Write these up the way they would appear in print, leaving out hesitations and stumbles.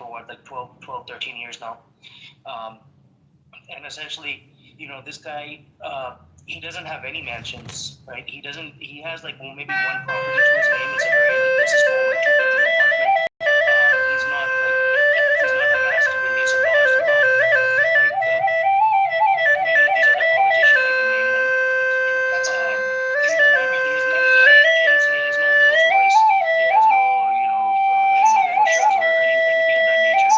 for what, like 12, 13 years now. And essentially, this guy, he doesn't have any mansions, right? He has like maybe one property to his name. It's a very, like, this is small, like 2-bedroom apartment. He's not amassed billions of dollars of wealth like many of these other politicians. I can name them. He has no mansions. He has no Rolls Royce. He has no, Porsches or anything of that nature.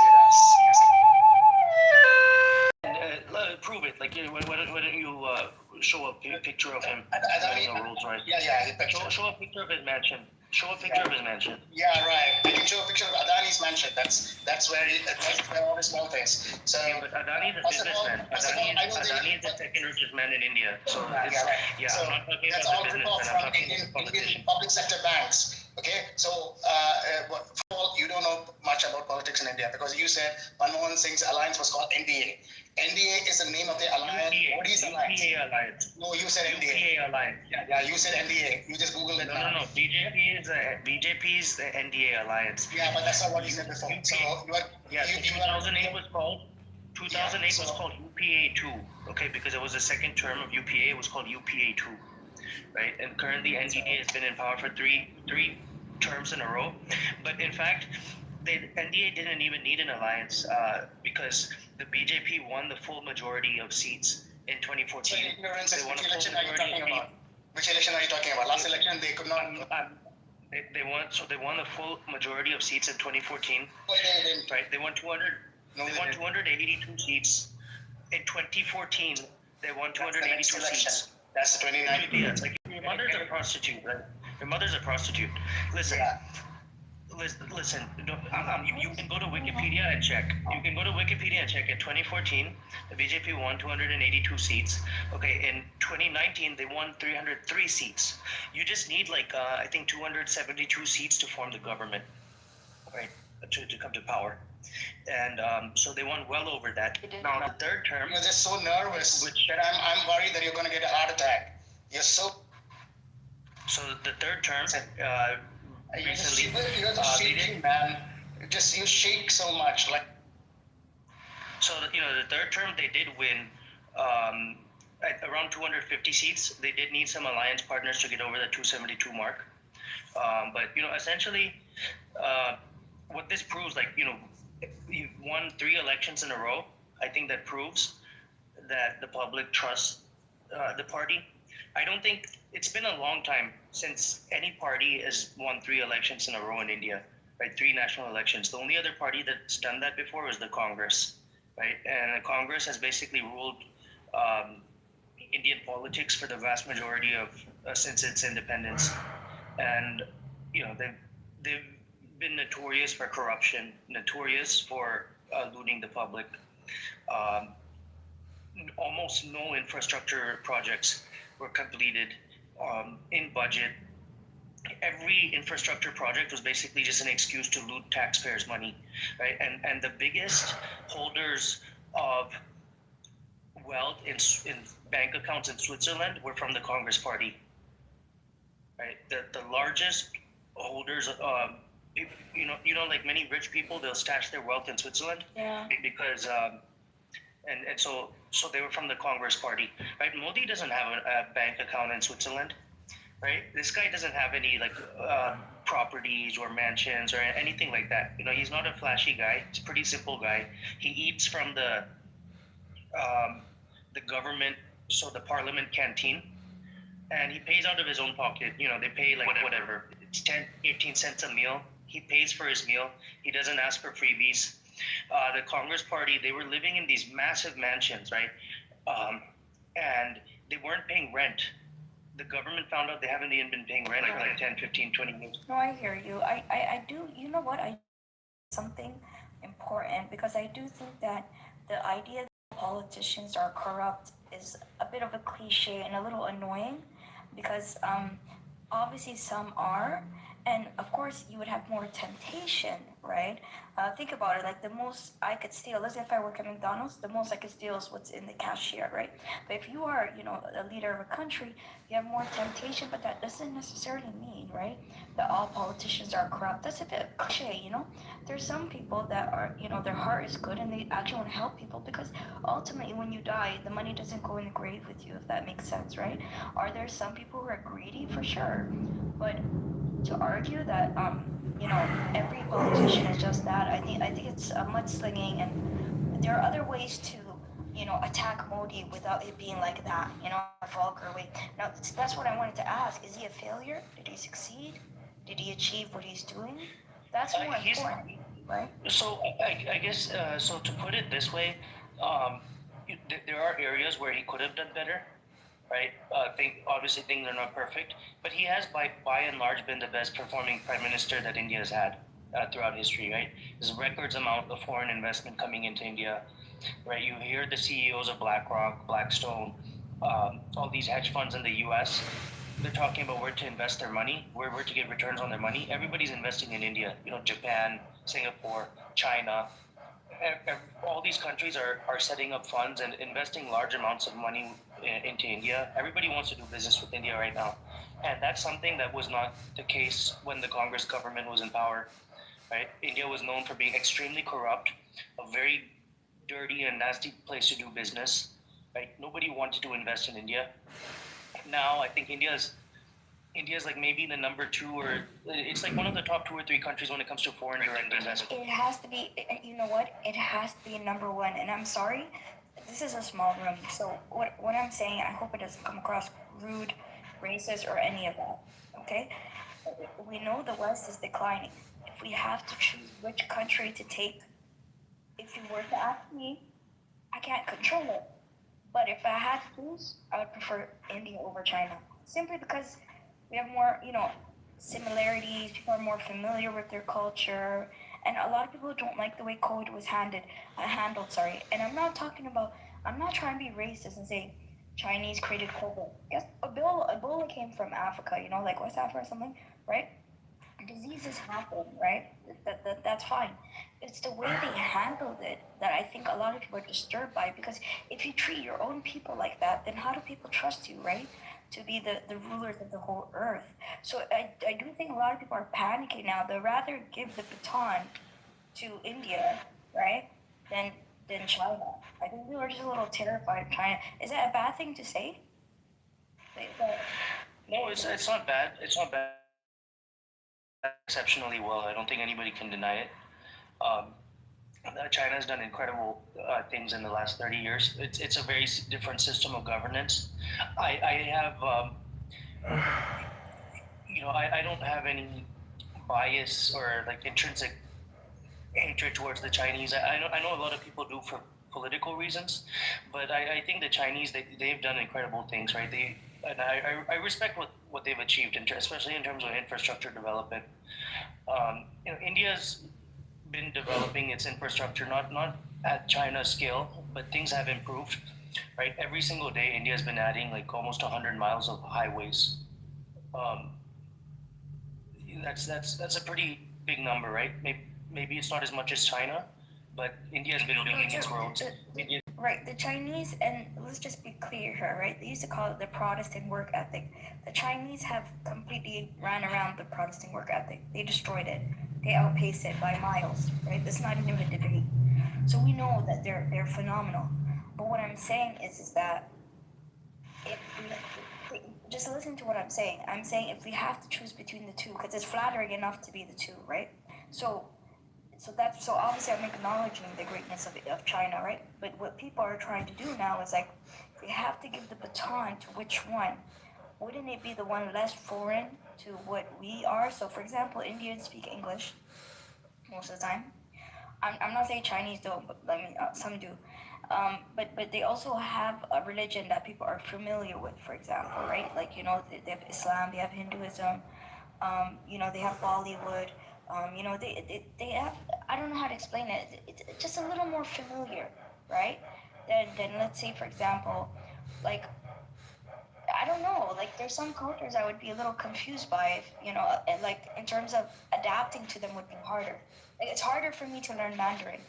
And prove it. Like, why don't you show a picture of him driving a Rolls Royce? Show a picture of his mansion. Show a picture of his mansion. Yeah, right. I can show a picture of Adani's mansion. That's where all the small things. So, yeah, but Adani is a businessman. Adani is the second richest man in India. So so, I'm not talking that's about all the rip-off businessman. I'm from talking Indian about politicians. public sector banks. Okay, so first of all, you don't know much about politics in India because you said Manmohan Singh's alliance was called NDA. NDA is the name of the alliance. What is alliance? UPA alliance. No, you said NDA. UPA alliance. Yeah, you said NDA. You just Googled it now. No. BJP is the NDA alliance. Yeah, but that's not what you said before. So Yeah, 2008 was called. 2008 was called UPA 2. Okay, because it was the second term of UPA. It was called UPA 2. Right, and currently NDA has been in power for three terms in a row. But in fact, the NDA didn't even need an alliance because the BJP won the full majority of seats in 2014. So ignorance is Which election are you talking about? Which election are you talking about? Last election they could not. They won the full majority of seats in 2014. Well, they didn't. Right, they won 282 seats. In 2014, they won 282 seats. That's the 2019. Yeah, it's like your mother's a prostitute, right? Your mother's a prostitute. Listen. Yeah. Listen. You can go to Wikipedia and check. In 2014, the BJP won 282 seats. Okay, in 2019, they won 303 seats. You just need I think 272 seats to form the government, right? To come to power. And so they won well over that. Now the third term. You're just so nervous that I'm worried that you're going to get a heart attack. You're so. So the third term. Recently, you're just shaking, man. You shake so much, like. So the third term they did win at around 250 seats. They did need some alliance partners to get over the 272 mark. But essentially, what this proves, you've won 3 elections in a row. I think that proves that the public trusts the party. I don't think it's been a long time since any party has won 3 elections in a row in India, right? 3 national elections. The only other party that's done that before was the Congress, right? And the Congress has basically ruled Indian politics for the vast majority of since its independence, and they've been notorious for corruption, notorious for looting the public. Almost no infrastructure projects were completed in budget. Every infrastructure project was basically just an excuse to loot taxpayers' money, right? And the biggest holders of wealth in bank accounts in Switzerland were from the Congress Party, right? The largest holders, like many rich people, they'll stash their wealth in Switzerland, because and so they were from the Congress Party, right? Modi doesn't have a bank account in Switzerland, right? This guy doesn't have any properties or mansions or anything like that. He's not a flashy guy. He's a pretty simple guy. He eats from the government, so the parliament canteen, and he pays out of his own pocket. They pay whatever. It's 10, 15 cents a meal. He pays for his meal. He doesn't ask for freebies. The Congress Party, they were living in these massive mansions, right? And they weren't paying rent. The government found out they haven't even been paying rent for 10, 15, 20 years. No, I hear you. I do, you know what, something important, because I do think that the idea that politicians are corrupt is a bit of a cliche and a little annoying, because obviously some are, And of course, you would have more temptation, right? Think about it. Like the most I could steal. Let's say if I work at McDonald's, the most I could steal is what's in the cashier, right? But if you are, a leader of a country, you have more temptation. But that doesn't necessarily mean, right, that all politicians are corrupt. That's a bit cliche, There's some people that are, their heart is good and they actually want to help people because ultimately, when you die, the money doesn't go in the grave with you, if that makes sense, right? Are there some people who are greedy? For sure. But to argue that every politician is just that. I think it's a mudslinging, and there are other ways to attack Modi without it being like that, in a vulgar way. Now that's what I wanted to ask: is he a failure? Did he succeed? Did he achieve what he's doing? That's more He's important, right? so I guess so. To put it this way, um, there are areas where he could have done better, right? Obviously things are not perfect, but he has by and large been the best performing prime minister that India has had throughout history, right? There's records amount of foreign investment coming into India, right? You hear the CEOs of BlackRock, Blackstone, all these hedge funds in the U.S. They're talking about where to invest their money, where to get returns on their money. Everybody's investing in India. Japan, Singapore, China, all these countries are setting up funds and investing large amounts of money into India. Everybody wants to do business with India right now. And that's something that was not the case when the Congress government was in power, right? India was known for being extremely corrupt, a very dirty and nasty place to do business, right? Nobody wanted to invest in India. Now I think India's like maybe the number two, or it's like one of the top two or three countries when it comes to foreign direct investment. It has to be. You know what? It has to be number one. And I'm sorry, this is a small room. So what I'm saying, I hope it doesn't come across rude, racist, or any of that. Okay? We know the West is declining. If we have to choose which country to take, if you were to ask me, I can't control it. But if I had to choose, I would prefer India over China. Simply because we have more, similarities, people are more familiar with their culture, and a lot of people don't like the way COVID was handled, sorry. And I'm not trying to be racist and say Chinese created COVID. Yes, Ebola came from Africa, like West Africa or something, right? Diseases happen, right? That's fine. It's the way they handled it that I think a lot of people are disturbed by. Because if you treat your own people like that, then how do people trust you, right? To be the rulers of the whole earth. So I do think a lot of people are panicking now. They'd rather give the baton to India, right, than China. I think we were just a little terrified of China. Is that a bad thing to say? No, it's not bad. It's not bad. Exceptionally well. I don't think anybody can deny it. Um, China has done incredible things in the last 30 years. It's a very different system of governance. I have, I don't have any bias or like intrinsic hatred towards the Chinese. I know a lot of people do for political reasons, but I think the Chinese they've done incredible things, right? I respect what they've achieved, especially in terms of infrastructure development. India's been developing its infrastructure not at China's scale, but things have improved, right? Every single day, India has been adding like almost 100 miles of highways. Um, that's a pretty big number, right? Maybe it's not as much as China, but India has been building its roads. Right, the Chinese, and let's just be clear here, right? They used to call it the Protestant work ethic. The Chinese have completely ran around the Protestant work ethic. They destroyed it. They outpaced it by miles, right? That's not even a debate. So we know that they're phenomenal. But what I'm saying is that if just listen to what I'm saying. I'm saying if we have to choose between the two, because it's flattering enough to be the two, right? So so obviously I'm acknowledging the greatness of China, right? But what people are trying to do now is like, we have to give the baton to which one? Wouldn't it be the one less foreign to what we are? So for example, Indians speak English most of the time. I'm not saying Chinese don't, but I mean some do. But they also have a religion that people are familiar with. For example, right? Like they have Islam, they have Hinduism, they have Bollywood. They have, I don't know how to explain it. It's just a little more familiar, right? Than let's say, for example, like, I don't know. Like, there's some cultures I would be a little confused by, if, and like in terms of adapting to them would be harder. Like, it's harder for me to learn Mandarin,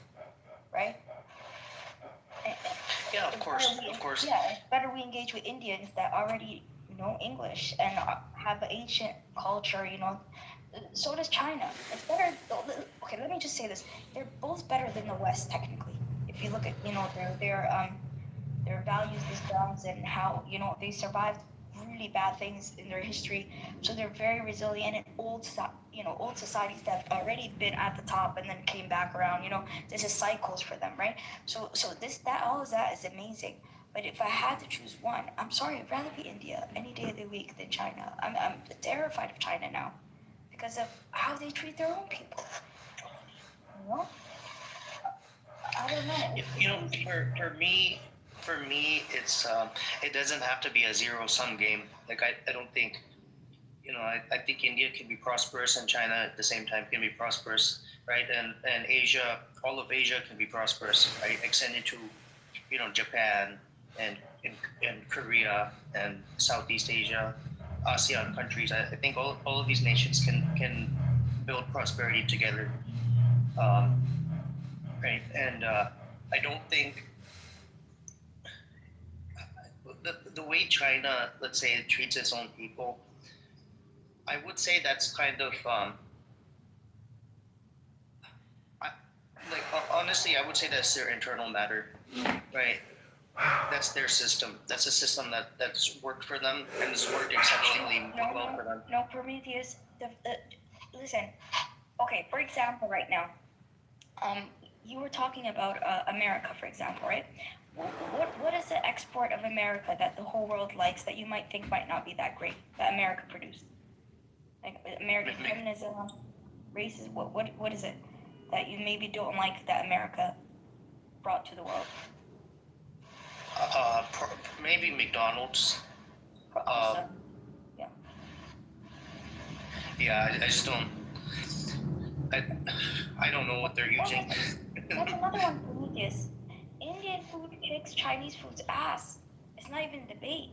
right? Yeah, of It's course, better of course. yeah, it's better we engage with Indians that already know English and have an ancient culture. So does China. It's better. Okay, let me just say this: they're both better than the West technically. If you look at their values systems and how they survived really bad things in their history, so they're very resilient, and old societies that have already been at the top and then came back around. This is cycles for them, right? So this that all of that is amazing. But if I had to choose one, I'm sorry, I'd rather be India any day of the week than China. I'm terrified of China now because of how they treat their own people. You know? I don't know. For me, it's it doesn't have to be a zero-sum game. Like I don't think, I think India can be prosperous and China at the same time can be prosperous, right? And Asia, all of Asia can be prosperous, right? Extended to, Japan and and Korea and Southeast Asia, ASEAN countries. I think all of these nations can build prosperity together, um, right? And I don't think the way China, let's say, treats its own people, I would say that's kind of I, like honestly, I would say that's their internal matter, right? That's their system. That's a system that's worked for them and has worked exceptionally well for them. No, Prometheus. Listen. Okay, for example, right now, you were talking about America, for example, right? What is the export of America that the whole world likes that you might think might not be that great that America produced? Like American feminism, racism. What is it that you maybe don't like that America brought to the world? Maybe McDonald's. Also, yeah. Yeah, I just don't. I, I don't know what they're using. That's another one, Prometheus. Indian food kicks Chinese food's ass. It's not even a debate.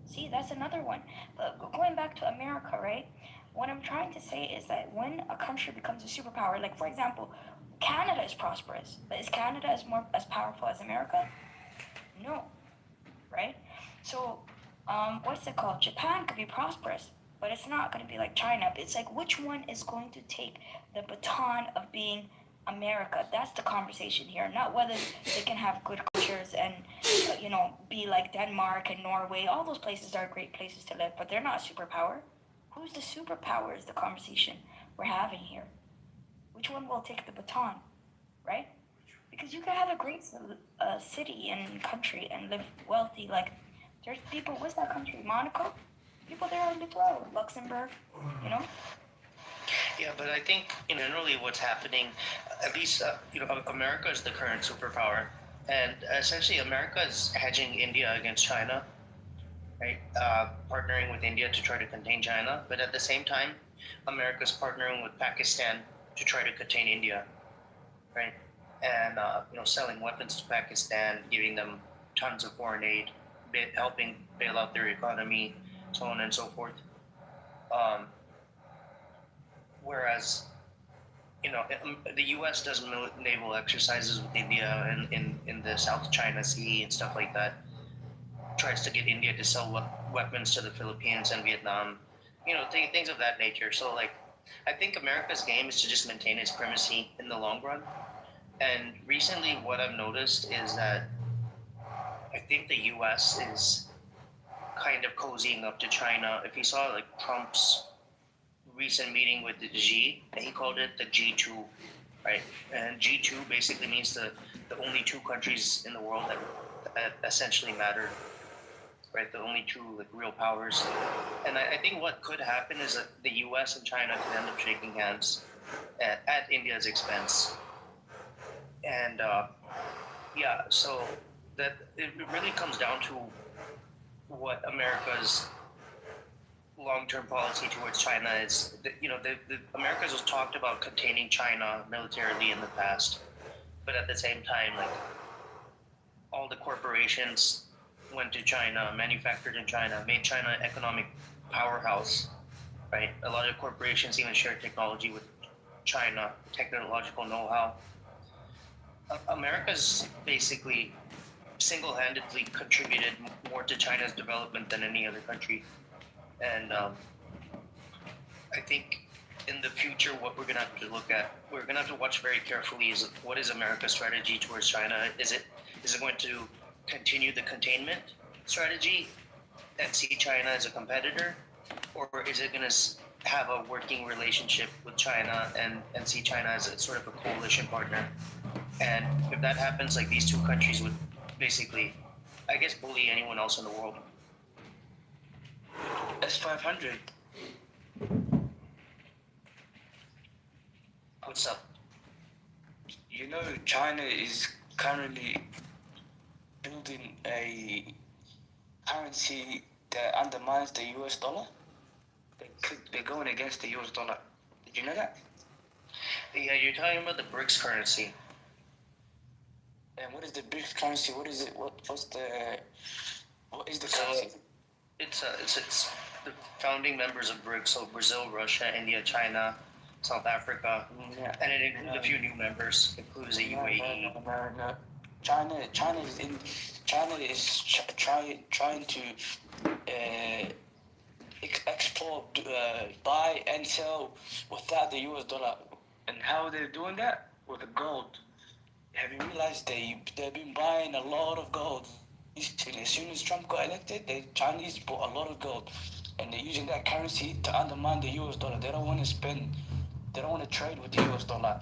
See, that's another one. But going back to America, right? What I'm trying to say is that when a country becomes a superpower, like for example, Canada is prosperous, but is Canada as powerful as America? No, right? So, what's it called? Japan could be prosperous, but it's not going to be like China. It's like which one is going to take the baton of being America? That's the conversation here, not whether they can have good cultures and be like Denmark and Norway. All those places are great places to live, but they're not a superpower. Who's the superpower is the conversation we're having here. Which one will take the baton, right? Because you can have a great city and country and live wealthy. Like there's people. What's that country? Monaco. People there on the road. Luxembourg. You know. Yeah, but I think generally what's happening, at least America is the current superpower, and essentially America is hedging India against China, right? Partnering with India to try to contain China, but at the same time, America's partnering with Pakistan to try to contain India, right? And selling weapons to Pakistan, giving them tons of foreign aid, helping bail out their economy, so on and so forth. Um, Whereas, the U.S. does naval exercises with India in the South China Sea and stuff like that. Tries to get India to sell weapons to the Philippines and Vietnam, things of that nature. So, like, I think America's game is to just maintain its primacy in the long run. And recently, what I've noticed is that I think the U.S. is kind of cozying up to China. If you saw, like, Trump's recent meeting with the Xi, he called it the G2, right? And G2 basically means the only two countries in the world that essentially matter, right? The only two like real powers. And I think what could happen is that the U.S. and China could end up shaking hands at India's expense. And so that it really comes down to what America's long-term policy towards China is. America's has talked about containing China militarily in the past, but at the same time, like all the corporations, went to China, manufactured in China, made China an economic powerhouse, right? A lot of corporations even share technology with China, technological know-how. America's basically single-handedly contributed more to China's development than any other country, and I think in the future, what we're gonna have to look at, we're gonna have to watch very carefully is what is America's strategy towards China? Is it going to continue the containment strategy and see China as a competitor, or is it going to have a working relationship with China and see China as a sort of a coalition partner? And if that happens, like these two countries would basically, I guess, bully anyone else in the world. S500. What's up? You know, China is currently building a currency that undermines the US dollar. They're going against the US dollar. Did you know that? Yeah, you're talking about the BRICS currency. And what is the BRICS currency? What is it? What is the So currency? it's the founding members of BRICS, so Brazil, Russia, India, China, South Africa, Yeah. and it includes a few new members, includes the UAE. No. China is trying to export, buy and sell without the US dollar. And how they're doing that? With the gold. Have you realized they've been buying a lot of gold? As soon as Trump got elected, the Chinese bought a lot of gold, and they're using that currency to undermine the US dollar. They don't want to spend. They don't want to trade with the US dollar,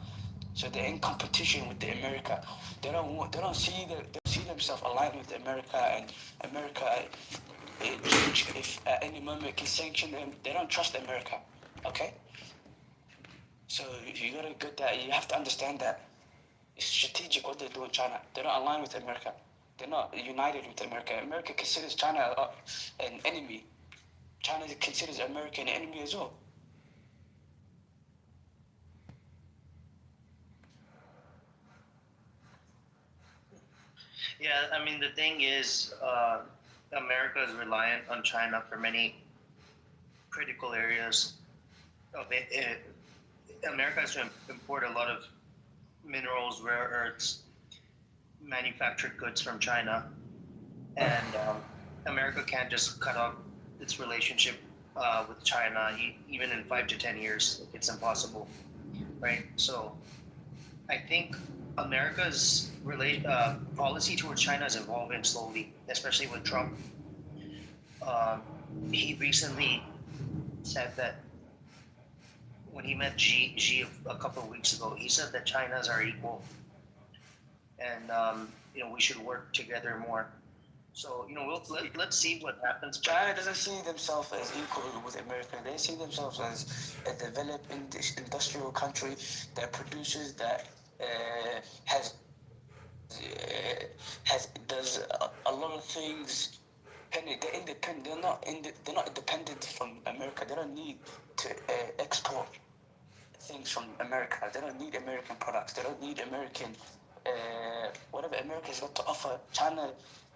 so they're in competition with the America. They don't see themselves aligned with America, and America, if at any moment can sanction them, they don't trust America. Okay. So you gotta get that. You have to understand that it's strategic what they do in China. They don't align with America. They're not united with America. America considers China an enemy. China considers America an enemy as well. Yeah, I mean, the thing is, America is reliant on China for many critical areas of it. America has to import a lot of minerals, rare earths, manufactured goods from China, and America can't just cut off its relationship with China, even in 5 to 10 years. It's impossible, right? So I think America's policy towards China is evolving slowly, especially with Trump. Um, he recently said that when he met Xi a couple of weeks ago, he said that China's our equal, and we should work together more. So let's see what happens. China doesn't see themselves as equal with America. They see themselves as a developed industrial country that produces, that does a lot of things. They're independent. They're not independent from America. They don't need to export things from America. They don't need American products. They don't need American whatever America's got to offer. China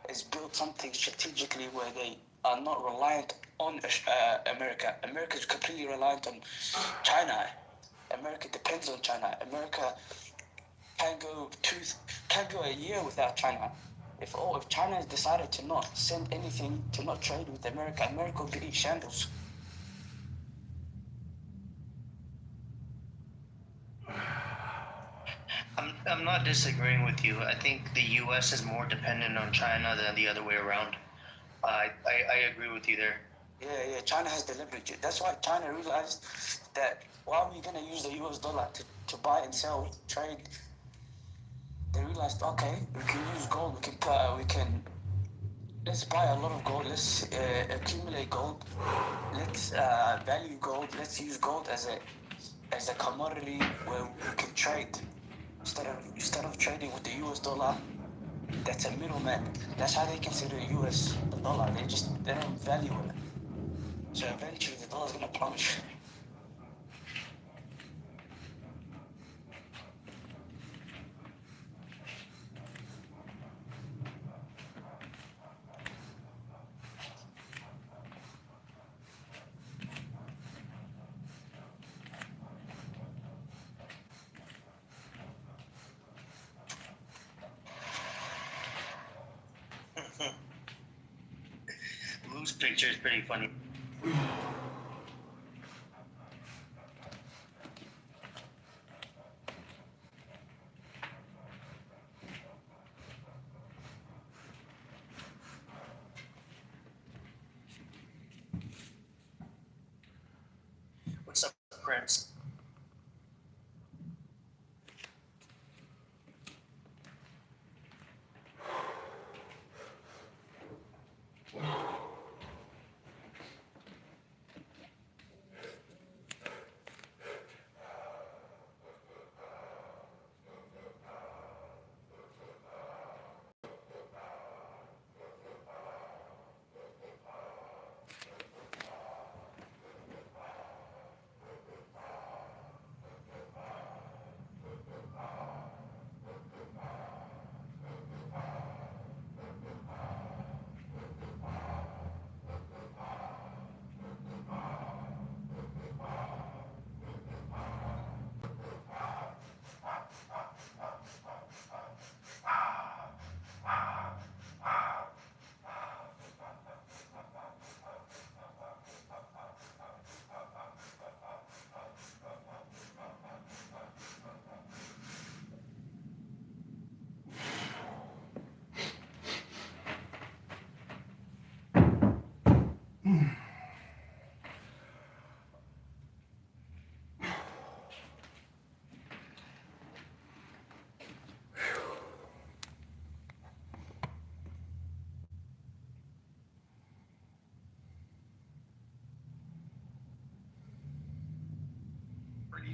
has built something strategically where they are not reliant on America. America is completely reliant on China. America depends on China. America can't go a year without China. If China has decided to not send anything, to not trade with America, America will be in shambles. I'm not disagreeing with you. I think the U.S. is more dependent on China than the other way around. I agree with you there. Yeah. China has the leverage. That's why China realized that why are we gonna use the US dollar to buy and sell, trade? They realized, okay, we can use gold. Let's buy a lot of gold. Let's accumulate gold. Let's value gold. Let's use gold as a commodity where we can trade instead of trading with the US dollar. That's a middleman. That's how they consider US the dollar. They don't value it. So eventually the dollar's gonna plunge. This picture is pretty funny. What's up, Prince?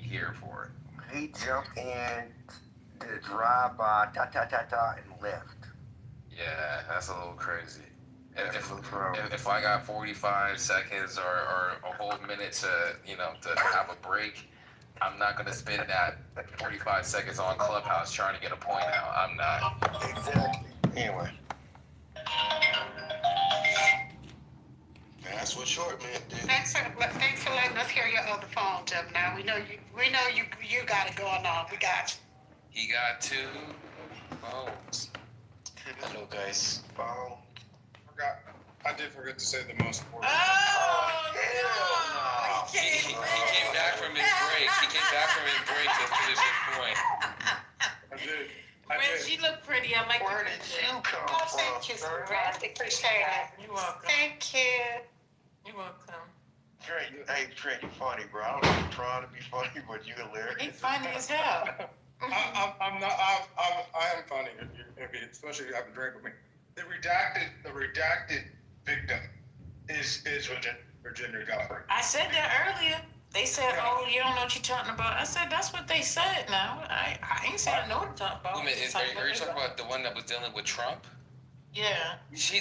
Here for it. He jumped in, did a drive-by, and left. Yeah, that's a little crazy. That's a little crazy. If I got 45 seconds or a whole minute to have a break, I'm not gonna spend that 45 seconds on Clubhouse trying to get a point out. I'm not. Exactly. Anyway. That's what short man did. Thanks for letting us hear your other phone, Jim. Now we know you got it going on. We got you. He got 2 phones. Hello, guys. Phone. I did forget to say the most important. He came back from his break. He came back from his break to finish his point. I did. Reg, you look pretty. I like Where the did picture. you come Oh, from, thank you, sir? Reg. Appreciate it. You're welcome. Thank you. You're welcome. Trey, you're funny, bro. I don't know if you're trying to be funny, but you're hilarious. He's funny as hell. I'm not. I am funny, especially if you have a drink with me. The redacted victim is Virginia Guthrie. I said that earlier. They said, "Oh, you don't know what you're talking about." I said, "That's what they said." Now I ain't said I know what to talk about. Wait a minute, are you talking about the one that was dealing with Trump? Yeah. She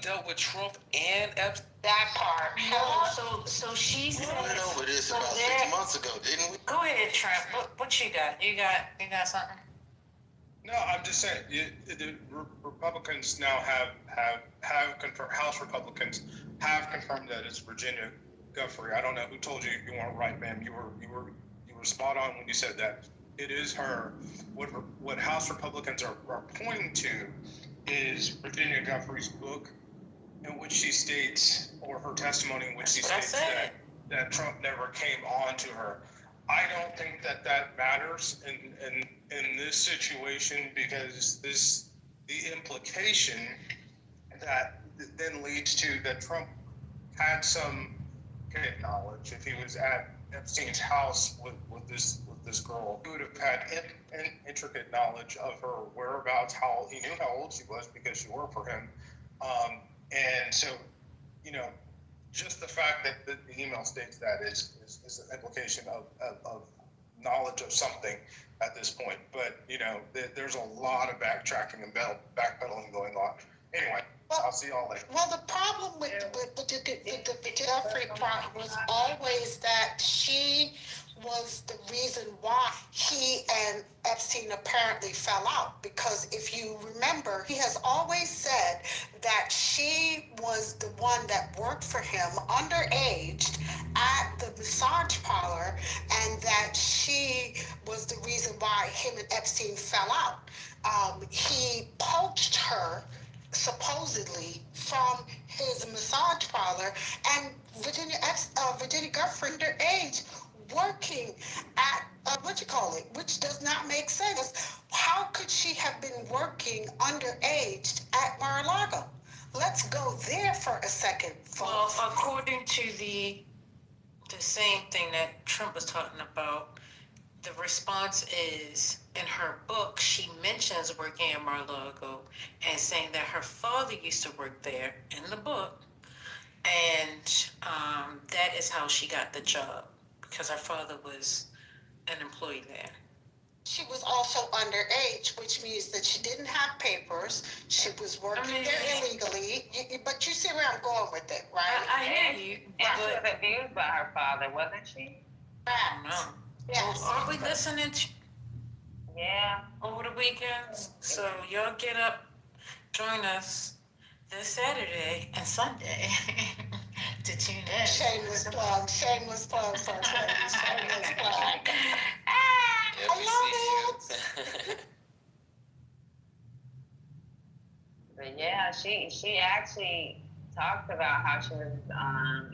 dealt with Trump and Epstein. That part. No, so she said. We went over this so about there- 6 months ago, didn't we? Go ahead, Trump. What you got? You got something? No, I'm just saying the Republicans now have confirmed. House Republicans have confirmed that it's Virginia Guthrie. I don't know who told you you weren't right, ma'am. You were spot on when you said that. It is her. What House Republicans are pointing to is Virginia Guthrie's book, in which she states, or her testimony in which she states that Trump never came on to her. I don't think that matters in this situation, because the implication that then leads to that Trump had some knowledge. If he was at Epstein's house with this girl, he would have had intricate knowledge of her whereabouts. He knew how old she was because she worked for him, and so just the fact that the email states that is an implication of knowledge of something at this point. But there's a lot of backtracking and backpedaling going on. Anyway, I'll see y'all later. Well, the problem with the Jeffrey part was always that she was the reason why he and Epstein apparently fell out. Because if you remember, he has always said that she was the one that worked for him underaged at the massage parlor, and that she was the reason why him and Epstein fell out. He poached her supposedly from his massage parlor, and Virginia Guthrie underage working at what you call it, which does not make sense. How could she have been working underage at Mar-a-Lago? Let's go there for a second, Well, folks. according to the same thing that Trump was talking about, the response is in her book, she mentions working at Mar-a-Lago and saying that her father used to work there in the book, and that is how she got the job, because her father was an employee there. She was also underage, which means that she didn't have papers. She was working there illegally. But you see where I'm going with it, right? I hear you, And she but was abused by her father, wasn't she? I don't know. Yes. Are we listening to Yeah. over the weekends? So y'all get up, join us this Saturday and Sunday to tune in. Shameless plug, first lady, shameless plug. Yeah, I love it. But yeah, she actually talked about how she was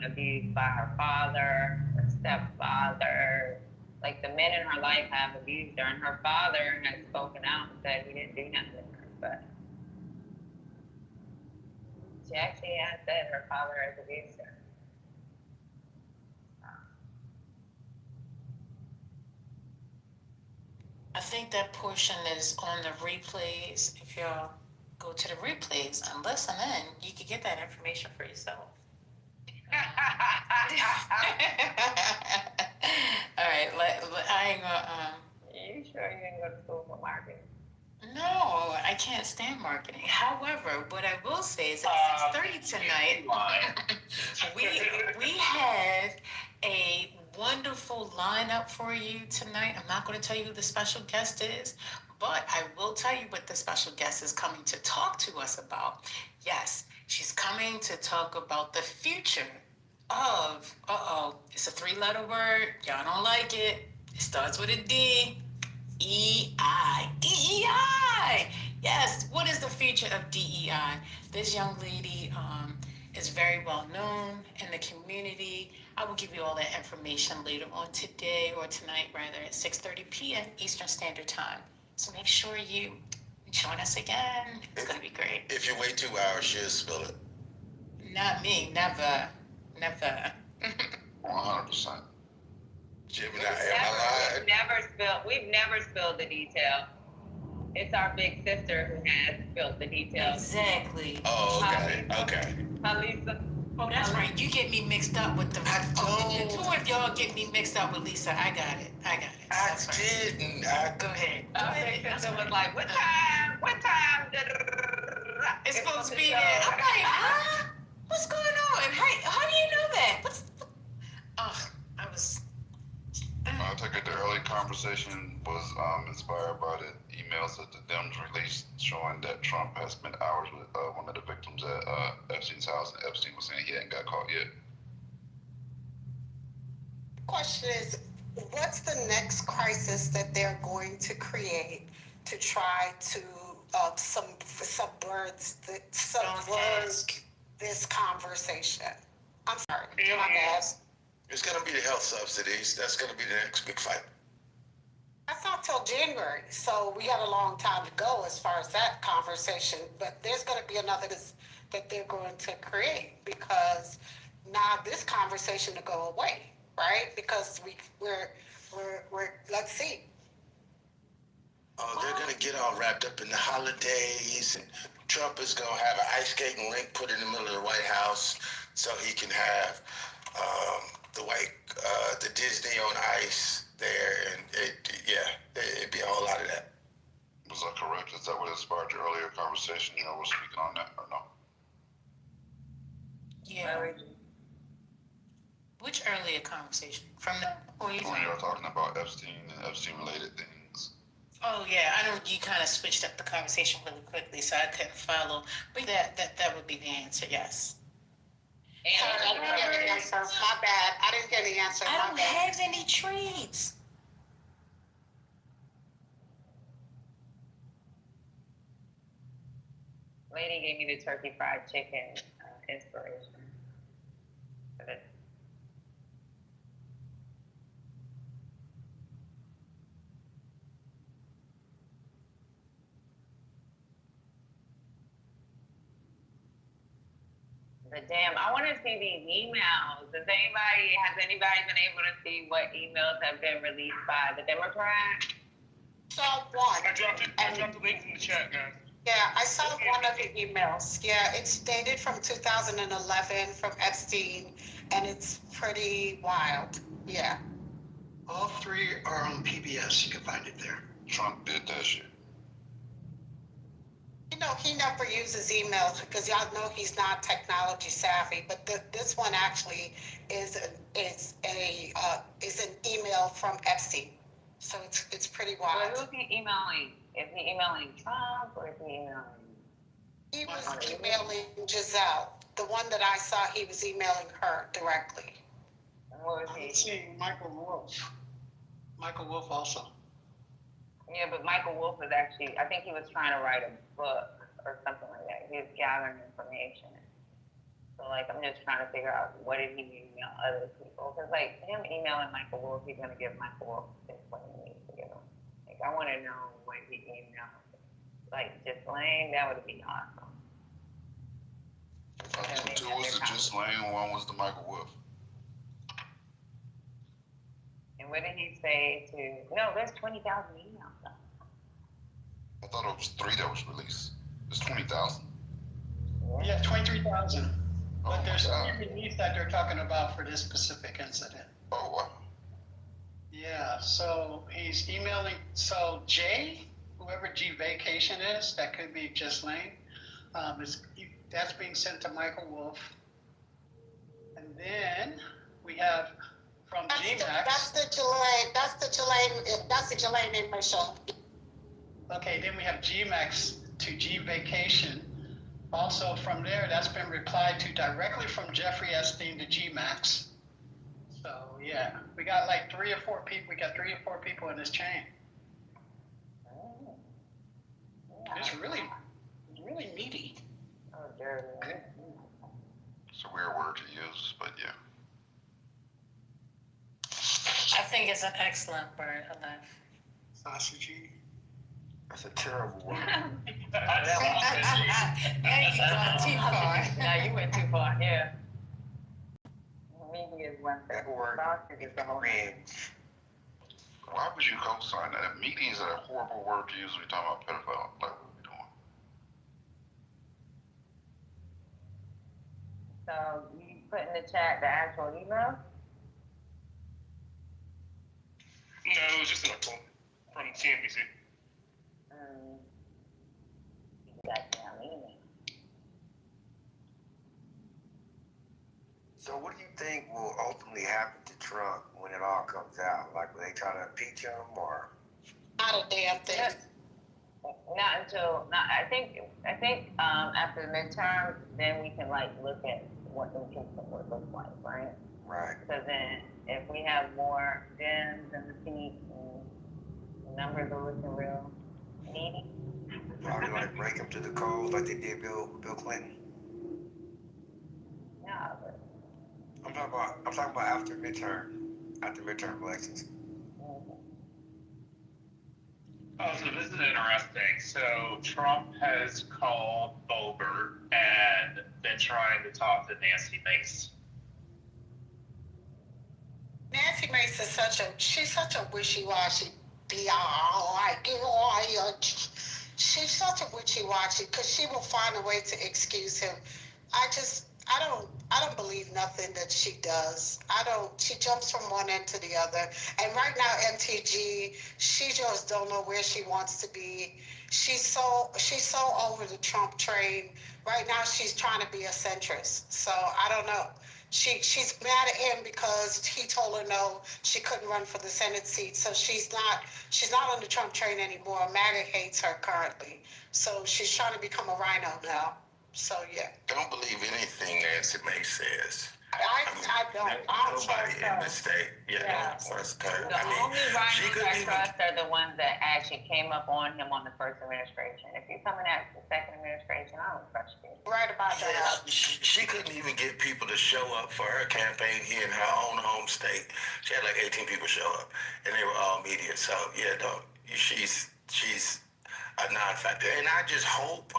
abused by her father, her stepfather. Like the men in her life have abused her, and her father has spoken out and said he didn't do nothing to her. But she actually has said her father has abused her. I think that portion is on the replays. If y'all go to the replays and listen in, you can get that information for yourself. All right, I ain't gonna. You sure you didn't go to school for marketing? No, I can't stand marketing. However, what I will say is at 6:30 tonight, we have a wonderful lineup for you tonight. I'm not going to tell you who the special guest is, but I will tell you what the special guest is coming to talk to us about. Yes, she's coming to talk about the future of, it's a 3-letter word. Y'all don't like it. It starts with a D. EI. DEI. Yes. What is the future of DEI? This young lady is very well known in the community. I will give you all that information later on today, or tonight rather, at 6:30 p.m. Eastern Standard Time. So make sure you join us again. It's going to be great. If you wait 2 hours, she'll spill it. Not me. Never. Never. 100%. Gemini, am I lying? We've never spilled the detail. It's our big sister who has spilled the detail. Exactly. Oh, okay. Okay. Lisa. Oh, that's right. You get me mixed up with the. I don't. The two of y'all get me mixed up with Lisa. I got it. I That's right. didn't. Go ahead. Go Our ahead. big sister That's was right. like, what time? What time? It's supposed to be there. I'm like, huh? What's going on? Hey, how do you know that? I was. I take it the early conversation was inspired by the emails that the Dems released showing that Trump has spent hours with one of the victims at Epstein's house, and Epstein was saying he hadn't got caught yet. Question is, what's the next crisis that they're going to create to try to subvert this conversation? I'm sorry, my bad. It's going to be the health subsidies. That's going to be the next big fight. That's not till January, so we got a long time to go as far as that conversation. But there's going to be another that they're going to create, because now this conversation to go away, right? Because we're let's see. Oh, they're going to get all wrapped up in the holidays, and Trump is going to have an ice skating rink put in the middle of the White House so he can have the Disney on ice there, and it'd be a whole lot of that. Was that correct? Is that what inspired your earlier conversation? You know, we're speaking on that or no? Yeah. Which earlier conversation? From the. When you were talking about Epstein and Epstein-related things. Oh yeah, I know you kind of switched up the conversation really quickly, so I couldn't follow. But that would be the answer. Yes. I didn't get the answer. My bad. I didn't get the answer. I My don't bad. have any treats. Lady gave me the turkey fried chicken inspiration. For this. But damn, I want to see these emails. Has anybody been able to see what emails have been released by the Democrats? Saw one. I dropped the link in the chat, guys. Yeah, I saw one of the emails. Yeah, it's dated from 2011 from Epstein, and it's pretty wild. Yeah. All three are on PBS. You can find it there. Trump did that shit. You know, he never uses emails because y'all know he's not technology savvy. But this one actually is an email from Epstein, so it's pretty wild. Well, who's he emailing? Is he emailing Trump or is he emailing? He was emailing Giselle. The one that I saw, he was emailing her directly. And what was I'm he? seeing Michael Wolff. Michael Wolff also. Yeah, but Michael Wolff was actually, I think he was trying to write a book or something like that. He was gathering information. So, like, I'm just trying to figure out what did he email other people. Because, like, him emailing Michael Wolff, he's going to give Michael Wolff what he needs to give him. Like, I want to know what he emailed. Like, just Lane, that would be awesome. I think two was the Just Lane, one was the Michael Wolff. And what did he say to, no, there's 20,000 emails though. I thought it was 3 that was released. It's 20,000. Yeah, 23,000. Oh But my there's God. 3 released that they're talking about for this specific incident. Oh wow. Yeah, so he's emailing. So Jay, whoever G Vacation is, that could be just Lane. That's being sent to Michael Wolff. And then we have from GMAX. That's the Jelaine in Michelle. Okay, then we have GMAX to G Vacation. Also from there, that's been replied to directly from Jeffrey Epstein to GMAX. So yeah, we got like 3 or 4 people. We got 3 or 4 people in this chain. It's really meaty. Oh, dirty. It's a weird word to use, but yeah. I think it's an excellent word, Aleph. Sausagey. That's a terrible word. Now you gone too far. Now you went too far, yeah. Maybe it's one thing. That word Sausage is the whole thing. cringe. Why would you co-sign that? Meaty is a horrible word to use when you're talking about pedophile. Like, what are we doing? So you put in the chat the actual email? No, it was just an article from CNBC. That damn email. So what do you think will ultimately happen to Trump when it all comes out? Like, will they try to impeach him or? Not a damn thing. I think after the midterm, then we can like look at what impeachment would look like, right? Right. So then if we have more Dems in the seat and the numbers are looking real needy. Probably like break him to the coals like they did Bill Clinton. Yeah, but I'm talking about after midterm elections. Oh, so this is interesting. So Trump has called Boebert and been trying to talk to Nancy Mace. Nancy Mace is she's such a wishy-washy she's such a wishy-washy because she will find a way to excuse him. I don't believe nothing that she does. She jumps from one end to the other. And right now, MTG, she just don't know where she wants to be. She's so over the Trump train. Right now, she's trying to be a centrist. So I don't know. She's mad at him because he told her no, she couldn't run for the Senate seat. So she's not on the Trump train anymore. MAGA hates her currently. So she's trying to become a rhino now. So yeah. Don't believe anything Nancy Mace says. I don't. I don't Nobody trust in the her. state, Yeah. don't trust her. The I mean, only she rhinos couldn't I even. trust are the ones that actually came up on him on the first administration. If you're coming at the second administration, I don't trust you. Right about Yeah, that. she couldn't even get people to show up for her campaign here in her own home state. She had like 18 people show up, and they were all media. So yeah, no, she's a non-factor. And I just hope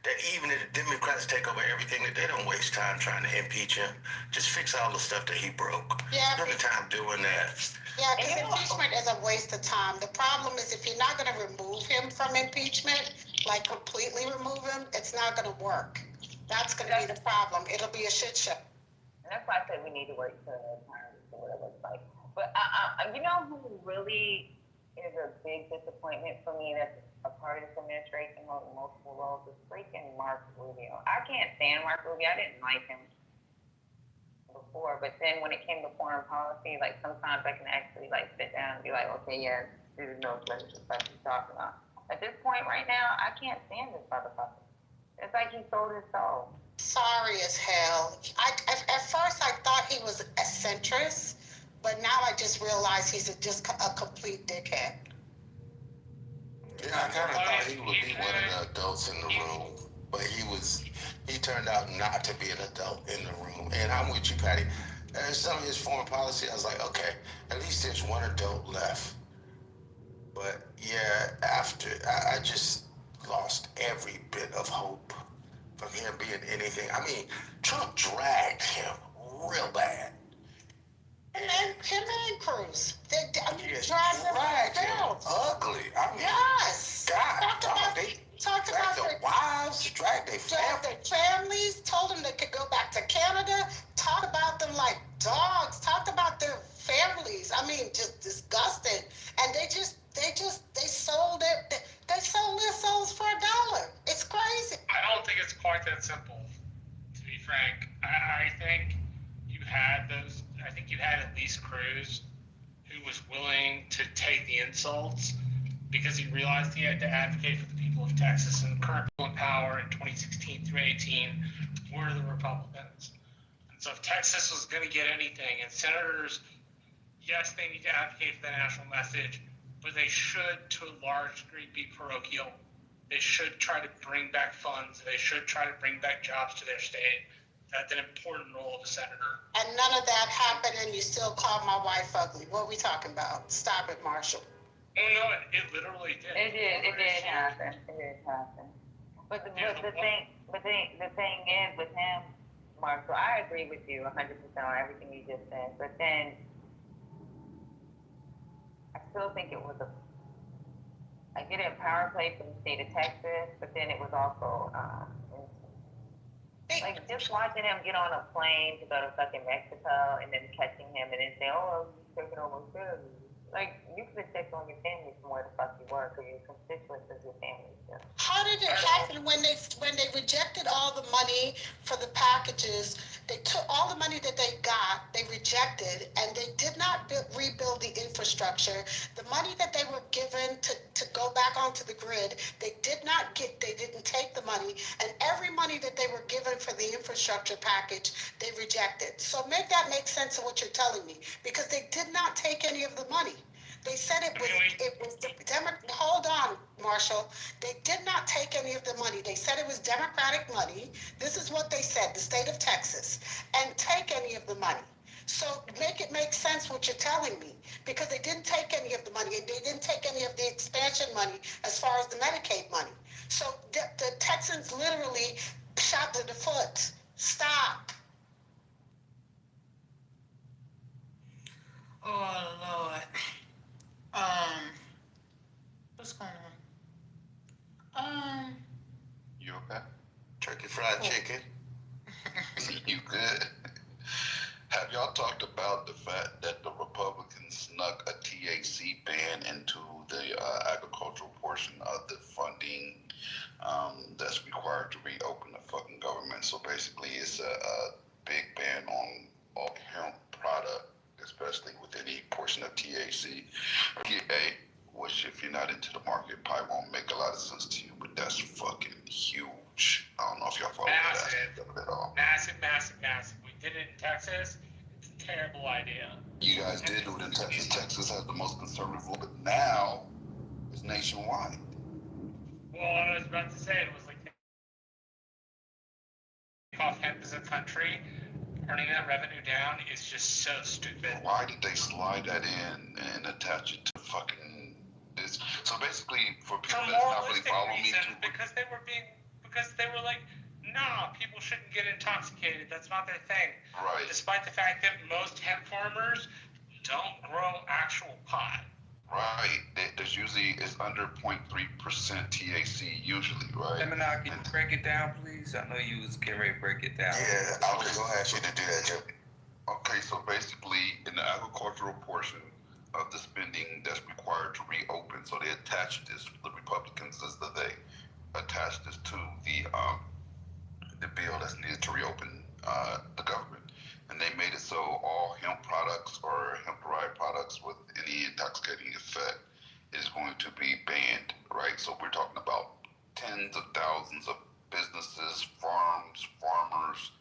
that even if the Democrats take over everything, that they don't waste time trying to impeach him. Just fix all the stuff that he broke. Yeah. Spend the time doing that. Yeah, because impeachment is a waste of time. The problem is if you're not going to remove him from impeachment, like completely remove him, it's not going to work. That's going to be the problem. It'll be a shit show. And that's why I said we need to wait till the time to see what it looks like. But you know who really is a big disappointment for me that's a part of this administration holding multiple roles is freaking Mark Rubio. I can't stand Mark Rubio. I didn't like him before, but then when it came to foreign policy, like sometimes I can actually like sit down and be like, okay, yeah, dude knows what he's talking about. At this point right now, I can't stand this motherfucker. It's like he sold his soul. Sorry as hell. At first I thought he was a centrist, but now I just realize he's just a complete dickhead. Yeah, I kind of thought he would be one of the adults in the room, but he turned out not to be an adult in the room. And I'm with you, Patty. Some of his foreign policy, I was like, okay, at least there's one adult left. But yeah, I just lost every bit of hope from him being anything. I mean, Trump dragged him real bad. And him and Cruz, they dragged him ugly. I mean, yes. God, they talked about their wives, dragged their families, told them they could go back to Canada, talked about them like dogs, talked about their families. I mean, just disgusting. And they sold it. They sold their souls for $1. It's crazy. I don't think it's quite that simple, to be frank. I think you had at least Cruz, who was willing to take the insults because he realized he had to advocate for the people of Texas, and the current people in power in 2016 through 18 were the Republicans. And so if Texas was going to get anything, and senators, yes, they need to advocate for the national message, but they should, to a large degree, be parochial. They should try to bring back funds. They should try to bring back jobs to their state. That's an important role of a senator. And none of that happened, and you still call my wife ugly. What are we talking about? Stop it, Marshall. Oh no, it literally did. It did happen. It did happen. But the thing is with him, Mark, so I agree with you 100% on everything you just said. But then I still think it was I get it, power play for the state of Texas, but then it was also like just watching him get on a plane to go to fucking Mexico and then catching him and then saying, oh, he's taking over family. Like, you could have checked on your family from where the fuck you were, because your constituents is your family still. How did it happen when they rejected all the money for the packages? They took all the money that they got, they rejected, and they did not rebuild the infrastructure. The money that they were given to go back onto the grid, they didn't take the money, and every money that they were given for the infrastructure package, they rejected. So make that make sense of what you're telling me, because they did not take any of the money. They said it was hold on, Marshall. They did not take any of the money. They said it was Democratic money. This is what they said, the state of Texas, and take any of the money. So make it make sense what you're telling me, because they didn't take any of the money, and they didn't take any of the expansion money as far as the Medicaid money. So the Texans literally shot to the foot. Stop. Oh, Lord. What's going on? You okay? Turkey fried chicken. You good? Have y'all talked about the fact that the Republicans snuck a THC ban into the agricultural portion of the funding that's required to reopen the fucking government? So basically, it's a big ban on all hemp product, especially with any portion of THC. Which if you're not into the market, probably won't make a lot of sense to you, but that's fucking huge. I don't know if y'all follow that at all. Massive. We did it in Texas. guys did do it in Texas. Texas has the most conservative law, but now it's nationwide. Well, I was about to say it was like off hemp as a country, turning that revenue down is just so stupid. Why did they slide that in and attach it to fucking this? So basically, for people For that's not really moralistic following me, reasons, because they were like, nah, people shouldn't get intoxicated. That's not their thing. right? Despite the fact that most hemp farmers don't grow actual pot. Right. There's usually it's under 0.3% THC usually, right? Gemini, can you break it down, please? I know you was getting ready to break it down. Yeah, I was gonna ask you to do that, Joe. Okay, so basically, in the agricultural portion of the spending that's required to reopen, so they attached this. The Republicans, as they attached this to the bill that's needed to reopen the government, and they made it so all hemp products or hemp-derived products with any intoxicating effect is going to be banned, right? So we're talking about tens of thousands of businesses, farms, farmers,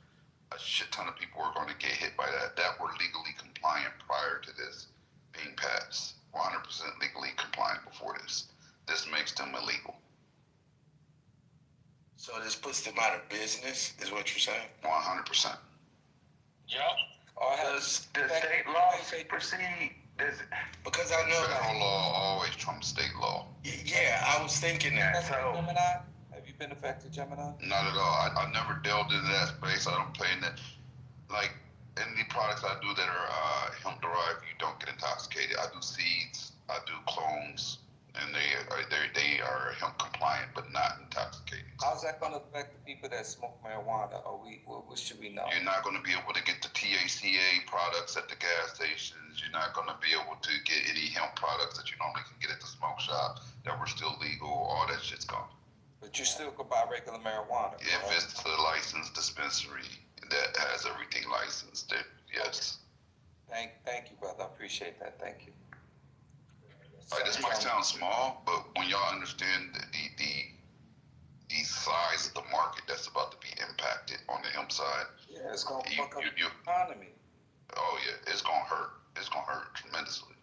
a shit ton of people are going to get hit by that were legally compliant prior to this being passed. 100% legally compliant before this. This makes them illegal. So this puts them out of business, is what you're saying? 100%. Yep. Or Does the state law supersede? Because I know Federal law always trumps state law. Yeah, I was thinking that. So, Gemini, have you been affected, Gemini? Not at all. I never delved into that space. I don't play in that. Like, any products I do that are hemp derived, you don't get intoxicated. I do seeds, I do clones, and they are hemp compliant but not intoxicating. How's that going to affect the people that smoke marijuana? What should we know? You're not going to be able to get the THCA products at the gas stations. You're not going to be able to get any hemp products that you normally can get at the smoke shop that were still legal. All that shit's gone. But you still could buy regular marijuana. If right? It's a licensed dispensary that has everything licensed, then yes. Thank you, brother. I appreciate that. Thank you. Like, this might sound small, but when y'all understand the size of the market that's about to be impacted on the hemp side, yeah, it's gonna fuck up the economy. Oh yeah, it's gonna hurt. It's gonna hurt tremendously.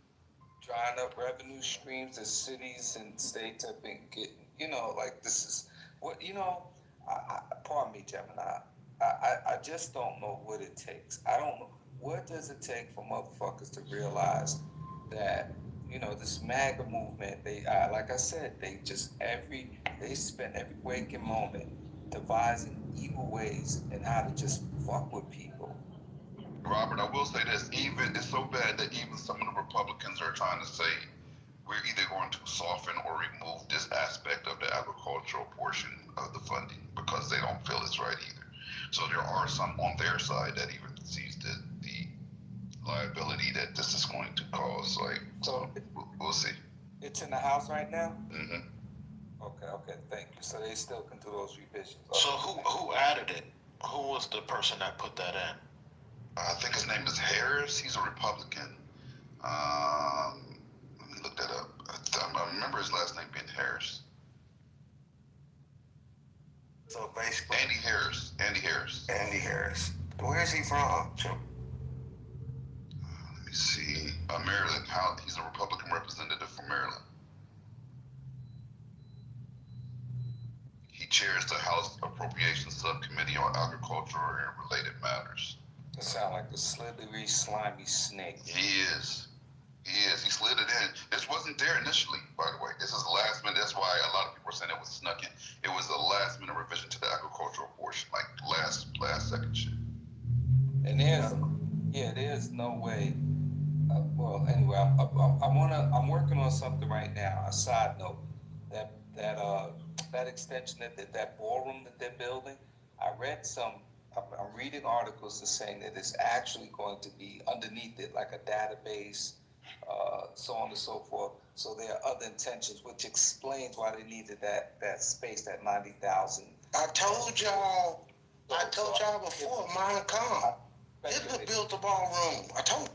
Drying up revenue streams that cities and states have been getting. You know, like this is what you know. Pardon me, Gemini. I just don't know what it takes. I don't know what does it take for motherfuckers to realize that. You know, this MAGA movement, they, like I said, they spend every waking moment devising evil ways and how to just fuck with people. Robert, I will say this, it's so bad that even some of the Republicans are trying to say we're either going to soften or remove this aspect of the agricultural portion of the funding because they don't feel it's right either. So there are some on their side that even sees the liability that this is going to cause. Like, so we'll see. It's in the House right now? Mm-hmm. Okay, thank you. So they still can do those revisions. So who added it? Who was the person that put that in? I think his name is Harris. He's a Republican. Let me look that up. I remember his last name being Harris. So basically, Andy Harris. Andy Harris. Where is he from, Joe? Let me see. Maryland. He's a Republican representative from Maryland. He chairs the House Appropriations Subcommittee on Agriculture and Related Matters. That sounds like a slithery, slimy snake. He is. He slid it in. This wasn't there initially, by the way. This is the last minute. That's why a lot of people are saying it was snuck in. It was the last minute revision to the agricultural portion, like last second shit. And there's no way. Well, anyway, I'm working on something right now. A side note, that extension that ballroom that they're building. I'm reading articles that saying that it's actually going to be underneath it like a database, so on and so forth. So there are other intentions, which explains why they needed that space, that 90,000. I told y'all before, mine come. Hitler built the ballroom. I told.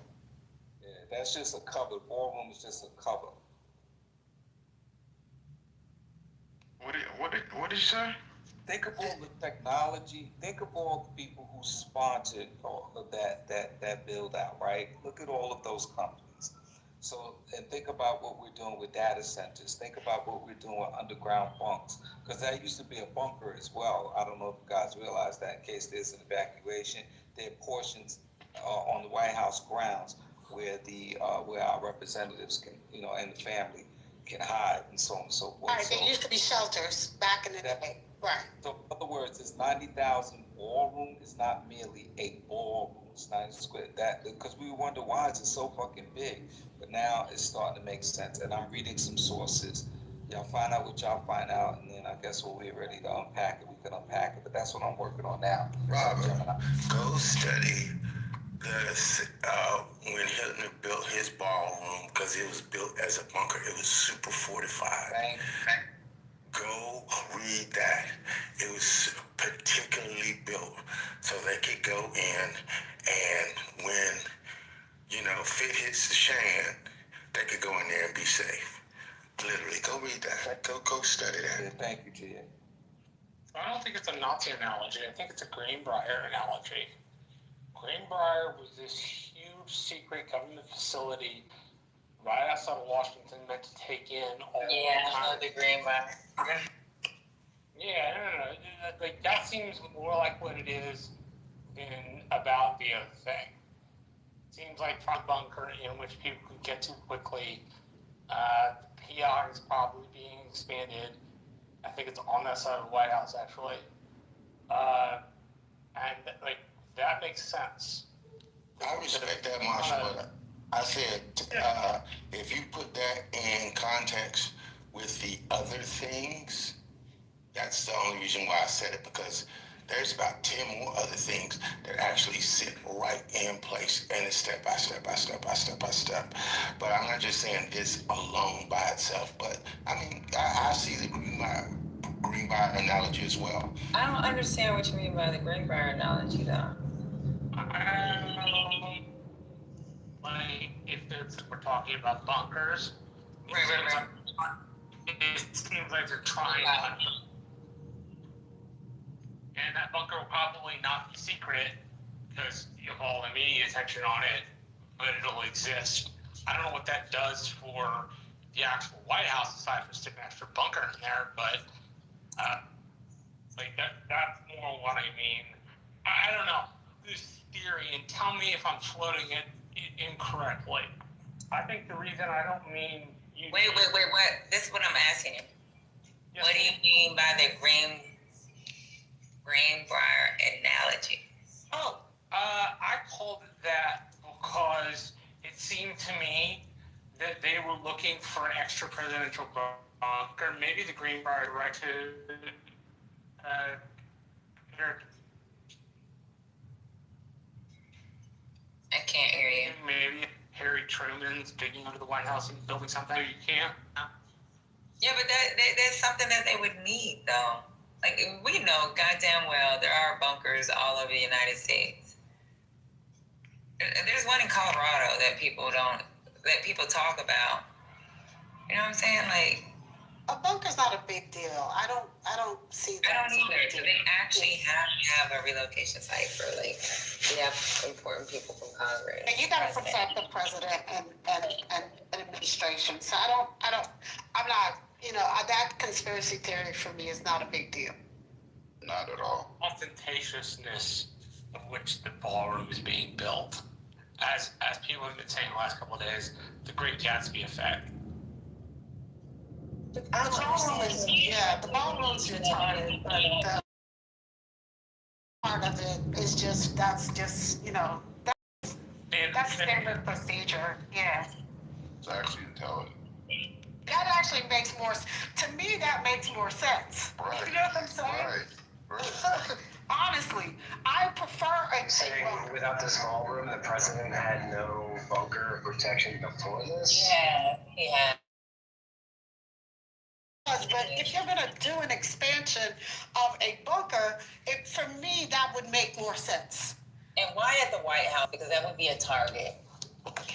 Yeah, that's just a cover. Ballroom is just a cover. What did you say? Think of all the technology. Think of all the people who sponsored all of that build out, right? Look at all of those companies. So, and think about what we're doing with data centers. Think about what we're doing with underground bunks, because that used to be a bunker as well. I don't know if you guys realize that. In case there's an evacuation, there are portions on the White House grounds where where our representatives can, and the family can hide, and so on and so forth. Right, there used to be shelters back in the day. Right. So in other words, this 90,000 ballroom is not merely a ballroom. It's 90 square. Because we wonder why is it so fucking big, but now it's starting to make sense. And I'm reading some sources. Y'all find out what y'all find out, and then I guess when we're ready to unpack it, we can unpack it. But that's what I'm working on now. Robert, go study when Hitler built his ballroom, because it was built as a bunker. It was super fortified. Go read that. It was particularly built so they could go in, and when, fit hits the shan, they could go in there and be safe. Literally, go read that. Go study that. Yeah, thank you, G.A. I don't think it's a Nazi analogy. I think it's a Greenbrier analogy. Greenbrier was this huge secret government facility right outside of Washington meant to take in all the Greenbrier. Yeah, no. Like, that seems more like what it is than about the other thing. Seems like a bunker in which people can get to quickly. The PR is probably being expanded. I think it's on that side of the White House, actually. And, that makes sense. I respect that, Marshall, but I said, if you put that in context with the other things, that's the only reason why I said it, because there's about 10 more other things that actually sit right in place, and it's step by step by step by step by step. But I'm not just saying this alone by itself, but I mean, I see the Greenbrier analogy as well. I don't understand what you mean by the Greenbrier analogy, though. If we're talking about bunkers, Right. It seems like they're trying to. And that bunker will probably not be secret because you have all the media attention on it, but it'll exist. I don't know what that does for the actual White House aside from sticking an extra bunker in there, but that's more what I mean. I don't know. This theory, and tell me if I'm floating it incorrectly. I think the reason I don't mean you. Wait. What? This is what I'm asking you. Yes. What do you mean by the Greenbrier analogy? I called it that because it seemed to me that they were looking for an extra presidential bunker. Maybe the Greenbrier directed. I can't hear you. Maybe Harry Truman's digging under the White House and building something. You can't. Yeah, but that's something that they would need, though. Like, we know goddamn well there are bunkers all over the United States. There's one in Colorado that people talk about. You know what I'm saying? Like, A bunker's not a big deal. I don't see that. I don't either. So they actually have a relocation site for important people from Congress. And you gotta protect the president and administration. So I'm not, that conspiracy theory for me is not a big deal. Not at all. Ostentatiousness of which the ballroom is being built. As people have been saying the last couple of days, the Great Gatsby effect. The ballroom's retarded, but the part of it is that's standard procedure. Yeah. It's actually intelligent. That actually makes to me that makes more sense. Right. You know what I'm saying? Right. Honestly, I prefer a saying without this ballroom, the president had no bunker protection before this? Yeah, he had. But if you're gonna do an expansion of a bunker, for me that would make more sense. And why at the White House? Because that would be a target.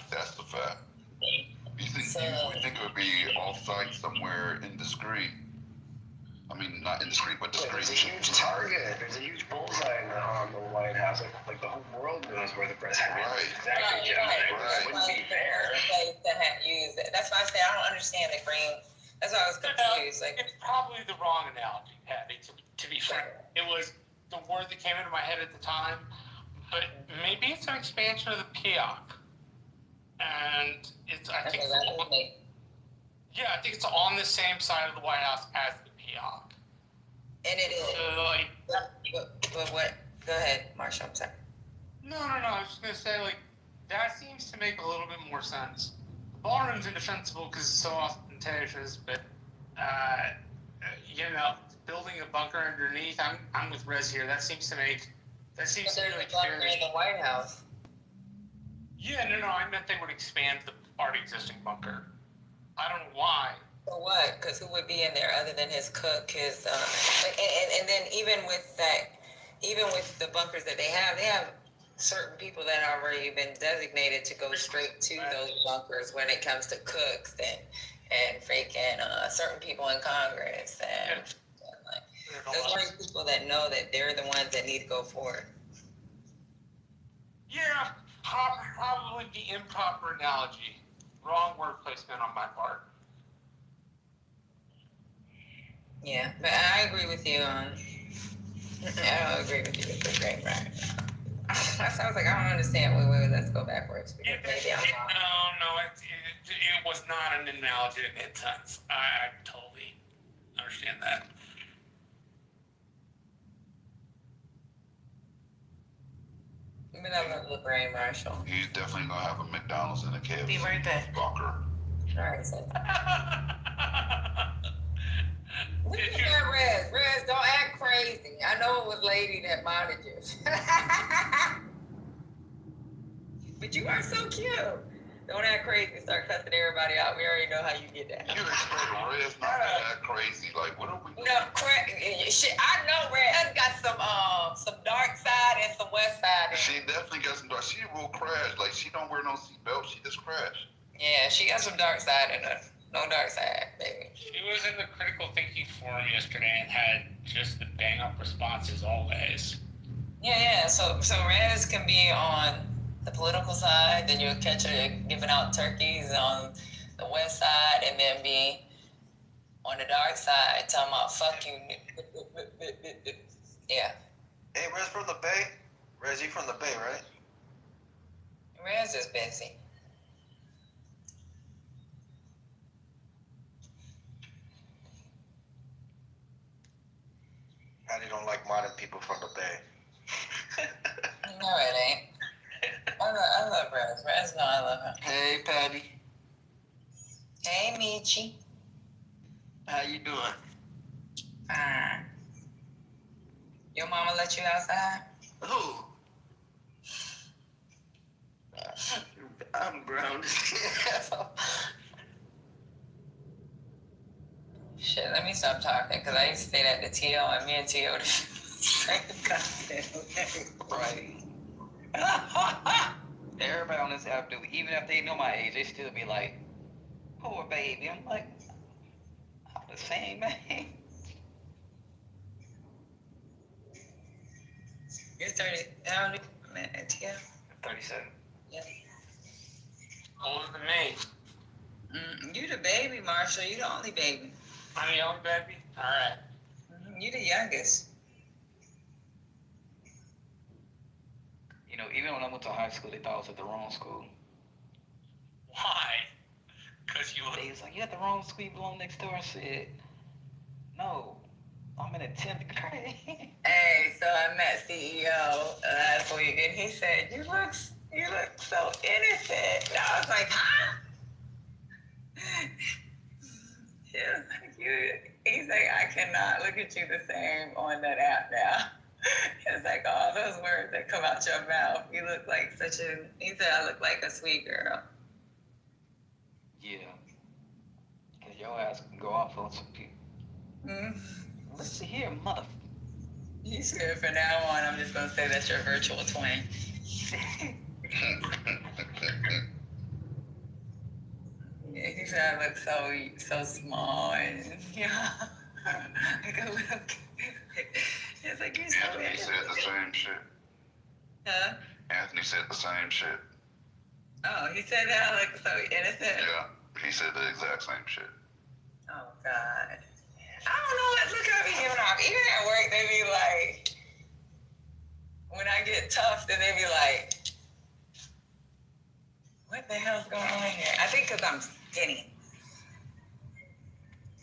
That's the fact. You would think it would be off-site somewhere indiscreet. I mean, not indiscreet, but Wait, discreet. there's a huge target. There's a huge bullseye on the White House. Like the whole world knows where the president is. Right. Exactly, Jim. It wouldn't be fair. To have used it. That's why I say I don't understand the green. That's why I was confused. Like, It's probably the wrong analogy, Patty, to be frank. It was the word that came into my head at the time, but maybe it's an expansion of the PIOC. And it's, I think, yeah, I think it's on the same side of the White House as the PIOC. and it is. So, like, But what? Go ahead, Marsha. I'm sorry. no, I was just gonna say, like, that seems to make a little bit more sense. The ballroom's indefensible because it's so ostentatious, but you know, building a bunker underneath. I'm with Rez here. That seems to be like bunker in the White House. Yeah, no, I meant they would expand the already existing bunker. I don't know why. For what? Because who would be in there other than his cook, his and then even with the bunkers that they have certain people that have already been designated to go straight to those bunkers when it comes to cooks and freaking certain people in Congress and those are people that know that they're the ones that need to go forward. Yeah, probably the improper analogy. Wrong word placement on my part. Yeah, but I agree with you on. I don't agree with you with the green right. That sounds like I don't understand. Wait, let's go backwards. Because maybe I'm wrong. No, it was not an analogy that made sense. I totally understand that. But I love the brain, Marshall. He's definitely gonna have a McDonald's and a KFC. Be right back. Bunker. All right, so. Look at that, Rez. Rez, don't act crazy. I know it was Lady that minded you. But you are so cute. Don't act crazy. Start cussing everybody out. We already know how you get that. You expect Rez not to act crazy? Like, what are we doing? No, shit. I know Rez got some dark side and some west side. She definitely got some dark. She will crash. Like, she don't wear no seatbelt. She just crash. Yeah, she got some dark side in her. No dark side, baby. She was in the critical thinking forum yesterday and had just the bang up responses always. Yeah. So Rez can be on the political side, then you'll catch her giving out turkeys on the west side, and then be on the dark side talking about fuck you. Yeah. Hey, Rez from the Bay? Rez, you from the Bay, right? Rez is busy. Patty don't like modern people from the Bay. No, it ain't. I love Rez. Rez, no, I love him. Hey, Patty. Hey, Michi. How you doing? Fine. Your mama let you outside? Who? I'm grounded. Shit, let me stop talking, because I used to stay at the T.O. and me and T.O. Right. Everybody on this app do, even if they know my age, they still be like, poor baby. I'm like, I'm the same, man. You're 30. How old are you at T.O.? 37. Yeah. Older than me. You the baby, Marshall. You the only baby. I'm the only baby? Alright. You the youngest. You know, even when I went to high school, they thought I was at the wrong school. Why? Because you They was like, you at the wrong school, you belong next door. I said, no, I'm in the 10th grade. Hey, so I met CEO last week, and he said, you look so innocent. And I was like, huh? He was like, he's like, I cannot look at you the same on that app now. It's like all those words that come out your mouth. You look like he said I look like a sweet girl. Yeah. Cause your ass can go off on some people. Listen here, mother. He said from now on, I'm just going to say that's your virtual twin. Yeah, he said I look so small and yeah. I go, it's like you're so Anthony said the same shit. Huh? Anthony said the same shit. Oh, he said that like so innocent. Yeah, he said the exact same shit. Oh God. I don't know what look at me giving off. Even at work, they be like, when I get tough, then they be like, what the hell's going on here? I think because I'm skinny.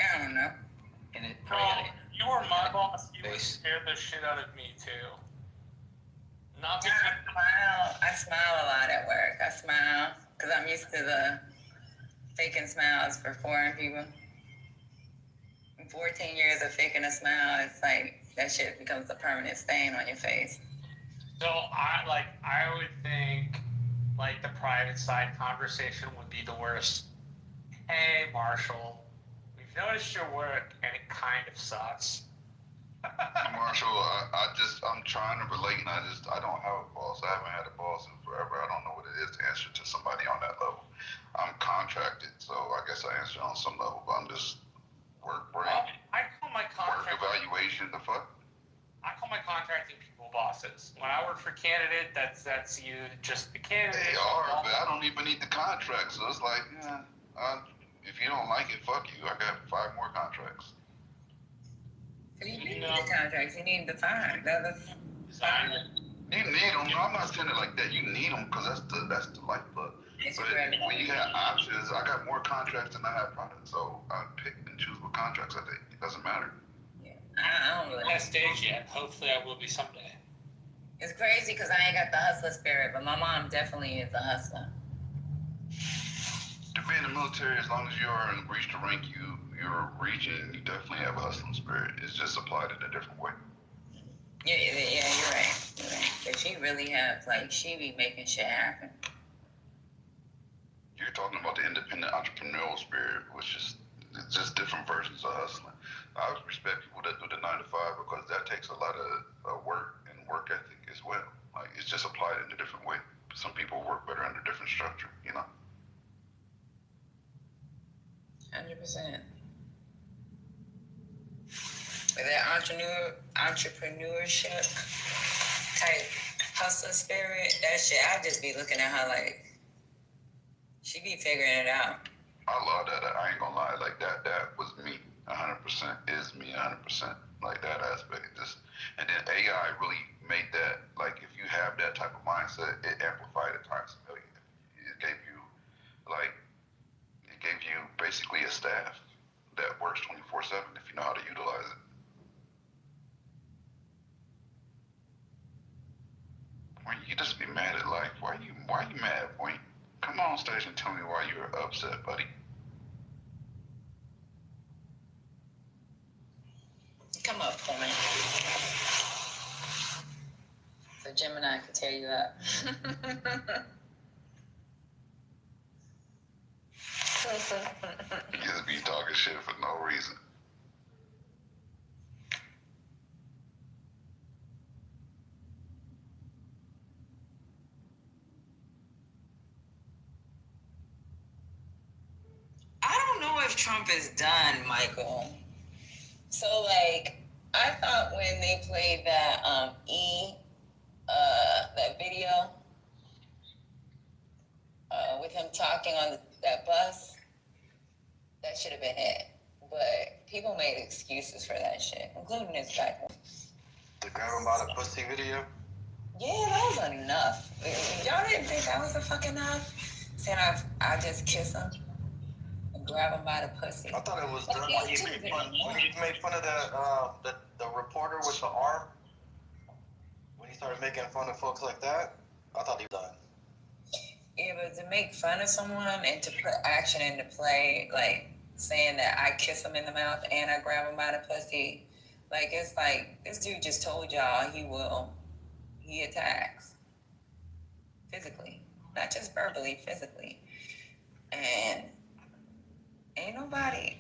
I don't know. And it, Well, you were my boss, you would scare the shit out of me too. Not because I smile a lot at work. I smile because I'm used to the faking smiles for foreign people. 14 years of faking a smile, it's like that shit becomes a permanent stain on your face. so I would think like the private side conversation would be the worst. Hey Marshall, we've noticed your work and it kind of sucks. Marshall, I'm trying to relate, and I don't have a boss. I haven't had a boss in forever. I don't know what it is to answer to somebody on that level. I'm contracted, so I guess I answer on some level, but I'm just work brain. Well, I call my Work evaluation, the fuck? I call my contracting people bosses. When I work for candidate, that's you, just the candidate. They are, but I don't even need the contract, so it's like, if you don't like it, fuck you. I got 5 more contracts. So you need the contracts, you need the time. You need them. I'm not saying it like that. You need them because that's the lifeblood. But when you have options, I got more contracts than I have products, so I pick and choose what contracts I take. It doesn't matter. I don't really have stage yet. Hopefully I will be someday. It's crazy because I ain't got the hustler spirit, but my mom definitely is a hustler. To be in the military, as long as you are and reach the rank you're reaching, you definitely have a hustling spirit. It's just applied in a different way. Yeah, you're right. You're right. But she really has, like, she be making shit happen. You're talking about the independent entrepreneurial spirit, which is just different versions of hustling. I respect people that do the 9 to 5 because that takes a lot of work and work ethic as well. Like, it's just applied in a different way. Some people work better under different structure, you know? 100%. With that entrepreneurship type hustler spirit, that shit, I just be looking at her like, she be figuring it out. I love that. I ain't gonna lie. Like, that was me. 100% is me. 100%. Like, that aspect. And then AI really made that, like, if you have that type of mindset, it amplified it times a million. It gave you basically a staff that works 24/7 if you know how to utilize it. Why you just be mad at life? Why you mad, Point? Come on stage and tell me why you're upset, buddy. Come up, Point. So Gemini could tear you up. You just be talking shit for no reason. I don't know if Trump is done, Michael. So, like, I thought when they played that that video with him talking on that bus, that should have been it. But people made excuses for that shit, including this guy. The grab him by the pussy video? Yeah, that was enough. Y'all didn't think that was fucking enough? Saying I just kiss him and grab him by the pussy. I thought it was done when he made fun of the reporter with the arm. When he started making fun of folks like that, I thought he was done. Yeah, but to make fun of someone and to put action into play, like saying that I kiss him in the mouth and I grab him by the pussy, like, it's like, this dude just told y'all he attacks physically, not just verbally, physically. And ain't nobody,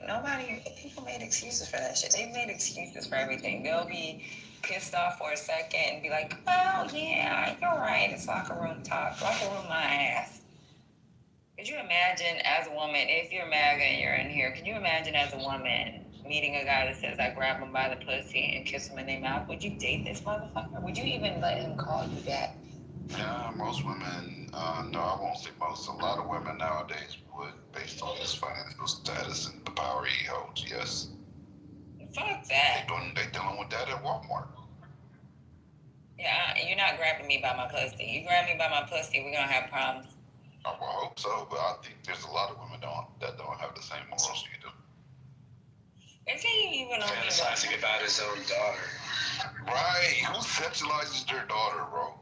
people made excuses for that shit. They made excuses for everything. They'll be pissed off for a second and be like, well, yeah, you're right. It's locker room talk. Locker room my ass. Could you imagine as a woman, if you're MAGA and you're in here, can you imagine as a woman meeting a guy that says I grab him by the pussy and kiss him in their mouth, would you date this motherfucker? Would you even let him call you that? Yeah, most women, no, I won't say most. A lot of women nowadays would, based on his financial status and the power he holds, yes. Fuck that. They dealing with that at Walmart. Yeah, you're not grabbing me by my pussy. You grab me by my pussy, we're gonna have problems. I will hope so, but I think there's a lot of women that don't have the same morals you do. Is he even on Fantasizing about his own daughter. Right. Who sexualizes their daughter, bro?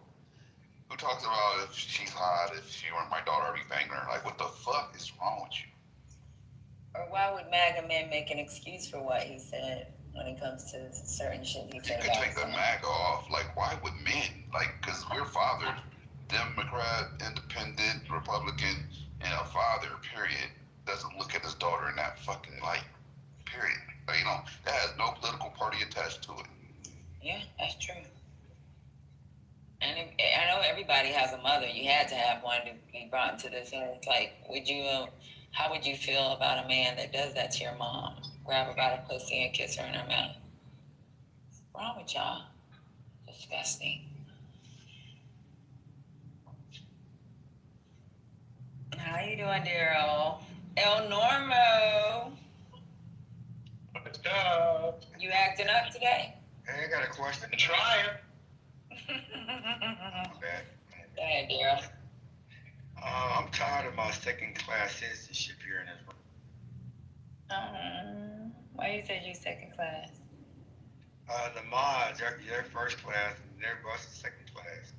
Who talks about if she's hot, if she weren't my daughter, I'd be banging her? Like, what the fuck is wrong with you? Or why would MAGA men make an excuse for what he said when it comes to certain shit he said? You could take the MAGA off. Like, why would men? Like, because we're fathers, Democrat, Independent, Republican, and a father, period, doesn't look at his daughter in that fucking light, period. Like, you know, that has no political party attached to it. Yeah, that's true. And I know everybody has a mother. You had to have one to be brought into this earth. Like, how would you feel about a man that does that to your mom? Grab her by the pussy and kiss her in her mouth. What's wrong with y'all? Disgusting. How you doing, Daryl? El Normo. What's up? You acting up today? Hey, I got a question. Try it. Okay. Go ahead, Daryl. I'm tired of my second-class citizenship here in this room. Why you said you second class? The mods, they're first class, and their bus is second class.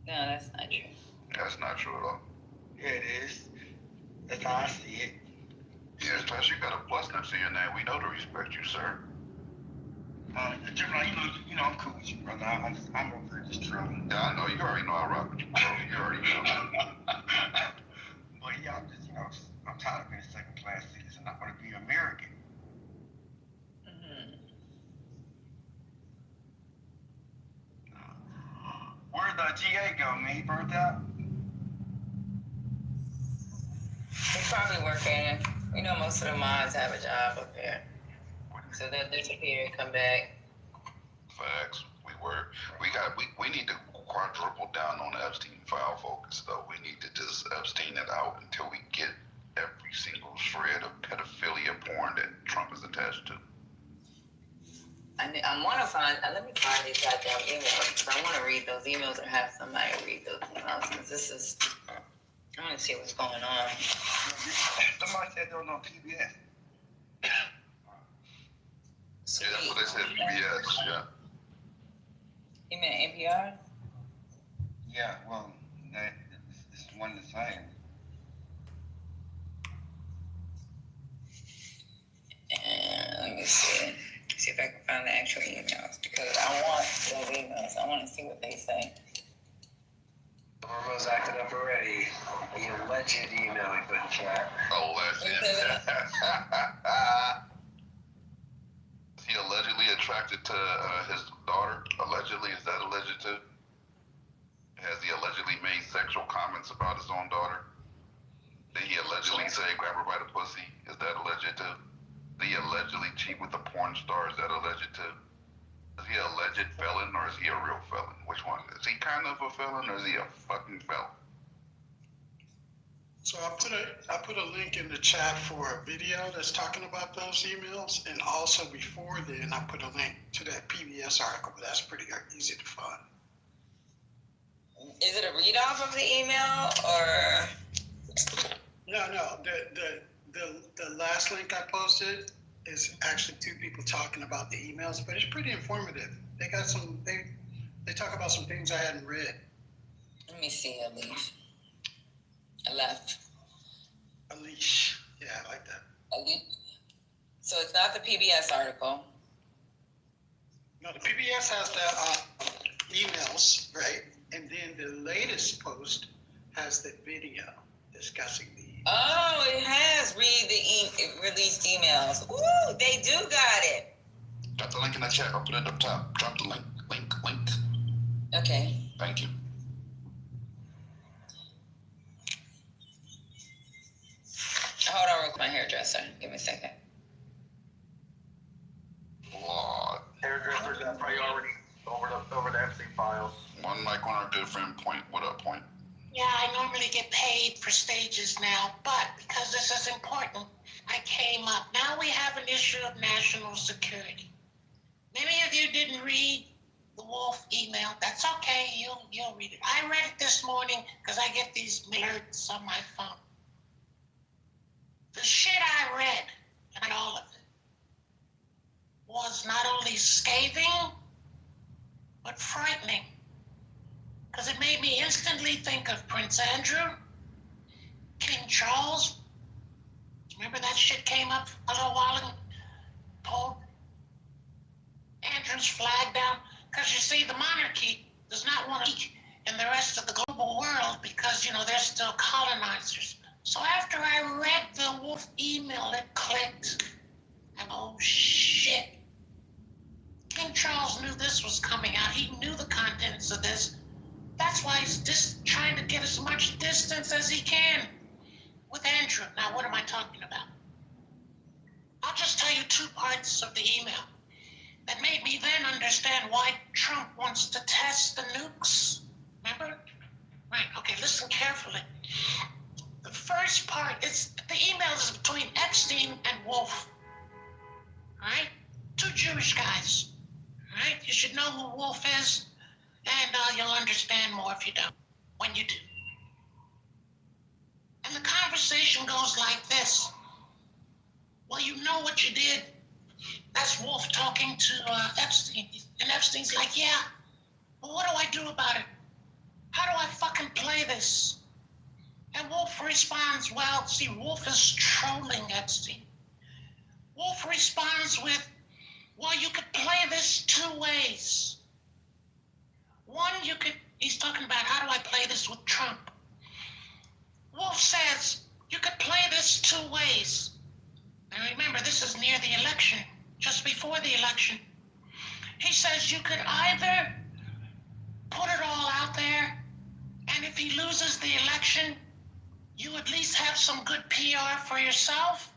No, that's not true. That's not true at all. Yeah, it is. That's how I see it. Yeah, especially you got a plus next to your name. We know to respect you, sir. Gemini, you know, I'm cool with you, brother. I'm over here just trolling. Yeah, I know. You already know I rock with you, bro. You already know. But yeah, I'm just, I'm tired of being a second-class citizen. I want to be American. Where'd the GA go, man? He burnt out? He's probably working. We know most of the mods have a job up here. So they'll disappear and come back. Facts. We need to quadruple down on the Epstein file focus, though. We need to just Epstein it out until we get every single shred of pedophilia porn that Trump is attached to. I want to find, let me find these goddamn emails, because I want to read those emails or have somebody read those emails, because this is, I want to see what's going on. Somebody said they were on PBS. Yeah, that's what they said, PBS, yeah. You mean NPR? Yeah, well, it's one and the same. And let me see if I can find the actual emails, because I want those emails. I want to see what they say. Normo's acting up already. The alleged email he put in chat. Alleged. Is he allegedly attracted to his daughter? Allegedly, is that alleged too? Has he allegedly made sexual comments about his own daughter? Did he allegedly say grab her by the pussy? Is that alleged too? Did he allegedly cheat with a porn star? Is that alleged too? Is he a alleged felon or is he a real felon? Which one? Is he kind of a felon or is he a fucking felon? So I put a link in the chat for a video that's talking about those emails, and also before then I put a link to that PBS article. That's pretty easy to find. Is it a read off of the email or? No. The last link I posted is actually two people talking about the emails, but it's pretty informative. They got some. They talk about some things I hadn't read. Let me see, Alish. I left. Alish. Yeah, I like that. Alish. So it's not the PBS article. No, the PBS has the emails, right? And then the latest post has the video discussing the. Oh, it has read the released emails. Ooh, they do got it. Drop the link in the chat. I'll put it up top. Drop the link. Link. Okay. Thank you. Hold on, real quick. My hairdresser. Give me a second. lot. Hairdressers got priority over the Epstein files. One like on our good friend Point. What up, Point? Yeah, I normally get paid for stages now, but because this is important, I came up. Now we have an issue of national security. Many of you didn't read the Wolf email. That's okay, you'll read it. I read it this morning because I get these alerts on my phone. The shit I read, and all of it, was not only scathing, but frightening. Because it made me instantly think of Prince Andrew, King Charles. Remember that shit came up a little while ago? Pulled Andrew's flag down. Because you see, the monarchy does not want to leak in the rest of the global world because, they're still colonizers. So after I read the Wolf email, it clicked. And oh shit. King Charles knew this was coming out. He knew the contents of this. That's why he's just trying to get as much distance as he can with Andrew. Now, what am I talking about? I'll just tell you 2 parts of the email that made me then understand why Trump wants to test the nukes. Remember? Right, okay, listen carefully. The first part is the email is between Epstein and Wolf. All right? 2 Jewish guys. All right? You should know who Wolf is. And you'll understand more if you don't, when you do. And the conversation goes like this. Well, you know what you did. That's Wolf talking to Epstein. And Epstein's like, yeah, well, what do I do about it? How do I fucking play this? And Wolf responds, well, see, Wolf is trolling Epstein. Wolf responds with, well, you could play this 2 ways. One, he's talking about how do I play this with Trump. Wolf says, you could play this 2 ways. And remember, this is near the election, just before the election. He says you could either put it all out there, and if he loses the election, you at least have some good PR for yourself.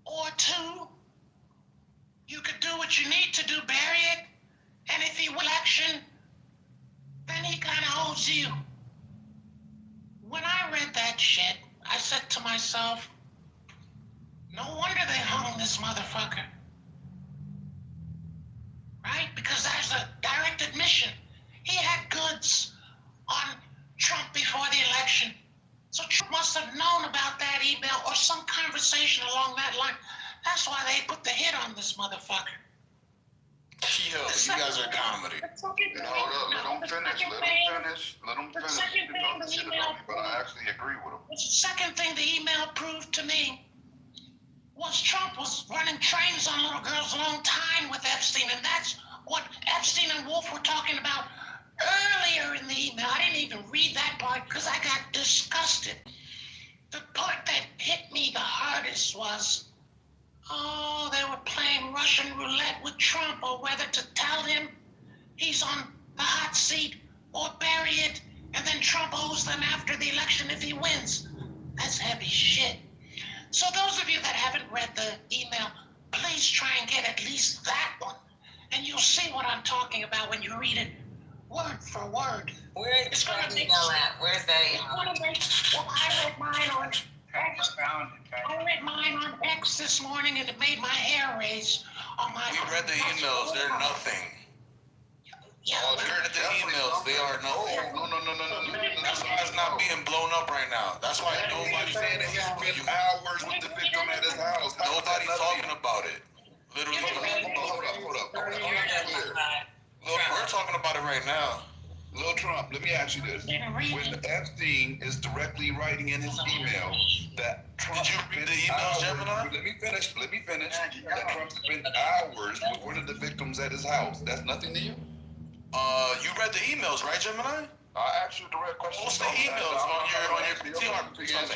Or 2, you could do what you need to do, bury it, and if he wins election, then he kind of owes you. When I read that shit, I said to myself, no wonder they hung this motherfucker. Right? Because there's a direct admission. He had goods on Trump before the election. So Trump must have known about that email or some conversation along that line. That's why they put the hit on this motherfucker. Yo, you guys are comedy. Let him finish. Let him finish. You can talk shit about me, but I actually agree with him. The second thing the email proved to me was Trump was running trains on little girls a long time with Epstein, and that's what Epstein and Wolf were talking about earlier in the email. I didn't even read that part because I got disgusted. The part that hit me the hardest was, they were playing Russian roulette with Trump or whether to tell him he's on the hot seat or bury it, and then Trump owes them after the election if he wins. That's heavy shit. So those of you that haven't read the email, please try and get at least that one, and you'll see what I'm talking about when you read it word for word. Where is that email at? Where's that email? Well, I read mine on X. I read mine on X this morning, and it made my hair raise on my. We read the emails. They're nothing. Yeah. We read the emails. They are nothing. No. That's why it's not being blown up right now. That's why nobody's saying that he spent hours with the victim at his house. Nobody's talking about it. Literally. Hold up. We're talking about it right now. Lil Trump, let me ask you this. When Epstein is directly writing in his email that Trump Did you read the email, Gemini? Let me finish. That Trump spent hours with one of the victims at his house. That's nothing to you? You read the emails, right, Gemini? I asked you a direct question. Post the emails on your PR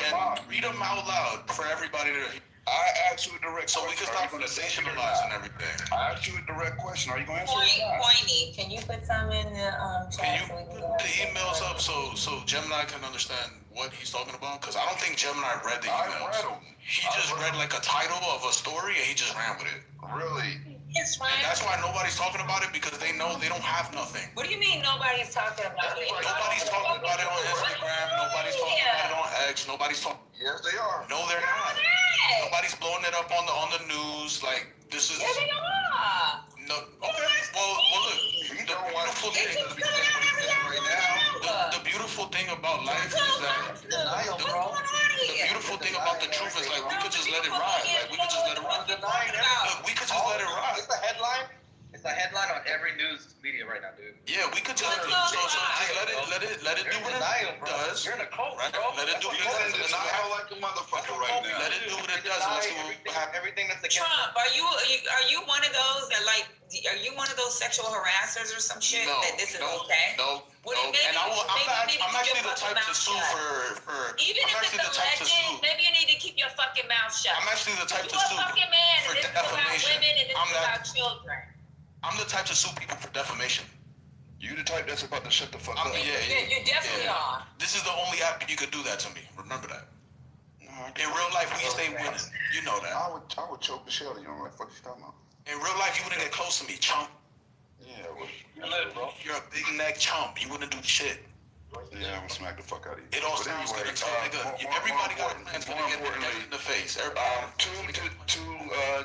and read them out loud for everybody to hear. I asked you a direct question. So we can stop sensationalizing everything. I asked you a direct question. Are you going to answer it? Pointy, can you put some in the chat? Can you put the emails up so Gemini can understand what he's talking about? Because I don't think Gemini read the I emails. read them. He just read like a title of a story and he just ran with it. Really? It's And that's why nobody's talking about it, because they know they don't have nothing. What do you mean nobody's talking about it? Nobody's talking about it on Instagram. Nobody's talking about it on X. Nobody's talking. Yes, they are. No, they're not. Nobody's blowing it up on the news. Like, this is. Yeah, they are. No. Okay. Well, look. The beautiful thing. The beautiful thing about life is that the beautiful thing about the truth is, like, we could just let it ride. Like, we could just let it ride. Look, we could just let it ride. It's a headline. It's a headline on every news media right now, dude. Yeah, we could just just let it do what it does. You're in a cult, right? bro. Let it do what it You're in does. denial like a motherfucker right now. Let it do what it does. And let's see what happens. Everything that's against Trump, are you one of those that like? Are you one of those sexual harassers or some shit No, that this is no, okay? no, Well, no. maybe- And I'm maybe actually you the keep your type to sue fucking for. Even I'm if actually it's the type to alleged, sue. maybe you need to keep your fucking mouth shut. I'm actually the type You to a sue fucking man, for and this is about defamation. women, and this I'm is that- about children. I'm the type to sue people for defamation. You the type that's about to shut the fuck up. Yeah, you definitely are. This is the only app you could do that to me. Remember that. In real life, we stay winning. You know that. I would choke the shit out of you. I'm like, fuck you talking about? In real life, you wouldn't get close to me, chump. Yeah, Bro. You're a big neck chump. You wouldn't do shit. Yeah, I'm gonna smack the fuck out of you. It all But sounds anyway, good until nigga. Everybody got plans to get them in the face. to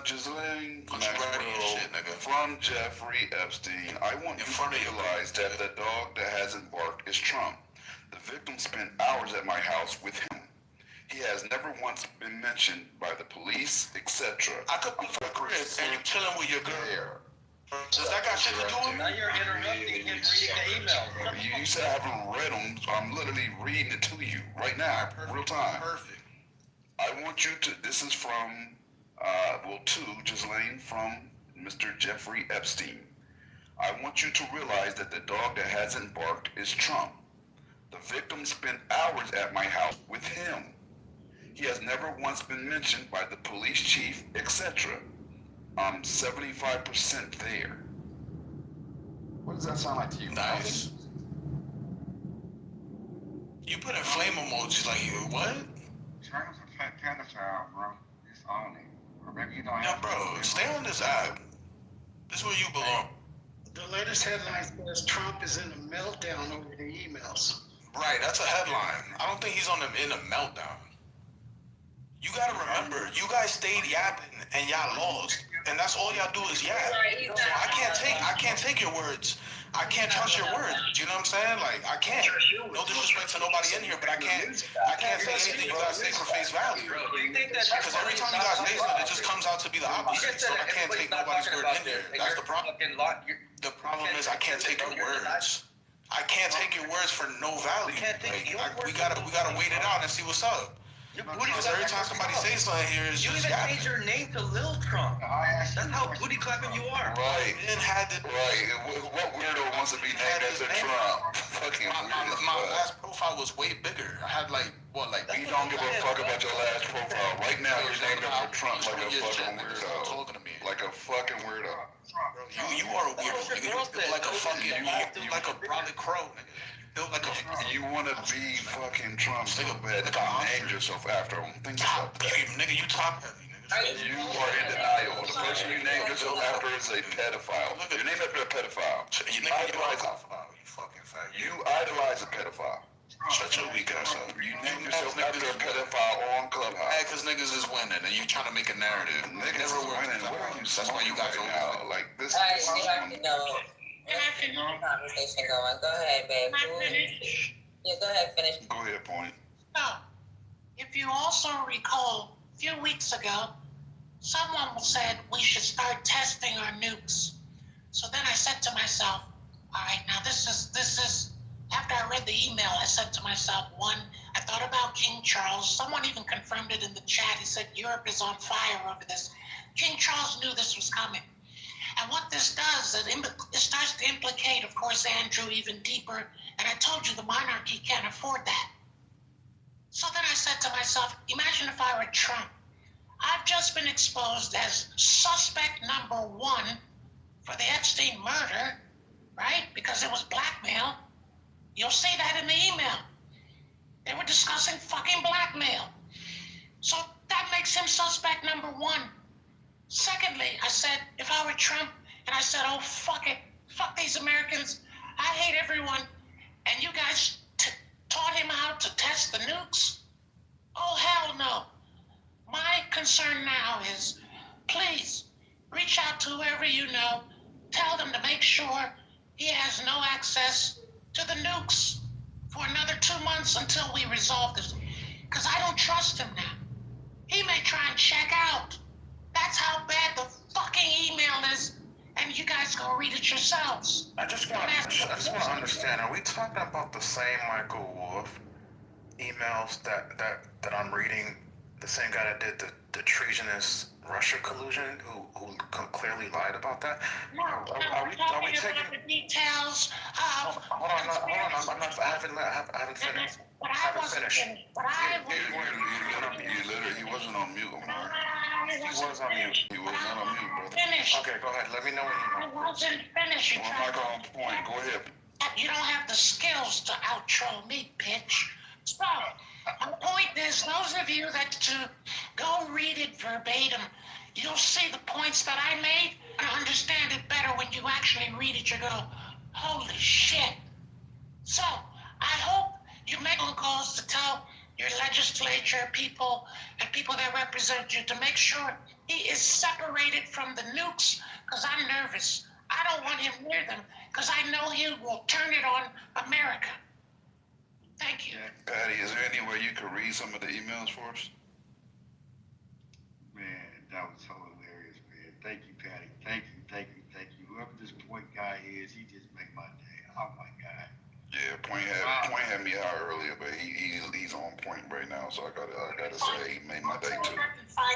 Ghislaine Maxwell from Jeffrey Epstein. I want you to realize that the dog that hasn't barked is Trump. The victim spent hours at my house with him. He has never once been mentioned by the police, etc. I could be for crib and you chilling with your girl. Does that got shit to do with me? Now you're interrupting him reading the email. You said I haven't read them. I'm literally reading it to you right now, real time. Perfect. I want you to. This is from, to Ghislaine from Mr. Jeffrey Epstein. I want you to realize that the dog that hasn't barked is Trump. The victim spent hours at my house with him. He has never once been mentioned by the police chief, etc. I'm 75% there. What does that sound like to you? Nice. You put in flame emojis like you what? Trump's a fat pedophile, bro. It's on it. Or maybe you don't Yeah, have bro, stay on this app. This is where you belong. The latest headline says Trump is in a meltdown over the emails. Right, that's a headline. I don't think he's in a meltdown. You gotta remember, you guys stayed yapping and y'all lost, and that's all y'all do is yap. So I can't take your words. I can't trust your words. You know what I'm saying? Like I can't. No disrespect to nobody in here, but I can't say anything you guys say for face value. Because every time you guys say something, it just comes out to be the opposite. So I can't take nobody's word in there. That's the problem. The problem is I can't take your words. I can't take your words for no value. We gotta wait it out and see what's up. Because every time somebody says something here, it's You just even yapping. changed your name to Lil Trump. That's how booty clapping you are. Right. Then had to. Right. What weirdo wants to be named after Trump? Fucking weird. My last profile was way bigger. I had like We don't give a fuck about your last profile. Right now, you're named after Trump like a fucking weirdo. Like a fucking weirdo. You are a weirdo. Nigga. You look like a fucking, you like a brolic crow, nigga. You look like a. You want to be fucking Trump so bad that you named yourself after him. Think about that. Nigga, you top heavy, nigga. You are in denial. The person you named yourself after is a pedophile. You're named after a pedophile. You idolize a pedophile. Shut your weak ass up. You name yourself after a pedophile on Clubhouse. Yeah, because niggas is winning and you trying to make a narrative. Niggas is winning. Where are you? That's why you guys are out. Like this. All right, we have to know. Conversation going. Go ahead, babe. Yeah, go ahead, finish. Go ahead, point. So, if you also recall, a few weeks ago, someone said we should start testing our nukes. So then I said to myself, all right, now this is, after I read the email, I said to myself, one, I thought about King Charles. Someone even confirmed it in the chat. He said Europe is on fire over this. King Charles knew this was coming. And what this does, it starts to implicate, of course, Andrew even deeper. And I told you the monarchy can't afford that. So then I said to myself, imagine if I were Trump. I've just been exposed as suspect number one for the Epstein murder, right? Because it was blackmail. You'll see that in the email. They were discussing fucking blackmail. So that makes him suspect number one. Secondly, I said, if I were Trump, and I said, oh, fuck it, fuck these Americans, I hate everyone, and you guys taught him how to test the nukes? Oh, hell no. My concern now is, please, reach out to whoever you know, tell them to make sure he has no access to the nukes for another 2 months until we resolve this. Because I don't trust him now. He may try and check out. That's how bad the fucking email is, and you guys go read it yourselves. I just want to understand, are we talking about the same Michael Wolff emails that I'm reading? The same guy that did the treasonous Russia collusion, who clearly lied about that? No, are we taking the details of... Hold on, I haven't finished. But I wasn't finished. But I He wasn't on mute, Omar. He was on mute. He was not on mute, brother. finished. Okay, go ahead. Let me know when I you know. wasn't finished. You Well, tried Michael, on point. Go ahead. You don't have the skills to outro me, bitch. So, my point is, those of you that go read it verbatim, you'll see the points that I made and understand it better when you actually read it. You go, holy shit. So, I hope you make phone calls to tell your legislature people and people that represent you to make sure he is separated from the nukes, because I'm nervous. I don't want him near them, because I know he will turn it on America. Thank you. Patty, is there any way you could read some of the emails for us? Man, that was so hilarious, man. Thank you, Patty. Thank you. Whoever this point guy is, he just made my day. Oh my God. Yeah, Point had me out earlier, but he's on point right now. So I gotta say, he made my day too.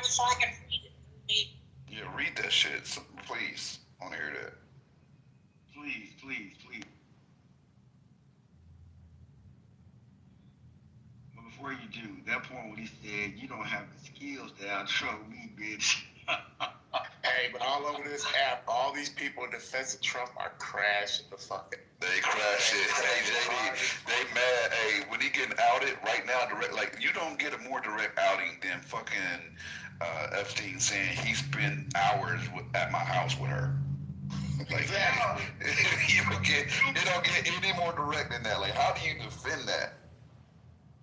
So I can read it. Yeah, read that shit, so please. I want to hear that. Please. But before you do, that point when he said, you don't have the skills to outro me, bitch. Hey, but all over this app, all these people in defense of Trump are crashing the fucking. They crash it. They mad. Hey, when he getting outed right now, like you don't get a more direct outing than fucking Epstein saying he spent hours at my house with her. Like Exactly. you don't get any more direct than that. Like, how do you defend that?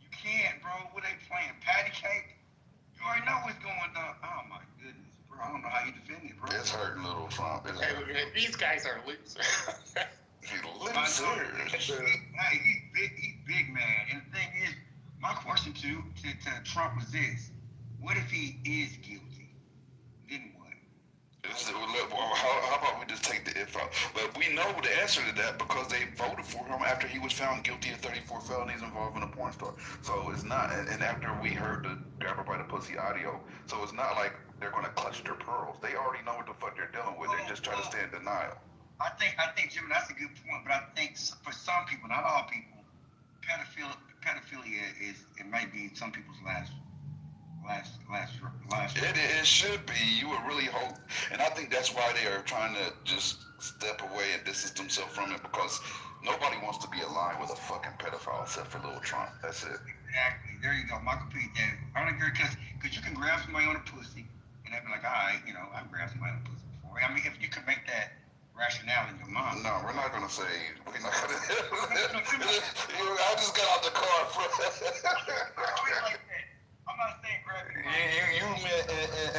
You can't, bro. What they playing? Patty cake? You already know what's going on. Oh my goodness, bro. I don't know how you defend it, bro. It's hurting little Trump. Hey, look, these guys are losers. Hey, he's big man. And the thing is, my question to Trump was this: what if he is guilty? Then what? How about we just take the if out? But we know the answer to that because they voted for him after he was found guilty of 34 felonies involving a porn star. So it's not, and after we heard the grab her by the pussy audio, so it's not like they're going to clutch their pearls. They already know what the fuck they're dealing with. They're just trying to stay in denial. I think, Jimmy, that's a good point. But I think for some people, not all people, pedophilia is, it might be some people's last. It should be. You would really hope, and I think that's why they are trying to just step away and distance themselves from it, because nobody wants to be aligned with a fucking pedophile except for little Trump. That's it. Exactly. There you go. Michael P. Davis. I don't agree because you can grab somebody on the pussy and they'd be like, all right, I've grabbed somebody on the pussy before. I mean, if you can make that rationale in your mind. No, we're not gonna say. We're not gonna. I just got out the car. I'm not saying grab it. You meant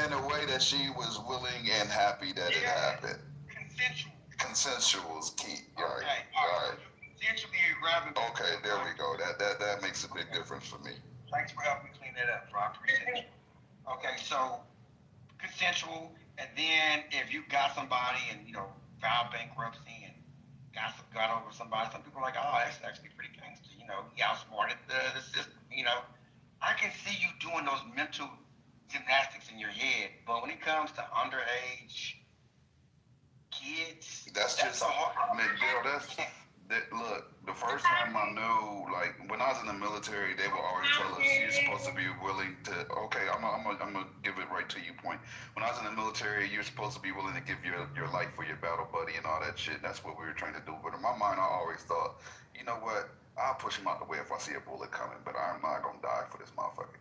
in a way that she was willing and happy that it happened. Consensual is key. Right. Right. Consensually grabbing. Okay, there we go. That makes a big difference for me. Thanks for helping me clean that up, bro. I appreciate it. Okay, so consensual, and then if you got somebody and filed bankruptcy and got over somebody, some people are like, oh, that's actually pretty gangster. He outsmarted the system. I can see you doing those mental gymnastics in your head, but when it comes to underage kids, that's just a hard. Look, the first time I knew, like, when I was in the military, they would always tell us you're supposed to be willing to. Okay, I'm gonna give it right to you. Point. When I was in the military, you're supposed to be willing to give your life for your battle buddy and all that shit. That's what we were trying to do. But in my mind, I always thought, you know what? I'll push him out the way if I see a bullet coming, but I'm not gonna die for this motherfucker.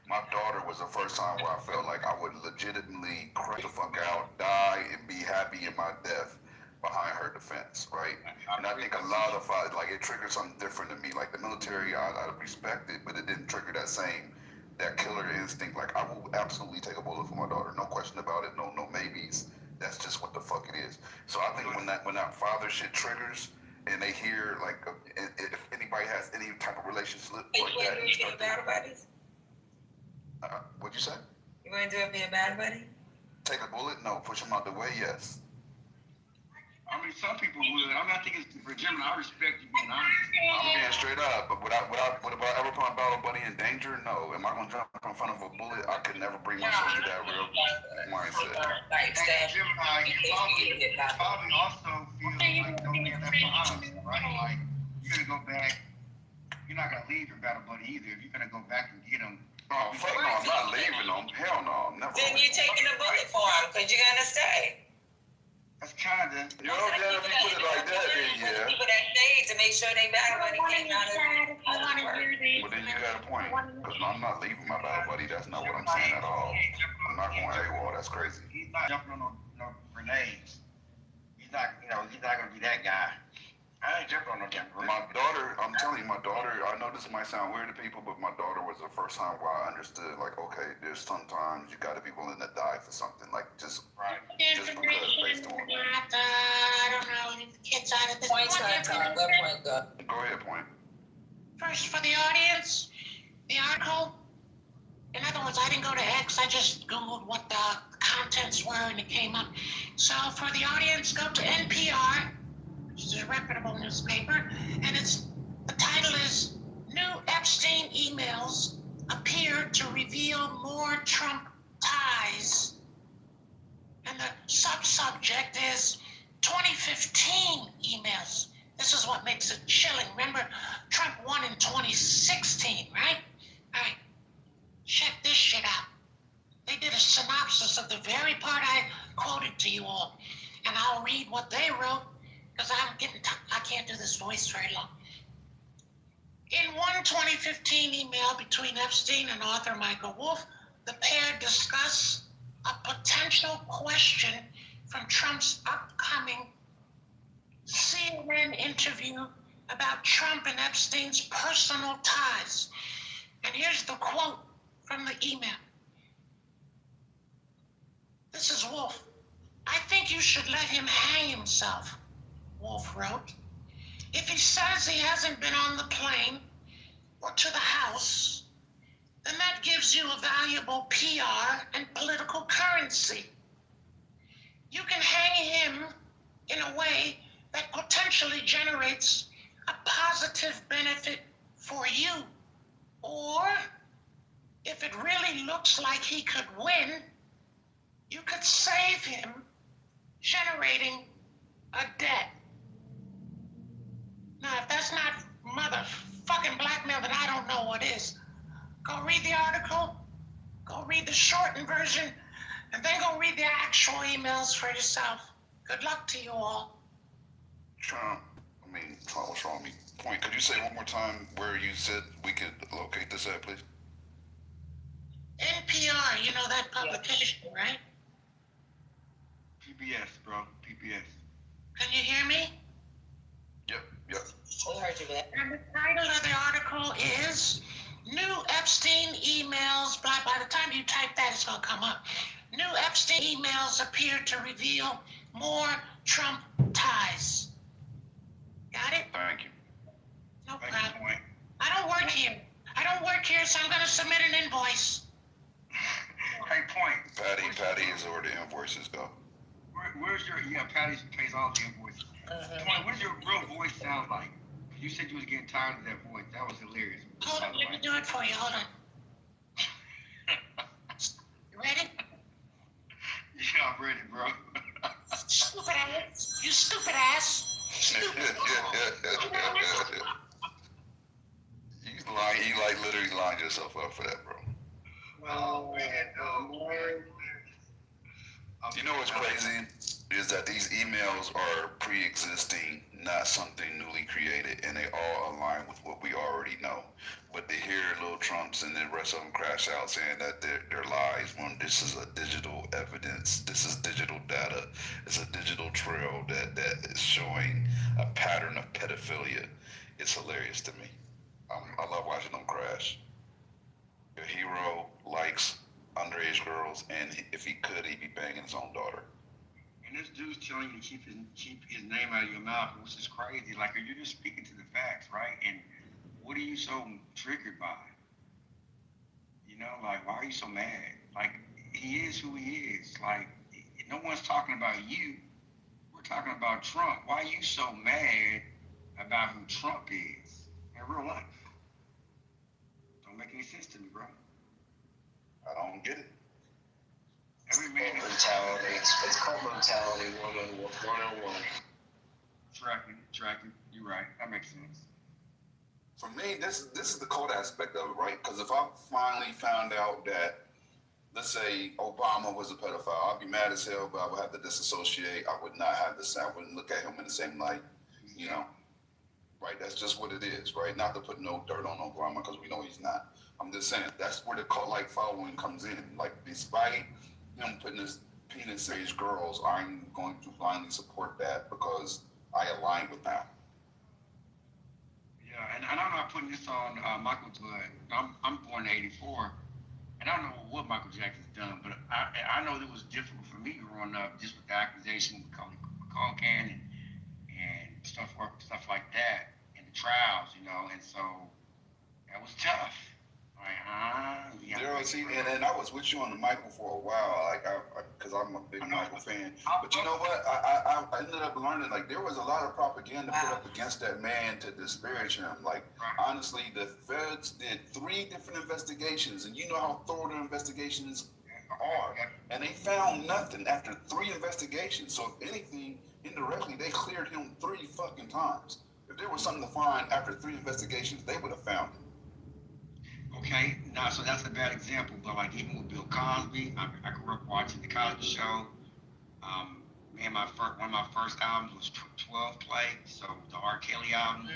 My daughter was the first time where I felt like I would legitimately crack the fuck out, die, and be happy in my death behind her defense, right? And I think a lot of like it triggered something different in me. Like the military, I respect it, but it didn't trigger that killer instinct. Like I will absolutely take a bullet for my daughter, no question about it, no maybes. That's just what the fuck it is. So I think when that father shit triggers, and they hear like if anybody has any type of relationship like that, you start battle buddies? What'd you say? You want to do it be a battle buddy? Take a bullet? No. Push him out the way? Yes. I mean, some people would. I mean, I think it's for Jim. I respect you being honest. I'm being straight up, but would I ever put my battle buddy in danger? No. Am I gonna jump in front of a bullet? I could never bring myself to that real mindset. Like that. Gemini, you probably also feel like don't get left behind, right? Like you're gonna go back. You're not gonna leave your battle buddy either. If you're gonna go back and get him. Oh fuck no! I'm not leaving them. Hell no, never. Then you taking a bullet for him because you're gonna stay. That's kind of. You know, yeah, if you put it like that, then yeah. People that stayed to make sure they battle buddy came out of work. Well, then you got a point. Because I'm not leaving my battle buddy. That's not what I'm saying at all. I'm not going AWOL. That's crazy. He's not jumping on no grenades. He's not, he's not gonna be that guy. I ain't jumping on no damn grenades. My daughter, I'm telling you, my daughter. I know this might sound weird to people, but my daughter was the first time where I understood. Like, okay, there's sometimes you got to be willing to die for something. Like, just because based on. I don't know, leave the kids out of this. Point time. Go point go. Go ahead, point. First, for the audience, the article. In other words, I didn't go to X. I just Googled what the contents were, and it came up. So, for the audience, go to NPR. Which is a reputable newspaper, and the title is New Epstein Emails Appear to Reveal More Trump Ties. And the sub-subject is 2015 emails. This is what makes it chilling. Remember, Trump won in 2016, right? All right, check this shit out. They did a synopsis of the very part I quoted to you all, and I'll read what they wrote. Because I can't do this voice very long. In one 2015 email between Epstein and author Michael Wolff, the pair discuss a potential question from Trump's upcoming CNN interview about Trump and Epstein's personal ties. And here's the quote from the email. This is Wolff. I think you should let him hang himself. Wolff wrote, if he says he hasn't been on the plane or to the House, then that gives you a valuable PR and political currency. You can hang him in a way that potentially generates a positive benefit for you. Or, if it really looks like he could win, you could save him generating a debt. Now, if that's not motherfucking blackmail, then I don't know what is. Go read the article, go read the shortened version, and then go read the actual emails for yourself. Good luck to you all. Trump, what's wrong with me? Point, could you say one more time where you said we could locate this at, please? NPR, you know that publication, right? PBS, bro, PBS. Can you hear me? Yep. We heard you, man. And the title of the article is New Epstein Emails, blah, by the time you type that, it's gonna come up. New Epstein emails appear to reveal more Trump ties. Got it? Thank you. No problem. I don't work here, so I'm gonna submit an invoice. Hey, point. Patty is where the invoices go. Where's your, Patty pays all the invoices. Point, what does your real voice sound like? You said you was getting tired of that voice. That was hilarious. Hold on, let me do it for you. Hold on. You ready? Yeah, I'm ready, bro. Stupid ass. You stupid ass. You like literally lined yourself up for that, bro. Oh man, no. You know what's crazy is that these emails are pre-existing, not something newly created, and they all align with what we already know. But they hear little Trumps and the rest of them crash out saying that they're lies when this is a digital evidence, this is digital data, it's a digital trail that is showing a pattern of pedophilia. It's hilarious to me. I love watching them crash. Your hero likes underage girls, and if he could, he'd be banging his own daughter. And this dude's telling you to keep his name out of your mouth, which is crazy. Like, you're just speaking to the facts, right? And what are you so triggered by? You know, like, why are you so mad? Like, he is who he is. Like, no one's talking about you. We're talking about Trump. Why are you so mad about who Trump is in real life? Don't make any sense to me, bro. I don't get it. Every man mentality. It's called mentality 101. Tracking. You're right. That makes sense. For me, this is the cult aspect of it, right? Because if I finally found out that, let's say, Obama was a pedophile, I'd be mad as hell, but I would have to disassociate. I would not have I wouldn't look at him in the same light, you know? Right? That's just what it is, right? Not to put no dirt on Obama, because we know he's not. I'm just saying, that's where the cult-like following comes in. Like, despite him putting his penis-age girls, I'm going to blindly support that because I align with that. Yeah, and I'm not putting this on Michael, but I'm born in '84, and I don't know what Michael Jackson's done, but I know it was difficult for me growing up just with the accusation with cocaine and stuff like that, and the trials, you know, and so that was tough. Like, Yeah, see, and I was with you on the Michael for a while, like, because I'm a big Michael fan. But you know what? I ended up learning, like, there was a lot of propaganda put up against that man to disparage him. Like, honestly, the feds did 3 different investigations, and you know how thorough the investigations are. And they found nothing after 3 investigations. So if anything, indirectly, they cleared him 3 fucking times. If there was something to find after 3 investigations, they would have found it. Okay, now so that's a bad example, but like even with Bill Cosby, I grew up watching the Cosby Show. One of my first albums was 12 Play, so the R. Kelly album.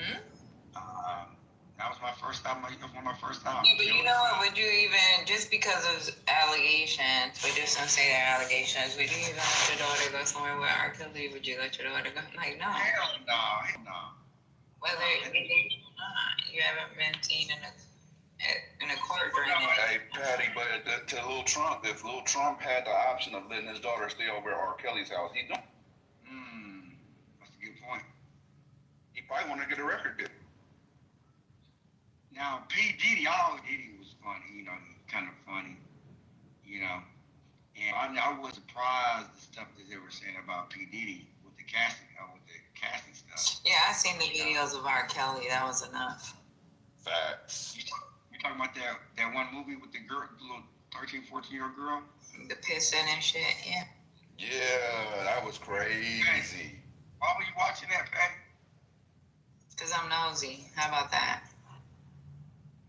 That was my first album. That was one of my first albums. Yeah, but you know what? Would you even, just because of allegations, but just don't say they're allegations, would you even let your daughter go somewhere with R. Kelly? Would you let your daughter go? Like, no. Hell no. Whether you haven't been seen in a court or anything. Hey, Patty, but to Lil Trump, if Lil Trump had the option of letting his daughter stay over at R. Kelly's house, he'd do. That's a good point. He probably wanted to get a record deal. Now, P. Diddy, all Diddy was funny, you know, kind of funny, you know. And I was surprised the stuff that they were saying about P. Diddy with the casting stuff. Yeah, I seen the videos of R. Kelly. That was enough. Facts. You talking about that one movie with the girl, the little 13, 14-year-old girl? The pissing and shit, yeah. Yeah, that was crazy. Why were you watching that, Patty? Because I'm nosy. How about that?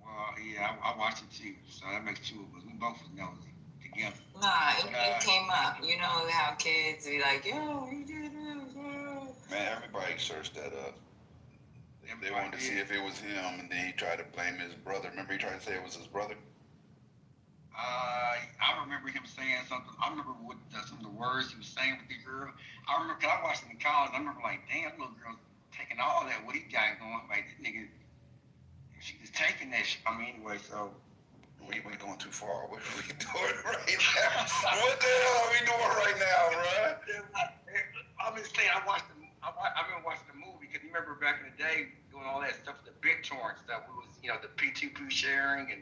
Well, yeah, I watched it too, so that makes 2 of us. We both was nosy together. Nah, it came up. You know how kids be like, yo, you did this. Man, everybody searched that up. They wanted to see if it was him, and then he tried to blame his brother. Remember, he tried to say it was his brother? I remember him saying something. I remember some of the words he was saying with the girl. I remember, because I watched him in college, I remember like, damn, little girl taking all that, what he got going. Like, this nigga, she was taking that shit. I mean, anyway, so. We going too far. What are we doing right now? What the hell are we doing right now, bro? I'm just saying, I remember watching the movie, because you remember back in the day, doing all that stuff, the BitTorrent stuff. We was, you know, the P2P sharing, and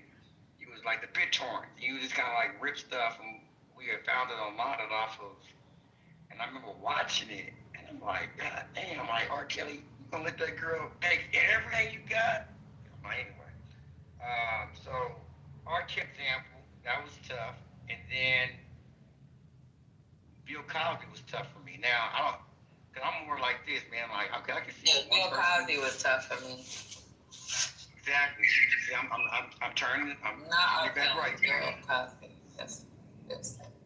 it was like the BitTorrent. You just kind of like rip stuff, and we had found it online and off of, and I remember watching it, and I'm like, God damn, like, R. Kelly, you gonna let that girl take everything you got? Anyway, so R. Kelly example, that was tough, and then Bill Cosby was tough for me. Now, because I'm more like this, man. man. Like, okay, I can see Yeah, Bill Cosby was tough for me. Exactly. See, I'm turning Not back right. Bill Cosby. Yes.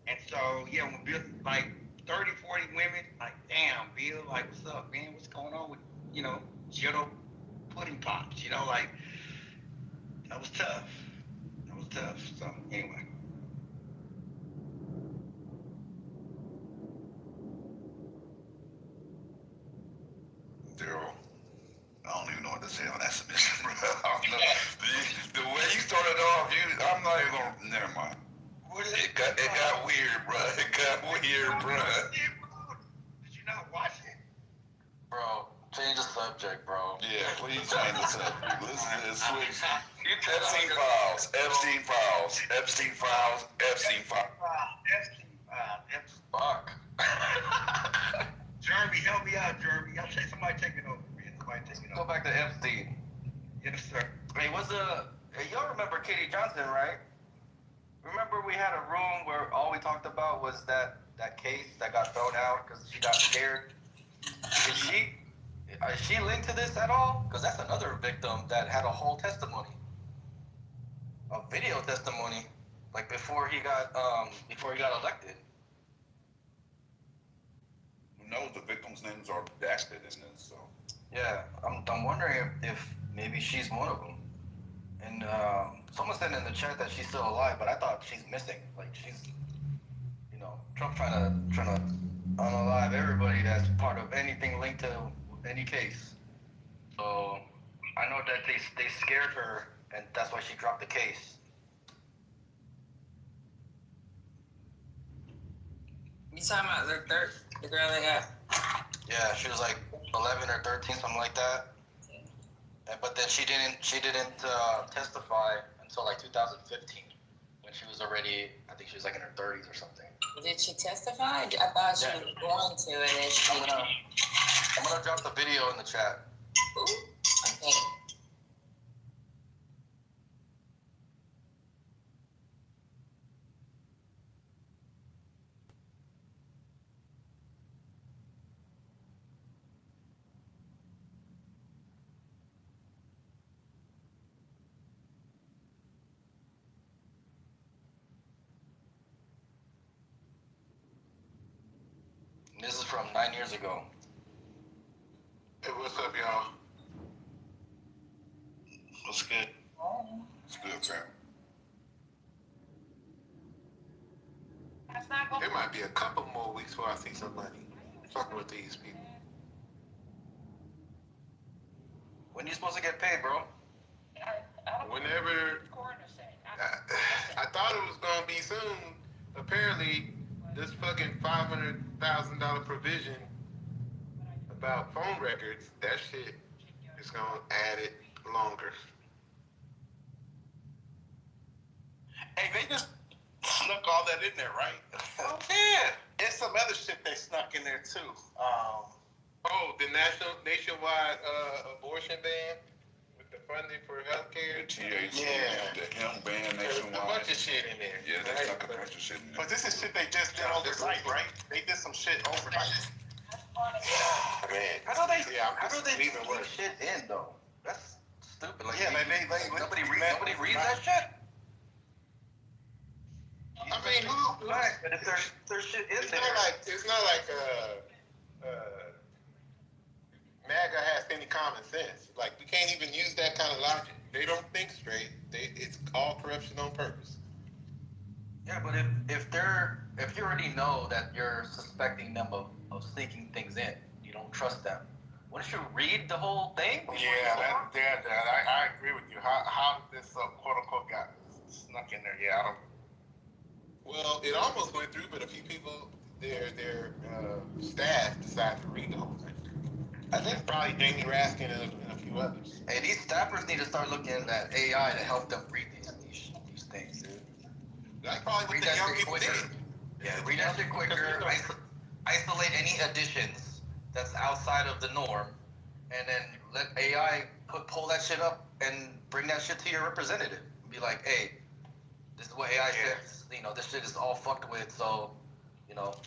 And so, yeah, when Bill, like 30, 40 women, like, damn, Bill, like, what's up, man? What's going on with, ghetto pudding pops? Like, that was tough. So, anyway. Daryl, I don't even know what to say on that submission, bro. I don't know. The way you started off, I'm not even gonna. Never mind. It got weird, bro. It got weird, bro. Did you not watch it? Bro, change the subject, bro. Yeah, please change the subject. Let's switch. Epstein files. Epstein files. Epstein files. Epstein files. Fuck. Jeremy, help me out, Jeremy. I'll say somebody take it over, man. Go back to Epstein. Yes, sir. Hey, y'all remember Katie Johnson, right? Remember we had a room where all we talked about was that case that got thrown out because she got scared. Is she linked to this at all? Because that's another victim that had a whole testimony, a video testimony, like before he got elected. Who knows? The victims' names are redacted in this, so. Yeah, I'm wondering if maybe she's one of them. And someone said in the chat that she's still alive, but I thought she's missing. Like she's, Trump trying to unalive everybody that's part of anything linked to any case. So I know that they scared her, and that's why she dropped the case. You talking about the girl that got? Yeah, she was like 11 or 13, something like that. But then she didn't testify until like 2015, when she was already, I think she was like in her 30s or something. Did she testify? I thought she was going to, and then she didn't. I'm gonna drop the video in the chat. Ooh, okay. This is from 9 years ago. Hey, what's up, y'all? What's good? It's good, fam. It might be a couple more weeks before I see some money. Fucking with these people. When you supposed to get paid, bro? Whenever. I thought it was gonna be soon. Apparently, this fucking $500,000 provision about phone records, that shit is gonna add it longer. Hey, they just snuck all that in there, right? Oh, yeah. And some other shit they snuck in there too. The nationwide abortion ban with the funding for healthcare. The hemp ban nationwide. A bunch of shit in there. Yeah, they snuck a bunch of shit in there. But this is shit they just did overnight, right? They did some shit overnight. Man. How do they keep shit in though? That's stupid. Like, nobody reads that shit. I mean, who? But if there's shit in It's there, not like MAGA has any common sense. Like, we can't even use that kind of logic. They don't think straight. It's all corruption on purpose. yeah. But if you already know that you're suspecting them of sneaking things in, you don't trust them. Wouldn't you read the whole thing? I agree with you. How did this quote unquote got snuck in there? Yeah, I don't. Well, it almost went through, but a few people, their staff decided to read the whole thing. I think probably Jamie Raskin and a few others. Hey, these staffers need to start looking at AI to help them read these things, dude. That's probably what the young people did. Yeah, read that shit quicker. Isolate any additions that's outside of the norm, and then let AI pull that shit up and bring that shit to your representative. Be like, hey, this is what AI says. This shit is all fucked with. So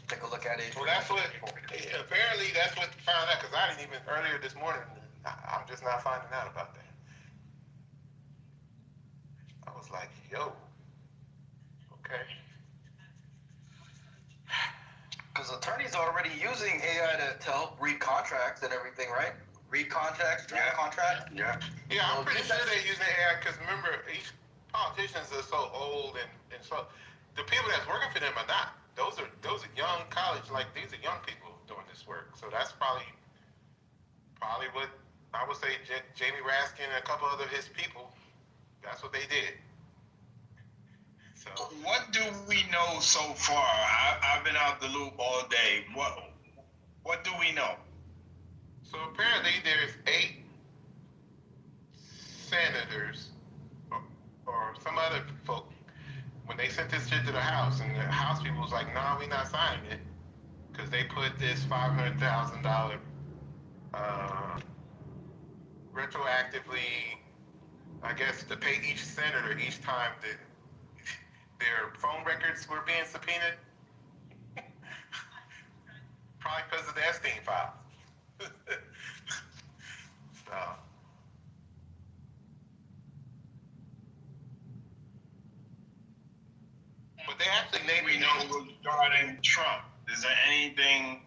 take a look at it. Well, apparently that's what found out, because I didn't even, earlier this morning, I'm just not finding out about that. I was like, yo, okay. Because attorneys are already using AI to help read contracts and everything, right? Read contracts, draft contracts. Yeah, I'm pretty sure they're using AI, because remember, each politicians are so old, and so the people that's working for them are not. Those are young college, these are young people doing this work. So that's probably what I would say Jamie Raskin and a couple other his people, that's what they did. So what do we know so far? I've been out the loop all day. What do we know? So apparently there's 8 senators or some other folk, when they sent this shit to the House, and the House people was like, nah, we not signing it, because they put this $500,000 retroactively, I guess, to pay each senator each time that their phone records were being subpoenaed. Probably because of the Epstein file. So. But they actually named we know regarding Trump. Is there anything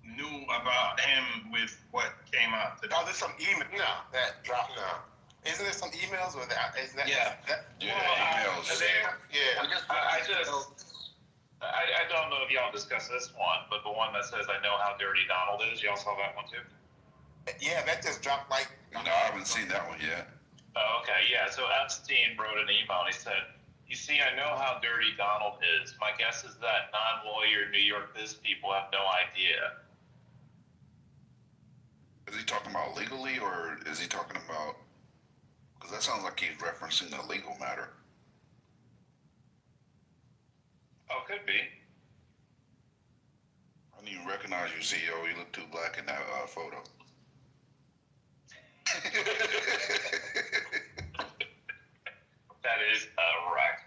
new about him with what came out today? Oh, there's some email. No, that dropped. No. Isn't there some emails with that? Is that? Yeah. Emails. I don't know if y'all discussed this one, but the one that says I know how dirty Donald is, y'all saw that one too? Yeah, that just dropped like. No, I haven't seen that one yet. Oh, okay, yeah. So Epstein wrote an email and he said, "You see, I know how dirty Donald is. My guess is that non-lawyer New York biz people have no idea." Is he talking about legally, or is he talking about? Because that sounds like he's referencing a legal matter. Oh, could be. I didn't even recognize you, CEO. You look too black in that photo. That is correct.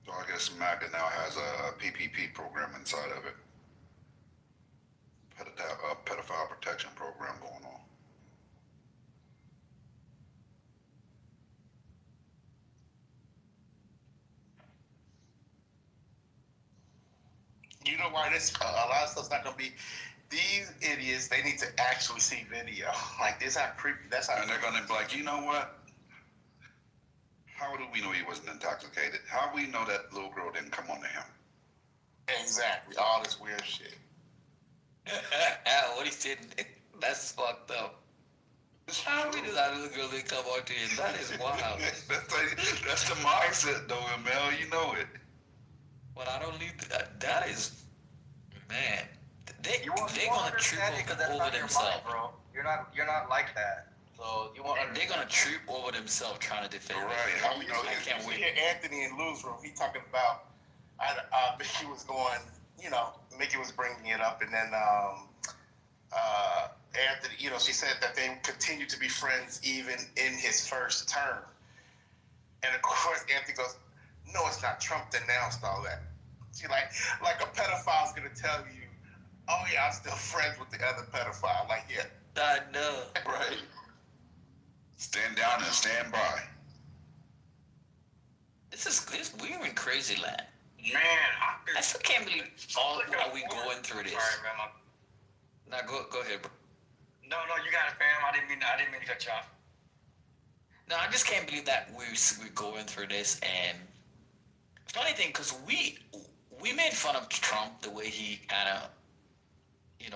So I guess MAGA now has a PPP program inside of it. Pedophile protection program going on. You know why this a lot of stuff's not gonna be. These idiots, they need to actually see video. Like this, how creepy. That's how. And they're gonna be like, you know what? How do we know he wasn't intoxicated? How do we know that little girl didn't come onto him? Exactly. All this weird shit. What he said, that's fucked up. How we know that little girl didn't come onto him? That is wild. That's the mindset, though, Mel. You know it. But I don't need that is, man. They're gonna trip over themselves, bro. You're not like that. So you want. They're gonna trip over themselves trying to defend. Right. How we know? I can't wait. Hear Anthony in Lou's room. He talking about. Mickey was going. Mickey was bringing it up, and then Anthony. She said that they continue to be friends even in his first term. And of course, Anthony goes, "No, it's not. Trump denounced all that." See, like a pedophile's gonna tell you, "Oh yeah, I'm still friends with the other pedophile." Like, yeah. I know. Right. Stand down and stand by. We're in crazy land. Man, I still can't believe are we going through this. Sorry, man. Now go ahead, bro. No, you got it, fam. I didn't mean to cut you off. No, I just can't believe that we're going through this. And funny thing, because we made fun of Trump the way he kind of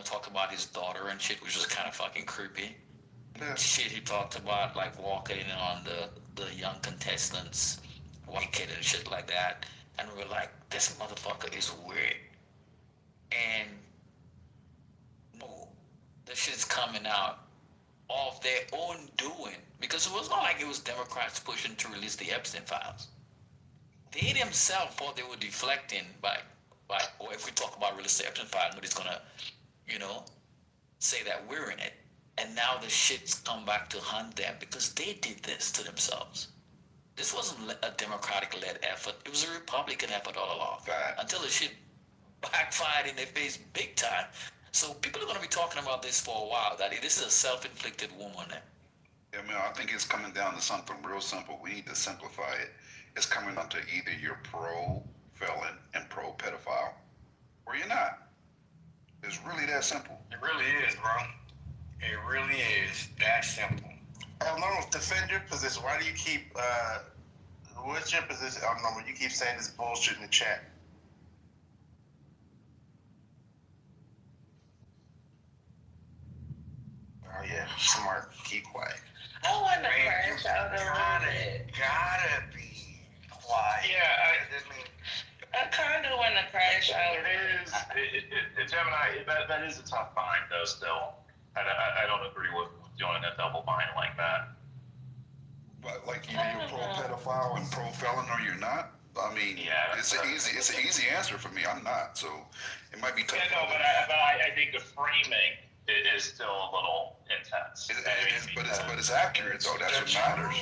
talked about his daughter and shit, which was kind of fucking creepy. Yeah. Shit he talked about, like walking in on the young contestants, white kid and shit like that. And we were like, this motherfucker is weird. And no, this shit's coming out of their own doing. Because it was not like it was Democrats pushing to release the Epstein files. they themselves thought they were deflecting by, or if we talk about real estate file, nobody's gonna, say that we're in it. And now the shit's come back to hunt them because they did this to themselves. This wasn't a Democratic-led effort. It was a Republican effort all along. Until the shit backfired in their face big time. So people are going to be talking about this for a while, that this is a self-inflicted wound on them. Yeah, man, I think it's coming down to something real simple. We need to simplify it. It's coming down to either you're pro-felon and pro-pedophile, or you're not. It's really that simple. It really is, bro. It really is that simple. Normal, defend your position. Why do you keep, what's your position on Normal? You keep saying this bullshit in the chat. Oh yeah, smart. Keep quiet. I want to crash out a little bit. Gotta be quiet. Yeah, I kind of want to crash out. Gemini, that is a tough bind, though, still. I don't agree with doing a double bind like that. But like either you're pro-pedophile and pro-felon or you're not. I mean, it's an easy answer for me. I'm not, so it might be tough. Yeah, no, but I think the framing is still a little intense. But it's accurate though. That's what matters.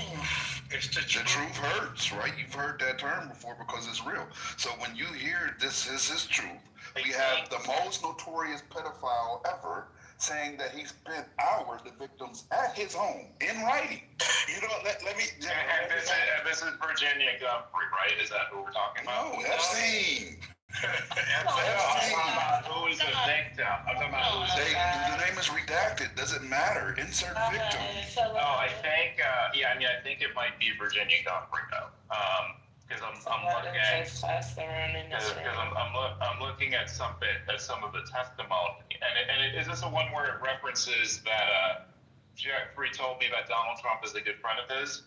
The truth hurts, right? You've heard that term before because it's real. So when you hear this is truth, we have the most notorious pedophile ever saying that he spent hours with victims at his home in writing. You know, let me. This is Virginia Gumphrey, right? Is that who we're talking about? No, Epstein. I'm talking about who is the victim. I'm talking about who's the victim. The name is redacted. Doesn't matter. Insert victim. I think. I think it might be Virginia Gumphrey though. Because I'm looking at some of the testimony, and is this the one where it references that Jeffrey told me that Donald Trump is a good friend of his?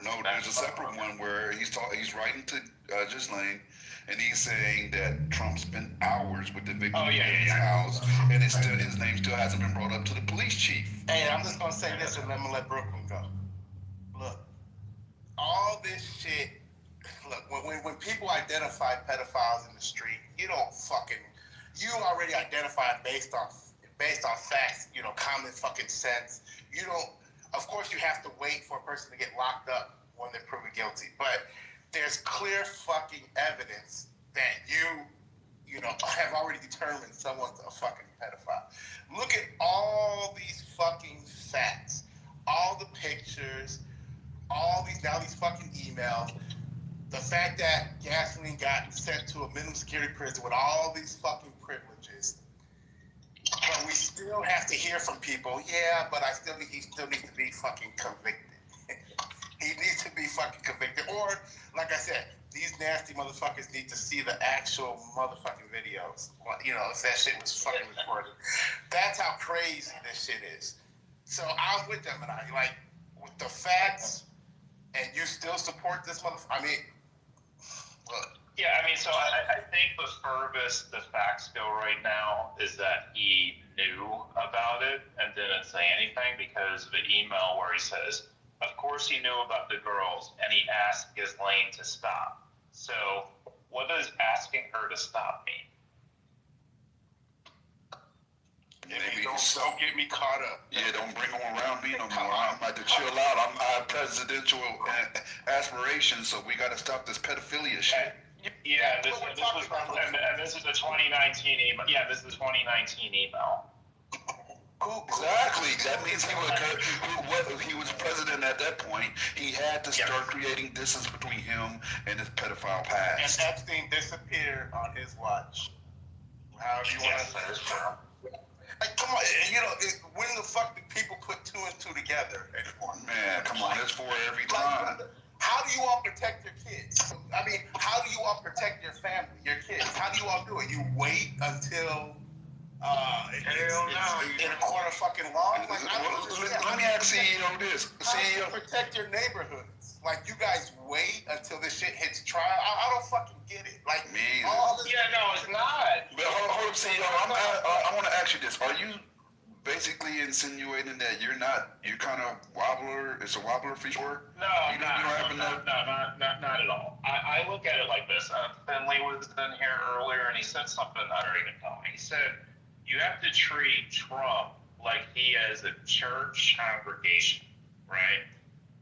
No, there's a separate one where he's writing to Ghislaine, and he's saying that Trump spent hours with the victim in his house, and his name still hasn't been brought up to the police chief. Hey, I'm just gonna say this, and I'm gonna let Brooklyn go. Look, all this shit. Look, when people identify pedophiles in the street, you already identify based on facts, common fucking sense. You don't. Of course, you have to wait for a person to get locked up when they're proven guilty, but there's clear fucking evidence that you have already determined someone's a fucking pedophile. Look at all these fucking facts, all the pictures, these fucking emails. The fact that Gasoline got sent to a minimum security prison with all these fucking privileges, but we still have to hear from people. Yeah, but he still needs to be fucking convicted. He needs to be fucking convicted, or like I said, these nasty motherfuckers need to see the actual motherfucking videos. If that shit was fucking recorded. That's how crazy this shit is. So I'm with them, and with the facts, and you still support this motherfucker. So I think the furthest the facts go right now is that he knew about it and didn't say anything because of the email where he says, of course he knew about the girls, and he asked Ghislaine to stop. So what does asking her to stop mean? Don't get me caught up. Yeah, don't bring them around me no more. I'm about to chill out. I have presidential aspirations, so we got to stop this pedophilia shit. Yeah, this is the 2019 email. Yeah, this is the 2019 email. Exactly. That means he was president at that point. He had to start creating distance between him and his pedophile past. And Epstein disappeared on his watch. However you want to say it. Come on, when the fuck do people put two and two together anymore? Man, come on, it's for every time. How do you all protect your kids? I mean, how do you all protect your family, your kids? How do you all do it? You wait until it's in a court of fucking law? Let me ask CEO this. CEO, protect your neighborhoods. Like, you guys wait until this shit hits trial? I don't fucking get it. Like, all this. Yeah, no, it's not. But hold up, CEO. I want to ask you this. Are you basically insinuating that you're kind of wobbler. It's a wobbler for sure. No, not at all. I look at it like this. Finley was in here earlier, and he said something I don't even know. He said you have to treat Trump like he is a church congregation, right?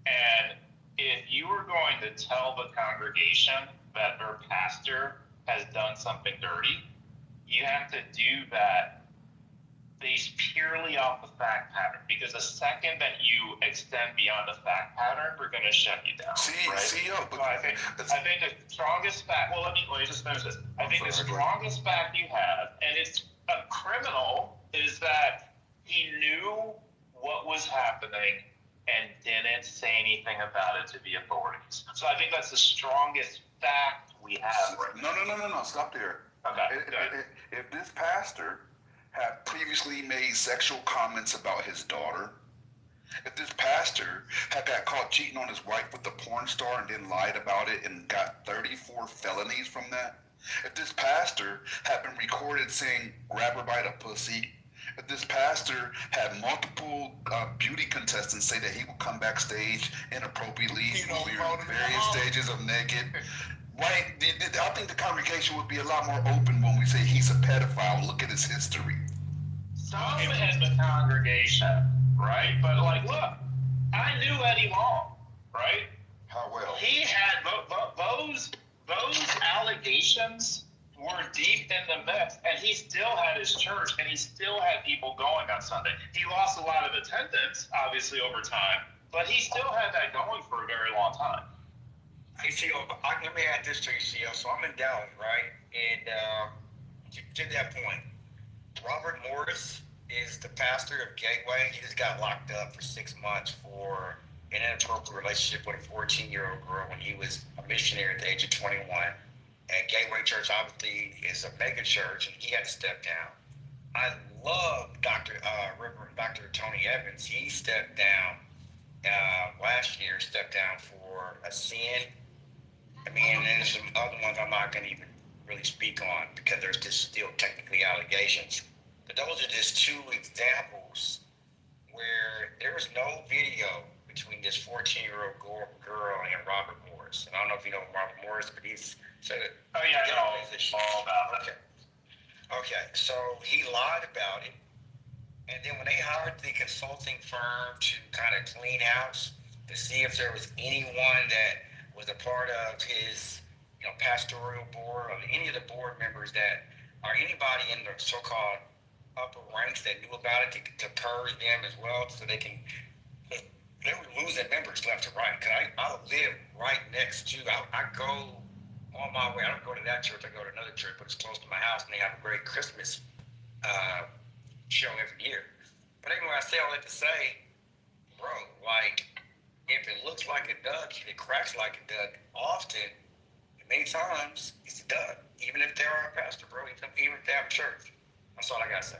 And if you were going to tell the congregation that their pastor has done something dirty, you have to do that based purely off the fact pattern, because the second that you extend beyond the fact pattern, we're going to shut you down. So I think the strongest fact. Well, let me just finish this. I think the strongest fact you have, and it's a criminal, is that he knew what was happening and didn't say anything about it to the authorities. So I think that's the strongest fact we have right now. No. Stop there. Okay. If this pastor had previously made sexual comments about his daughter, if this pastor had got caught cheating on his wife with a porn star and then lied about it and got 34 felonies from that, if this pastor had been recorded saying, grab her by the pussy, if this pastor had multiple beauty contestants say that he would come backstage inappropriately when we were in various stages of naked, right? I think the congregation would be a lot more open when we say he's a pedophile. Look at his history. Some in the congregation, right? But look, I knew Eddie Long, right? How well? He had those allegations were deep in the mix, and he still had his church, and he still had people going on Sunday. He lost a lot of attendance, obviously, over time, but he still had that going for a very long time. Hey, CEO, let me add this to you, CEO. So I'm in Dallas, right? And to that point, Robert Morris is the pastor of Gateway. He just got locked up for 6 months for an inappropriate relationship with a 14-year-old girl when he was a missionary at the age of 21. And Gateway Church obviously is a mega church, and he had to step down. I love Reverend Dr. Tony Evans. He stepped down last year, for a sin. I mean, and there's some other ones I'm not going to even really speak on because there's just still technically allegations. But those are just two examples where there was no video between this 14-year-old girl and Robert Morris. And I don't know if you know Robert Morris, but he's said it. Oh, yeah, I know all about it. Okay, so he lied about it. And then when they hired the consulting firm to kind of clean house to see if there was anyone that was a part of his, pastoral board or any of the board members that are anybody in the so-called upper ranks that knew about it to purge them as well, so they can. They were losing members left to right. Cause I live right next to. I go on my way. I don't go to that church. I go to another church, but it's close to my house, and they have a great Christmas show every year. But anyway, I say all that to say, bro, if it looks like a duck, if it cracks like a duck, often, many times, it's a duck. Even if they are a pastor, bro, even if they have a church. That's all I gotta say.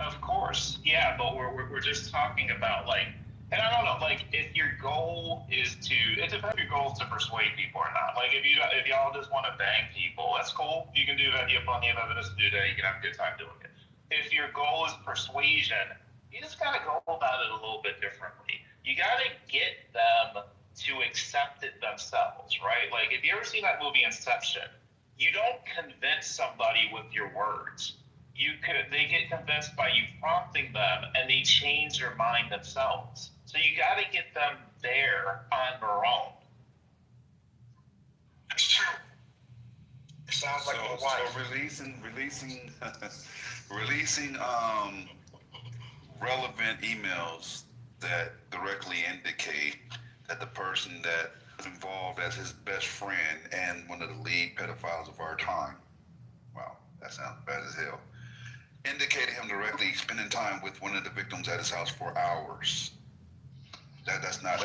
Of course, yeah, but we're just talking about and I don't know, if your goal is to, it depends if your goal is to persuade people or not. If y'all just want to bang people, that's cool. You can do that. You have plenty of evidence to do that. You can have a good time doing it. If your goal is persuasion, you just got to go about it a little bit differently. You got to get them to accept it themselves, right? If you ever seen that movie Inception, you don't convince somebody with your words. They get convinced by you prompting them, and they change their mind themselves. So you got to get them there on their own. That's true. It sounds like a wife. So releasing relevant emails that directly indicate that the person that was involved as his best friend and one of the lead pedophiles of our time, wow, that sounds bad as hell, indicated him directly spending time with one of the victims at his house for hours. That's not,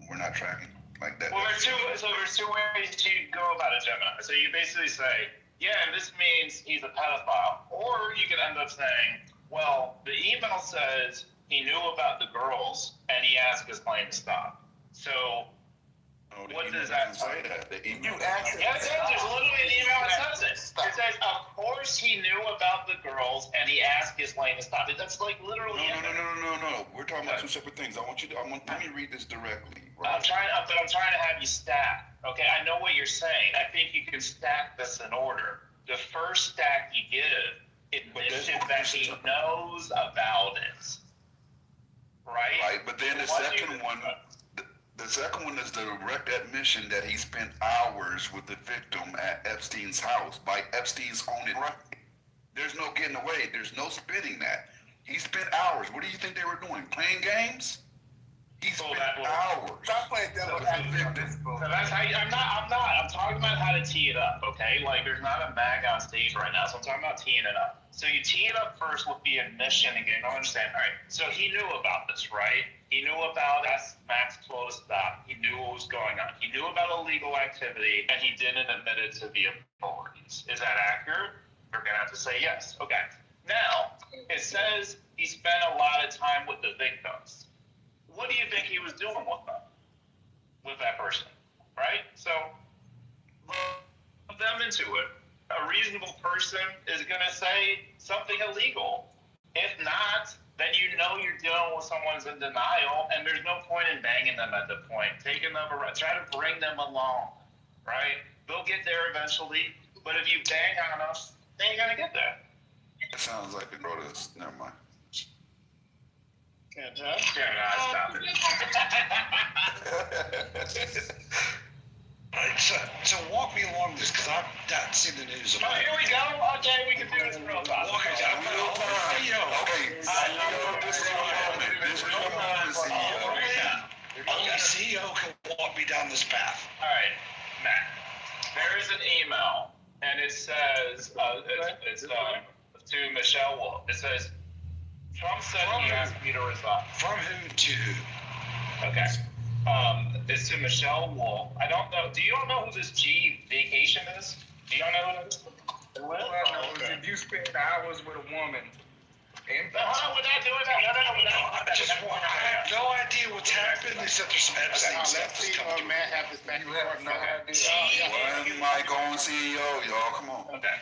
we're not tracking like that. Well, there's two ways to go about it, Gemini. So you basically say, yeah, this means he's a pedophile. Or you could end up saying, well, the email says he knew about the girls and he asked his claim to stop. So what does that say? You yes, there's literally an email that says it. It says, of course he knew about the girls. girls, and he asked Ghislaine to stop it. That's like literally. No. We're talking about two separate things. Let me read this directly. Right? I'm trying to have you stack. Okay, I know what you're saying. I think you can stack this in order. The first stack you give, admission that he knows about it. Right? Right, but then the second one. The second one is the direct admission that he spent hours with the victim at Epstein's house by Epstein's own right. There's no getting away. There's no spinning that. He spent hours. What do you think they were doing? Playing games? He spent hours. Stop playing devil advocate. So that's how I'm not. I'm talking about how to tee it up, okay? Like, there's not a mag on stage right now, so I'm talking about teeing it up. So you tee it up first with the admission again. I understand. All right. So he knew about this, right? He knew about Max told to stop. He knew what was going on. He knew about illegal activity, and he didn't admit it to the authorities. Is that accurate? You're gonna have to say yes. Okay. Now, it says he spent a lot of time with the victims. What do you think he was doing with them? With that person, right? So, put them into it. A reasonable person is gonna say something illegal. If not, then you know you're dealing with someone's in denial, and there's no point in banging them at the point. Taking them around, try to bring them along, right? They'll get there eventually, but if you bang on them, they ain't gonna get there. It sounds like it wrote us. Never mind. Stop it. So walk me along this, because I've not seen the news about it. Here we go. Okay, we can do this real fast. Okay, This is no moment, CEO. Only CEO can walk me down this path. All right, Matt. There is an email, and it says, it's to Michelle Wolf. It says, Trump said he asked me to resign. From who to who? Okay. It's to Michelle Wolf. I don't know. Do you all know who this G vacation is? Do you all know who that is? Well, no, if you spend hours with a woman. We're not doing that. No. I have no idea what's happened except for some Epstein. Man, have this back. You have no idea. One mic on CEO, y'all. Come on. Okay.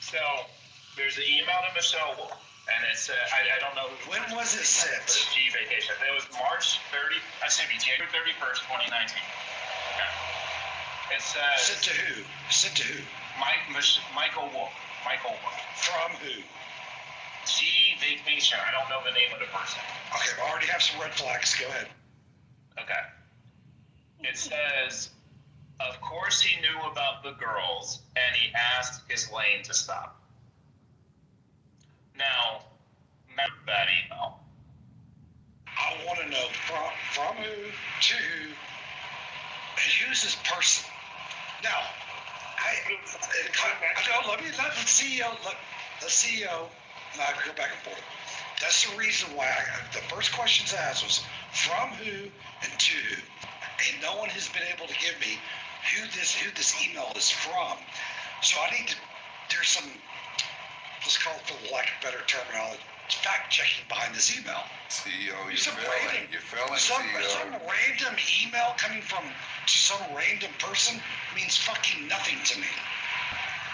So there's an email to Michelle Wolf, and it said, I don't know. When was it sent? G vacation. It was January 31st, 2019. Okay. It says. Sent to who? Michael Wolf. From who? G vacation. I don't know the name of the person. Okay, I already have some red flags. Go ahead. Okay. It says, of course he knew about the girls, and he asked Ghislaine to stop. Now, remember that email. I want to know from who to who, and who's this person. Now, let the CEO, and I go back and forth. That's the reason why the first questions I asked was from who and to who. And no one has been able to give me who this email is from. So I need to, there's some, let's call it for lack of better terminology, fact checking behind this email. CEO, you're failing, some CEO. random email coming from some random person means fucking nothing to me.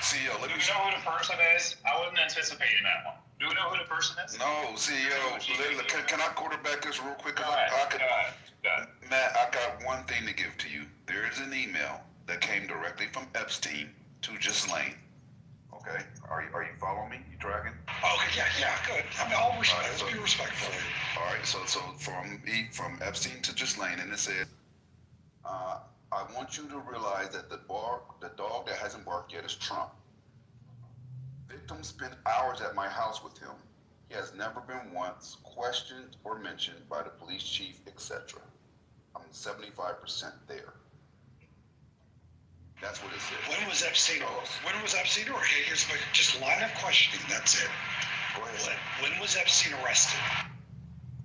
CEO, Do you know who the person is? I wasn't anticipating that one. Do we know who the person is? No, CEO. Can I quarterback this real quick? Go ahead. Matt, I got one thing to give to you. There is an email that came directly from Epstein to Ghislaine. Okay, are you following me? You tracking? Okay, yeah, good. I mean, all respect. Let's be respectful. All right, so from Epstein to Ghislaine, and it said, I want you to realize that the dog that hasn't barked yet is Trump. Victim spent hours at my house with him. He has never been once questioned or mentioned by the police chief, etc. I'm 75% there. That's what it said. When was Epstein? Or here's just line of questioning. That's it. Go ahead. When was Epstein arrested?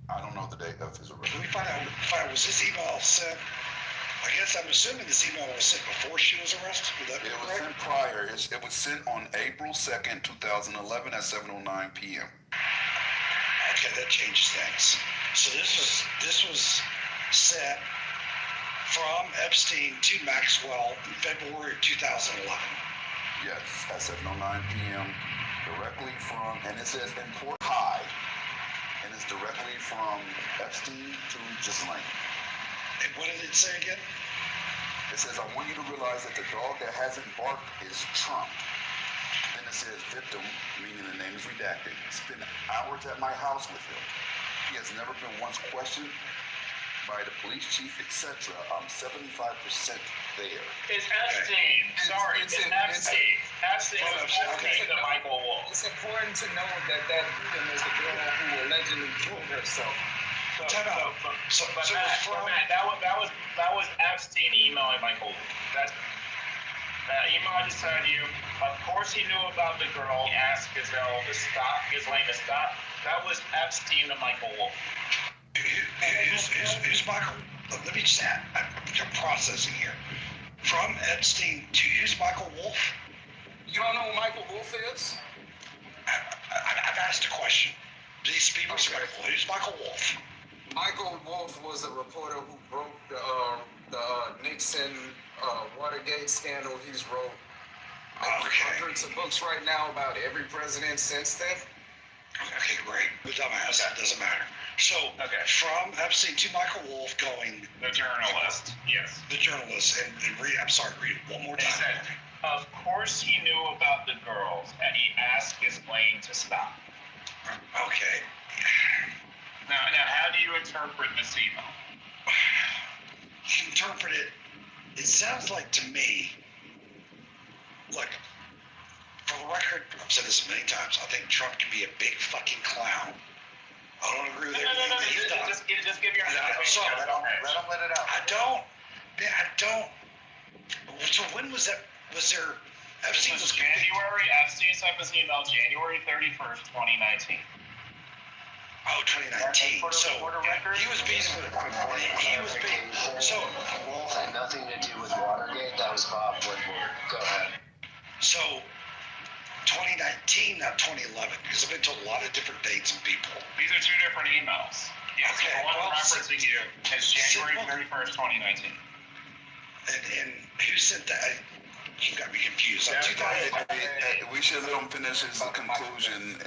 I don't know the date of his arrest. Can we find out? Was this email sent? I guess I'm assuming this email was sent before she was arrested. Would that be correct? It was sent prior. It was sent on April 2nd, 2011 at 7:09 p.m. Okay, that changes things. So this was sent from Epstein to Maxwell in February of 2011. Yes, at 7:09 p.m. Directly from, and it says import high, and it's directly from Epstein to Ghislaine. And what did it say again? It says, I want you to realize that the dog that hasn't barked is Trump. Then it says victim, meaning the name is redacted, spent hours at my house with him. He has never been once questioned by the police chief, etc. I'm 75% there. It's Epstein. Sorry, it's Epstein. Epstein was talking to Michael Wolff. It's important to know that victim is the girl who allegedly killed herself. Matt, that was Epstein emailing Michael Wolff. That email I just sent you. Of course, he knew about the girl. He asked Ghislaine to stop. That was Epstein to Michael Wolff. Who's Michael? Let me just add, I'm processing here. From Epstein to who's Michael Wolff? You don't know who Michael Wolff is? I've asked a question. Please be respectful. Who's Michael Wolff? Michael Wolff was a reporter who broke the Nixon Watergate scandal. He's wrote hundreds of books right now about every president since then. Okay, great. The dumbass, that doesn't matter. So, from Epstein to Michael Wolff going... The journalist, yes. The journalist, and read it one more time. He said, of course he knew about the girls, and he asked Ghislaine to stop. Okay. Now, how do you interpret this email? Interpret it. It sounds like to me, look, for the record, I've said this many times, I think Trump can be a big fucking clown. I don't agree with everything that he's done. Just give your So, let him let it out. I don't. So when was that? Was there? Epstein was January. Epstein sent this email January 31st, 2019. Oh, 2019. So he was being. So Wolff had nothing to do with Watergate. That was Bob Woodward. Go ahead. So 2019, not 2011, because I've been told a lot of different dates and people. These are two different emails. Yes, okay, the one I'm referencing you is January 31st, 2019. And who sent that? You got me confused. We should let him finish his conclusion.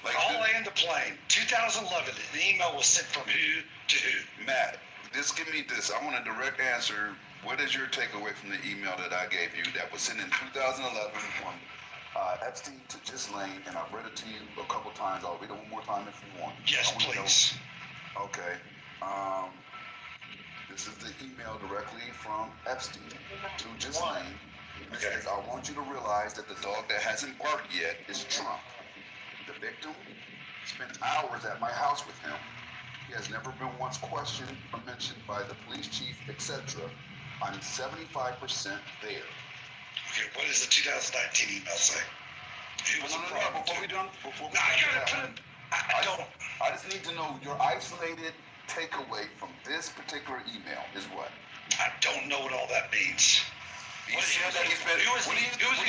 I'll land the plane. 2011, the email was sent from who to who? Matt, just give me this. I want a direct answer. What is your takeaway from the email that I gave you that was sent in 2011 from Epstein to Ghislaine, and I've read it to you a couple times. I'll read it one more time if you want. Yes, please. Okay. This is the email directly from Epstein to Ghislaine. It says, I want you to realize that the dog that hasn't barked yet is Trump. The victim spent hours at my house with him. He has never been once questioned or mentioned by the police chief, etc. I'm 75% there. Okay, what does the 2019 email say? I just need to know your isolated takeaway from this particular email is what? I don't know what all that means. Who was he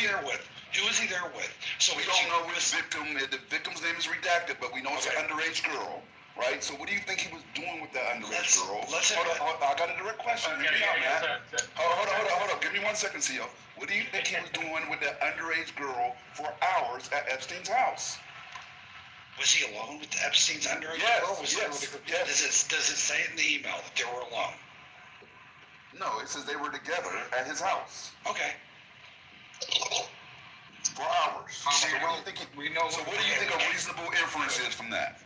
there with? Who was he there with? So we don't know which victim. The victim's name is redacted, but we know it's an underage girl, right? So what do you think he was doing with that underage girl? I got a direct question. Hold on. Give me 1 second, CO. What do you think he was doing with that underage girl for hours at Epstein's house? Was he alone with the Epstein's underage girl? Yes. Does it say in the email that they were alone? No, it says they were together at his house. Okay. For hours. So what do you think a reasonable inference is from that?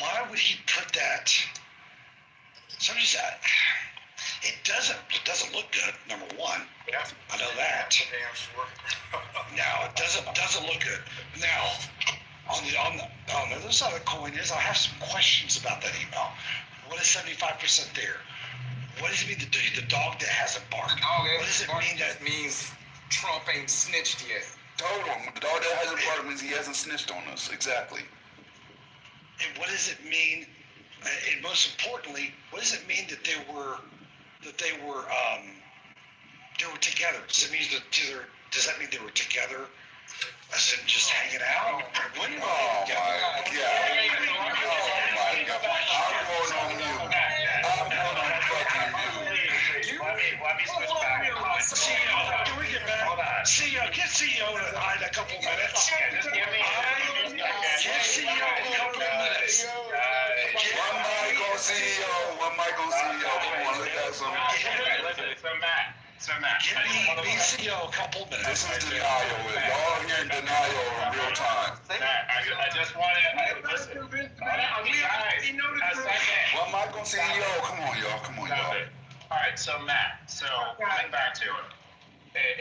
Why would he put that? It doesn't look good. Number one, I know that. Now it doesn't look good. Now, on the other side of the coin is I have some questions about that email. What is 75% there? What does it mean the dog that hasn't barked? What does it mean that means Trump ain't snitched yet? Told him the dog that hasn't barked means he hasn't snitched on us. Exactly. And what does it mean? And most importantly, what does it mean that they were together? Does that mean they were together? As in just hanging out? When were they together? Let me switch back. CEO in a couple minutes. Just give me Give CEO a couple minutes. One mic on CEO, one mic on CEO. Come on, let's have some. Listen, so Matt, Give me CEO a couple minutes. This is denial. Y'all here in denial in real time. Matt, I just want to listen. Guys, a second. One mic on CEO. Come on, y'all. Come on, y'all. All right, so Matt, coming back to it.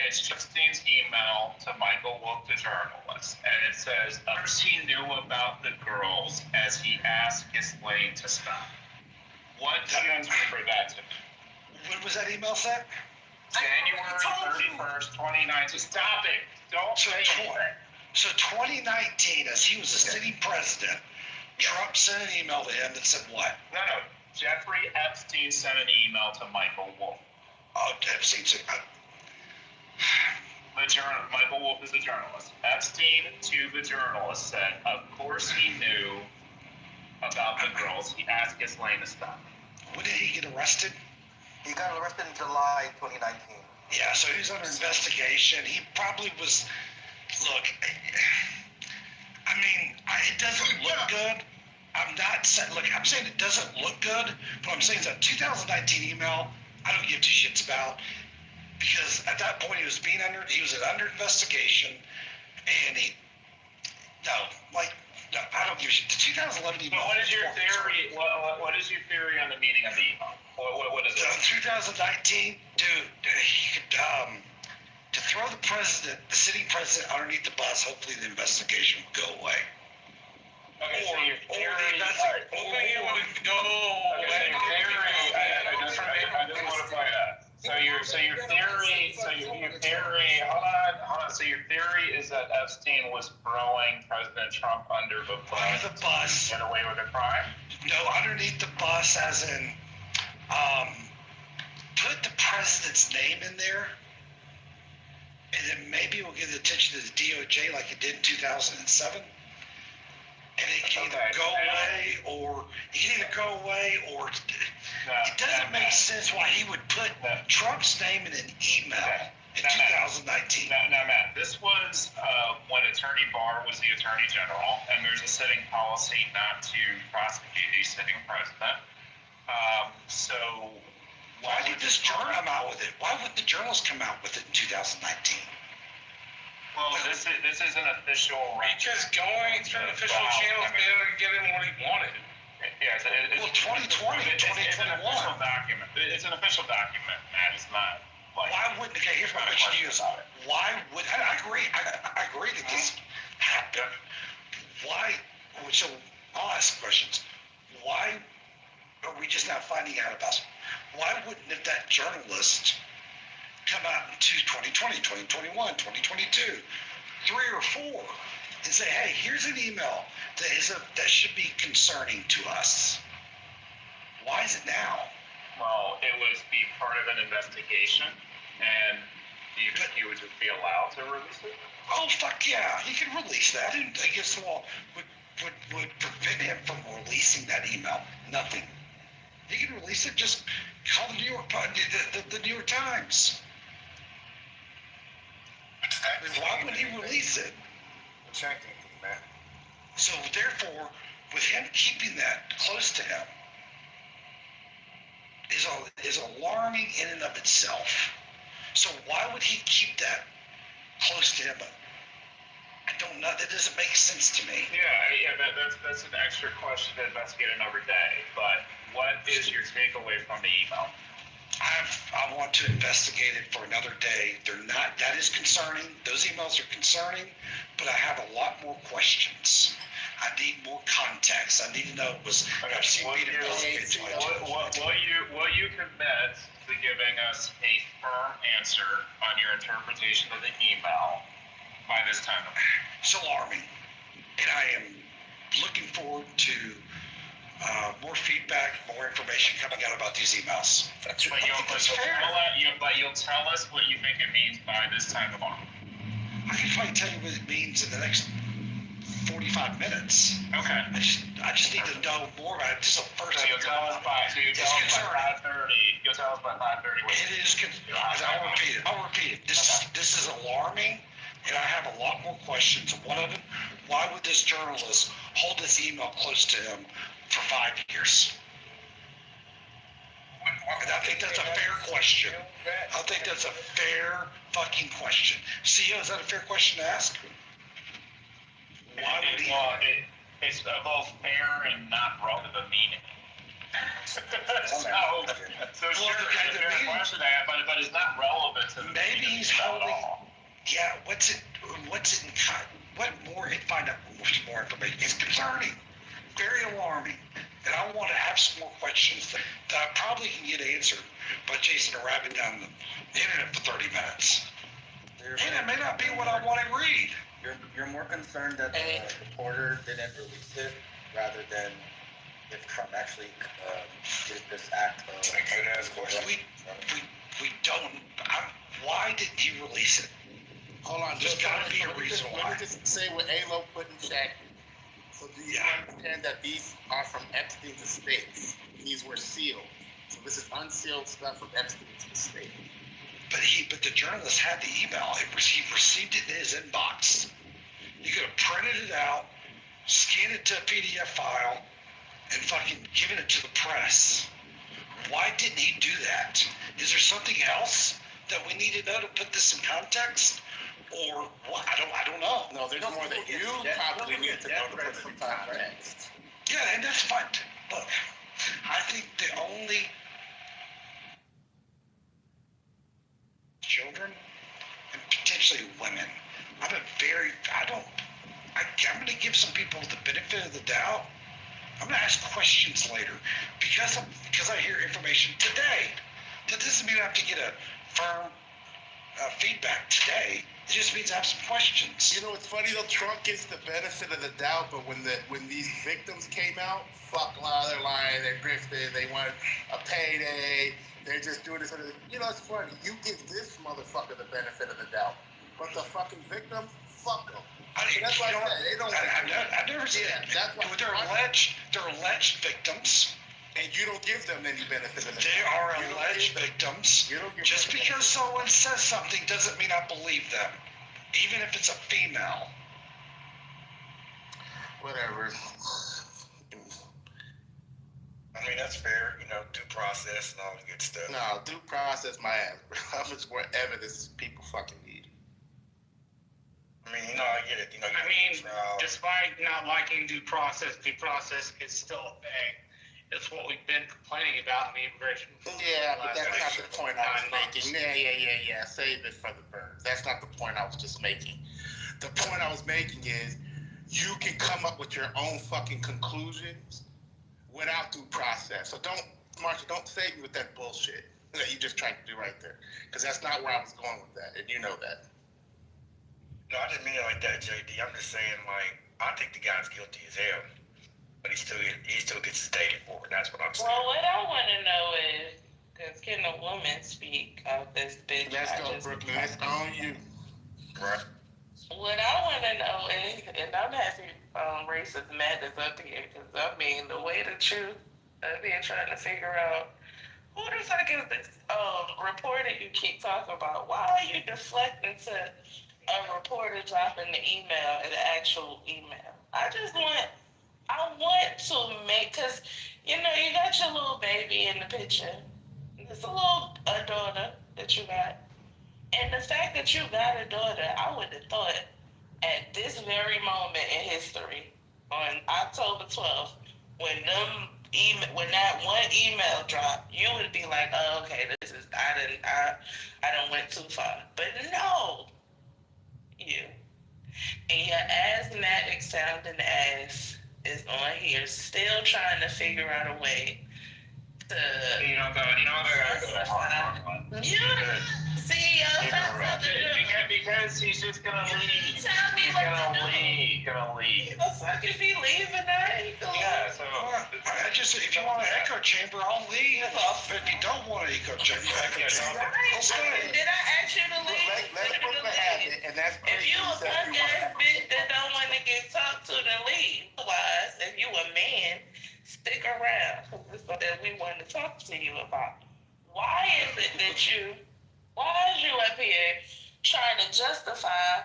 It's Justine's email to Michael Wolf, the journalist, and it says, first he knew about the girls as he asked Ghislaine to stop. What do you interpret that to be? When was that email sent? January 31st, 2019. Stop it. Don't say anything. So 2019, as he was the sitting president, Trump sent an email to him that said what? No. Jeffrey Epstein sent an email to Michael Wolf. Oh, Epstein said... Michael Wolf is a journalist. Epstein to the journalist said, of course he knew about the girls. He asked Ghislaine to stop. When did he get arrested? He got arrested in July 2019. Yeah, so he's under investigation. He probably was... Look, I mean, it doesn't look good. I'm not saying... Look, I'm saying it doesn't look good. What I'm saying is that 2019 email, I don't give two shits about. Because at that point he was under investigation, and I don't give a shit. The 2011 email. But what is your theory? What is your theory on the meaning of the email? What is it? 2019, dude, he could to throw the sitting president underneath the bus. Hopefully the investigation will go away. Okay, so your theory. I just want to play that. So your theory, hold on. So your theory is that Epstein was throwing President Trump under the bus. Get away with a crime? No, underneath the bus, as in, put the president's name in there, and then maybe we'll give the attention to the DOJ like it did in 2007. And it can either go away, or it doesn't make sense why he would put Trump's name in an email in 2019. Now, Matt, this was when Attorney Barr was the Attorney General, and there's a sitting policy not to prosecute a sitting president. So why did this journal come out with it? Why would the journals come out with it in 2019? Well, this is an official. He's just going through official channels in order to get him what he wanted. Yeah, well, 2020, 2021. It's an official document. It's an official document, Matt. It's not. Like, why wouldn't? Okay, here's my question to you: why would? I agree. I agree that this happened. Why? So I'll ask questions. Why are we just now finding out about it? Why wouldn't that journalist come out in 2020, 2021, 2022, 3 or 4, and say, hey, here's an email that should be concerning to us? Why is it now? Well, it would be part of an investigation, and you would just be allowed to release it? Oh, fuck yeah, he can release that. And I guess the law would prevent him from releasing that email. Nothing. He can release it. Just call the New York Times. Why would he release it? So therefore, with him keeping that close to him is alarming in and of itself. So why would he keep that close to him? I don't know. That doesn't make sense to me. Yeah. That's an extra question to investigate another day. But what is your takeaway from the email? I want to investigate it for another day. That is concerning. Those emails are concerning, but I have a lot more questions. I need more context. I need to know it was Epstein being investigated. Will you commit to giving us a firm answer on your interpretation of the email by this time? It's alarming, and I am looking forward to more feedback, more information coming out about these emails. But you'll tell us what you think it means by this time tomorrow. I can probably tell you what it means in the next 45 minutes. Okay. I just need to know more about it. Just a first. So you'll tell us by 5:30. You'll tell us by 5:30. It is. I'll repeat it. This is alarming, and I have a lot more questions. One of them, why would this journalist hold this email close to him for 5 years? And I think that's a fair question. I think that's a fair fucking question. CEO, is that a fair question to ask? Why would he? Well, it's both fair and not wrong to the meaning. so sure, it's a fair question to ask, but it's not relevant to the maybe he's holding. Yeah, what's it in what more? Find out more information. It's concerning, very alarming, and I want to have some more questions that I probably can get answered by chasing a rabbit down the internet for 30 minutes. And it may not be what I want to read. You're more concerned that the reporter didn't release it rather than if Trump actually did this act of... We don't... why didn't he release it? Hold on, there's got to be a reason why. Let me just say what A-Lo put in chat. So do you understand that these are from Epstein's estates? These were sealed. So this is unsealed stuff from Epstein's estate. But the journalist had the email. He received it in his inbox. He could have printed it out, scanned it to a PDF file, and fucking given it to the press. Why didn't he do that? Is there something else that we need to know to put this in context? Or what? I don't know. No, there's more that you probably need to know to put it in context. Yeah, and that's fine. Look, I think the only children and potentially women. I'm going to give some people the benefit of the doubt. I'm going to ask questions later because I hear information today. That doesn't mean I have to get a firm feedback today. It just means I have some questions. You know, it's funny though. Trump gets the benefit of the doubt, but when these victims came out, fuck, they're lying, they're grifting, they want a payday, they're just doing this. You know, it's funny. You give this motherfucker the benefit of the doubt, but the fucking victims, fuck them. That's why I said they don't. I've never said that. They're alleged victims. And you don't give them any benefit of the doubt. They are alleged victims. Just because someone says something doesn't mean I believe them, even if it's a female. Whatever. I mean, that's fair, due process and all the good stuff. No, due process, my ass, bro. How much more evidence people fucking need? I mean, I get it. Despite not liking due process is still a thing. It's what we've been complaining about in the immigration. Yeah, but that's not the point I was making. Yeah. Save it for the birds. That's not the point I was just making. The point I was making is you can come up with your own fucking conclusions without due process. So Marsha, don't save me with that bullshit that you just trying to do right there. Because that's not where I was going with that, and you know that. No, I didn't mean it like that, JD. I'm just saying, I think the guy's guilty as hell. But he still gets his dated for it. That's what I'm saying. Well, what I want to know is, because can a woman speak of this bitch? Let's go, Brooklyn. That's on you. Right. What I want to know is, and I'm happy Racist Madness up here, because the way the truth, I've been trying to figure out who the fuck is this reporter you keep talking about? Why are you deflecting to a reporter dropping the email and the actual email? I want to make, because, you got your little baby in the picture. There's a little daughter that you got. And the fact that you got a daughter, I would have thought at this very moment in history, on October 12th, when that one email dropped, you would be like, oh, okay, I done went too far. But no, you. And your asthmatic sounding ass is on here still trying to figure out a way to... Because he's just gonna leave. Tell me he's gonna leave. The fuck if he leaving now? Yeah, so if you want an echo chamber, I'll leave. But if you don't want an echo chamber, I'll stay. Did I ask you to leave? If you a punk ass bitch that don't want to get talked to, then leave. Otherwise, if you a man, stick around. This is what we want to talk to you about. Why is it that why is you up here trying to justify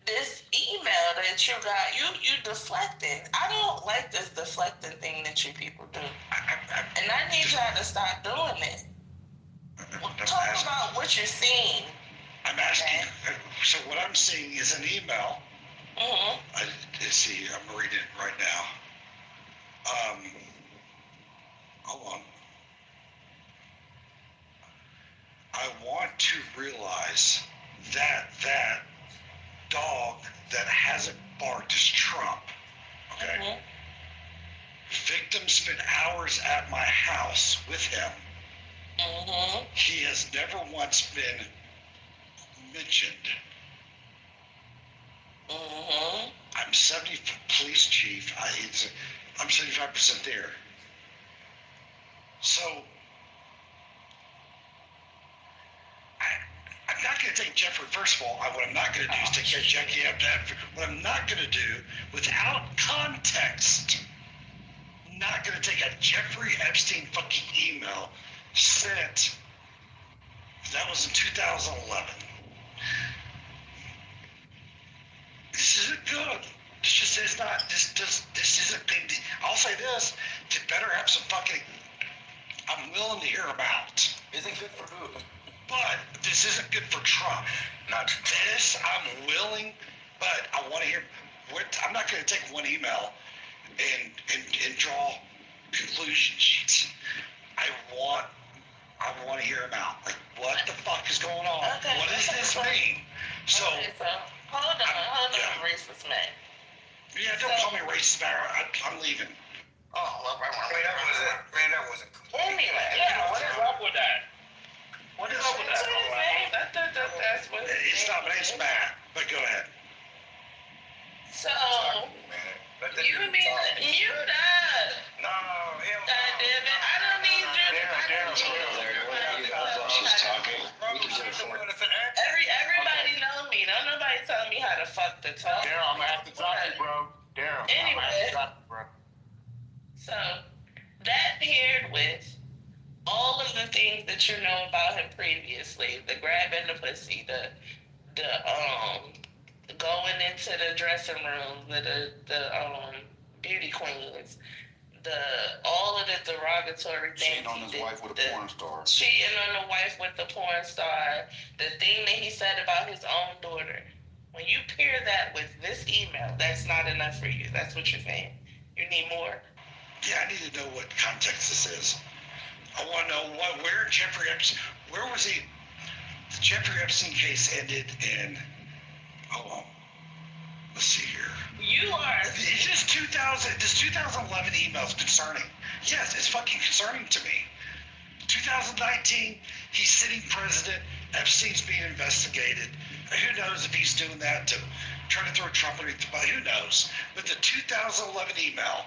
this email that you got, you deflecting. I don't like this deflecting thing that you people do. And I need y'all to stop doing it. Talk about what you're seeing. I'm asking, so what I'm seeing is an email. Let's see, I'm reading it right now. Hold on. I want to realize that dog that hasn't barked is Trump. Okay? Victim spent hours at my house with him. He has never once been mentioned. I'm 70 police chief. I'm 75% there. So I'm not going to take Jeffrey. First of all, what I'm not going to do is take Jackie up. What I'm not going to do, without context, not going to take a Jeffrey Epstein fucking email sent. That was in 2011. This isn't good. This just is not. This isn't big. I'll say this: you better have some fucking. I'm willing to hear about. Isn't good for who? But this isn't good for Trump. Not this. I'm willing, but I want to hear. I'm not going to take one email and draw conclusion sheets. I want to hear him out. Like, what the fuck is going on? Okay. What does this mean? So hold on, racist man. Yeah, don't call me racist, man. I'm leaving. Oh, well, that wasn't cool. Anyway, what is up with that? What is up with that? That's what it's not, but it's Matt. But go ahead. So, you mean mute up? No, hell no. God damn it, I don't need Everybody know me. Don't nobody tell me how to fuck the talk. Daryl, I'm gonna have to drop you, bro. Daryl, anyway, I'm gonna have to drop you, bro. So, that paired with all of the things that you know about him previously, the grabbing the pussy, the going into the dressing room, the beauty queens, all of the derogatory things. Cheating on his wife with a porn star. Cheating on the wife with the porn star. The thing that he said about his own daughter. When you pair that with this email, that's not enough for you. That's what you're saying. You need more. Yeah, I need to know what context this is. I want to know where Jeffrey Epstein. Where was he? The Jeffrey Epstein case ended in. Hold on. Let's see here. You are. It's just 2000. This 2011 email is concerning. Yes, it's fucking concerning to me. 2019, he's sitting president. Epstein's being investigated. Who knows if he's doing that to try to throw Trump underneath the bus? Who knows? But the 2011 email,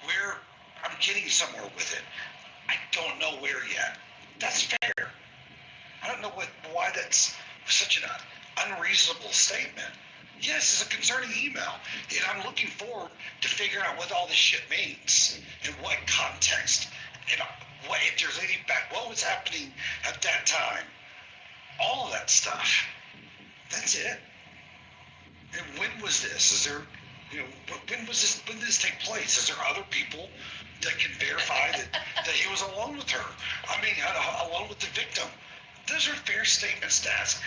where I'm getting somewhere with it, I don't know where yet. That's fair. I don't know why that's such an unreasonable statement. Yes, it's a concerning email, and I'm looking forward to figuring out what all this shit means, in what context, and what, if there's any what was happening at that time. All of that stuff. That's it. And when was this? Is there, when was this? When did this take place? Is there other people that can verify that he was alone with her? I mean, alone with the victim. Those are fair statements to ask.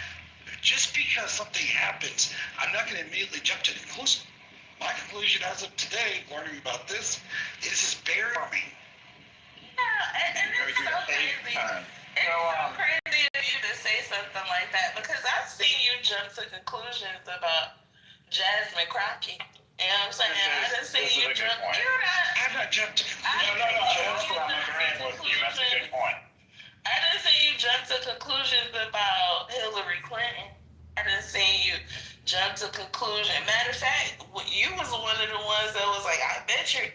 Just because something happens, I'm not going to immediately jump to the conclusion. My conclusion as of today, learning about this, is it's very harming. Yeah, and it's so crazy. It's so crazy of you to say something like that, because I've seen you jump to conclusions about Jasmine Crockett. You know what I'm saying? I done seen you jump. I've not jumped to conclusions. That's a good point. I done seen you jump to conclusions about Hillary Clinton. I done seen you jump to conclusions. Matter of fact, you was one of the ones that was like, I bet you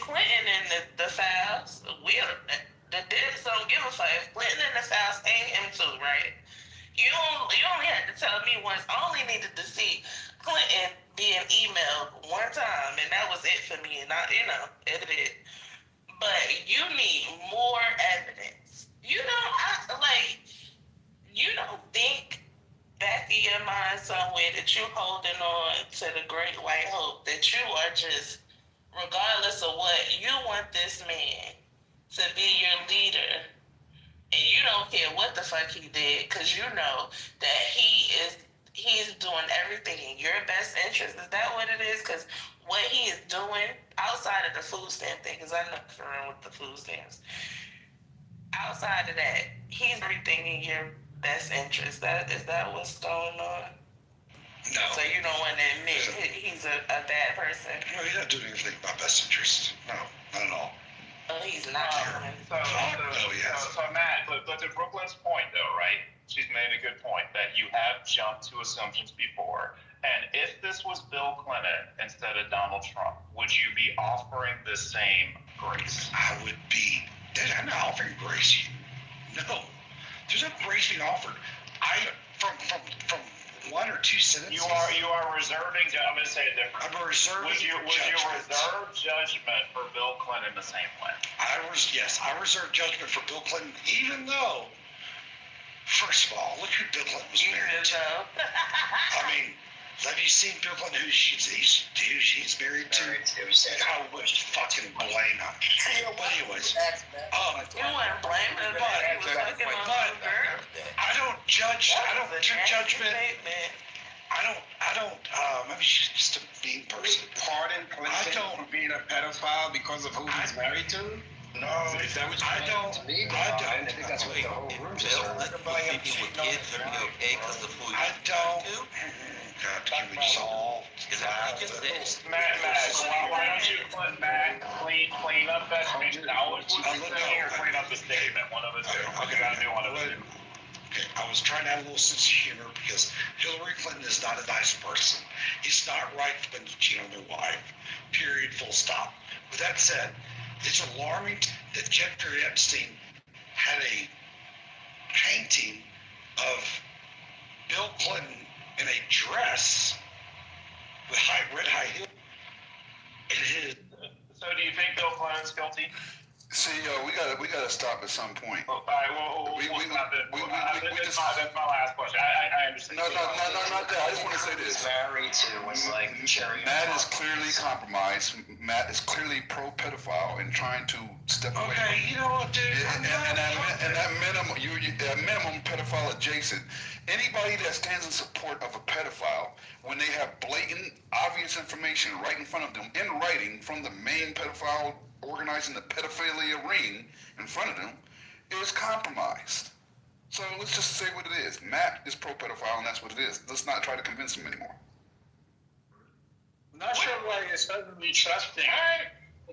Clinton in the files. The Dems don't give a fuck. If Clinton in the files, ain't him too, right? You only had to tell me once. I only needed to see Clinton being emailed one time, and that was it for me. And it. But you need more evidence. You don't think back back of your mind somewhere that you're holding on to the great white hope that you are just, regardless of what, you want this man to be your leader. And you don't care what the fuck he did, because you know that he's doing everything in your best interest. Is that what it is? Because what he is doing outside of the food stamp thing, because I'm not familiar with the food stamps. Outside of that, he's everything in your best interest. Is that what's going on? No. So you don't want to admit he's a bad person? No, he's not doing anything in my best interest. No, not at all. Oh, he's not. So Matt, but to Brooklyn's point though, right? She's made a good point that you have jumped to assumptions before. And if this was Bill Clinton instead of Donald Trump, would you be offering the same grace? I would be. I'm not offering grace. No, there's no grace being offered. From one or two sentences. You are reserving. I'm going to say it different. I'm reserving. Would you reserve judgment for Bill Clinton the same way? Yes, I reserve judgment for Bill Clinton, even though. First of all, look who Bill Clinton was married to. I mean, have you seen Bill Clinton? Who she's married to? I would fucking blame him. But anyways, you wouldn't blame him. But I don't judge. I don't do judgment. I don't. Maybe she's just a mean person. Pardon Clinton for being a pedophile because of who he's married to? No, I don't. I think that's what the whole room is. I don't. God, can we just all Matt, why don't you clean up that statement? Now, what you saying or clean up the statement? One of us two. You gotta do one of us two. Okay, I was trying to have a little sense of humor because Hillary Clinton is not a nice person. It's not right for them to cheat on their wife. Period. Full stop. With that said, it's alarming that Jeffrey Epstein had a painting of Bill Clinton in a dress with red high heels. So do you think Bill Clinton's guilty? See, we gotta stop at some point. All right, that's my last question. I understand. No, not that. I just want to say this. Married to was like cherry. Matt is clearly compromised. Matt is clearly pro-pedophile and trying to step away. Okay, you know what, dude? And that minimum, at minimum, pedophile adjacent. Anybody that stands in support of a pedophile, when they have blatant, obvious information right in front of them, in writing from the main pedophile organizing the pedophilia ring in front of them, is compromised. So let's just say what it is. Matt is pro-pedophile, and that's what it is. Let's not try to convince him anymore. I'm not sure why you're suddenly trusting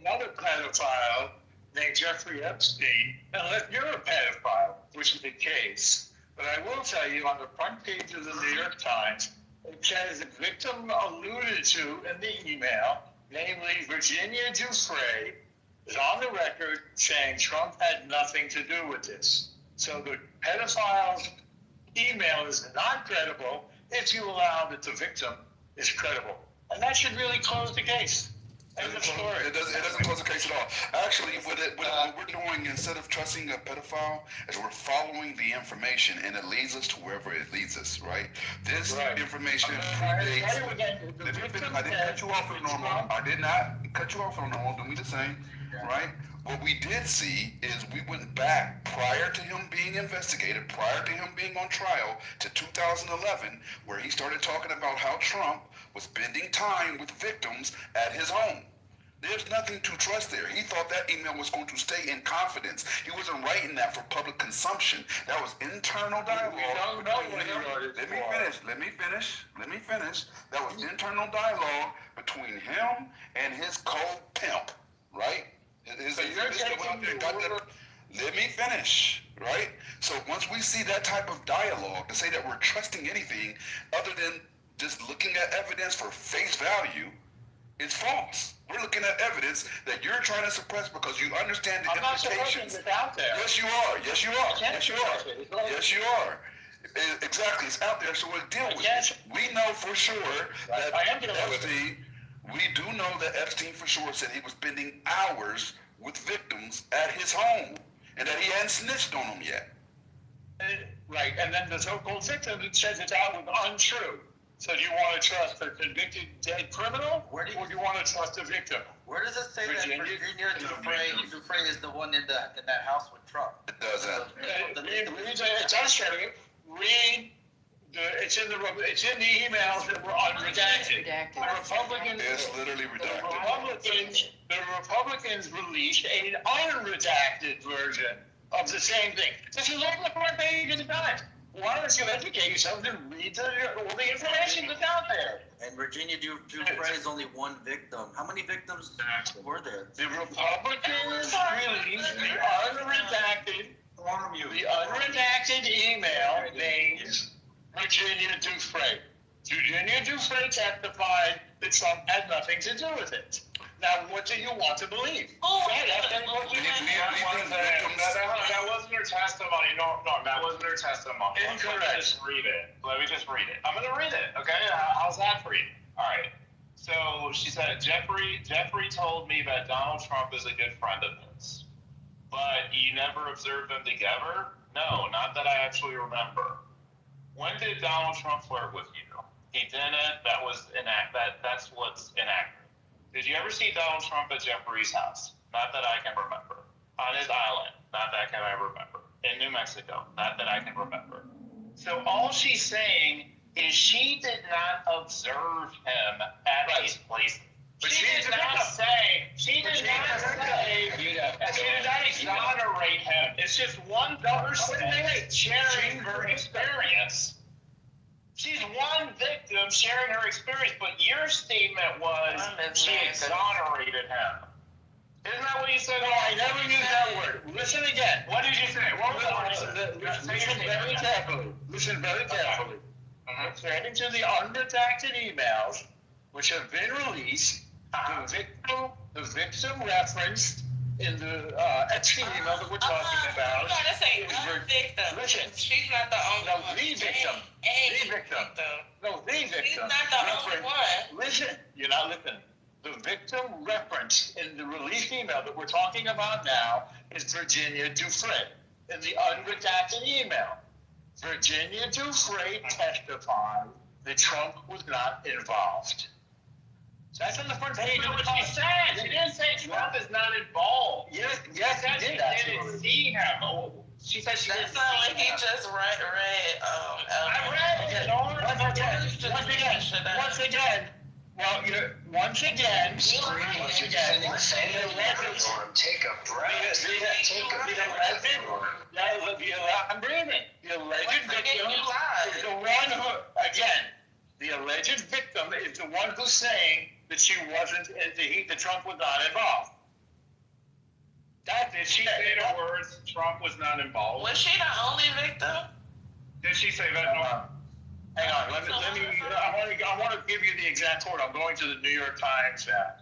another pedophile named Jeffrey Epstein, unless you're a pedophile, which is the case. But I will tell you, on the front page of the New York Times, it says the victim alluded to in the email, namely Virginia Dufresne, is on the record saying Trump had nothing to do with this. So the pedophile's email is not credible if you allow that the victim is credible. And that should really close the case. End of story. It doesn't close the case at all. Actually, what we're doing, instead of trusting a pedophile, is we're following the information, and it leads us to wherever it leads us, right? This information predates. I didn't cut you off on normal. I did not cut you off on normal. Do me the same, right? What we did see is we went back prior to him being investigated, prior to him being on trial, to 2011, where he started talking about how Trump was spending time with victims at his home. There's nothing to trust there. He thought that email was going to stay in confidence. He wasn't writing that for public consumption. That was internal dialogue. Let me finish. That was internal dialogue between him and his co-pimp, right? Let me finish, right? So once we see that type of dialogue, to say that we're trusting anything other than just looking at evidence for face value, it's false. We're looking at evidence that you're trying to suppress because you understand the implications. It's out there. Yes, you are. Exactly, it's out there, so we'll deal with it. We know for sure that Epstein, we do know that Epstein for sure said he was spending hours with victims at his home and that he hadn't snitched on them yet. Right, and then the so-called victim says it's out with untrue. So do you want to trust a convicted dead criminal, or do you want to trust a victim? Where does it say that Virginia Dufresne is the one in that house with Trump? It doesn't. It does say it. Read. It's in the emails that were unredacted. The Republicans. It's literally redacted. The Republicans released an unredacted version of the same thing. This is on the front page of the Times. Why don't you educate yourself and read all the information that's out there? And Virginia Dufresne is only one victim. How many victims were there? The Republicans released the unredacted email names Virginia Dufresne. Virginia Dufresne testified that Trump had nothing to do with it. Now, what do you want to believe? That wasn't her testimony. No, that wasn't her testimony. Incorrect. Let me just read it. I'm going to read it, okay? How's that for you? All right. So she said, Jeffrey told me that Donald Trump is a good friend of his. But you never observed them together? No, not that I actually remember. When did Donald Trump flirt with you? He didn't. That's what's inaccurate. Did you ever see Donald Trump at Jeffrey's house? Not that I can remember. On his island? Not that I remember. In New Mexico? Not that I can remember. So all she's saying is she did not observe him at these places. But she did not exonerate him. It's just one person sharing her experience. She's one victim sharing her experience, but your statement was she exonerated him. Isn't that what you said? No, I never used that word. Listen again. What did you say? What was Listen very carefully. Listen very carefully. According to the unredacted emails, which have been released, the victim referenced in the Epstein email that we're talking about. You gotta say victim. Listen. She's not the only one. No, the victim. The victim. No, the victim. She's not the only one. Listen. You're not listening. The victim reference in the released email that we're talking about now is Virginia Dufresne in the unredacted email. Virginia Dufresne testified that Trump was not involved. So that's on the front page of what the she said. She didn't say Trump is not involved. Yes, she didn't see him. She said she didn't see him. That's not what he just read. I read it. Once again, take a breath. I'm breathing. The alleged victim is the one who, again, the alleged victim is the one who's saying that she wasn't, that Trump was not involved. Did she say the words Trump was not involved? Was she the only victim? Did she say that? No. Hang on, I want to give you the exact quote. I'm going to the New York Times now.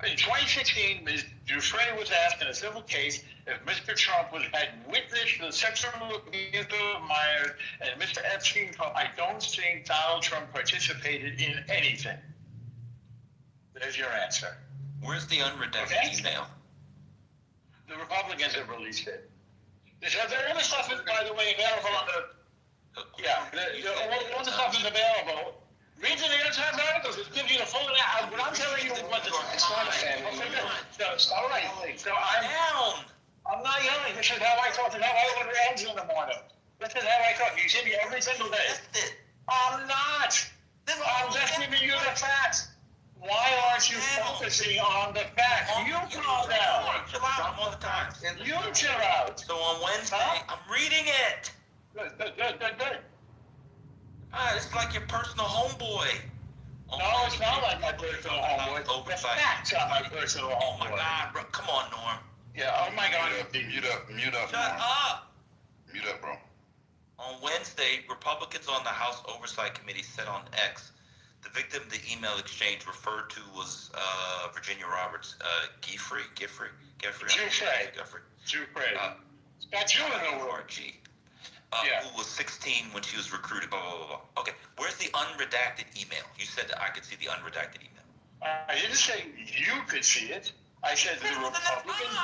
In 2016, Ms. Dufresne was asked in a civil case if Mr. Trump had witnessed the sexual abuse of Myers and Mr. Epstein. I don't think Donald Trump participated in anything. There's your answer. Where's the unredacted email? The Republicans have released it. The other stuff is, by the way, available on the... all the stuff is available. Read the New York Times articles. It gives you the full... What I'm telling you what the... It's not a family. All right. So I'm not yelling. This is how I talk. This is how I order eggs in the morning. This is how I talk. You see me every single day. I'm not. I'm just giving you the facts. Why aren't you focusing on the facts? You calm down. Chill out all the time. You chill out. So on Wednesday, I'm reading it. Good. It's like your personal homeboy. No, it's not like my personal homeboy. The facts are my personal homeboy. Oh my God, bro. Come on, Norm. Yeah, oh my God. Mute up, Shut up. Mute up, bro. On Wednesday, Republicans on the House Oversight Committee said on X, the victim the email exchange referred to was Virginia Roberts, Giffrey. Got you in the word. Who was 16 when she was recruited, blah, blah, blah, blah. Okay, where's the unredacted email? You said that I could see the unredacted email. I didn't say you could see it. I said the Republicans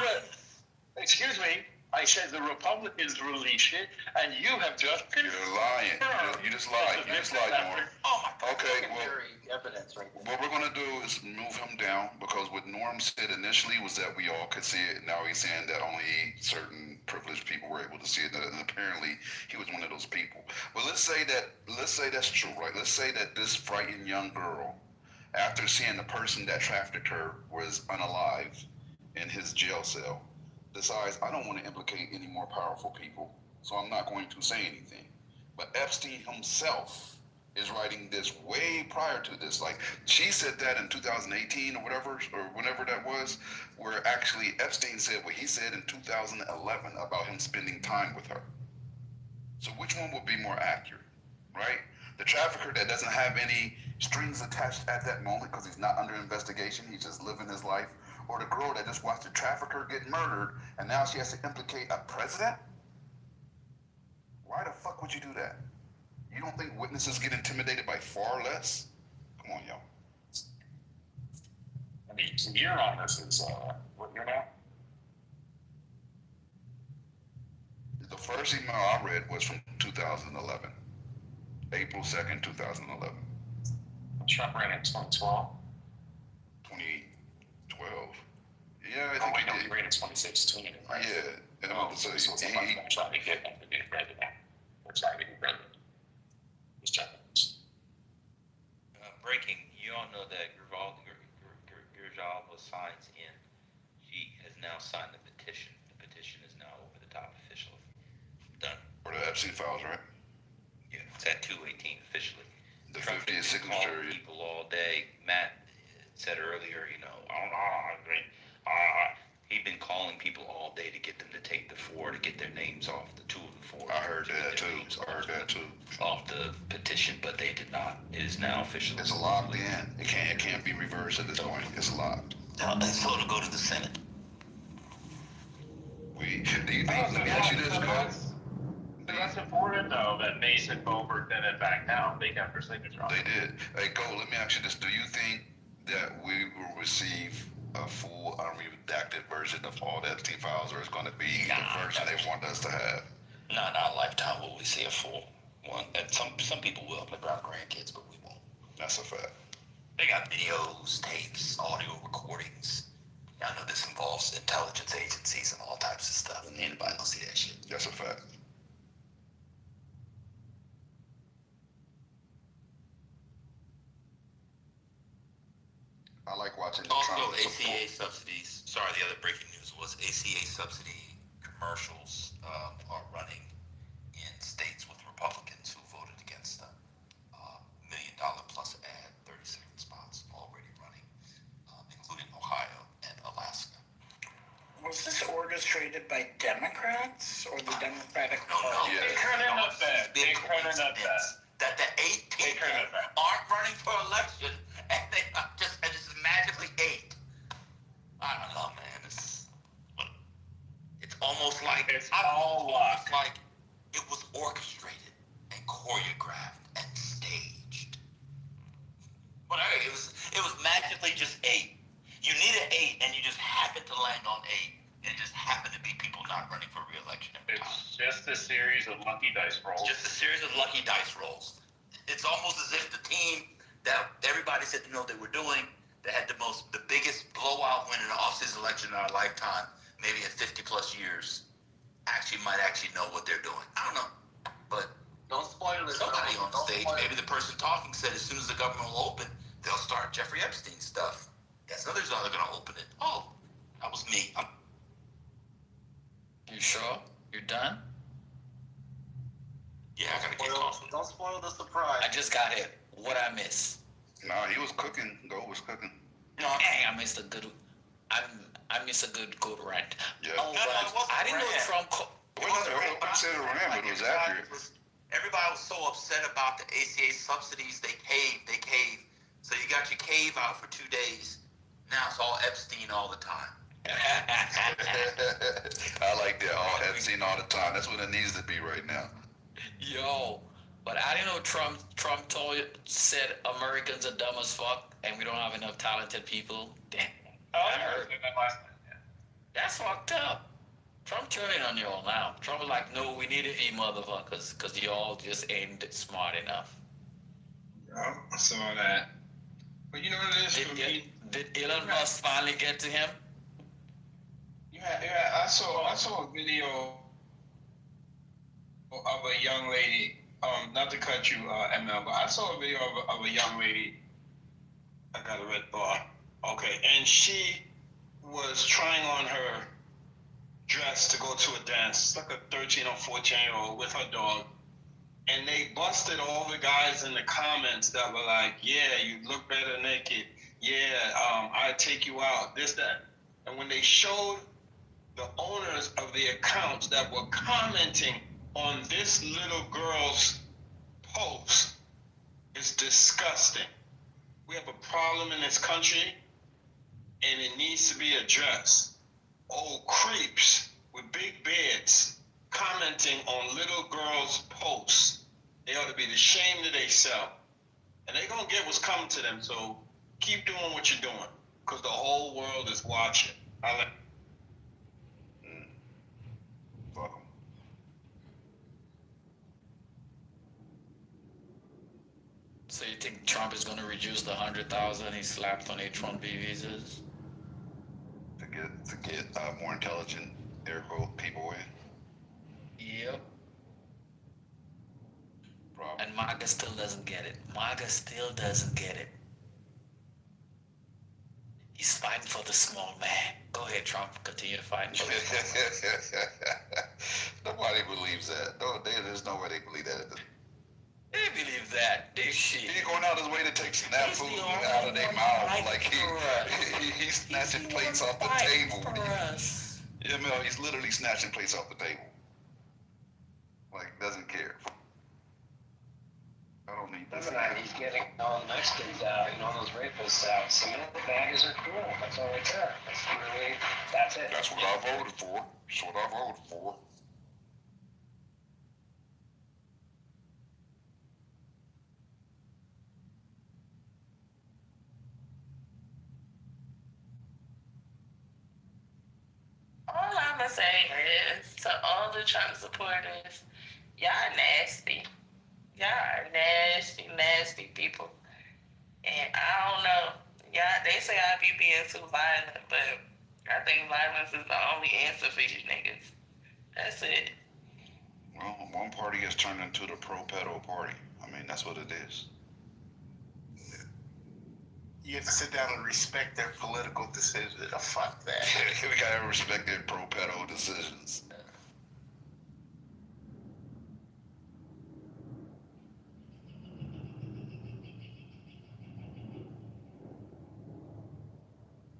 Excuse me. I said the Republicans released it, and you have just You're lying. You just lied. You just lied, Norm. Oh my God. Okay, well, Evidence right there. what we're gonna do is move him down because what Norm said initially was that we all could see it. Now he's saying that only certain privileged people were able to see it, and apparently he was one of those people. But let's say that's true, right? Let's say that this frightened young girl, after seeing the person that trafficked her was unalive in his jail cell, decides I don't want to implicate any more powerful people, so I'm not going to say anything. But Epstein himself is writing this way prior to this. Like she said that in 2018 or whatever, or whenever that was, where actually Epstein said what he said in 2011 about him spending time with her. So which one would be more accurate, right? The trafficker that doesn't have any strings attached at that moment because he's not under investigation, he's just living his life, or the girl that just watched the trafficker get murdered and now she has to implicate a president? Why the fuck would you do that? You don't think witnesses get intimidated by far less? Come on, yo. I mean, the year on this is, what year now? The first email I read was from 2011. April 2nd, 2011. Trump ran in 2012. 2012. Yeah, I think he did. Ran in 2016, right? Yeah, and I was So saying, somebody's trying to get him to be president. Or trying to be president. He's trying to. Breaking, you all know that Gurjal signs in. She has now signed the petition. The petition is now over the top officially. Done. For the Epstein files, right? Yeah, it's at 218 officially. The Trump 50th signature. calling people all day. Matt said earlier, he'd been calling people all day to get them to take the four, to get their names off the two of the four. I heard that too. Off the petition, but they did not. It is now official. It's locked in. It can't be reversed at this point. It's locked. So to go to the Senate. Do you think, let me ask you this, Cole. That's important, though, that Mason Boebert didn't back down. They got their signature on it. They did. Hey, Cole, let me ask you this. Do you think that we will receive a full unredacted version of all the Epstein files, or it's going to be the version they want us to have? No, not a lifetime will we see a full one. And some people will, like our grandkids, but we won't. That's a fact. They got videos, tapes, audio recordings. I know this involves intelligence agencies and all types of stuff, and anybody don't see that shit. That's a fact. I like watching the Also, ACA subsidies. Sorry, the other breaking news was ACA subsidy commercials are running in states with Republicans who voted against them. $1 million plus ad, 30-second spots already running, including Ohio and Alaska. Was this orchestrated by Democrats or the Democratic Party? No. They couldn't have been. They couldn't have been. That the 8 people aren't running for election, and they are just magically 8. I don't know, man. It's almost like it's all luck. Like it was orchestrated and choreographed and staged. But hey, it was magically just 8. You needed 8, and you just happened to land on 8. It just happened to be people not running for re-election. It's just a series of lucky dice rolls. Just a series of lucky dice rolls. It's almost as if the team that everybody said to know they were doing, that had the biggest blowout win in an off-season election in our lifetime, maybe in 50 plus years, might actually know what they're doing. I don't know, but don't spoil it. Somebody on stage, maybe the person talking said as soon as the government will open, they'll start Jeffrey Epstein stuff. That's another reason they're going to open it. Oh, that was me. You sure? You're done? Yeah, I gotta get coffee. Don't spoil the surprise. I just got here. What'd I miss? Nah, he was cooking. Gold was cooking. No, dang, I missed a good. I missed a good rant. Yeah. Oh, but I didn't know Trump. It wasn't a rant, but it was accurate. Everybody was so upset about the ACA subsidies. They caved. So you got your cave out for 2 days. Now it's all Epstein all the time. I like that. All Epstein all the time. That's what it needs to be right now. Yo, but I didn't know Trump said Americans are dumb as fuck and we don't have enough talented people. Damn. Oh, I heard that last night. Yeah. That's fucked up. Trump turning on y'all now. Trump was like, no, we need to eat motherfuckers because y'all just ain't smart enough. I saw that. But you know what it is for me? Did Elon Musk finally get to him? Yeah, I saw a video of a young lady. Not to cut you, ML, but I saw a video of a young lady. I got a red bar. Okay, and she was trying on her dress to go to a dance. It's like a 13 or 14-year-old with her dog. And they busted all the guys in the comments that were like, yeah, you look better naked. Yeah, I'd take you out, this, that. And when they showed the owners of the accounts that were commenting on this little girl's post, it's disgusting. We have a problem in this country, and it needs to be addressed. Old creeps with big beards commenting on little girls' posts. They ought to be ashamed of themselves. And they're going to get what's coming to them, so keep doing what you're doing, because the whole world is watching. Fuck 'em. So you think Trump is going to reduce the 100,000 he slapped on H-1B visas? To get more intelligent, air quote, people in. Yep. Problem. And MAGA still doesn't get it. MAGA still doesn't get it. He's fighting for the small man. Go ahead, Trump. Continue to fight. Nobody believes that. No, there's no way they believe that. They believe that. This shit. He's going out his way to take snap food out of their mouth. Like he's snatching plates off the table. Yeah, Mel, he's literally snatching plates off the table. Like, doesn't care. I don't need this. He's getting all the Mexicans out, all those rapists out. Some of the baggers are cool. That's all right there. That's it. That's what I voted for. That's what I voted for. All I'm gonna say is to all the Trump supporters, y'all nasty. Y'all are nasty, nasty people. And I don't know. Y'all, they say I be being too violent, but I think violence is the only answer for you niggas. That's it. Well, one party has turned into the pro-pedo party. I mean, that's what it is. You have to sit down and respect their political decisions. Oh, fuck that. We gotta respect their pro-pedo decisions.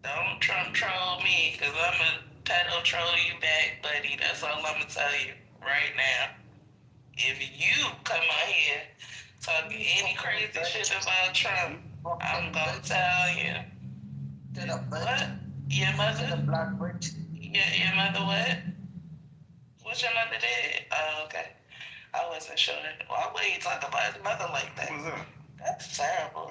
Don't Trump troll me, because I'm going to pedo troll you back, buddy. That's all I'm going to tell you right now. If you come out here talking any crazy shit about Trump, I'm going to tell you. What? Your mother? Your mother what? What your mother did? Oh, okay. I wasn't sure. Why would he talk about his mother like that? What's that? That's terrible.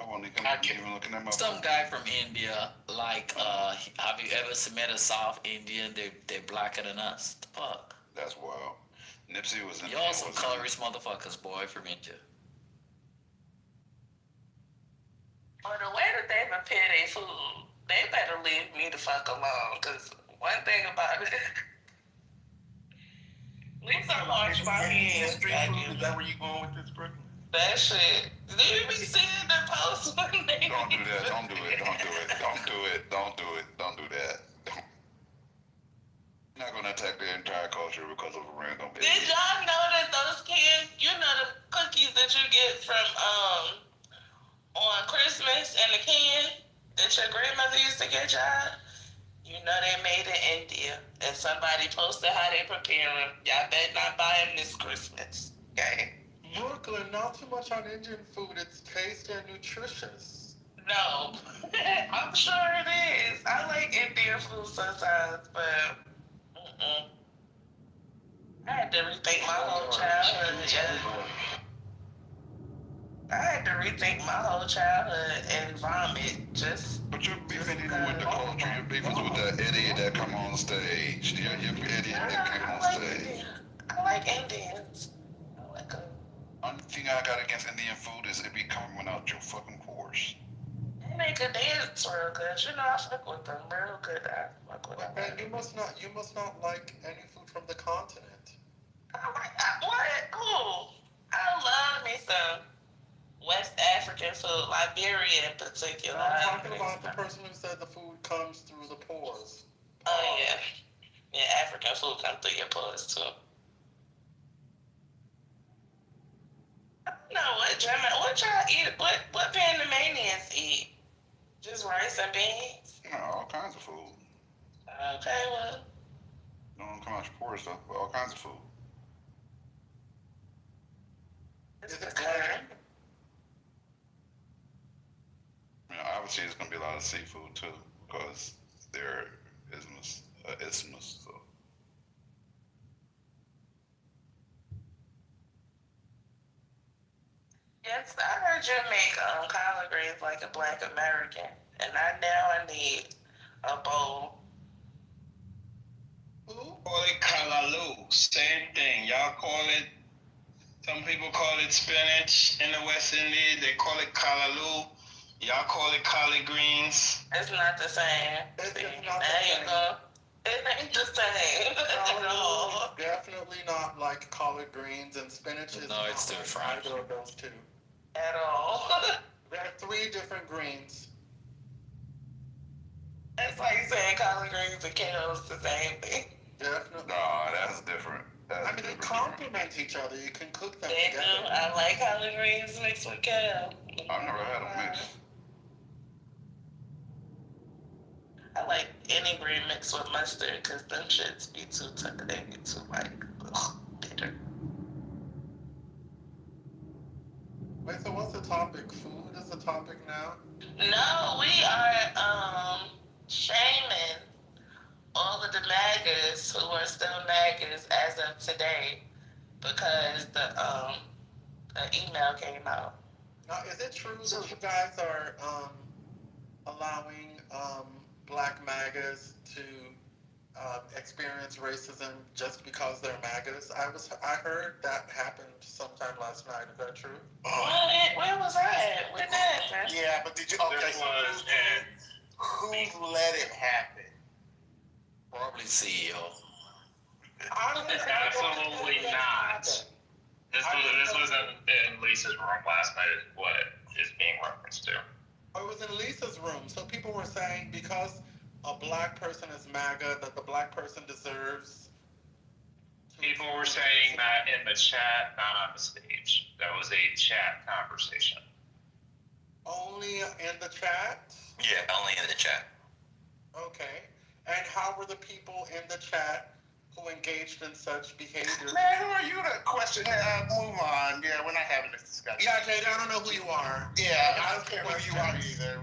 Some guy from India, like, have you ever met a South Indian? They're blacker than us. The fuck? That's wild. Nipsey was in. Y'all some colorist motherfuckers, boy, from India. Or the way that they prepare their food, they better leave me the fuck alone. Cause one thing about it, at least I'm wash my hands. Street food, is that where you going with this, Brooklyn? That shit. Do you be seeing the post when they? Don't do that. Don't do it. Don't do it. Don't do it. Don't do it. Don't do that. You're not gonna attack the entire culture because of a random baby. Did y'all know that those kids, the cookies that you get from on Christmas in the can that your grandmother used to get y'all? They made in India, and somebody posted how they prepare them. Y'all better not buy them this Christmas, okay? Brooklyn, not too much on Indian food. It's tasty and nutritious. No, I'm sure it is. I like Indian food sometimes, but I had to rethink my whole childhood. I had to rethink my whole childhood and environment just. But your beef ain't even with the culture. Your beef is with that idiot that come on stage. Your idiot that came on stage. I like Indians. I like them. Only thing I got against Indian food is it be coming out your fucking pores. They make a dance real good. You know, I fuck with them real good. I fuck with them. Man, you must not like any food from the continent. What? Cool. I love me some West African food, Liberia in particular. I'm talking about the person who said the food comes through the pores. Oh, yeah. Yeah, African food comes through your pores, too. I don't know what y'all eat. What Panamanians eat? Just rice and beans? You know, all kinds of food. Okay, well. Don't come out your pores stuff, but all kinds of food. Is it good? You know, obviously there's gonna be a lot of seafood too, because they're isthmus, so. Yes, I heard you make collard greens like a Black American, and I need a bowl. Who call it kalaloo? Same thing. Y'all call it. Some people call it spinach in the West Indies. They call it kalaloo. Y'all call it collard greens. It's not the same. There you go. It ain't the same at all. Definitely not like collard greens, and spinach is No, it's different. either of those two. At all. There are 3 different greens. It's like saying collard greens and kales the same thing. Definitely. No, that's different. They complement each other. You can cook them They together. do. I like collard greens mixed with kale. I've never had them mixed. I like any green mixed with mustard because them shits be too they be too bitter. Wait, so what's the topic? Food is the topic now? No, we are shaming all of the MAGAs who are still MAGAs as of today because the email came out. Now, is it true that you guys are allowing Black MAGAs to experience racism just because they're MAGAs? I heard that happened sometime last night. Is that true? Where was I at? Where that? Yeah, but did you? Okay, who let it happen? Probably CEO. Absolutely not. This was in Lisa's room last night. Is what is being referenced to. Oh, it was in Lisa's room. So people were saying because a Black person is MAGA, that the Black person deserves. People were saying that in the chat, not on the stage. That was a chat conversation. Only in the chat? Yeah, only in the chat. Okay. And how were the people in the chat who engaged in such behavior? Man, who are you to question that? Move on. Yeah, we're not having this discussion. Yeah, Jade, I don't know who you are. Yeah, I don't care who you are either.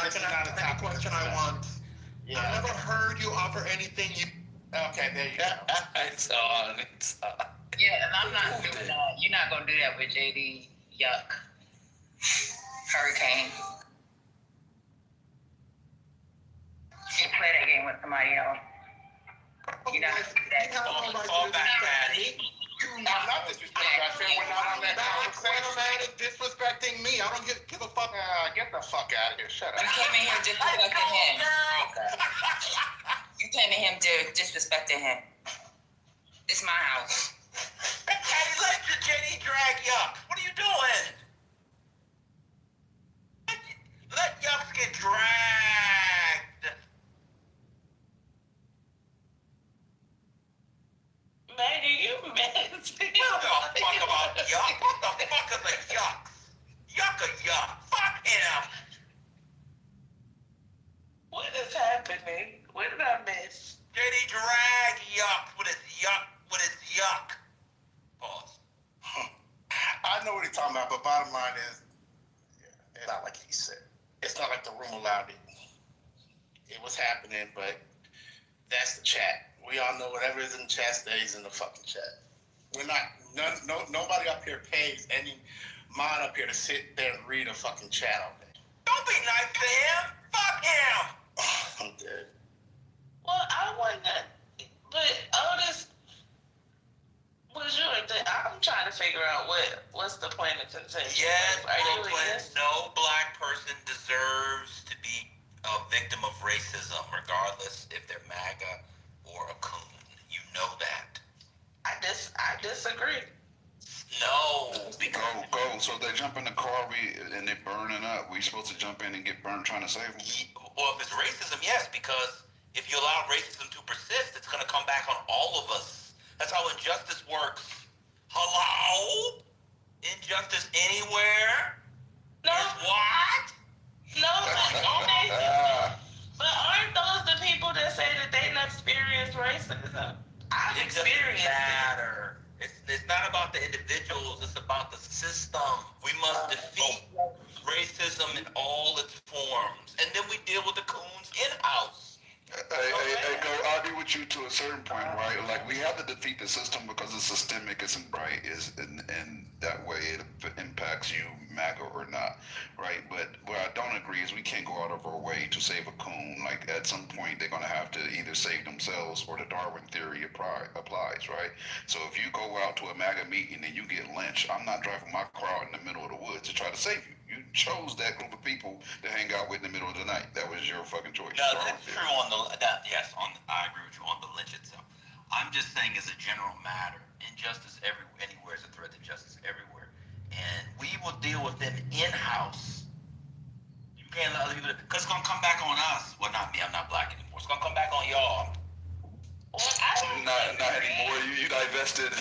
This is not a top question I want. Yeah. I've never heard you offer anything you... Okay, there you go. It's on. Yeah, and I'm not doing that. You're not gonna do that with JD. Yuck. Hurricane. You play that game with somebody else. You're not gonna do that. Fall back, Patty. I'm not disrespecting. I said we're not on that conversation. Disrespecting me. I don't give a fuck. Get the fuck out of here. Shut up. You came in here disrespecting him. You came in here disrespecting him. This is my house. Patty, let your JD drag Yuck. What are you doing? Let Yucks get dragged. Maggie, you messy. What the fuck about Yuck? What the fuck is a Yuck? Yuck a Yuck. Fuck him. What is happening? What did I miss? JD drag Yuck with his Yuck. Pause. I know what he's talking about, but bottom line is, it's not like he said. It's not like the room allowed it. It was happening, but that's the chat. We all know whatever is in the chat stays in the fucking chat. We're not, nobody up here pays any mod up here to sit there and read a fucking chat all day. Don't be nice to him. Fuck him. I'm dead. Well, I wouldn't. But all this was your thing. I'm trying to figure out what's the point of contention. Yes, Are you Brooklyn, against? no black person deserves to be a victim of racism, regardless if they're MAGA or a coon. You know that. I disagree. No, because Go. So they jump in the car, and they burning up. We supposed to jump in and get burned trying to save them? well, if it's racism, yes, because if you allow racism to persist, it's going to come back on all of us. That's how injustice works. Hello? Injustice anywhere? No. Is what? No, but aren't those the people that say that they didn't experience racism? I've It doesn't experienced it. matter. It's not about the individuals, it's about the system. We must defeat racism in all its forms. And then we deal with the coons in-house. Hey, go. I agree with you to a certain point, right? Like we have to defeat the system because it's systemic, isn't right? And that way it impacts you, MAGA or not, right? But what I don't agree is we can't go out of our way to save a coon. Like at some point they're gonna have to either save themselves or the Darwin theory applies, right? So if you go out to a MAGA meeting and you get lynched, I'm not driving my car out in the middle of the woods to try to save you. You chose that group of people to hang out with in the middle of the night. That was your fucking choice. No, that's true on I agree with you on the lynch itself. I'm just saying as a general matter, injustice anywhere is a threat to justice everywhere. And we will deal with them in-house. You can't let other people, because it's going to come back on us. Well, not me, I'm not black anymore. It's going to come back on y'all. Well, I don't Not anymore. You divested.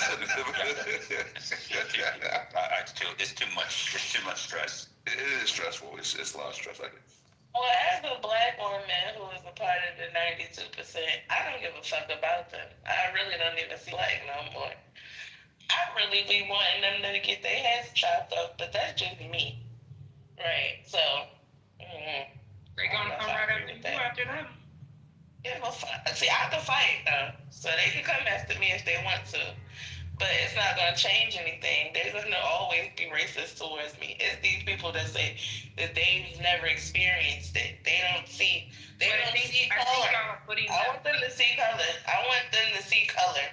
It's too much stress. It is stressful. It's a lot of stress, I guess. Well, as a black woman who is a part of the 92%, I don't give a fuck about them. I really don't even see like no more. I really be wanting them to get their heads chopped off, but that's just me. Right, so. They're gonna come right after them. Yeah, well, see, I can fight though, so they can come after me if they want to. But it's not gonna change anything. There's gonna always be racist towards me. It's these people that say that they've never experienced it. They don't see color. I want them to see color. I want them to see color.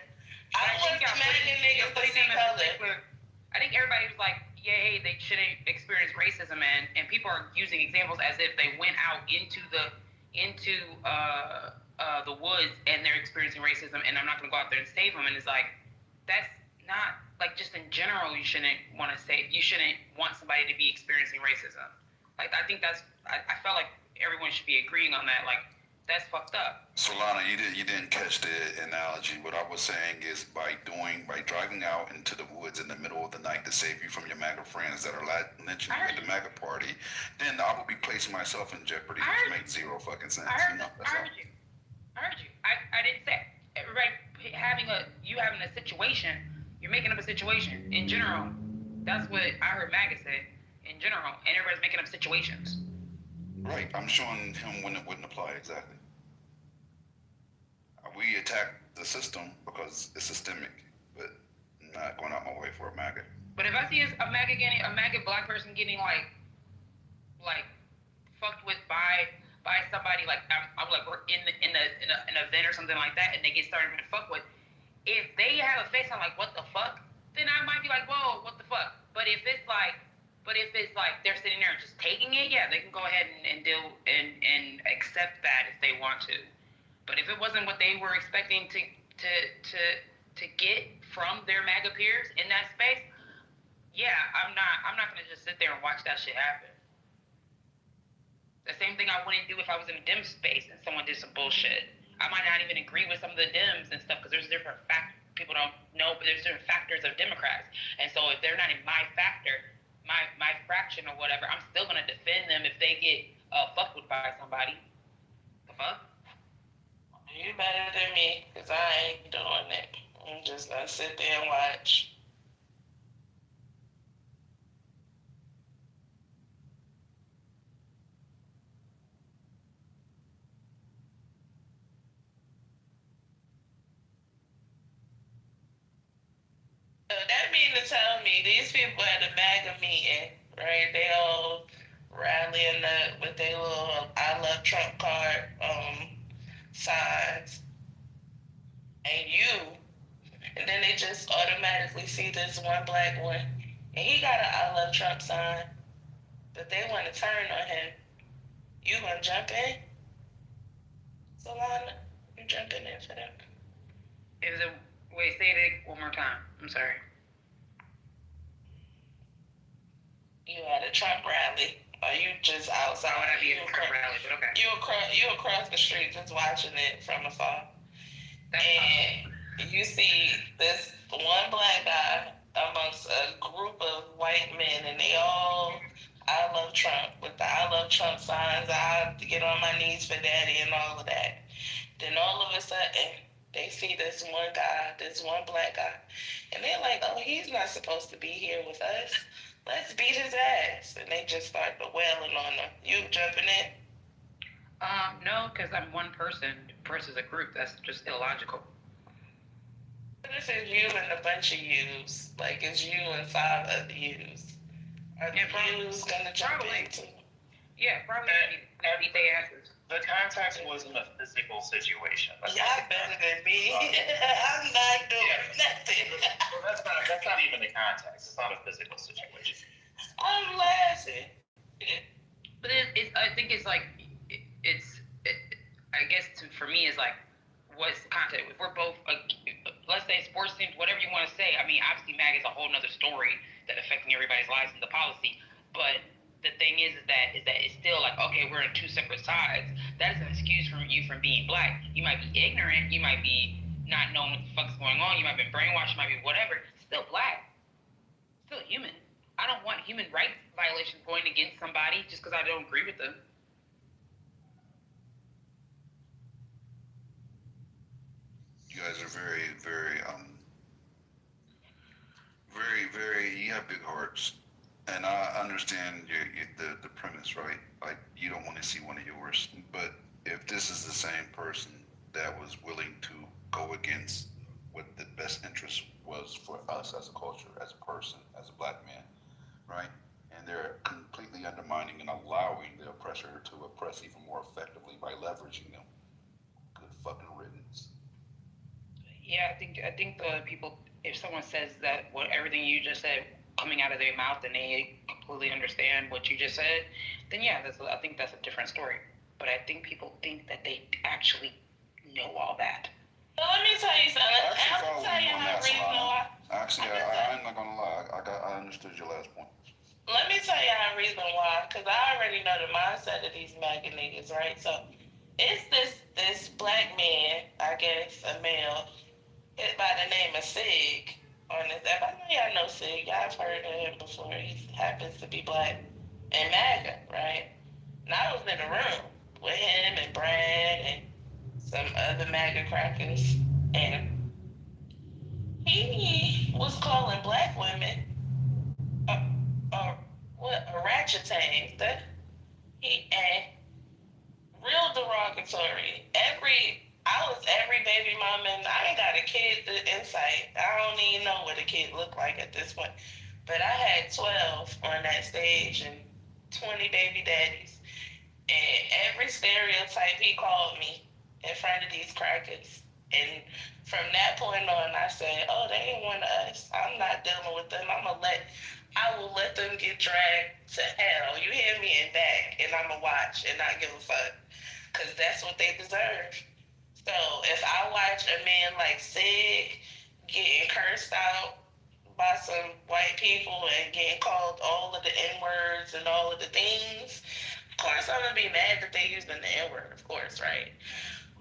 I want the MAGA niggas to see color. I think everybody was like, yay, they shouldn't experience racism, and people are using examples as if they went out into the woods and they're experiencing racism, and I'm not gonna go out there and save them. And it's like, that's not like, just in general, you shouldn't want somebody to be experiencing racism. Like, I think I felt like everyone should be agreeing on that. Like, that's fucked up. Solana, you didn't catch the analogy. What I was saying is by driving out into the woods in the middle of the night to save you from your MAGA friends that are lynching you at the MAGA party, then I would be placing myself in jeopardy, which makes zero fucking sense. I heard you. I didn't say everybody having a situation. You're making up a situation in general. That's what I heard MAGA say in general, and everybody's making up situations. Right. I'm showing him when it wouldn't apply exactly. We attack the system because it's systemic, but I'm not going out my way for a MAGA. But if I see a MAGA black person getting like fucked with by somebody, like I'm like we're in an event or something like that, and they get started getting fucked with. If they have a face on like what the fuck, then I might be like, whoa, what the fuck? But if it's like they're sitting there and just taking it, yeah, they can go ahead and deal and accept that if they want to. But if it wasn't what they were expecting to get from their MAGA peers in that space, yeah, I'm not gonna just sit there and watch that shit happen. The same thing I wouldn't do if I was in a Dem space and someone did some bullshit. I might not even agree with some of the Dems and stuff because there's different people don't know, but there's different factors of Democrats. And so if they're not in my factor, my fraction or whatever, I'm still gonna defend them if they get fucked with by somebody. The fuck? You better than me, because I ain't doing it. I'm just gonna sit there and watch. That mean to tell me these people at the MAGA meeting, right? They all rallying up with their little "I love Trump" card signs, and then they just automatically see this one black one, and he got an "I love Trump" sign, but they want to turn on him. You gonna jump in, Solana? You jumping in for them? Wait, say it one more time. I'm sorry. You at a Trump rally, or you just outside? Why would I be at a Trump rally? But okay. You across the street just watching it from afar, and you see this one black guy amongst a group of white men, and they all "I love Trump" with the "I love Trump" signs. I get on my knees for daddy and all of that. Then all of a sudden, they see this one guy, this one black guy, and they're like, "Oh, he's not supposed to be here with us. Let's beat his ass." And they just start wailing on him. You jumping in? No, because I'm one person versus a group. That's just illogical. This is you and a bunch of yous. Like, it's you and 5 other yous. Are the yous gonna jump in too? Yeah, probably. Beat their asses. The context wasn't a physical situation. Y'all better than me. I'm not doing nothing. Well, that's not even the context. It's not a physical situation. I'm laughing. But I think it's like, I guess for me, it's like, what's the context? If we're both, let's say sports teams, whatever you want to say. I mean, obviously, MAGA is a whole nother story that affecting everybody's lives and the policy. But the thing is that it's still like, okay, we're on two separate sides. That is an excuse from you from being black. You might be ignorant. You might be not knowing what the fuck's going on. You might have been brainwashed. You might be whatever. Still black. Still human. I don't want human rights violations going against somebody just because I don't agree with them. You guys are very, very, you have big hearts. And I understand the premise, right? Like, you don't want to see one of yours. But if this is the same person that was willing to go against what the best interest was for us as a culture, as a person, as a black man, right? And they're completely undermining and allowing the oppressor to oppress even more effectively by leveraging them. Good fucking riddance. Yeah, I think the people, if someone says that everything you just said coming out of their mouth and they completely understand what you just said, then yeah, I think that's a different story. But I think people think that they actually know all that. So let me tell you something. I'll tell you how reason why. Actually, I'm not gonna lie. I understood your last point. Let me tell you how reason why, because I already know the mindset of these MAGA niggas, right? So it's this black man, I guess, a male, by the name of Sig on this app. I know y'all know Sig. Y'all have heard of him before. He happens to be black and MAGA, right? And I was in the room with him and Brad and some other MAGA crackers, and he was calling black women orangutan. That and real derogatory. I was every baby mama, and I ain't got a kid insight. I don't even know what a kid looked like at this point. But I had 12 on that stage and 20 baby daddies. And every stereotype he called me in front of these crackers. And from that point on, I said, oh, they ain't one of us. I'm not dealing with them. I will let them get dragged to hell. You hear me? And back. And I'm going to watch and not give a fuck. Because that's what they deserve. So if I watch a man like Sig getting cursed out by some white people and getting called all of the N-words and all of the things, of course I'm going to be mad that they using the N-word, of course, right?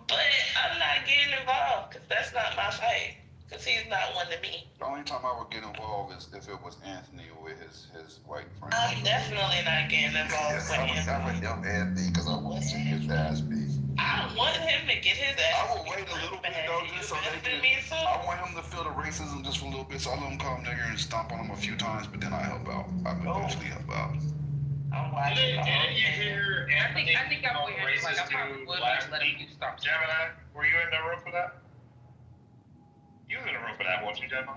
But I'm not getting involved because that's not my fight. Because he's not one of me. The only time I would get involved is if it was Anthony with his white friend. I'm definitely not getting involved with him. I would help Anthony because I want to see his ass beat. I want him to get his ass. I will wait a little bit though, just so they can. I want him to feel the racism just for a little bit, so I let him call him nigger and stomp on him a few times, but then I help out. I eventually help out. I'm watching. Didn't you hear Anthony I think I'm with him. Like, I probably would let him do stuff. Gemini, were you in the room for that? You was in the room for that, weren't you, Gemini?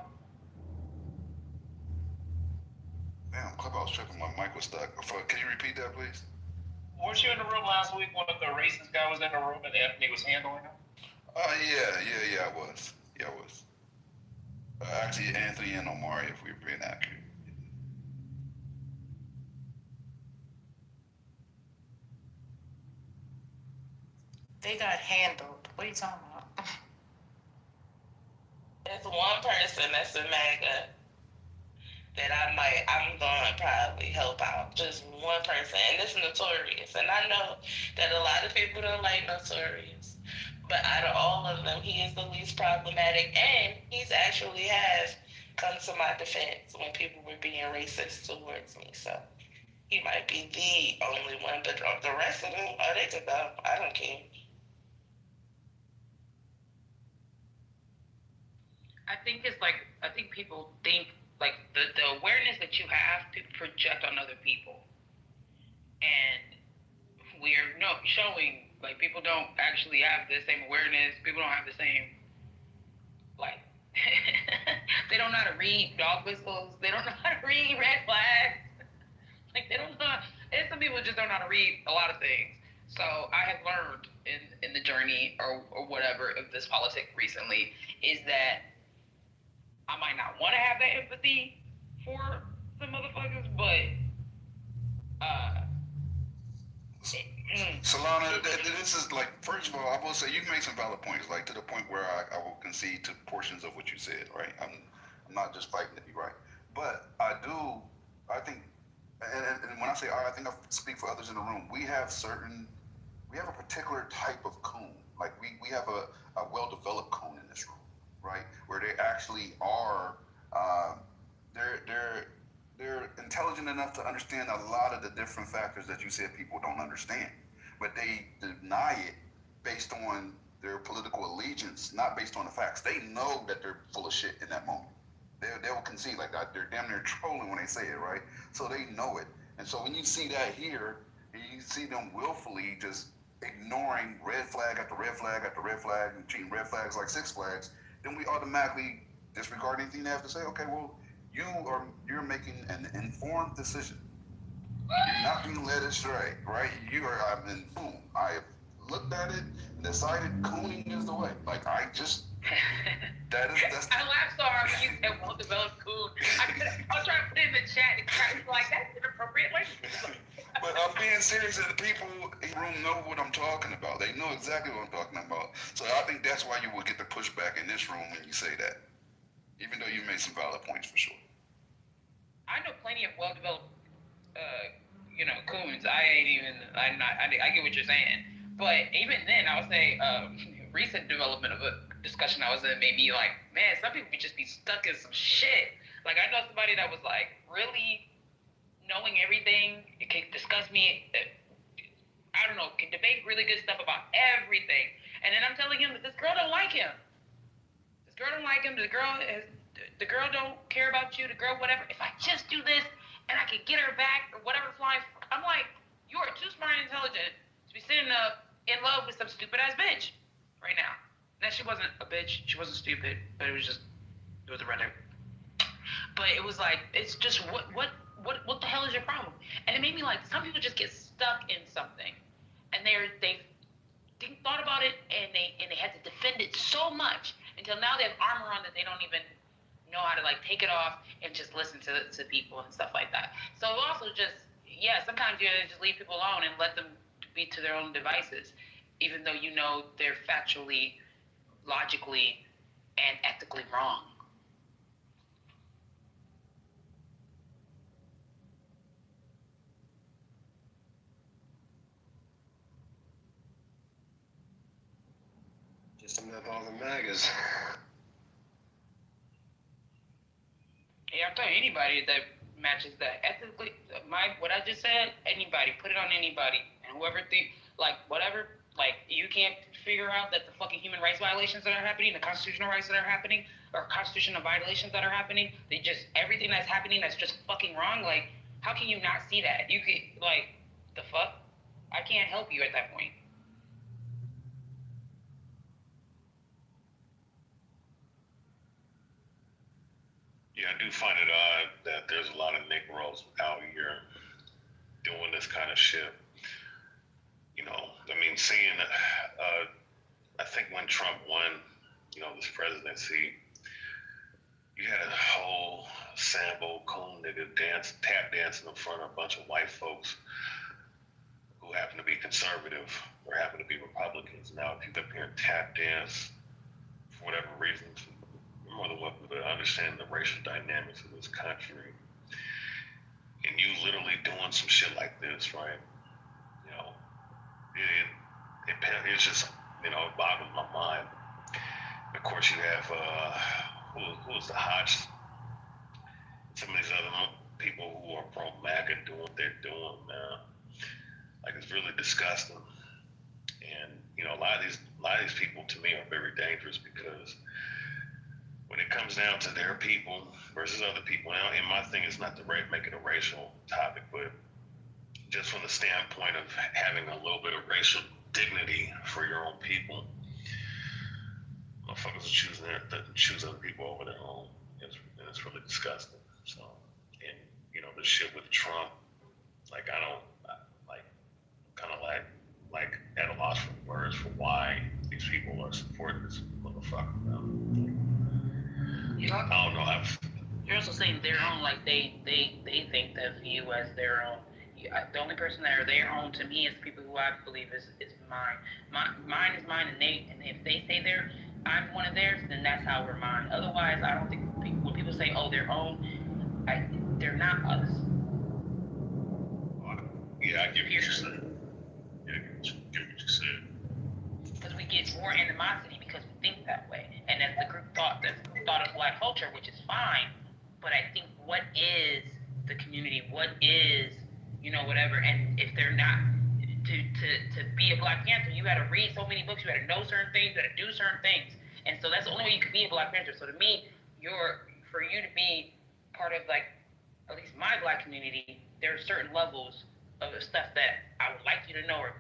Damn, Clubhouse tripping. My mic was stuck. Can you repeat that, please? Weren't you in the room last week when the racist guy was in the room and Anthony was handling him? Yeah, I was. Yeah, I was. Actually, Anthony and Omari, if we're being accurate. They got handled. What are you talking about? There's one person that's a MAGA that I'm gonna probably help out. Just one person, and it's Notorious. And I know that a lot of people don't like Notorious, but out of all of them, he is the least problematic, and he's actually has come to my defense when people were being racist towards me. So he might be the only one, but the rest of them, they could go. I don't care. I think people think like the awareness that you have, people project on other people, and we're showing like people don't actually have the same awareness. People don't have the same like they don't know how to read dog whistles. They don't know how to read red flags. Like they don't know. And some people just don't know how to read a lot of things. So I have learned in the journey or whatever of this politic recently is that I might not want to have that empathy for some motherfuckers, but Solana, this is like, first of all, I will say you made some valid points, like to the point where I will concede to portions of what you said, right? I'm not just fighting to be right. But I think, and when I say I think I speak for others in the room, we have a particular type of coon. Like we have a well-developed coon in this room, right? Where they actually are, they're intelligent enough to understand a lot of the different factors that you said people don't understand. But they deny it based on their political allegiance, not based on the facts. They know that they're full of shit in that moment. They will concede like that. They're damn near trolling when they say it, right? So they know it. And so when you see that here, and you see them willfully just ignoring red flag after red flag after red flag and treating red flags like Six Flags, then we automatically disregard anything they have to say. Okay, well, you're making an informed decision. You're not being led astray, right? I'm informed. I have looked at it and decided cooning is the way. Like that's I laughed so hard when you said well-developed coon. I was trying to put it in the chat and I was like, that's inappropriate language. But I'm being serious, and the people in the room know what I'm talking about. They know exactly what I'm talking about. So I think that's why you will get the pushback in this room when you say that. Even though you made some valid points for sure. I know plenty of well-developed, coons. I get what you're saying. But even then, I would say recent development of a discussion I was in made me like, man, some people just be stuck in some shit. Like I know somebody that was like really knowing everything. It can discuss me. I don't know, can debate really good stuff about everything. And then I'm telling him that this girl don't like him. This girl don't like him. The girl don't care about you. The girl, whatever. If I just do this and I can get her back or whatever flying, I'm like, you are too smart and intelligent to be sitting up in love with some stupid ass bitch right now. Now she wasn't a bitch. She wasn't stupid, but it was a rhetoric. But it was like, it's just what the hell is your problem? And it made me like, some people just get stuck in something, and they thought about it and they had to defend it so much until now they have armor on that they don't even know how to like take it off and just listen to people and stuff like that. So also just sometimes you just leave people alone and let them be to their own devices, even though you know they're factually, logically, and ethically wrong. Just enough all the MAGAs. Yeah, I'm telling you, anybody that matches that ethically, what I just said, anybody, put it on anybody, and whoever you can't figure out that the fucking human rights violations that are happening, the constitutional rights that are happening, or constitutional violations that are happening, everything that's happening that's just fucking wrong. Like, how can you not see that? You could the fuck? I can't help you at that point. Yeah, I do find it odd that there's a lot of Negroes out here doing this kind of shit. You know, I mean, seeing, I think when Trump won, you know, this presidency, you had a whole Sambo coon nigga tap dancing in front of a bunch of white folks who happen to be conservative or happen to be Republicans. Now, if you come here and tap dance for whatever reason, you're more than welcome to understand the racial dynamics of this country. And you literally doing some shit like this, right? You know, it's just, you know, it boggles my mind. Of course, you have who's the Hodge, some of these other people who are pro-MAGA doing what they're doing, man. Like, it's really disgusting. And, you know, a lot of these people to me are very dangerous because when it comes down to their people versus other people, now, and my thing is not to make it a racial topic, but just from the standpoint of having a little bit of racial dignity for your own people, motherfuckers are choose other people over their own. It's really disgusting. So, and you know, the shit with Trump, like I'm kind of like at a loss for words for why these people are supporting this motherfucker. I don't know. You're also saying their own, like they think of you as their own. The only person that are their own to me is people who I believe is mine. Mine is mine, and if they say I'm one of theirs, then that's how we're mine. Otherwise, I don't think when people say, oh, their own, they're not us. Yeah, I get what you're saying. Yeah, I get what you said. Because we get more animosity because we think that way, and that's the group thought of Black culture, which is fine. But I think what is the community? What is, you know, whatever? And if they're not to be a Black Panther, you got to read so many books, you got to know certain things, you got to do certain things, and so that's the only way you can be a Black Panther. So to me, for you to be part of, like, at least my Black community, there are certain levels of the stuff that I would like you to know, or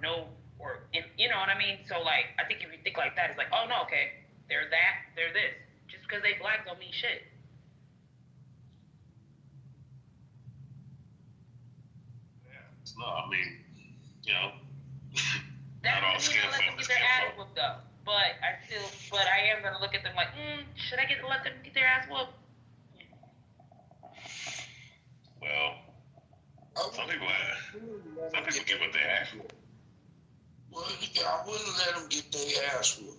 you know what I mean? So, like, I think if you think like that, it's like, oh no, okay, they're that, they're this. Just because they Black don't mean shit. No, I mean, you know, That's not all the skin let them folk get is their skin ass folk. whooped though. But I am gonna look at them like, should I let them get their ass whooped? Well, some people get what they ask for. Well, yeah, I wouldn't let them get their ass whooped.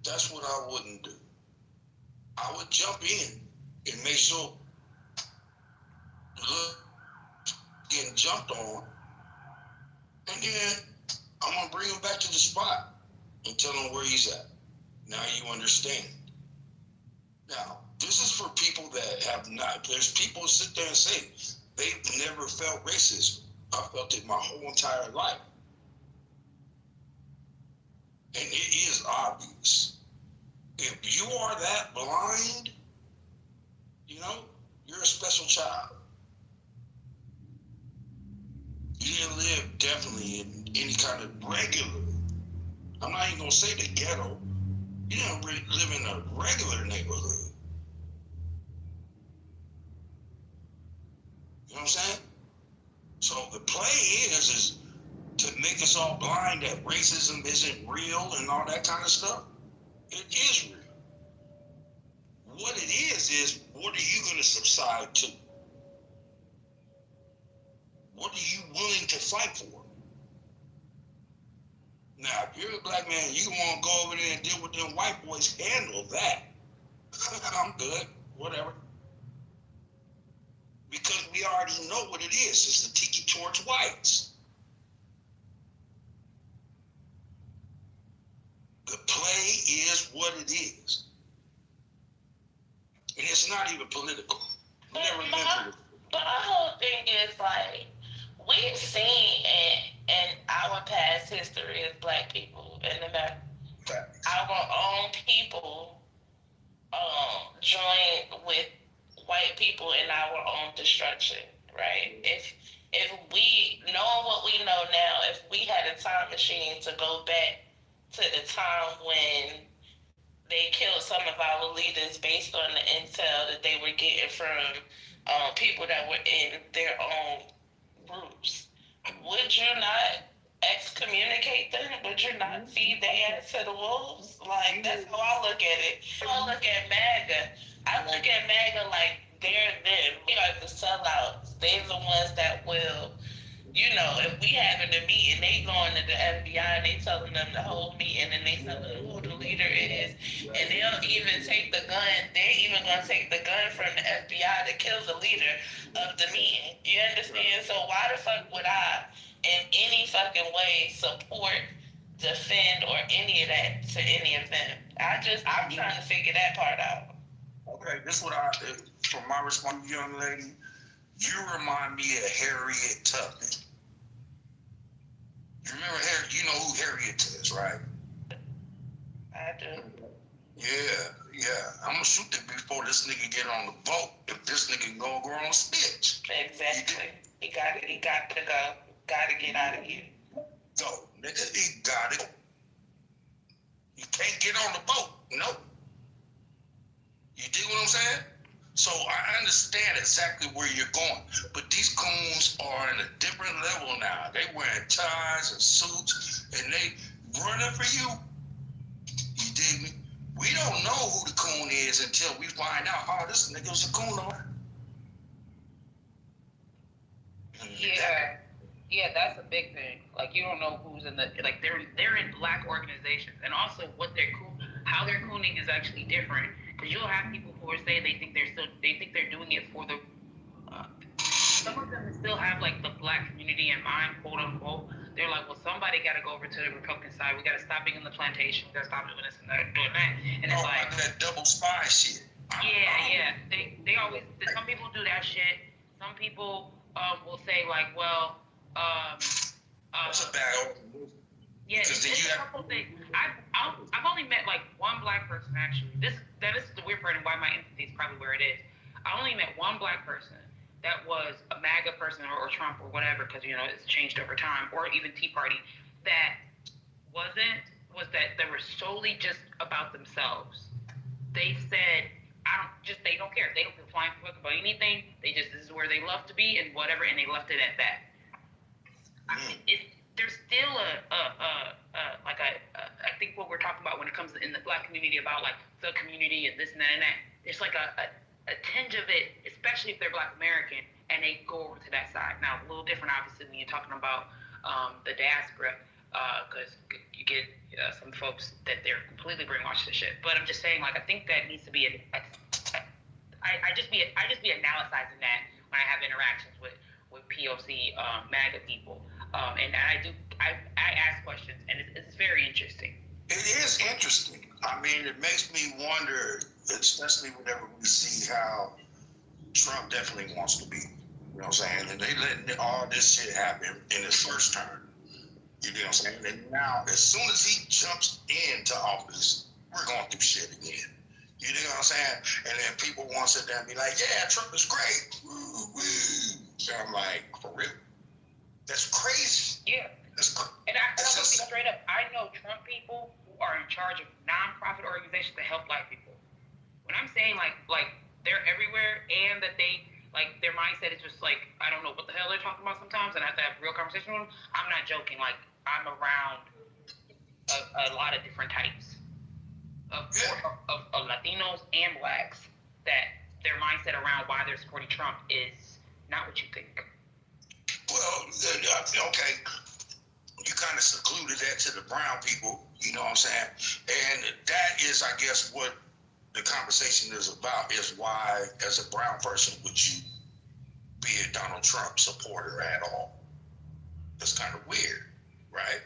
That's what I wouldn't do. I would jump in and make sure getting jumped on, and then I'm gonna bring him back to the spot and tell him where he's at. Now you understand. Now, this is for people that have not. There's people who sit there and say they've never felt racism. I felt it my whole entire life. And it is obvious. If you are that blind, you know, you're a special child. You didn't live definitely in any kind of regular, I'm not even gonna say the ghetto. You didn't live in a regular neighborhood. You know what I'm saying? So the play is to make us all blind that racism isn't real and all that kind of stuff. It is real. What it is what are you going to subside to? What are you willing to fight for? Now, if you're a Black man, you want to go over there and deal with them white boys, handle that. I'm good, whatever. Because we already know what it is. It's the tiki towards whites. The play is what it is. And it's not even political. But my whole thing is, like, we've seen in our past history as Black people and our own people join with white people in our own destruction, right? If we, knowing what we know now, if we had a time machine to go back to the time when they killed some of our leaders based on the intel that they were getting from people that were in their own groups. Would you not excommunicate them? Would you not feed their ass to the wolves? Like, that's how I look at it. I look at MAGA. I look at MAGA like they're them. They are the sellouts. They're the ones that will, you know, if we having a meeting, they going to the FBI and they telling them the whole meeting and they telling them who the leader is. And they'll even take the gun. They're even going to take the gun from the FBI to kill the leader of the meeting. You understand? So why the fuck would I, in any fucking way, support, defend, or any of that to any of them? I'm trying to figure that part out. Okay, this is what from my response, young lady, you remind me of Harriet Tubman. You remember Harriet? You know who Harriet is, right? I do. Yeah. I'm gonna shoot it before this nigga get on the boat. If this nigga go on a stitch. Exactly. He got to go. Got to get out of here. Go, nigga. He got it. You can't get on the boat. Nope. You dig what I'm saying? So I understand exactly where you're going, but these coons are in a different level now. They wearing ties and suits, and they running for you. You dig me? We don't know who the coon is until we find out, oh, this nigga's a coon. Yeah, that's a big thing. Like, you don't know who's in the, like, they're in black organizations, and also how they're cooning is actually different. Because you'll have people who are saying they think they're doing it for the, some of them still have like the black community in mind, quote unquote. They're like, well, somebody got to go over to the Republican side. We got to stop being in the plantation. We got to stop doing this and that, doing that. And it's like that double spy shit. Yeah. They always, some people do that shit. Some people will say like, well, that's a bad old. Yeah, there's a couple things. I've only met like one black person actually. This is the weird part and why my empathy is probably where it is. I only met one black person that was a MAGA person or Trump or whatever, because you know it's changed over time, or even Tea Party, that was that they were solely just about themselves. They said they don't care. They don't give a flying fuck about anything. This is where they love to be and whatever, and they left it at that. There's still I think what we're talking about when it comes in the black community about like the community and this and that and that. There's like a tinge of it, especially if they're Black American and they go over to that side. Now, a little different, obviously, when you're talking about the diaspora, because you get some folks that they're completely brainwashed to shit. But I'm just saying, like, I think that needs to be I just be analyzing that when I have interactions with POC MAGA people, and I ask questions, and it's very interesting. It is interesting. I mean, it makes me wonder, especially whenever we see how Trump definitely wants to be. You know what I'm saying? And they letting all this shit happen in his first term. You know what I'm saying? And now, as soon as he jumps into office, we're going through shit again. You know what I'm saying? And then people want to sit there and be like, yeah, Trump is great. Woo, woo. So I'm like, for real? That's crazy. Yeah. And I'll be straight up. I know Trump people who are in charge of nonprofit organizations that help Black people. When I'm saying like they're everywhere, and that they like their mindset is just like, I don't know what the hell they're talking about sometimes, and I have to have a real conversation with them. I'm not joking. Like, I'm around a lot of different types of Latinos and Blacks that their mindset around why they're supporting Trump is not what you think. Well, okay. You kind of secluded that to the brown people, you know what I'm saying? And that is, I guess, what the conversation is about, is why, as a brown person, would you be a Donald Trump supporter at all? That's kind of weird, right?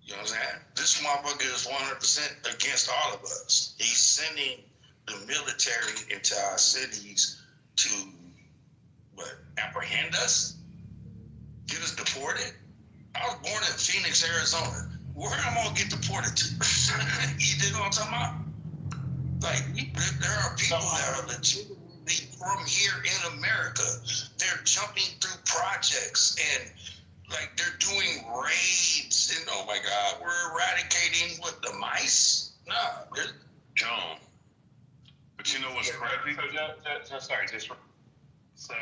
You know what I'm saying? This motherfucker is 100% against all of us. He's sending the military into our cities to, apprehend us? Get us deported? I was born in Phoenix, Arizona. Where am I gonna get deported to? You dig what I'm talking about? Like, there are people that are legitimately from here in America. They're jumping through projects and like they're doing raids. And oh my God, we're eradicating the mice? Nah, John. But you know what's crazy? So,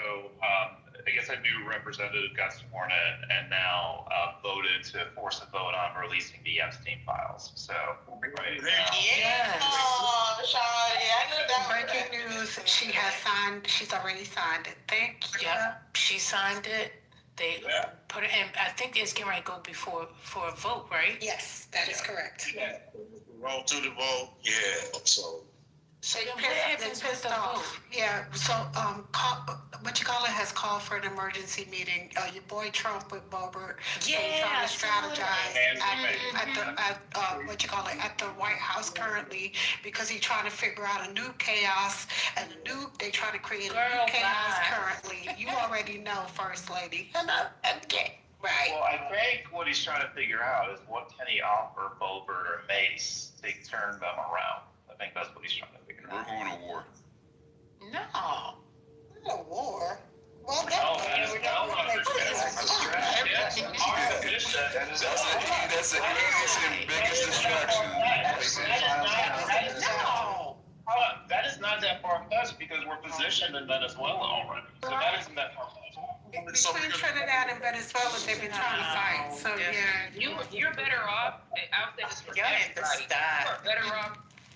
I guess a new representative got sworn in and now voted to force a vote on releasing the Epstein files. So, right now. Yes. Oh, Shawty, I knew that was Breaking news, she's already signed it. Thank you. Yep, she signed it. They put it in, I think it's getting ready to go for a vote, right? Yes, that is correct. Yeah. Roll to the vote. Yeah. So then what happens with the vote? Yeah, so, has called for an emergency meeting. Your boy Trump with Boebert. Yeah, Trying I to saw strategize that. at the White House currently because he's trying to figure out a new chaos and they trying to create a new chaos currently. You already know, First Lady. Okay, right. Well, I think what he's trying to figure out is what can he offer Boebert or Mace to turn them around. I think that's what he's trying to figure out. We're going to war. No. A war? Well, That's an easiest and biggest distraction. No. That is not that far-fetched because we're positioned in Venezuela already. So that isn't that far-fetched. Between Trinidad and Venezuela, they've been trying to fight. So You're better off. I'll say this for everybody.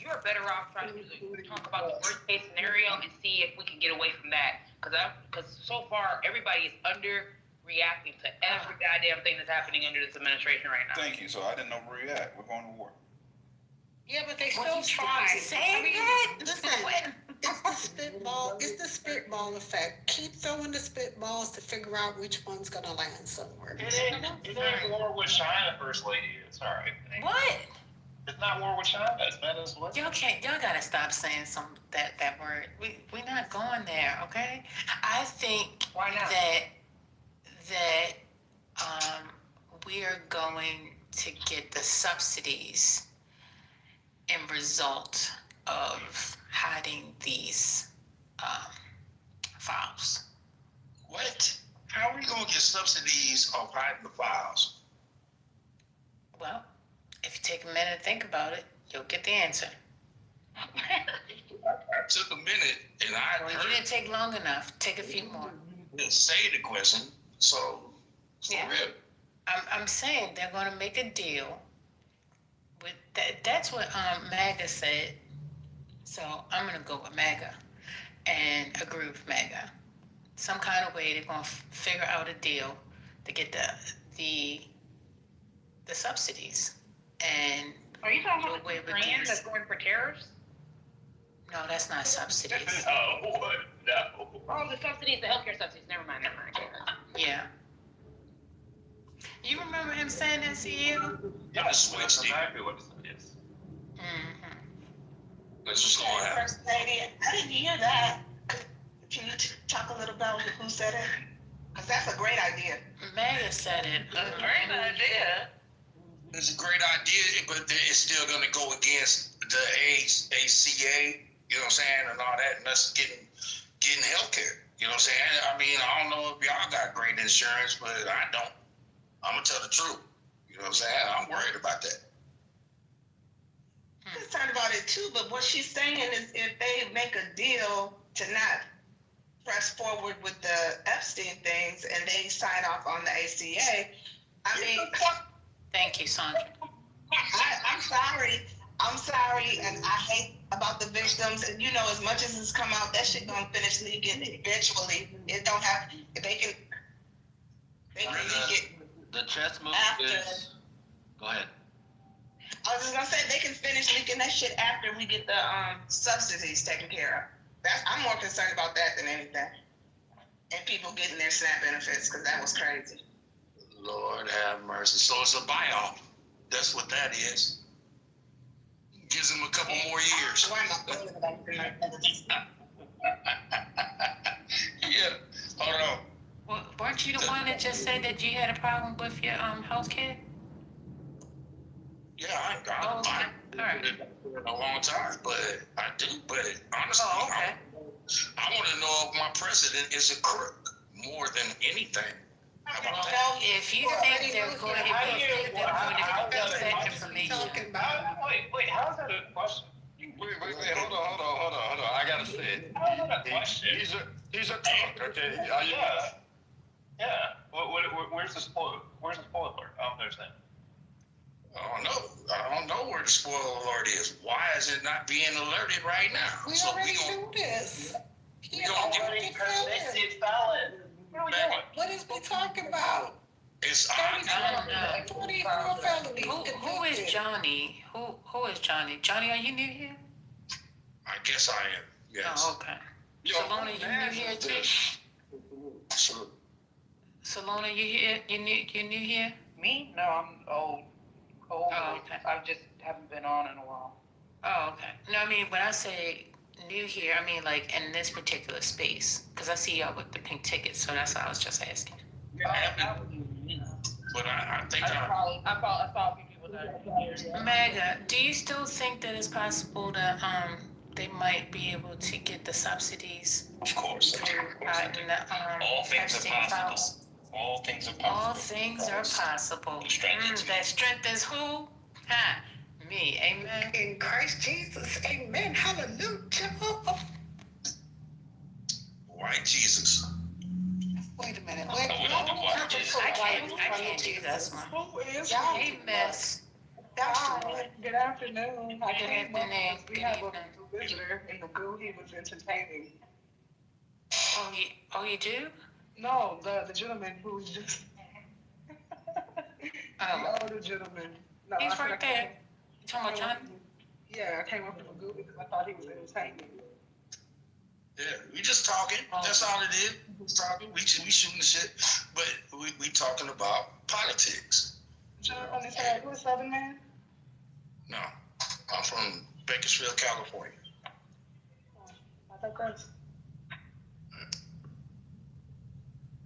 You are better off trying to talk about the worst case scenario and see if we can get away from that. Because so far everybody is underreacting to every goddamn thing that's happening under this administration right now. Thank you. So I didn't overreact. We're going to war. Yeah, but they still trying. Listen, it's the spitball effect. Keep throwing the spitballs to figure out which one's gonna land somewhere. It ain't war with China, First Lady. It's all right. What? It's not war with China. It's Venezuela. Y'all gotta stop saying that word. We're not going there, okay? I think that we are going to get the subsidies in result of hiding these files. What? How are we gonna get subsidies of hiding the files? Well, if you take a minute to think about it, you'll get the answer. I took a minute and I you didn't take long enough. Take a few more. Didn't say the question, so yeah. I'm saying they're going to make a deal with that. That's what MAGA said. So I'm going to go with MAGA and agree with MAGA. Some kind of way they're going to figure out a deal to get the subsidies. And are you talking about the grant that's going for tariffs? No, that's not subsidies. No. Oh, the subsidies, the healthcare subsidies. Never mind. Yeah. You remember him saying that to you? Yeah, that's exactly what it is. Mm-hmm. That's just going to happen. First Lady, I didn't hear that. Can you talk a little about who said it? Because that's a great idea. MAGA said it. Great idea. It's a great idea, but it's still going to go against the ACA, you know what I'm saying, and all that, and us getting health care. You know what I'm saying? I mean, I don't know if y'all got great insurance, but I don't. I'm going to tell the truth. You know what I'm saying? I'm worried about that. I'm concerned about it too, but what she's saying is if they make a deal to not press forward with the Epstein things and they sign off on the ACA, I mean... Thank you, Sandra. I'm sorry, and I hate about the victims. And you know, as much as it's come out, that shit gonna finish leaking eventually. It don't have. They can leak it. The chess move is. Go ahead. I was just gonna say they can finish leaking that shit after we get the subsidies taken care of. I'm more concerned about that than anything. And people getting their SNAP benefits because that was crazy. Lord have mercy. So it's a buyout. That's what that is. Gives them a couple more years. Yeah. Hold on. Well, weren't you the one that just said that you had a problem with your health care? Yeah, I right. For a long time, but I do. But honestly, I want to know if my president is a crook more than anything. Well, if you think they're going, if you think they're going to use that information. Wait, how is that a question? Wait, hold on. I gotta say it. How is that a question? He's a talk, okay? Are you? Yeah. Where's the spoiler? Where's the spoiler alert? I don't understand. I don't know where the spoiler alert is. Why is it not being alerted right now? We already knew this. We gonna Already convicted felon. What are we doing? What is we talking about? It's 24 felonies. Who is Johnny? Who is Johnny? Johnny, are you new here? I guess I am. Yes. Oh, okay. Salona, you new here too? Salona, you here? You new here? Me? No, I'm old. Oh, okay. I just haven't been on in a while. Oh, okay. No, I mean, when I say new here, I mean like in this particular space. Because I see y'all with the pink tickets, so that's why I was just asking. But I think I saw a few people that. Maga, do you still think that it's possible that they might be able to get the subsidies? Of course. All things are possible. All things are possible. All things are possible. That strength is who? Ha! Me. Amen. In Christ Jesus. Amen. Hallelujah. White Jesus. Wait a minute. I can't do this one. Who is Hey, miss. Good afternoon. I Good came up afternoon. because we have a visitor in the goo. He was entertaining. Oh, you do? No, the gentleman who was just the older gentleman. No, He's right there. You talking about John? Yeah, I came up to the goo because I thought he was entertaining. Yeah, we just talking. That's all it is. We talking. We shooting the shit, but we talking about politics. John, on this side, you a Southern man? No, I'm from Bakersfield, California. I thought that's.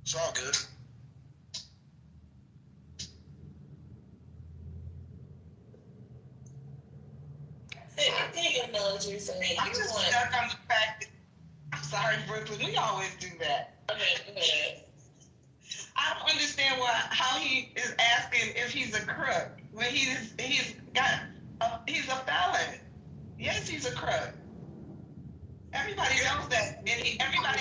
It's all good. I'm just stuck on the fact that, I'm sorry, Brooklyn, we always do that. I don't understand how he is asking if he's a crook when he's a felon. Yes, he's a crook. Everybody knows that, and everybody.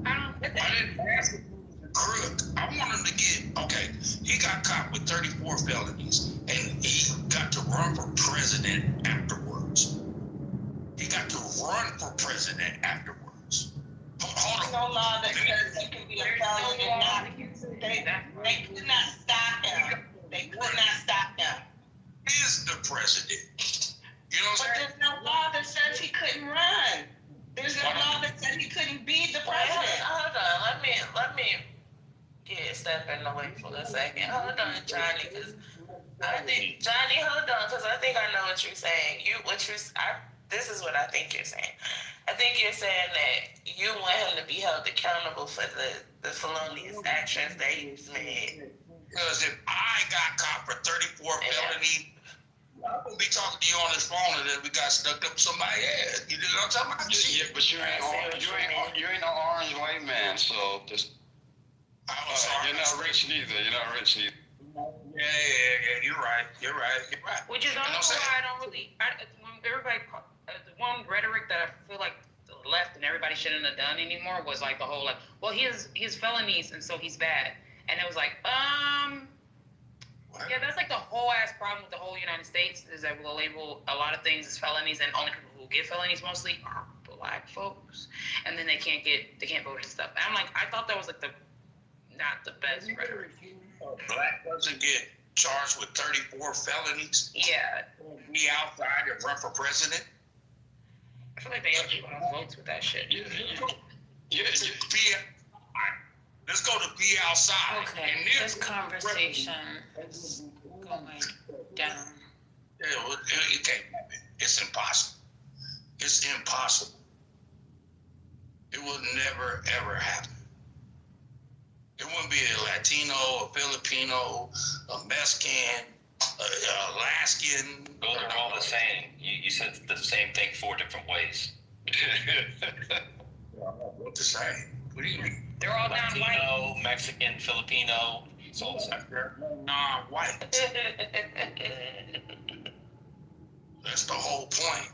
I didn't ask him if he was a crook. I want him to get, okay, he got caught with 34 felonies, and he got to run for president afterwards. He got to run for president afterwards. Hold on. No law that says he can be a felon and not. They could not stop him. They could not stop him. Is the president. You know what I'm saying? But there's no law that says he couldn't run. There's no law that said he couldn't be the president. Hold on, let me step in the way for a second. Hold on, Johnny, because I think hold on, because I think I know what you're saying. This is what I think you're saying. I think you're saying that you want him to be held accountable for the felonious actions that he's made. Because if I got caught for 34 felonies, I'm gonna be talking to you on this phone and then we got stuck up somebody's ass. You know what I'm talking about? Yeah, but you ain't an orange white man, so just. You're not rich neither. Yeah. You're right. Which is also why I don't really. The one rhetoric that I feel like the left and everybody shouldn't have done anymore was like the whole like, well, he has felonies and so he's bad, and it was like, yeah, that's like the whole ass problem with the whole United States is that we'll label a lot of things as felonies, and only people who get felonies mostly are black folks, and then they can't vote and stuff. And I'm like, I thought that was like not the best rhetoric. Black doesn't get charged with 34 felonies. Yeah. Be outside and run for president. I feel like they actually want votes with that shit. Let's go to be outside. Okay, this conversation is going down. Yeah, well, it can't happen. It's impossible. It's impossible. It will never, ever happen. It wouldn't be a Latino, a Filipino, a Mexican, Alaskan. Those are all the same. You said the same thing 4 different ways. What to say? What do you mean? They're all non-white. Latino, Mexican, Filipino, so They're non-white. That's the whole point.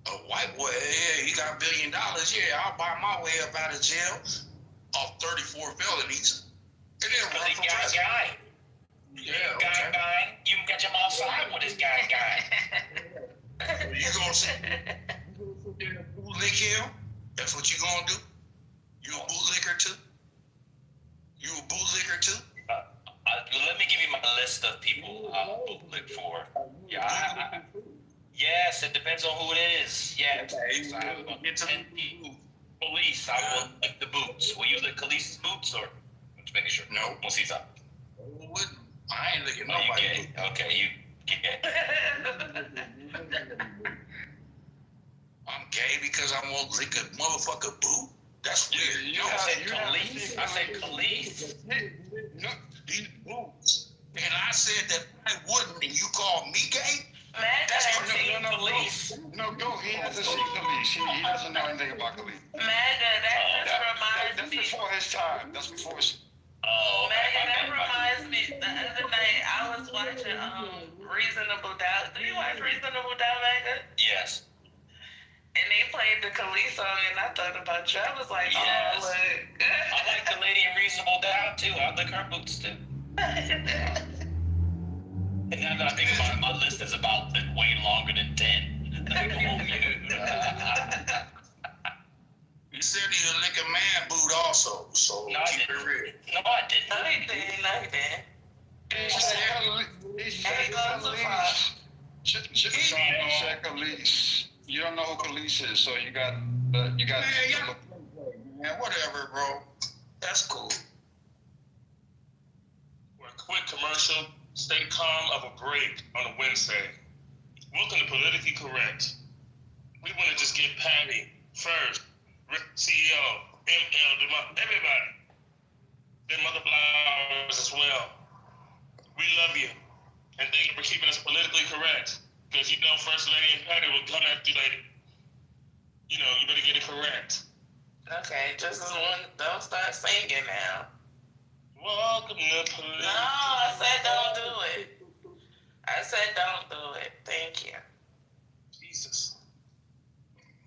A white boy, yeah, he got $1 billion. Yeah, I'll buy my way up out of jail off 34 felonies. And then run for president. Yeah, guy. You can catch him outside with his guy. You gonna sit there and bootlick him? That's what you gonna do? You a bootlicker too? You a bootlicker too? Let me give you my list of people I'll bootlick for. Yeah, yes, it depends on who it is. Yeah, if I have about 10 people. Police, I will lick the boots. Will you lick Khaleesi's boots or? I'm just making sure. No. We'll see something. I ain't licking nobody. nobody. Okay, you gay. I'm gay because I won't lick a motherfucker boot? That's weird. No, I said Khalees. I said Khalees. No, these boots. And I said that I wouldn't, and you called me gay? That's No, he doesn't see Khalees. He doesn't know anything about Khalees. That's before his time. That's before his... Oh, that reminds me. The other night I was watching Reasonable Doubt. Do you watch Reasonable Doubt, Megan? Yes. And they played the Khalees song, and I thought about you. I was like, yes. Oh, look. I like the lady in Reasonable Doubt too. I lick her boots too. And now that I think about it, my list is about way longer than 10. You said he'll lick a man boot also, so no, keep it real. No, I didn't. No, he didn't. He said Khalees. You don't know who Khalees is, so you got. Man, whatever, bro. That's cool. We're a quick commercial. Stay calm of a break on a Wednesday. Welcome to Politically Correct. We want to just get Patty first, CEO, ML, everybody. Their mother flowers as well. We love you. And thank you for keeping us politically correct. Because you know First Lady and Patty will come after you later. You know, you better get it correct. Okay, just don't start singing now. Welcome to Politically. No, I said don't do it. I said don't do it. Thank you. Jesus.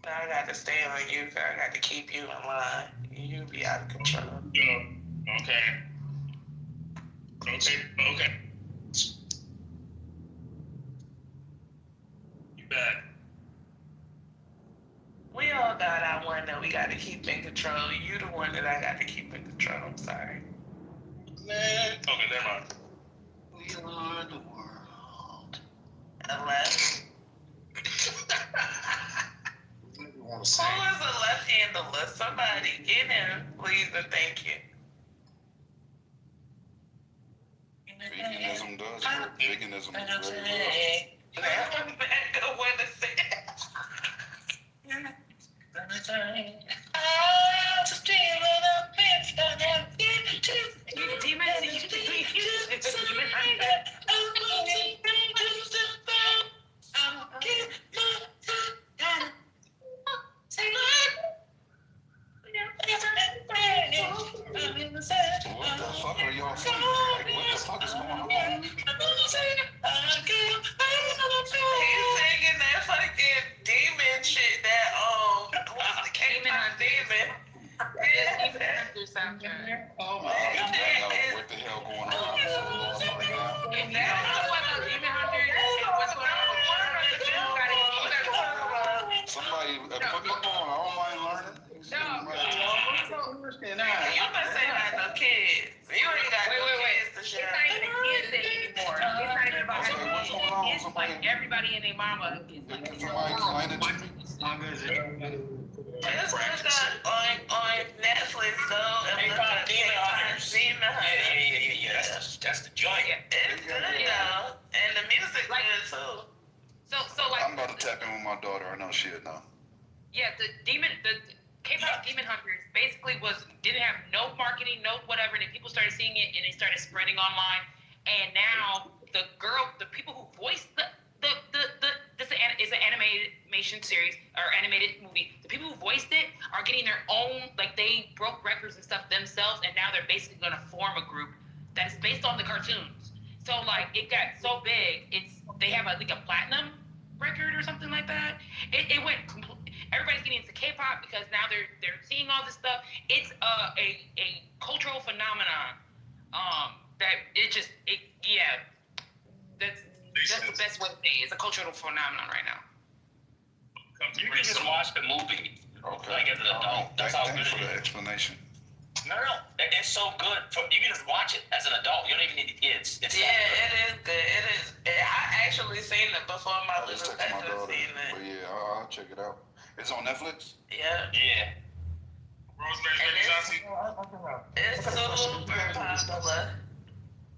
Now I got to stay on you. I got to keep you in line. You be out of control. Okay. You back. We all got our one that we got to keep in control. You the one that I got to keep in control. I'm sorry. Man. Okay, never mind. We are the world. Unless. Who is a left handler? Somebody get him, please, and thank you. Veganism does work. Veganism is very real. Go with the What the fuck are y'all saying? Like, what the fuck is going on? He's singing that fucking demon shit that what's the demon? Oh my god, I know what the hell going on. I'm so lost right now. If you don't know what a demon hunter is and what's going on with Somebody, put me on. I don't mind learning. You must say not no kids. You ain't got no kids to share. It's not even a kid thing anymore. It's not even about What's going on? it's like everybody and their mama is like Somebody explain it to me. Just look up on Netflix though and look up Demon Hunters. Yeah. That's the joint. It's good though, and the music good too. So like I'm about to tap in with my daughter. I know shit now. yeah, the K-pop Demon Hunters basically didn't have no marketing, no whatever, and then people started seeing it and it started spreading online. And now the people who voiced this is an animated animation series or animated movie. The people who voiced it are getting their own, like they broke records and stuff themselves, and now they're basically going to form a group that's based on the cartoons. So like it got so big, they have like a platinum record or something like that. It went everybody's getting into K-pop because now they're seeing all this stuff. It's a cultural phenomenon. That's the best way to say it. It's a cultural phenomenon right now. You can just watch the movie, Okay. like as an adult. That's how good Thanks for it the is. explanation. No, it's so good. You can just watch it as an adult. You don't even need the kids. It's Yeah, it is good. It is. I actually seen it before my I just little texted my cousin daughter, seen it. but yeah, I'll check it out. It's on Netflix? Yeah. Yeah. Rosemary Baby Johnson. It's super popular.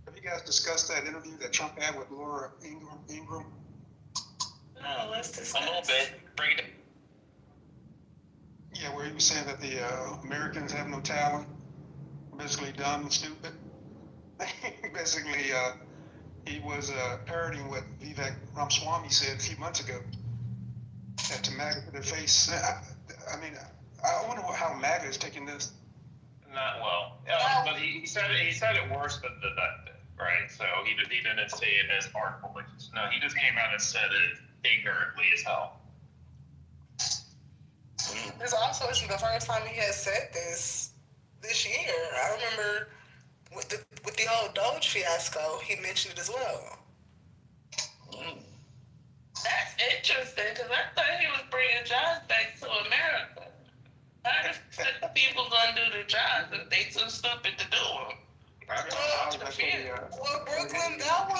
Have you guys discussed that interview that Trump had with Laura Ingraham? No, let's discuss. A little bit. Bring it. Yeah, where he was saying that the Americans have no talent, basically dumb and stupid. Basically, he was parodying what Vivek Ramaswamy said a few months ago. That to MAGA to their face. I mean, I wonder how MAGA is taking this. Not well. But he said it worse than the that did, right? So he didn't say it as artfully. No, he just came out and said it ignorantly as hell. This also isn't the first time he has said this year. I remember with the whole Doge fiasco, he mentioned it as well. That's interesting because I thought he was bringing jobs back to America. How the people gonna do the jobs if they too stupid to do them? Well, Brooklyn, that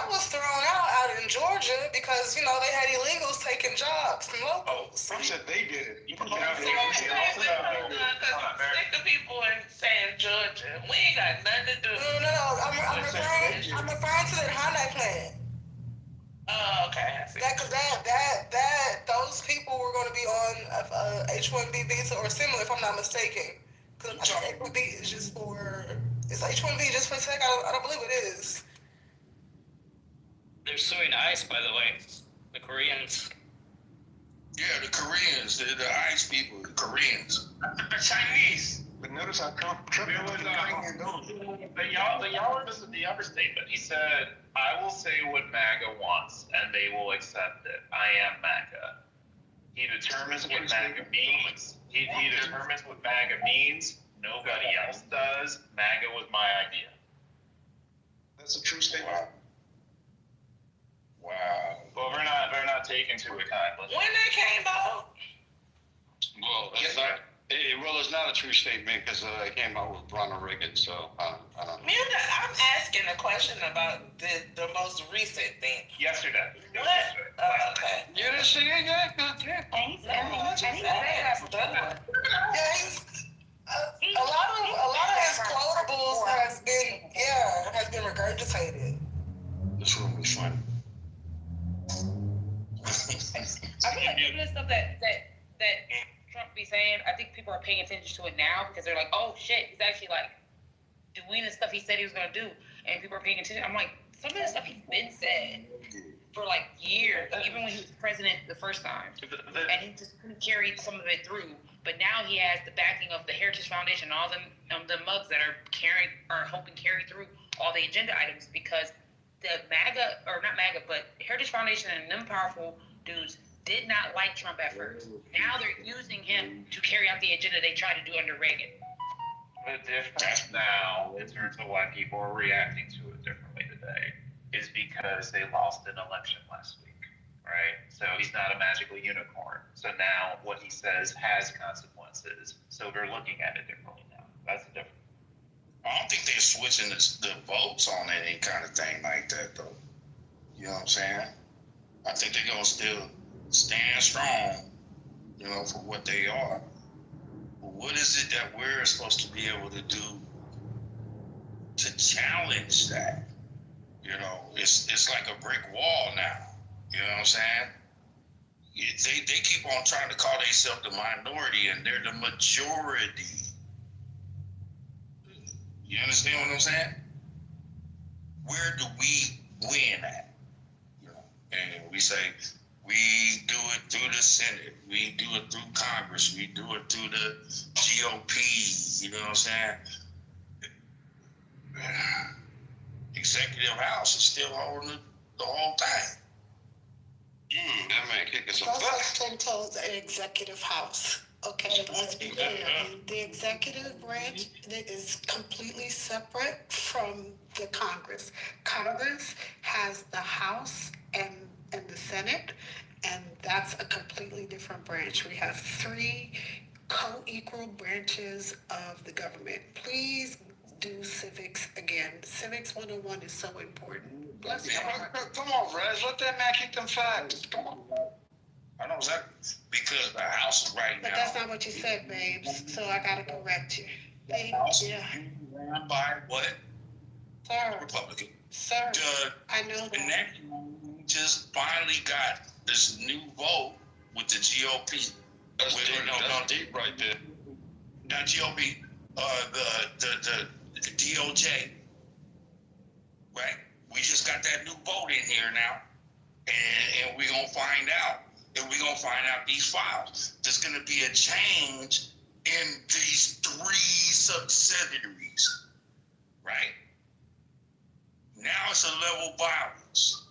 was thrown out in Georgia because they had illegals taking jobs from locals. Trump said they did it. Sick of people saying Georgia. We ain't got nothing to do. No. I'm referring to that Hyundai plant. Oh, okay. Because that those people were going to be on H-1B visa or similar, if I'm not mistaken. Because H-1B is just for. Is H-1B just for tech? I don't believe it is. They're suing ICE, by the way. The Koreans. Yeah, the Koreans, the ICE people, the Koreans. The Chinese. But notice how Trump Y'all are missing the understatement. He said, "I will say what MAGA wants, and they will accept it. I am MAGA." He determines what MAGA means. He determines what MAGA means. Nobody else does. MAGA was my idea. That's a true statement. Wow. Well, we're not taking to it kindly. When that came out? Well, it's not a true statement because it came out with Ronald Reagan, so I don't know. I'm asking a question about the most recent thing. Yesterday. What? Okay. You didn't see it yet? Good. Yeah, a lot of his quotables has been regurgitated. This room is fun. I feel like even the stuff that Trump be saying, I think people are paying attention to it now because they're like, oh shit, he's actually like doing the stuff he said he was gonna do, and people are paying attention. I'm like, some of the stuff he's been said for like years, even when he was president the first time, and he just couldn't carry some of it through. But now he has the backing of the Heritage Foundation, all them the mugs that are helping carry through all the agenda items because the MAGA, or not MAGA, but Heritage Foundation and them powerful dudes did not like Trump at first. Now they're using him to carry out the agenda they tried to do under Reagan. The difference now, in terms of why people are reacting to it differently today, is because they lost an election last week, right? So he's not a magical unicorn. So now what he says has consequences. So they're looking at it differently now. That's the difference. I don't think they're switching the votes on any kind of thing like that, though. You know what I'm saying? I think they're going to still stand strong, for what they are. But what is it that we're supposed to be able to do to challenge that? It's like a brick wall now. You know what I'm saying? They keep on trying to call themselves the minority, and they're the majority. You understand what I'm saying? Where do we win at? And we say, we do it through the Senate, we do it through Congress, we do it through the GOP, you know what I'm saying? Executive House is still holding the whole thing. That man kicking some No butt. such thing called an executive house. Okay, let's be clear. The executive branch is completely separate from the Congress. Congress has the House and the Senate, and that's a completely different branch. We have three co-equal branches of the government. Please do civics again. Civics 101 is so important. Bless your heart. Come on, Rez. Let that man kick them facts. Come on. I know exactly, because the House is right now. But that's not what you said, babes, so I gotta correct you. Thank you. Ran by what? Sir. Republican. Sir, I know that. And then just finally got this new vote with the GOP. That's deep right there. Not GOP, the DOJ. Right? We just got that new vote in here now. And we're gonna find out. And we're gonna find out these files. There's gonna be a change in these three subsidiaries. Right? Now it's a level violence.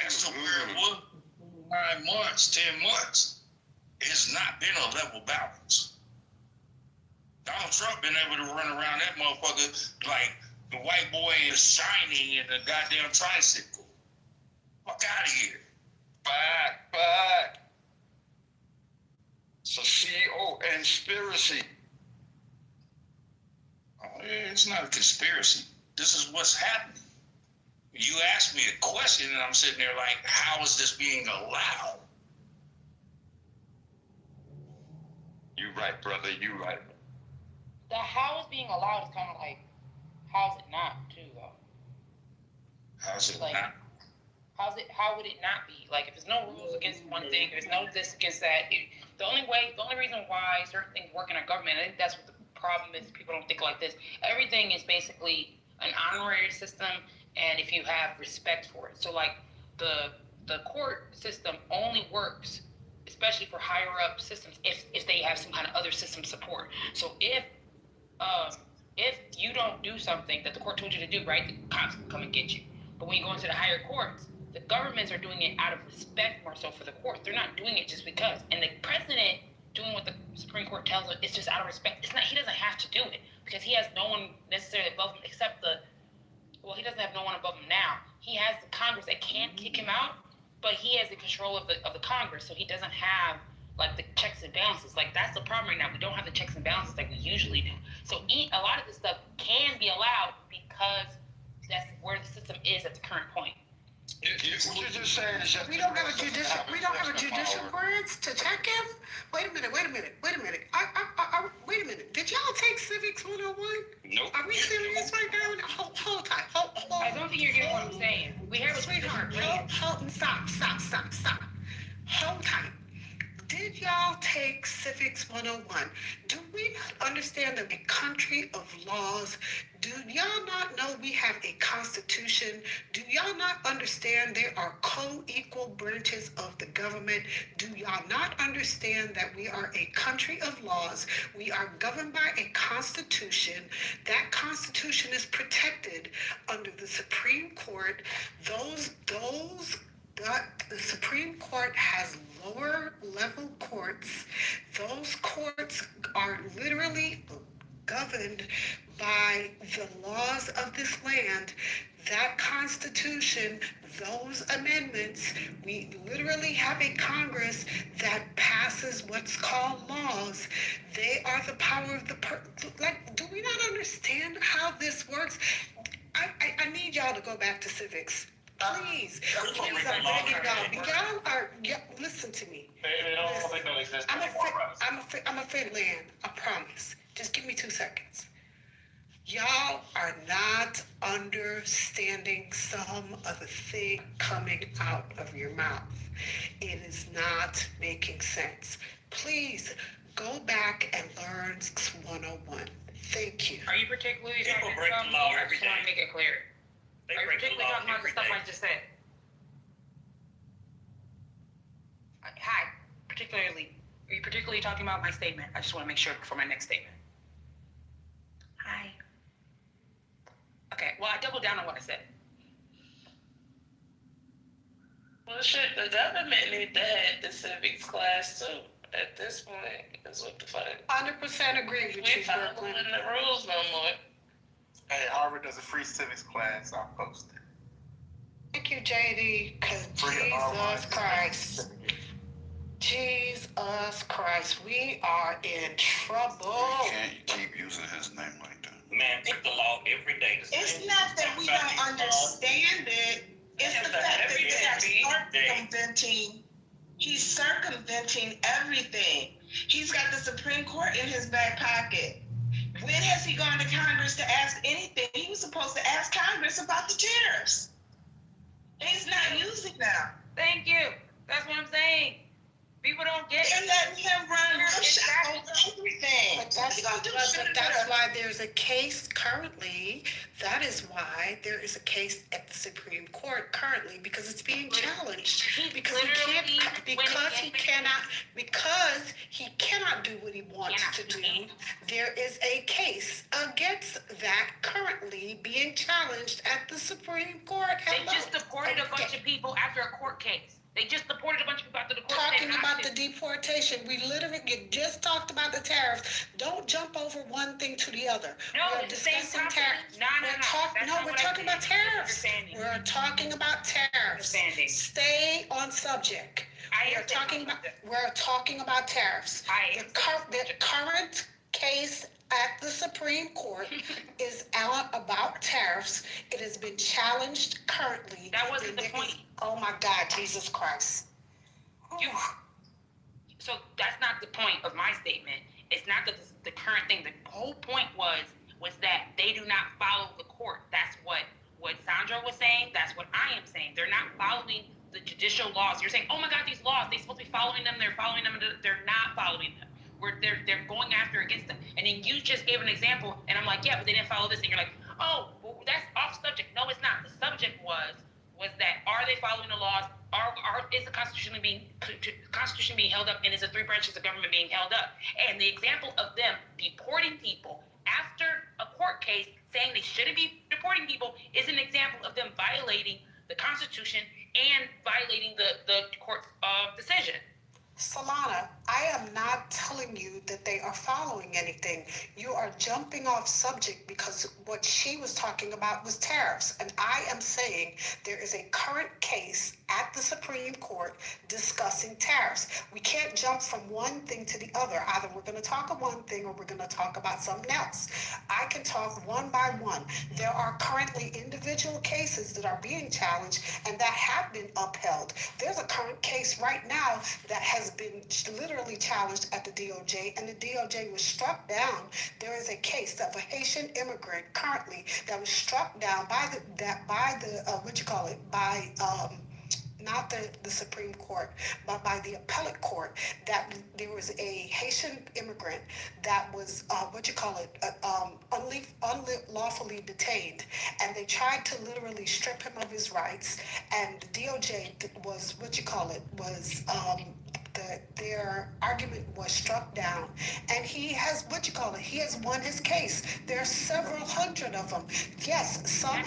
As to where it was 9 months, 10 months, it's not been a level balance. Donald Trump been able to run around that motherfucker like the white boy is shining in the goddamn tricycle. Fuck out of here. Back. It's a conspiracy. Oh, it's not a conspiracy. This is what's happening. You asked me a question, and I'm sitting there like, how is this being allowed? You right, brother. You right. The how is being allowed is kind of like, how's it not too though? How's it like, not? How would it not be? Like, if there's no rules against one thing, if there's no this against that, the only reason why certain things work in our government, I think that's what the problem is. People don't think like this. Everything is basically an honorary system, and if you have respect for it. So, like, the court system only works, especially for higher up systems, if they have some kind of other system support. So if you don't do something that the court told you to do, right, the cops can come and get you. But when you go into the higher courts, the governments are doing it out of respect more so for the courts. They're not doing it just because. And the president doing what the Supreme Court tells him, it's just out of respect. It's not. He doesn't have to do it because he has no one necessarily above him except he doesn't have no one above him now. He has the Congress that can't kick him out, but he has the control of the Congress, so he doesn't have like the checks and balances. Like, that's the problem right now. We don't have the checks and balances like we usually do. So a lot of this stuff can be allowed because that's where the system is at the current point. What you just saying is We don't have a judicial branch to check him? Wait a minute. Wait a minute. Did y'all take Civics 101? Nope. Are we serious right now? Hold tight. I don't think you're getting what I'm saying. We have a Sweetheart, stop. Hold tight. Did y'all take Civics 101? Do we not understand that we're a country of laws? Do y'all not know we have a constitution? Do y'all not understand there are co-equal branches of the government? Do y'all not understand that we are a country of laws? We are governed by a constitution. That constitution is protected under the Supreme Court. The Supreme Court has lower level courts. Those courts are literally governed by the laws of this land. That Constitution, those amendments, we literally have a Congress that passes what's called laws. They are the power of the do we not understand how this works? I need y'all to go back to civics. Please, I'm begging y'all. Listen to me. I'm a fit land. I promise. Just give me 2 seconds. Y'all are not understanding some of the thing coming out of your mouth. It is not making sense. Please go back and learn 101. Thank you. Are you particularly People talking break about the me, law or every just want day. to make it clear? They Are you break the particularly law talking about the every stuff day. I just said? Hi, particularly, are you particularly talking about my statement? I just want to make sure for my next statement. Hi. Okay, well, I doubled down on what I said. Well, shit, the government need to have the civics class too. At this point, is what the fuck. 100% agree with We you, following Brooklyn. the rules no more. Hey, Harvard does a free civics class. I'll post it. Thank you, JD, because Jesus Christ. Jesus Christ, we are in trouble. You can't keep using his name like that. Man, break the law every day. It's not that we don't understand it. It's the fact that they are circumventing. He's circumventing everything. He's got the Supreme Court in his back pocket. When has he gone to Congress to ask anything? He was supposed to ask Congress about the tariffs. He's not using them. Thank you. That's what I'm saying. People don't get it. They're letting him run roughshod over everything. But that's why there's a case currently. That is why there is a case at the Supreme Court currently, because it's being challenged. Because he cannot do what he wants to do. There is a case against that currently being challenged at the Supreme Court. They just deported a bunch of people after a court case. They just deported a bunch of people after the court case. Talking about the deportation, we literally just talked about the tariffs. Don't jump over one thing to the other. No, we're it's the same tariffs. We're talking about tariffs. We're talking about tariffs. Stay on subject. We're talking about tariffs. The current case at the Supreme Court is about tariffs. It has been challenged currently. That wasn't the point. Oh my God, Jesus Christ. So that's not the point of my statement. It's not the current thing. The whole point was that they do not follow the court. That's what Sandra was saying. That's what I am saying. They're not following the judicial laws. You're saying, oh my God, these laws, they're supposed to be following them. They're following them. They're not following them. They're going after against them. And then you just gave an example, and I'm like, yeah, but they didn't follow this. And you're like, oh, well, that's off subject. No, it's not. The subject was that are they following the laws? Is the Constitution being held up, and is the three branches of government being held up? And the example of them deporting people after a court case, saying they shouldn't be deporting people, is an example of them violating the Constitution and violating the court's decision. Solana, I am not telling you that they are following anything. You are jumping off subject because what she was talking about was tariffs. And I am saying there is a current case at the Supreme Court discussing tariffs. We can't jump from one thing to the other. Either we're going to talk about one thing or we're going to talk about something else. I can talk one by one. There are currently individual cases that are being challenged and that have been upheld. There's a current case right now that has been literally challenged at the DOJ, and the DOJ was struck down. There is a case of a Haitian immigrant currently that was struck down by not the Supreme Court, but by the appellate court, that there was a Haitian immigrant that was unlawfully detained, and they tried to literally strip him of his rights, and the DOJ their argument was struck down, and he has won his case. There are several hundred of them. Yes, some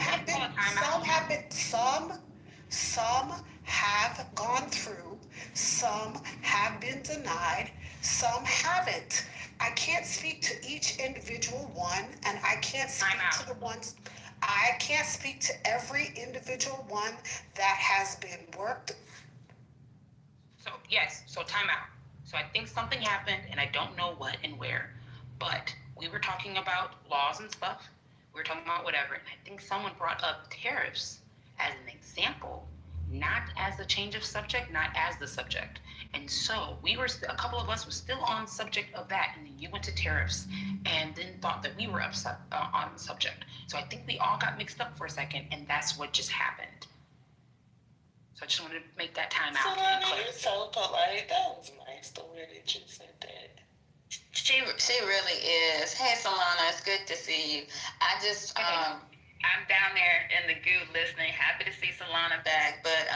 have gone through, some have been denied, some haven't. I can't speak to each individual one, and I can't speak to the ones. I can't speak to every individual one that has been worked. So time out. So I think something happened, and I don't know what and where, but we were talking about laws and stuff. We were talking about whatever, and I think someone brought up tariffs as an example, not as a change of subject, not as the subject. And so a couple of us were still on subject of that, and then you went to tariffs, and then thought that we were upset on the subject. So I think we all got mixed up for a second, and that's what just happened. So I just wanted to make that time out. You're so polite. That was nice the way that you said that. She really is. Hey, Solana, it's good to see you. I just I'm down there in the goo listening. Happy to see Solana back, but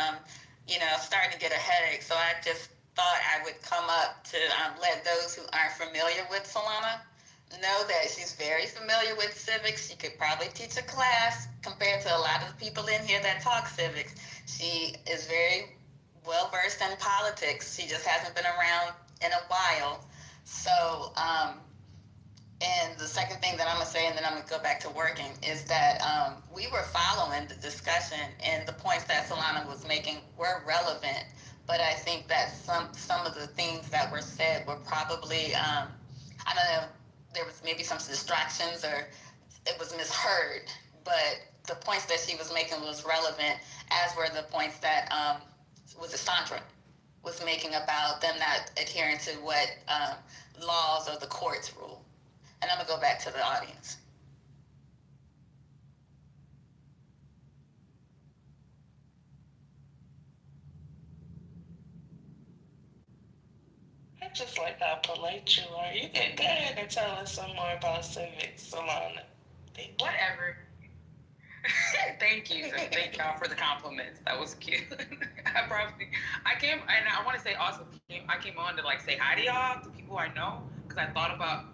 starting to get a headache. So I just thought I would come up to let those who aren't familiar with Solana know that she's very familiar with civics. She could probably teach a class compared to a lot of the people in here that talk civics. She is very well versed in politics. She just hasn't been around in a while. So, and the second thing that I'm going to say, and then I'm going to go back to working, is that we were following the discussion, and the points that Solana was making were relevant. But I think that some of the things that were said were probably, I don't know, there was maybe some distractions or it was misheard. But the points that she was making was relevant, as were the points that was it Sandra was making about them not adhering to what laws or the courts rule. And I'm going to go back to the audience. I just like how polite you are. You can go ahead and tell us some more about civics, Solana. Whatever. Thank you. Thank y'all for the compliments. That was cute. I came, and I want to say also, I came on to like say hi to y'all, to people I know, because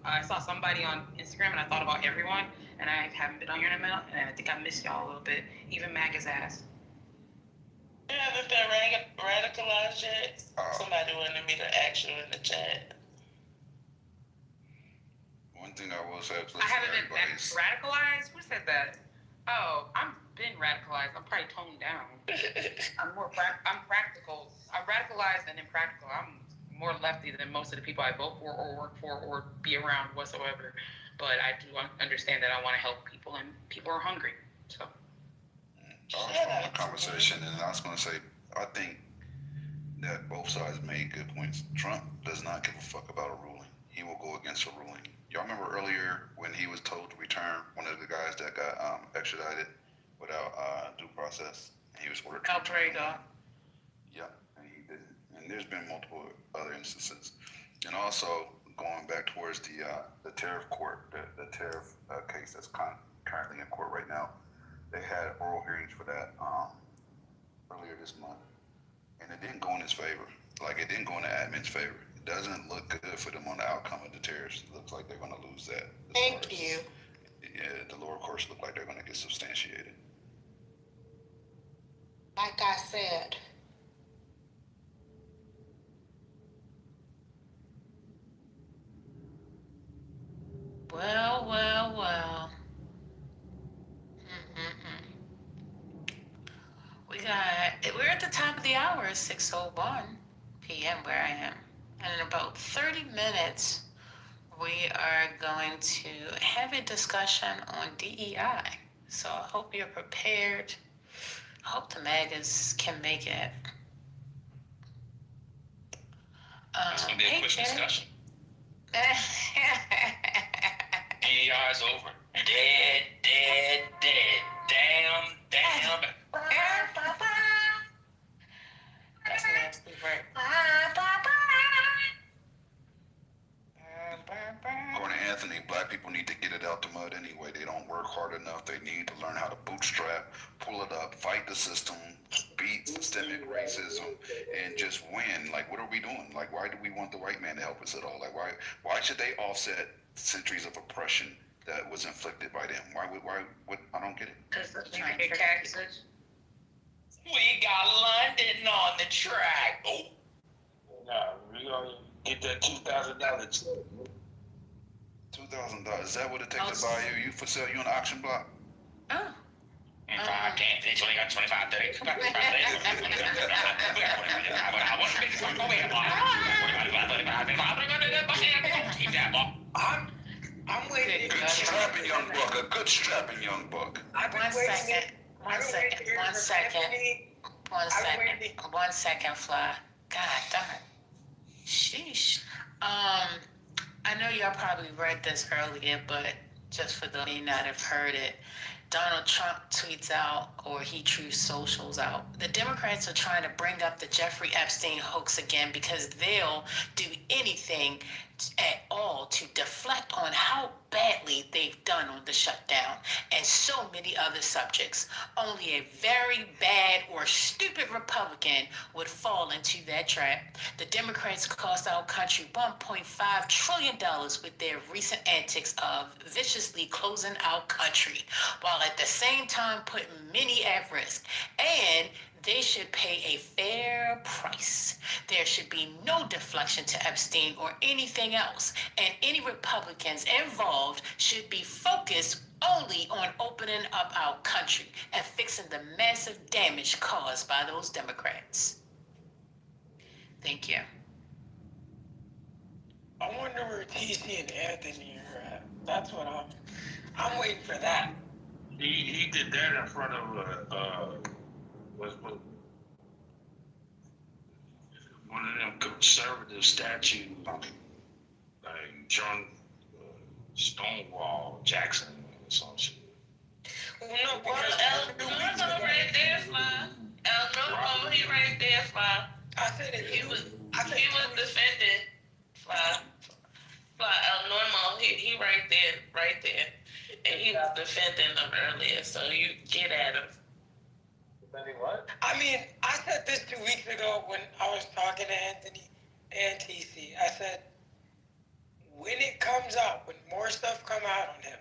I saw somebody on Instagram and I thought about everyone, and I haven't been on here in a minute, and I think I missed y'all a little bit, even Maga's ass. You haven't been radicalized yet? Somebody wanted me to ask you in the chat. One thing I will say, I haven't been radicalized? Who said that? Oh, I've been radicalized. I'm probably toned down. I'm practical. I'm radicalized and impractical. I'm more lefty than most of the people I vote for or work for or be around whatsoever. But I do understand that I want to help people, and people are hungry. So. I was from the conversation, and I was going to say, I think that both sides made good points. Trump does not give a fuck about a ruling. He will go against a ruling. Y'all remember earlier when he was told to return one of the guys that got extradited without due process? And he was ordered to return. Yeah, and he didn't. And there's been multiple other instances. And also, going back towards the tariff court, the tariff case that's currently in court right now, they had oral hearings for that earlier this month, and it didn't go in his favor. Like, it didn't go in the admin's favor. It doesn't look good for them on the outcome of the tariffs. It looks like they're going to lose that. Thank you. Yeah, the lower courts look like they're going to get substantiated. Like I said, Well. We're at the top of the hour, 6:01 p.m. where I am. And in about 30 minutes, we are going to have a discussion on DEI. So I hope you're prepared. I hope the MAGAs can make it. It's going to be a quick discussion. DEI is over. Dead. Damn. That's nasty, right? According to Anthony, black people need to get it out the mud anyway. They don't work hard enough. They need to learn how to bootstrap, pull it up, fight the system, beat systemic racism, and just win. Like, what are we doing? Like, why do we want the white man to help us at all? Like, why should they offset centuries of oppression that was inflicted by them? Why, I don't get it. Because they pay taxes. We got London on the track. Oh. No, we're going to get that $2,000 check. $2,000. Is that what it takes to buy you? You for sale? You on the auction block? Oh. 5, 10, 15, 20, 25, 30. I'm waiting. Good strapping young buck. A good strapping young buck. One second, Fly. God darn. Sheesh. I know y'all probably read this earlier, but just for those who may not have heard it, Donald Trump tweets out, or he Truth Socials out, the Democrats are trying to bring up the Jeffrey Epstein hoax again because they'll do anything at all to deflect on how badly they've done on the shutdown and so many other subjects. Only a very bad or stupid Republican would fall into that trap. The Democrats cost our country $1.5 trillion with their recent antics of viciously closing our country, while at the same time putting many at risk. And they should pay a fair price. There should be no deflection to Epstein or anything else, and any Republicans involved should be focused only on opening up our country and fixing the massive damage caused by those Democrats. Thank you. I wonder where TC and Anthony are at. That's what I'm waiting for that. He did that in front of was one of them conservative statues, like John Stonewall Jackson or some shit. Well, no, Well, El Normo right there, Fly. El Normo, he right there, Fly. I said it. He was defending Fly. El Normo, he right there, and he was defending them earlier. So you get at him. What? I mean, I said this 2 weeks ago when I was talking to Anthony and TC. I said, when it comes out, when more stuff come out on him,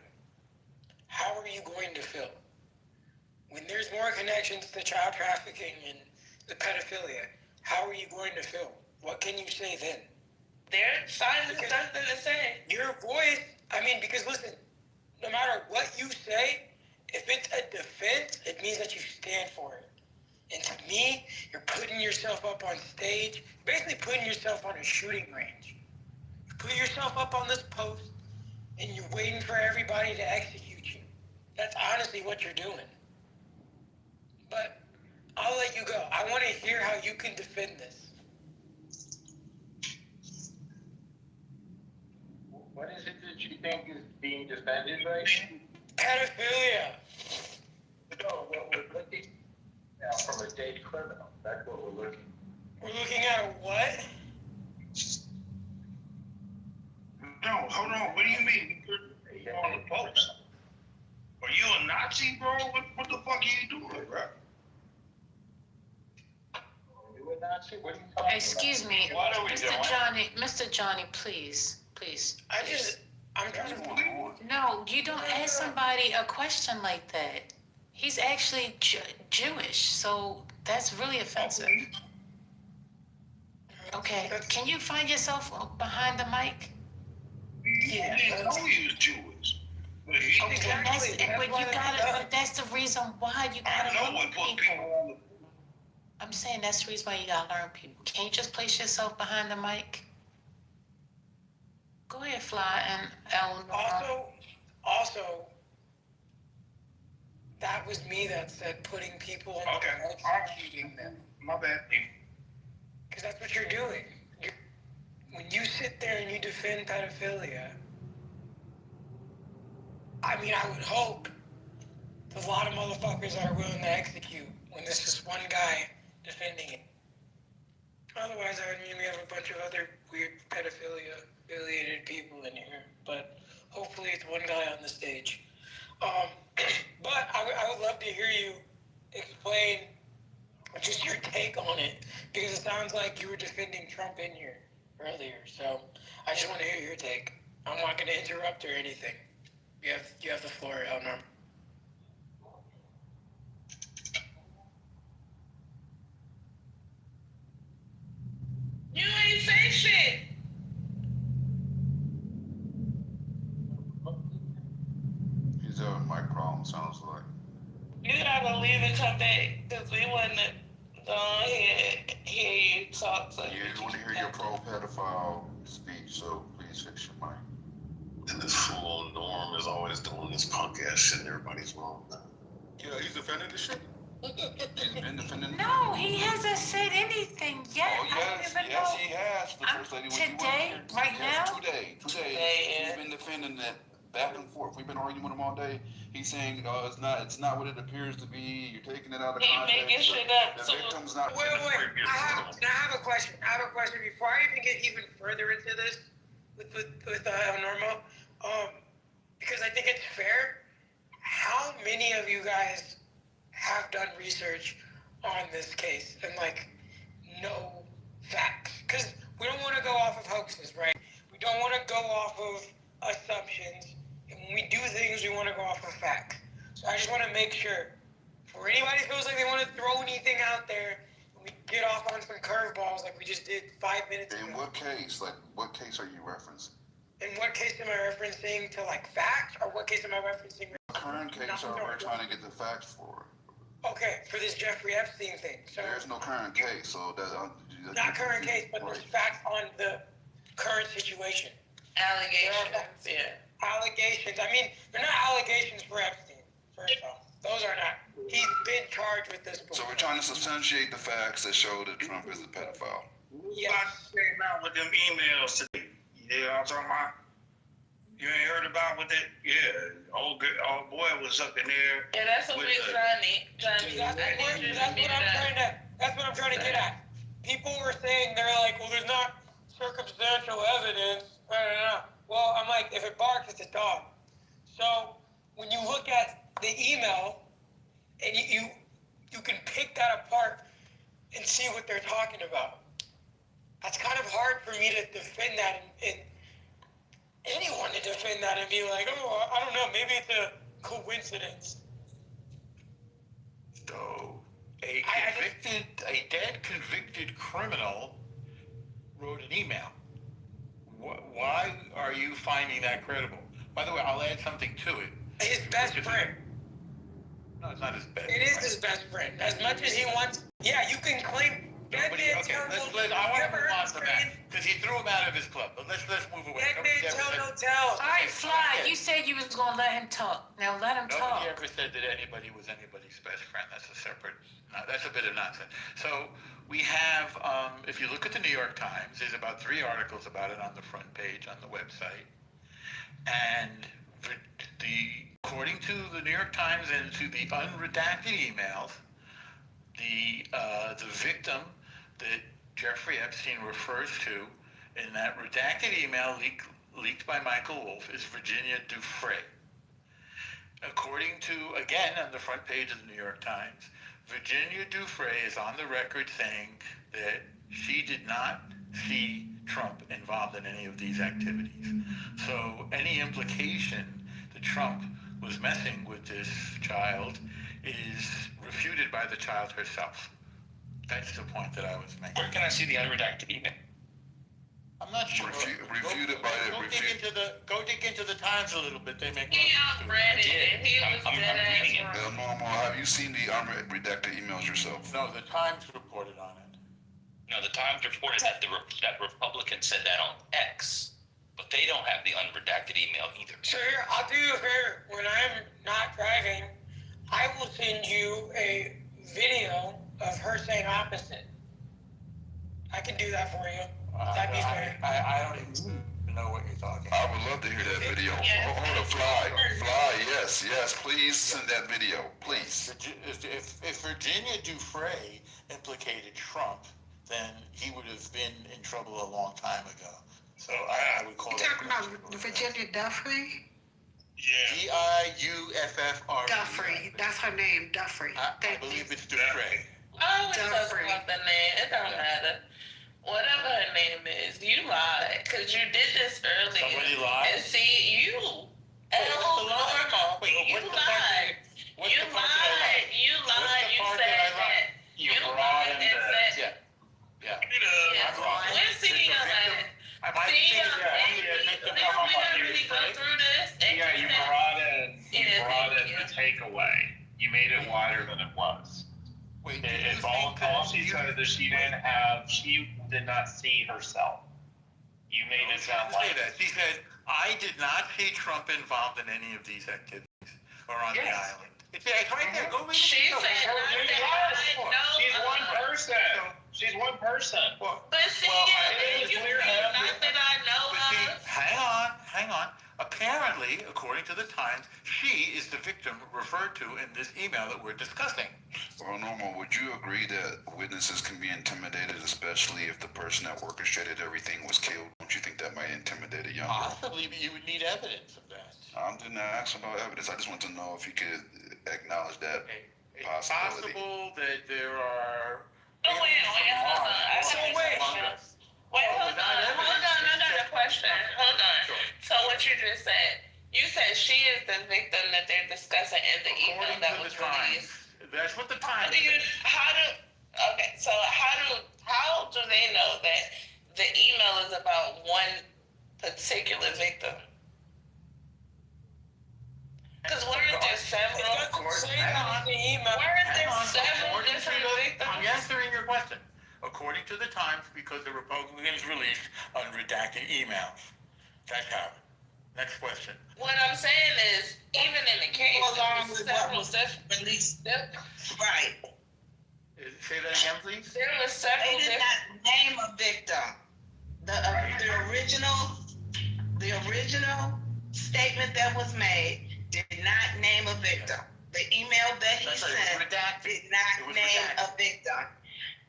how are you going to feel? When there's more connections to child trafficking and the pedophilia, how are you going to feel? What can you say then? They're finding something to say. Your voice, I mean, because listen, no matter what you say, if it's a defense, it means that you stand for it. And to me, you're putting yourself up on stage, basically putting yourself on a shooting range. You put yourself up on this post, and you're waiting for everybody to execute you. That's honestly what you're doing. But I'll let you go. I want to hear how you can defend this. What is it that you think is being defended right now? Pedophilia. No, what we're looking at from a state criminal. That's what we're looking. We're looking at a what? No, hold on. What do you mean? You're on the post. Are you a Nazi, bro? What the fuck are you doing, bro? You a Nazi? What are you talking Excuse about? me, What are we doing? Mr. Johnny, please. I'm trying to. No, you don't ask somebody a question like that. He's actually Jewish, so that's really offensive. Okay, can you find yourself behind the mic? Yeah, I know he was Jewish. But he Okay, that's the reason why you gotta I know learn what put people. people on the. I'm saying that's the reason why you gotta learn people. Can you just place yourself behind the mic? Go ahead, Fly, and Eleanor. Also, that was me that said putting people on Okay, the executing them. My bad. Because that's what you're doing. When you sit there and you defend pedophilia, I mean, I would hope a lot of motherfuckers are willing to execute when there's just one guy defending it. Otherwise, I mean, we have a bunch of other weird pedophilia-affiliated people in here, but hopefully it's one guy on the stage. But I would love to hear you explain just your take on it, because it sounds like you were defending Trump in here earlier. So I just want to hear your take. I'm not going to interrupt or anything. You have the floor, Eleanor. You ain't say shit. He's having mic problem, sounds like. You gotta leave and come back, because we want to go ahead and hear you talk. So Yeah, you want to hear your pro-pedophile speech, so please fix your mic. And this fool Norm is always doing this punk ass shit and everybody's wrong. Yeah, he's defending the shit. He's been defending. No, he hasn't said anything yet. Oh, yes, yes, he has. The first lady, Today, right now? Today, he's been defending that back and forth. We've been arguing with him all day. He's saying it's not what it appears to be. You're taking it out of context. He making shit up. The victim's not. Wait. I have a question. Before I even get even further into this, with Norma, because I think it's fair. How many of you guys have done research on this case and like know facts? Because we don't want to go off of hoaxes, right? We don't want to go off of assumptions. And when we do things, we want to go off of facts. So I just want to make sure, for anybody who feels like they want to throw anything out there, we get off on some curveballs like we just did 5 minutes ago. In what case? Like, what case are you referencing? In what case am I referencing to like facts, or what case am I referencing? Current case are we trying to get the facts for? Okay, for this Jeffrey Epstein thing. So there's no current case, so that's not current case, but there's facts on the current situation. Allegations, yeah. Allegations. I mean, they're not allegations for Epstein. First off, those are not. He's been charged with this before. So we're trying to substantiate the facts that show that Trump is a pedophile. Yes. Came out with them emails today. You know what I'm talking about? You ain't heard about what that? Yeah, old boy was up in there. Yeah, that's a big Johnny. That's what I'm trying to get at. People were saying, they're like, well, there's not circumstantial evidence. Well, I'm like, if it barks, it's a dog. So when you look at the email and you can pick that apart and see what they're talking about. That's kind of hard for me to defend that and anyone to defend that and be like, oh, I don't know, maybe it's a coincidence. So, a dead convicted criminal wrote an email. Why are you finding that credible? By the way, I'll add something to it. His best friend. No, it's not his best friend. It is his best friend. As much as he wants, yeah, you can claim. I want to move on to that because he threw him out of his club. But let's move away. Dead man tell no tell. All right, Fly, you said you was gonna let him talk. Now let him talk. Nobody ever said that anybody was anybody's best friend. That's a separate. That's a bit of nonsense. So we have, if you look at the New York Times, there's about 3 articles about it on the front page on the website, and according to the New York Times and to the unredacted emails, the victim that Jeffrey Epstein refers to in that redacted email leaked by Michael Wolff is Virginia Dufresne. According to, again, on the front page of the New York Times, Virginia Dufresne is on the record saying that she did not see Trump involved in any of these activities. So any implication that Trump was messing with this child is refuted by the child herself. That's the point that I was making. Where can I see the unredacted email? I'm not sure. Refuted by the. Go dig into the Times a little bit. They make. He read it. He was dead ass wrong. Normal, have you seen the unredacted emails yourself? No, the Times reported on it. No, the Times reported that that Republican said that on X, but they don't have the unredacted email either. So here, I'll do you a favor. When I'm not driving, I will send you a video of her saying opposite. I can do that for you. That'd be fair. I don't even know what you're talking about. I would love to hear that video. Hold on, Fly, yes, please send that video, please. If Virginia Dufresne implicated Trump, then he would have been in trouble a long time ago. So I would call it. You're talking about Virginia Dufresne? Yeah. Diuffre. Dufresne. That's her name, Dufresne. I believe it's Dufresne. I always talk about the name. It don't matter. Whatever her name is, you lied. Because you did this earlier. Somebody lied? And see, you, normal. You lied. You lied. You lied. You said that. You lied and said. Yeah. We're seeing that. See, we don't really go through this. Yeah, you brought in the takeaway. You made it wider than it was. Wait, all she said that she did not see herself. You made it sound like that. She said, I did not see Trump involved in any of these activities or on the island. It's right there. Go read it. She said She's one person. She's one person. But see, you not that I know of. Hang on. Apparently, according to the Times, she is the victim referred to in this email that we're discussing. Well, Normal, would you agree that witnesses can be intimidated, especially if the person that orchestrated everything was killed? Don't you think that might intimidate a young girl? Possibly, but you would need evidence of that. I didn't ask about evidence. I just want to know if you could acknowledge that It's possibility. possible that there are. Oh, wait, hold on. I So have a wait. question. Wait, hold on. I got a question. Hold on. Sure. So what you just said, you said she is the victim that they're discussing in the email According that to was the Times. released. That's what the Times Okay, says. so how do they know that the email is about one particular victim? Because weren't there several? The email. Weren't there several different victims? I'm answering your question. According to the Times, because the Republicans released unredacted emails. That's how. Next question. What I'm saying is, even in the case, Along with what several was different. released. Right. Say that again, please. There were several They did different. not name a victim. The original statement that was made did not name a victim. The email that he That's right, sent it was redacted. did not name a victim.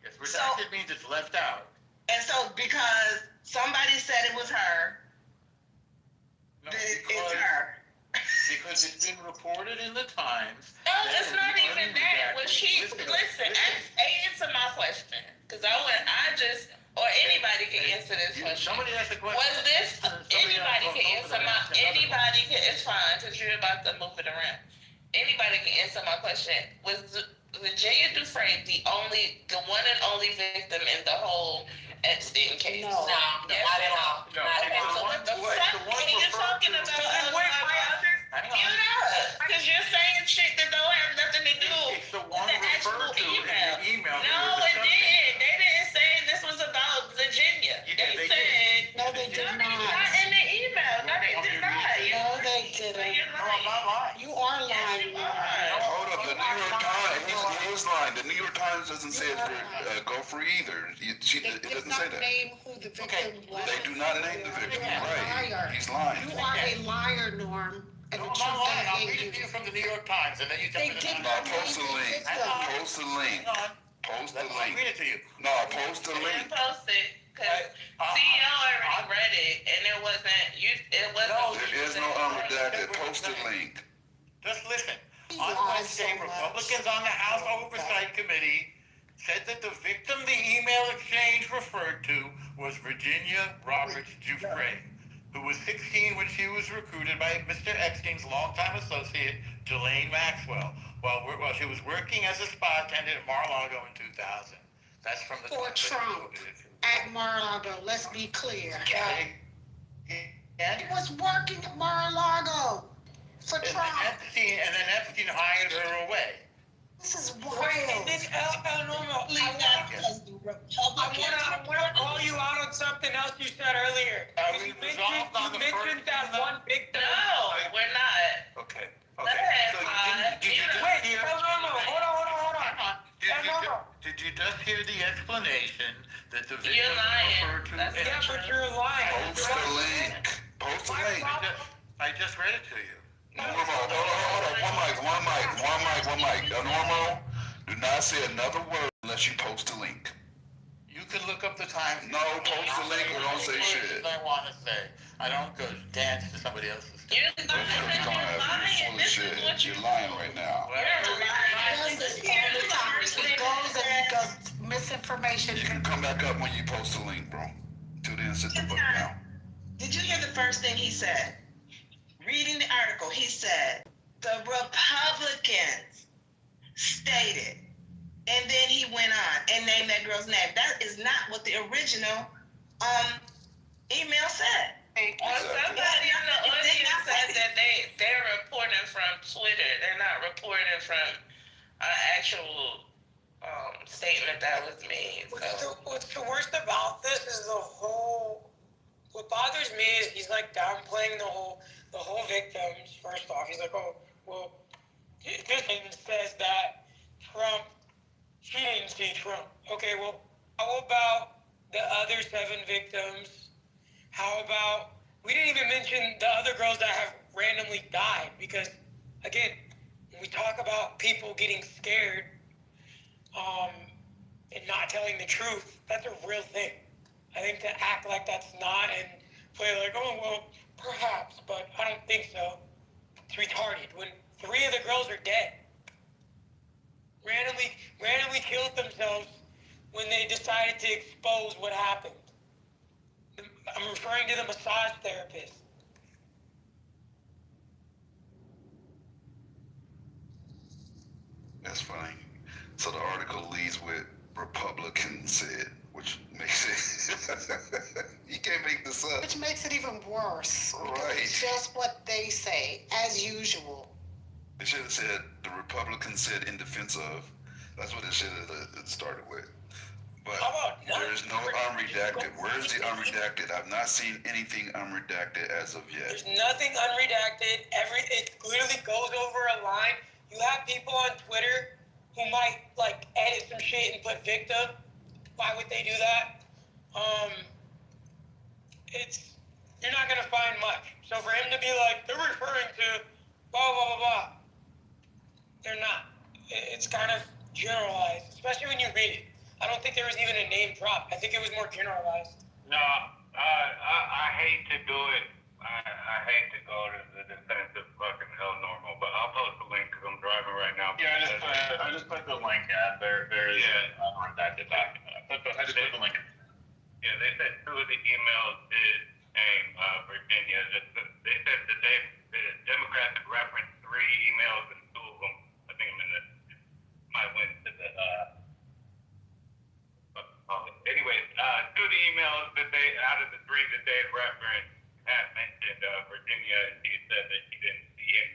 Yes, redacted means it's left out. And so because somebody said it was her, No, then it's her. Because it's been reported in the Times. No, it's not even that. When she listen, answer my question, because or anybody can answer this question. Somebody asked a question. Was this anybody can answer my anybody can? It's fine because you're about to move it around. Anybody can answer my question. Was Virginia Dufresne the one and only victim in the whole Epstein case? No, not at all. No. Okay, so what the fuck are you talking about? Mute up, because you're saying shit that don't have nothing to do It's the with one the actual referred to in the email. No, it didn't. They didn't say this was about Virginia. They said No, they did not not. in the email. No, they did not. No, they didn't. You're No, I'm not lying. You are lying. Hold up, the New York Times, he is lying. The New York Times doesn't say it's for go free either. It doesn't say that. Name who the victim was. They do not name the victim. Right? Liar. He's lying. You are a liar, Norm. And No, the I'm not truth lying. I'll ain't read you. it to you from the New York Times, and then you They jump in did the No, not post the name link. victim. Post the link. Hang on. Post the I'll link. read it to you. No, post the link. Post it because CEO already read it, and it wasn't. There is no unredacted. Post the link. Just listen. He On lies Wednesday, so much. Republicans on the House Oversight Committee said that the victim the email exchange referred to was Virginia Roberts Dufresne, who was 16 when she was recruited by Mr. Epstein's longtime associate, Ghislaine Maxwell, while she was working as a spa attendant at Mar-a-Lago in 2000. That's from the For Trump at Mar-a-Lago. Let's be clear. He was working at Mar-a-lago for And Trump. then Epstein hired her away. This is And wild. then, Normal, I want to call you out on something else you said earlier. We You resolved on the mentioned first that one victim. No, we're not. Okay. Go ahead, So did you just Wait, hear? Normal, hold on. Did you just hear the explanation that the victim You're lying. referred to? Yeah, but you're lying. Post the link. Post the link. I just read it to you. Normal, hold on. One mic. Normal, do not say another word unless you post the link. You can look up the Times. No, post the link or don't say shit. I want to say. I don't go dance to somebody else's. You're You're full of shit. You're lying right now. He goes and he goes misinformation. You can come back up when you post the link, bro. Till then, sit the fuck down. Did you hear the first thing he said? Reading the article, he said, the Republicans stated, and then he went on and named that girl's name. That is not what the original email said. Well, somebody in the audience said that they're reporting from Twitter. They're not reporting from an actual statement that was made. So. What's the worst about this is what bothers me is he's like downplaying the whole victims. First off, he's like, oh, well, this says that Trump, she didn't see Trump. Okay, well, how about the other 7 victims? How about, we didn't even mention the other girls that have randomly died, because again, when we talk about people getting scared, and not telling the truth, that's a real thing. I think to act like that's not and play like, oh, well, perhaps, but I don't think so. It's retarded. When 3 of the girls are dead, randomly killed themselves when they decided to expose what happened. I'm referring to the massage therapist. That's funny. So the article leads with Republican said, which makes it, you can't make this up. Which makes it even worse. Right. It's just what they say, as usual. It should have said, the Republican said in defense of, that's what it should have started with. But there's no unredacted. Where's the unredacted? I've not seen anything unredacted as of yet. There's nothing unredacted. It literally goes over a line. You have people on Twitter who might like edit some shit and put victim. Why would they do that? You're not gonna find much. So for him to be like, they're referring to blah blah blah blah, they're not. It's kind of generalized, especially when you read it. I don't think there was even a name drop. I think it was more generalized. No, I hate to do it. I hate to go to the defense of fucking hell normal, but I'll post the link because I'm driving right now. Yeah, I just put the link in. There is an unredacted document. I just put the link in. Yeah, they said 2 of the emails did name Virginia. They said that the Democrats had referenced 3 emails and 2 of them, I think might went to the anyways, 2 of the emails that they, out of the 3 that they had referenced, had mentioned Virginia, and he said that he didn't see him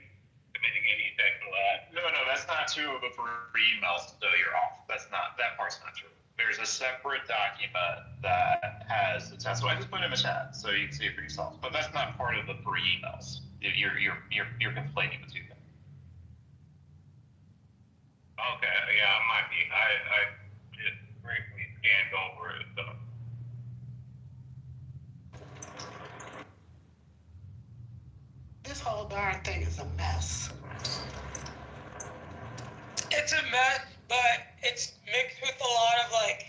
committing any sexual acts. No, that's not 2 of the 3 emails, so you're off. That part's not true. There's a separate document that has the test. So I just put it in the chat so you can see it for yourself. But that's not part of the 3 emails. You're conflating the 2 things. Okay, yeah, I might be. I just briefly scanned over it, so. This whole darn thing is a mess. It's a mess, but it's mixed with a lot of like,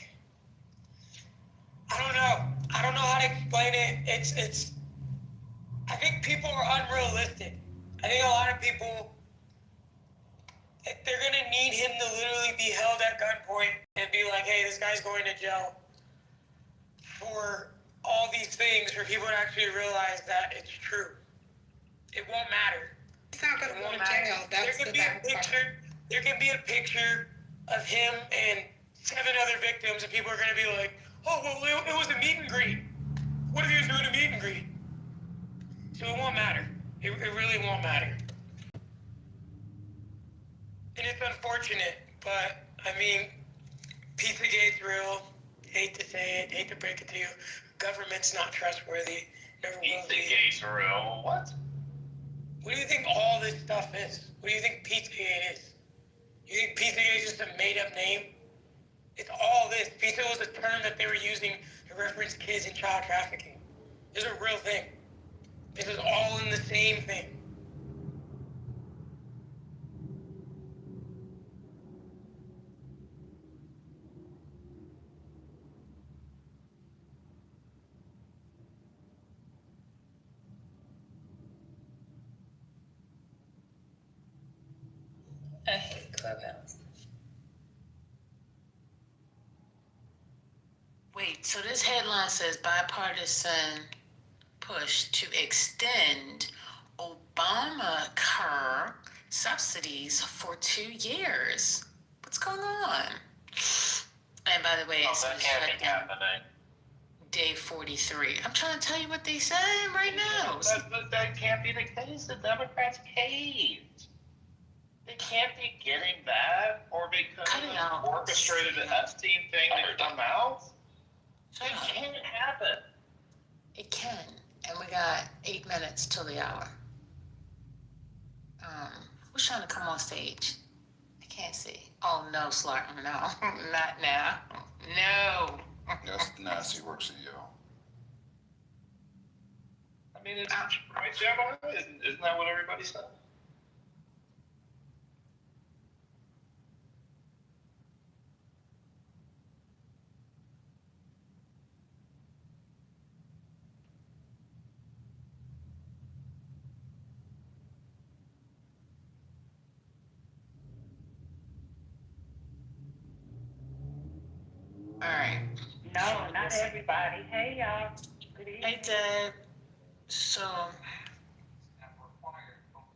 I don't know how to explain it. It's I think people are unrealistic. I think a lot of people, they're gonna need him to literally be held at gunpoint and be like, hey, this guy's going to jail for all these things for people to actually realize that it's true. It won't matter. It's not gonna go to jail. That's there can be a picture of him and 7 other victims, and people are gonna be like, oh, well, it was a meet and greet. What if he was doing a meet and greet? So it won't matter. It really won't matter. And it's unfortunate, but I mean, Pizzagate's real. Hate to say it, hate to break it to you. Government's not trustworthy. Never will be. Pizzagate's real. What? What do you think all this stuff is? What do you think Pizzagate is? You think Pizzagate is just a made-up name? It's all this. Pizza was a term that they were using to reference kids in child trafficking. This is a real thing. This is all in the same thing. I hate Clubhouse. Wait, so this headline says bipartisan push to extend Obamacare subsidies for 2 years. What's going on? And by the way, it's that can't be happening. Day 43. I'm trying to tell you what they said right now. That can't be the case. The Democrats caved. They can't be getting that, or because of orchestrated the Epstein thing to come out. It can't happen. It can. And we got 8 minutes till the hour. Who's trying to come on stage? I can't see. Oh, no, Slark. No, not now. No. That's nasty work, CEO. I mean, it's right there, isn't that what everybody said? All right. No, not everybody. Hey, y'all. Good evening. Hey, Deb. So,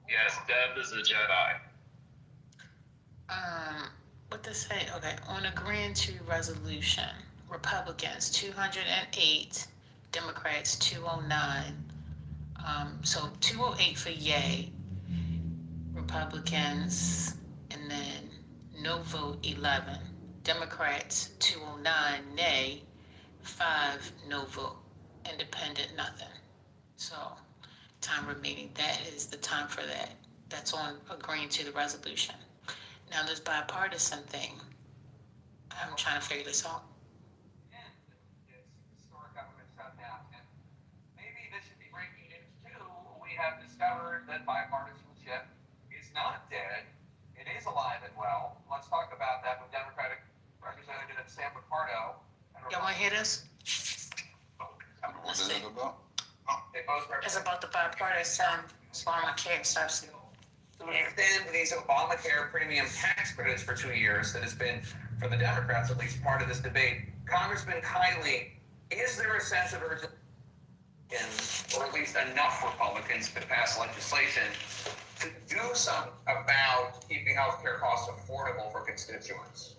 Yes, Deb is a Jedi. what to say? Okay, on agreeing to resolution, Republicans 208, Democrats 209. So 208 for yay, Republicans, and then no vote 11. Democrats 209 nay, 5 no vote, independent nothing. So time remaining, that is the time for that. That's on agreeing to the resolution. Now this bipartisan thing, I'm trying to figure this out. Historic government shutdown. And maybe this should be breaking news too. We have discovered that bipartisanship is not dead. It is alive and well. Let's talk about that with Democratic Representative Sam Picardo. Y'all want to hear this? What is it about? They both It's about the bipartisan Obamacare subsidy. to extend these Obamacare premium tax credits for 2 years that has been, for the Democrats at least, part of this debate. Congressman Kiley, is there a sense of urgency, or at least enough Republicans to pass legislation to do something about keeping healthcare costs affordable for constituents?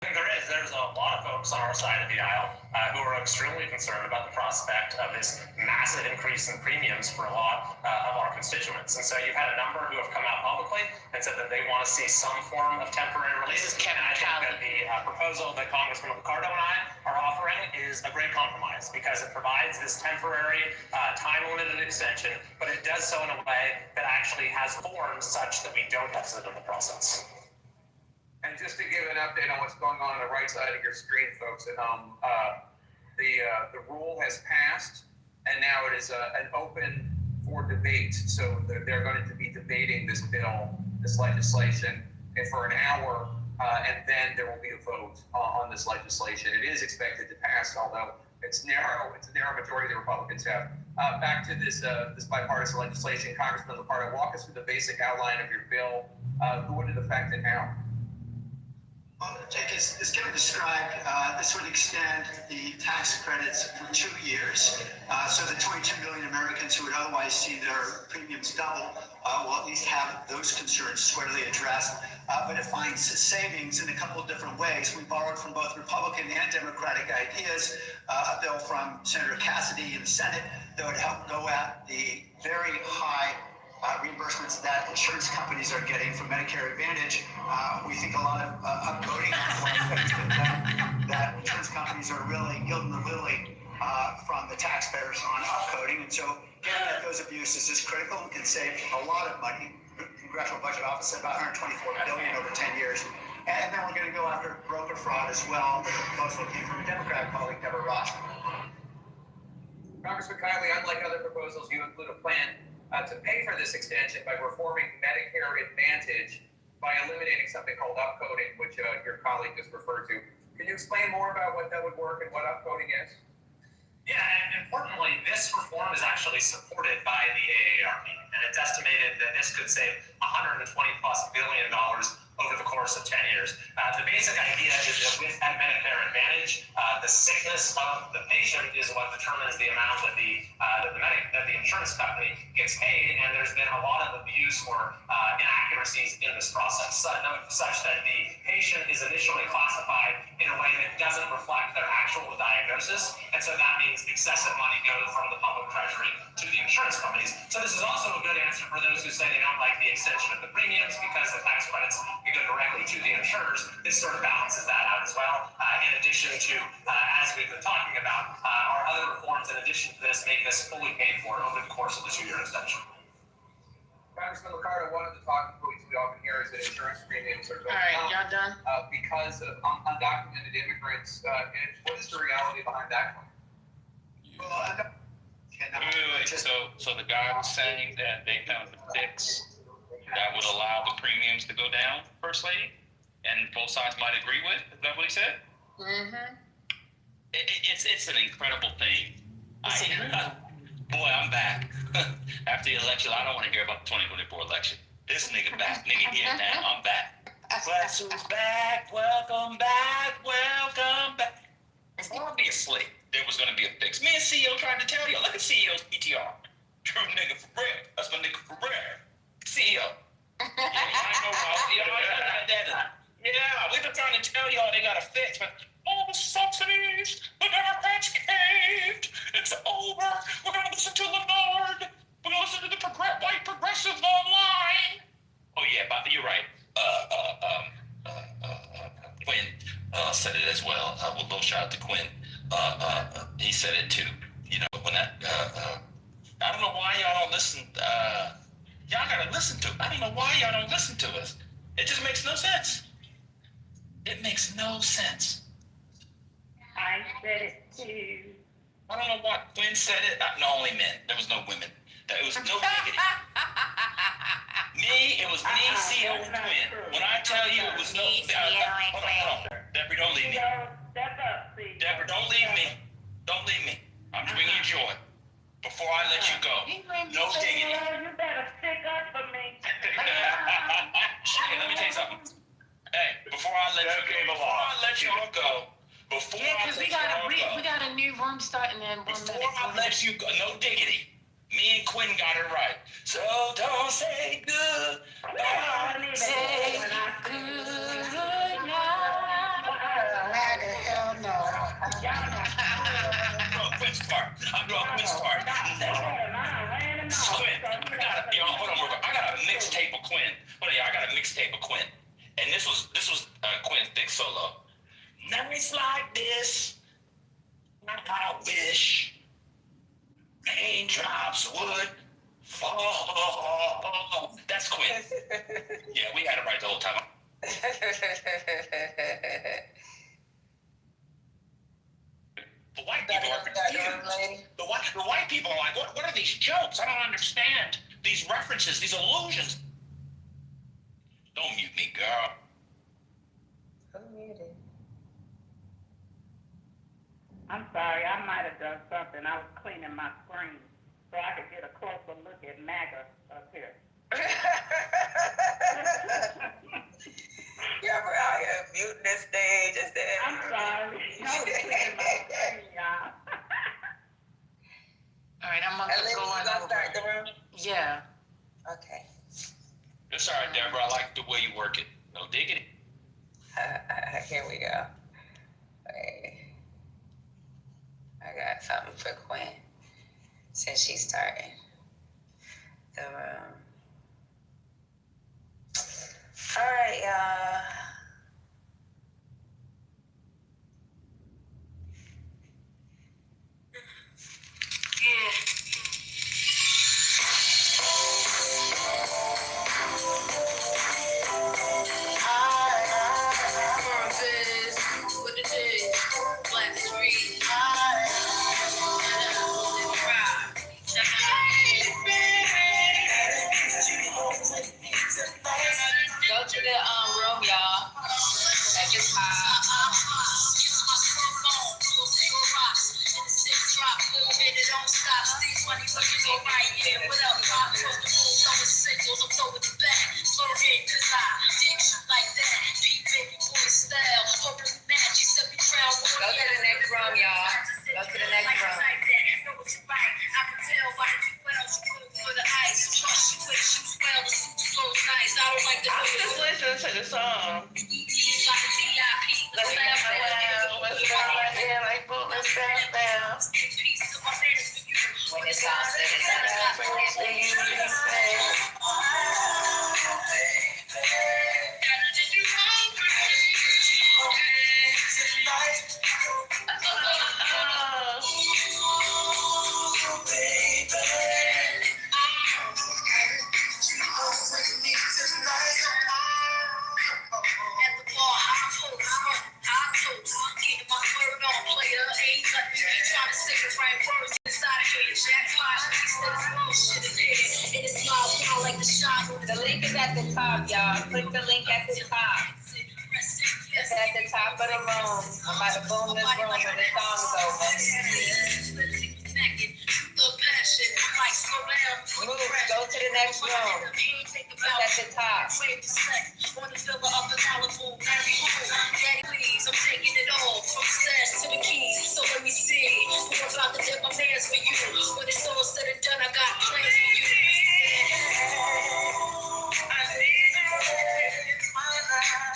There's a lot of folks on our side of the aisle who are extremely concerned about the prospect of this massive increase in premiums for a lot of our constituents. And so you've had a number who have come out publicly and said that they want to see some form of temporary relief. This is Kevin I think that the proposal that Congressman Picardo and I are offering is a great compromise because it provides this temporary time-limited extension, but it does so in a way that actually has forms such that we don't exit in the process. And just to give an update on what's going on the right side of your screen, folks at home, the rule has passed, and now it is an open for debate. So they're going to be debating this bill, this legislation, for an hour, and then there will be a vote on this legislation. It is expected to pass, although it's narrow. It's a narrow majority the Republicans have. Back to this bipartisan legislation, Congressman Lombardo, walk us through the basic outline of your bill. Who would it affect and how? Well, Jake, as Kevin described, this would extend the tax credits for 2 years. So the 22 million Americans who would otherwise see their premiums double will at least have those concerns squarely addressed. But it finds savings in a couple of different ways. We borrowed from both Republican and Democratic ideas. A bill from Senator Cassidy in the Senate that would help go at the very high reimbursements that insurance companies are getting from Medicare Advantage. We think a lot of upcoding that insurance companies are really gilding the lily from the taxpayers on upcoding. And so getting at those abuses is critical and can save a lot of money. The Congressional Budget Office said about $124 billion over 10 years. And then we're going to go after broker fraud as well. The proposal came from a Democratic colleague, Deborah Ross. Congressman Kiley, unlike other proposals, you include a plan to pay for this extension by reforming Medicare Advantage by eliminating something called upcoding, which your colleague just referred to. Can you explain more about what that would work and what upcoding is? Yeah, and importantly, this reform is actually supported by the AARP, and it's estimated that this could save $120+ billion over the course of 10 years. The basic idea is that with that Medicare Advantage, the sickness of the patient is what determines the amount that the insurance company gets paid, and there's been a lot of abuse or inaccuracies in this process, such that the patient is initially classified in a way that doesn't reflect their actual diagnosis, and so that means excessive money goes from the public treasury to the insurance companies. So this is also a good answer for those who say they don't like the extension of the premiums because the tax credits go directly to the insurers. This sort of balances that out as well. In addition to, as we've been talking about, our other reforms in addition to this make this fully paid for over the course of the 2-year extension. Congressman Ricardo, one of the talking points we often hear is that insurance premiums are going up y'all done? Because of undocumented immigrants. And what is the reality behind that claim? Wait. So the guy was saying that they found the fix that would allow the premiums to go down, First Lady, and both sides might agree with. Is that what he said? Mm-hmm. It's an incredible thing. Boy, I'm back. After the election, I don't want to hear about the 2024 election. This nigga back. Nigga here now. I'm back. Guess who's back? Welcome back. Welcome back. Obviously, there was going to be a fix. Me and CEO tried to tell you. Look at CEO's PTR. True nigga for real. That's my nigga for real. CEO. Yeah, we've been trying to tell y'all they got a fix, but all the subsidies, the Democrats caved. It's over. We're going to listen to Leonard. We're going to listen to the white progressives online. Oh, yeah, Bobby, you're right. Quinn said it as well. With a little shout out to Quinn. He said it too. You know, when that, I don't know why y'all don't listen. Y'all gotta listen to it. I don't know why y'all don't listen to us. It just makes no sense. It makes no sense. I said it too. I don't know why Quinn said it. No, only men. There was no women. It was no diggity. It was me, CEO, and Quinn. When I tell you it was no... Hold on. Deborah, don't leave me. Step up, please. Deborah, don't leave me. Don't leave me. I'm bringing you joy. Before I let you go. No diggity. You better stick up for me. Shit, let me tell you something. Hey, before I let y'all go, we got a new room starting in 1 minute. Before I let you go, no diggity. Me and Quinn got it right. So don't say good. Say good night. Hell no. I'm doing Quinn's part. Quinn, I got a mixtape of Quinn. I got a mixtape of Quinn. And this was Quinn's big solo. Nights like this, I wish raindrops would fall. That's Quinn. Yeah, we had it right the whole time. The white people are confused. The white people are like, what are these jokes? I don't understand these references, these allusions. Don't mute me, girl. Who muted? I'm sorry, I might have done something. I was cleaning my screen so I could get a closer look at MAGA up here. You're out here muting this stage. I'm sorry. I was cleaning my screen, y'all. All right, I'm gonna go on over. Start the room? Yeah. Okay. It's all right, Deborah. I like the way you work it. No diggity. Here we go. Okay. I got something for Quinn since she's starting the room. All right, y'all. Go to the room, y'all. At the top. Go to the next room, y'all. Go to the next room. I'm just listening to the song. Let's laugh down. Let's laugh right here like boom, let's laugh down. When the song The link is at the top, y'all. Click the link at the top. It's at the top of the room. I'm about to boom this room when the song's over. Move, go to the next room. It's at the top. I'm taking it all from stash to the keys. So let me see. Who about to dip my hands for you? When it's all said and done, I got plans for you. I need you in my life.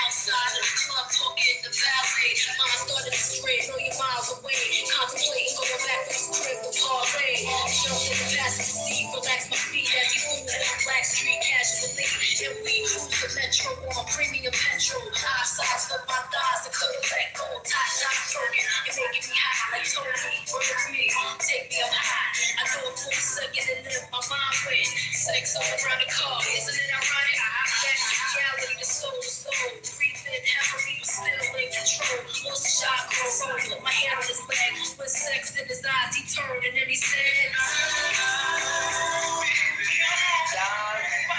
Outside of the club, talking the valet. Mine started to stray, million miles away. Contemplating going back to his crib to parlay. Jumped in the passenger seat, relax my feet as he moved on Black Street casually. And we cruise the metro on premium petrol. Eyesight for my thighs, the couldn't let go. Top turning, you're making me high like Tony. Work with me, take me up high. I know it for a second and then my mind went. Sex all around the car, isn't it ironic? Back to reality, the soul to soul. Breathing heavily, but still in control. Lost a shot, roll, put my hand on his leg. With sex in his eyes, he turned and then he said,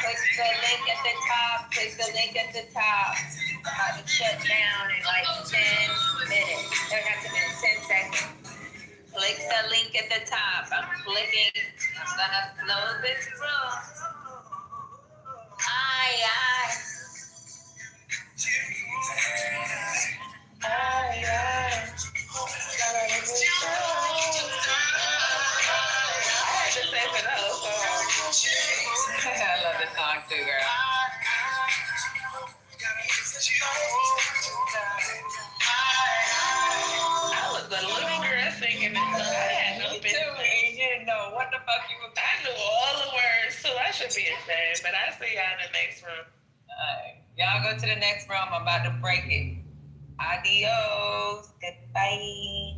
Click the link at the top. Click the link at the top. About to shut down in like 10 minutes. There has to be 10 seconds. Click the link at the top. I'm clicking. I'm gonna close this room. Aye. I love this song too, girl. I was a little girl singing it, so I had no business. You didn't know what the fuck you were. I knew all the words, so I should be ashamed. But I see y'all in the next room. Y'all go to the next room. I'm about to break it. Adios. Goodbye.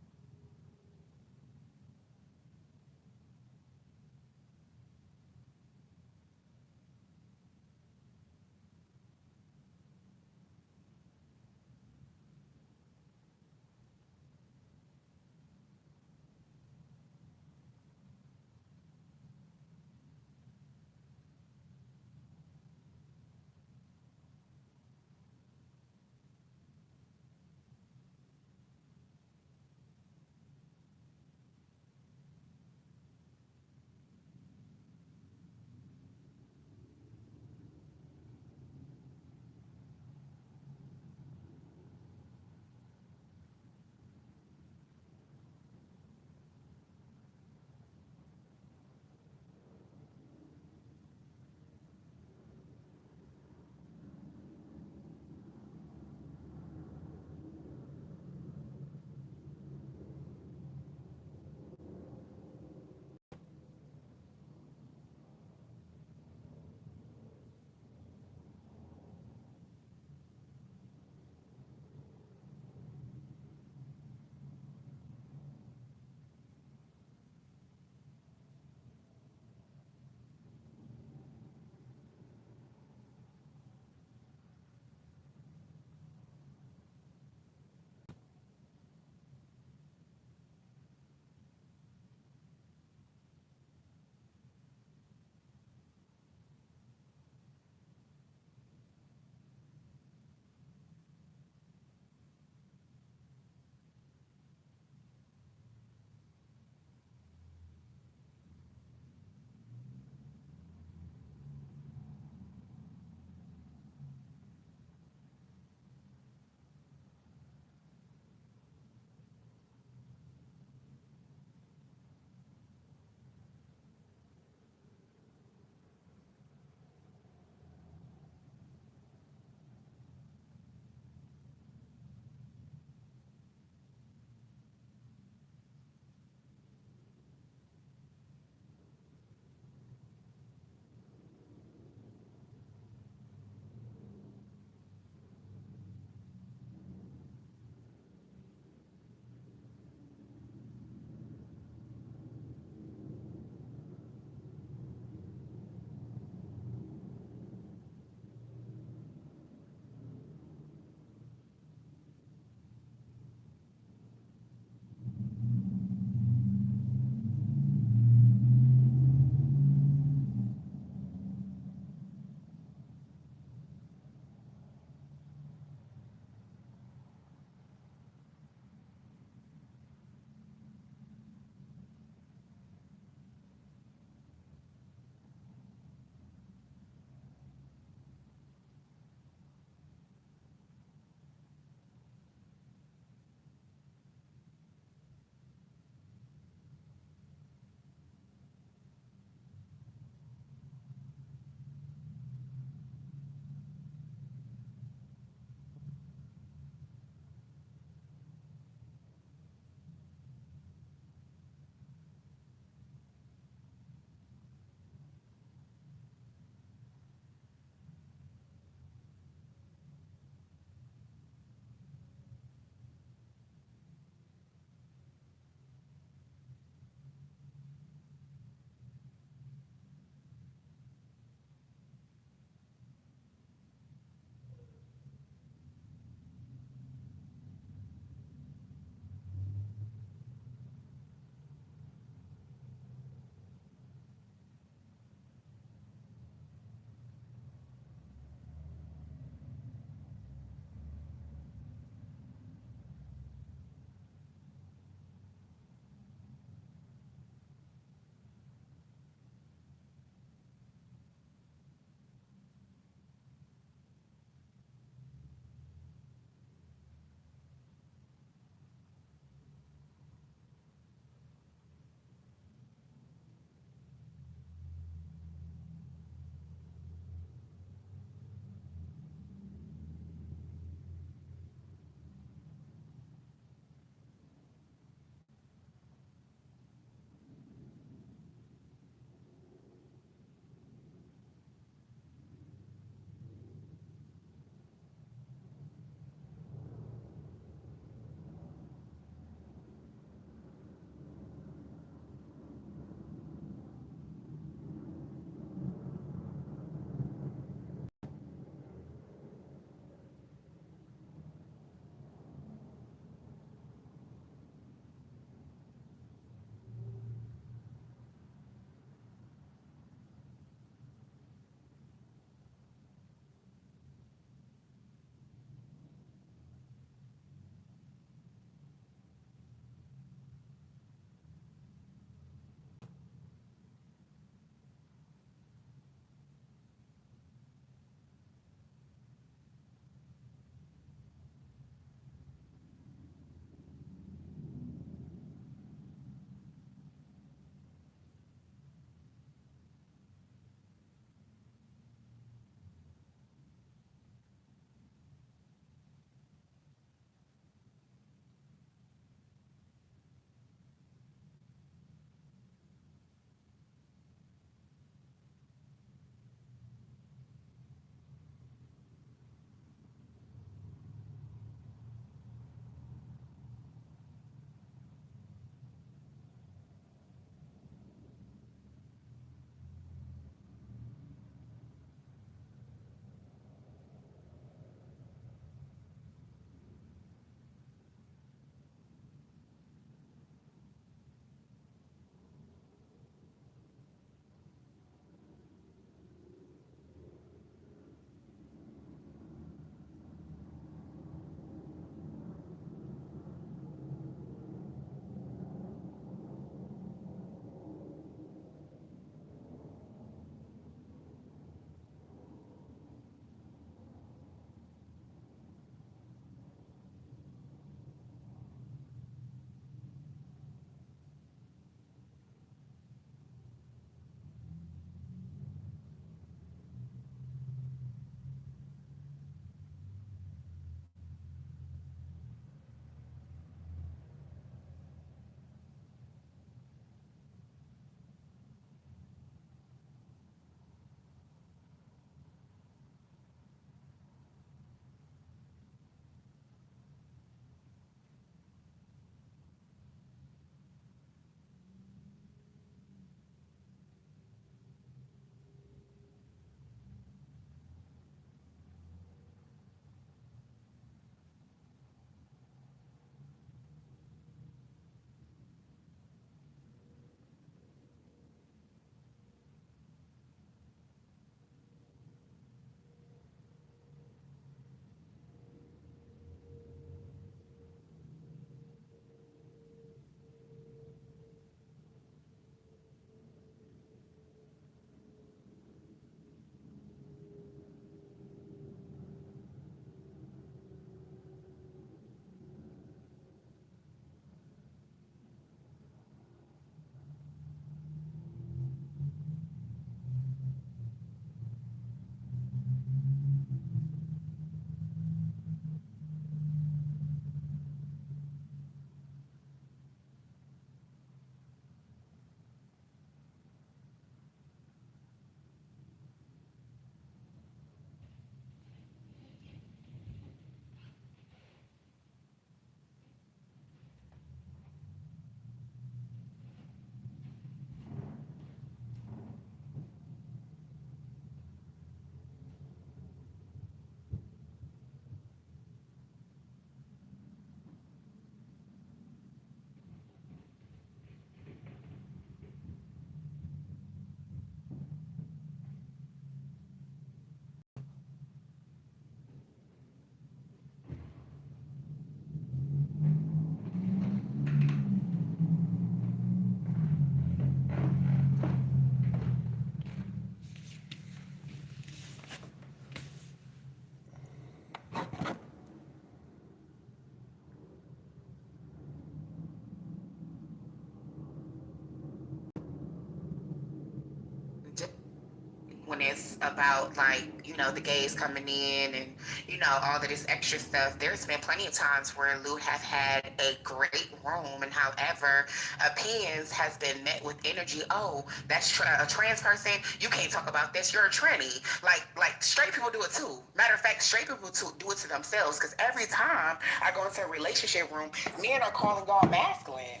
about, like, you know, the gays coming in and, you know, all of this extra stuff. There's been plenty of times where Lou have had a great room, and however, opinions has been met with energy. Oh, that's a trans person. You can't talk about this. You're a tranny. Like straight people do it too. Matter of fact, straight people do it to themselves. Because every time I go into a relationship room, men are calling y'all masculine,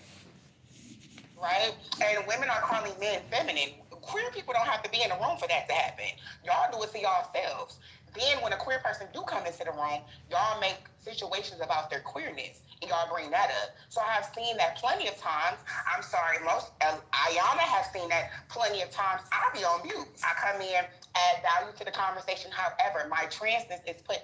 right? And women are calling men feminine. Queer people don't have to be in the room for that to happen. Y'all do it to yourselves. Then when a queer person do come into the room, y'all make situations about their queerness and y'all bring that up. So I have seen that plenty of times. I'm sorry, Ayana has seen that plenty of times. I be on mute. I come in, add value to the conversation. However, my transness is put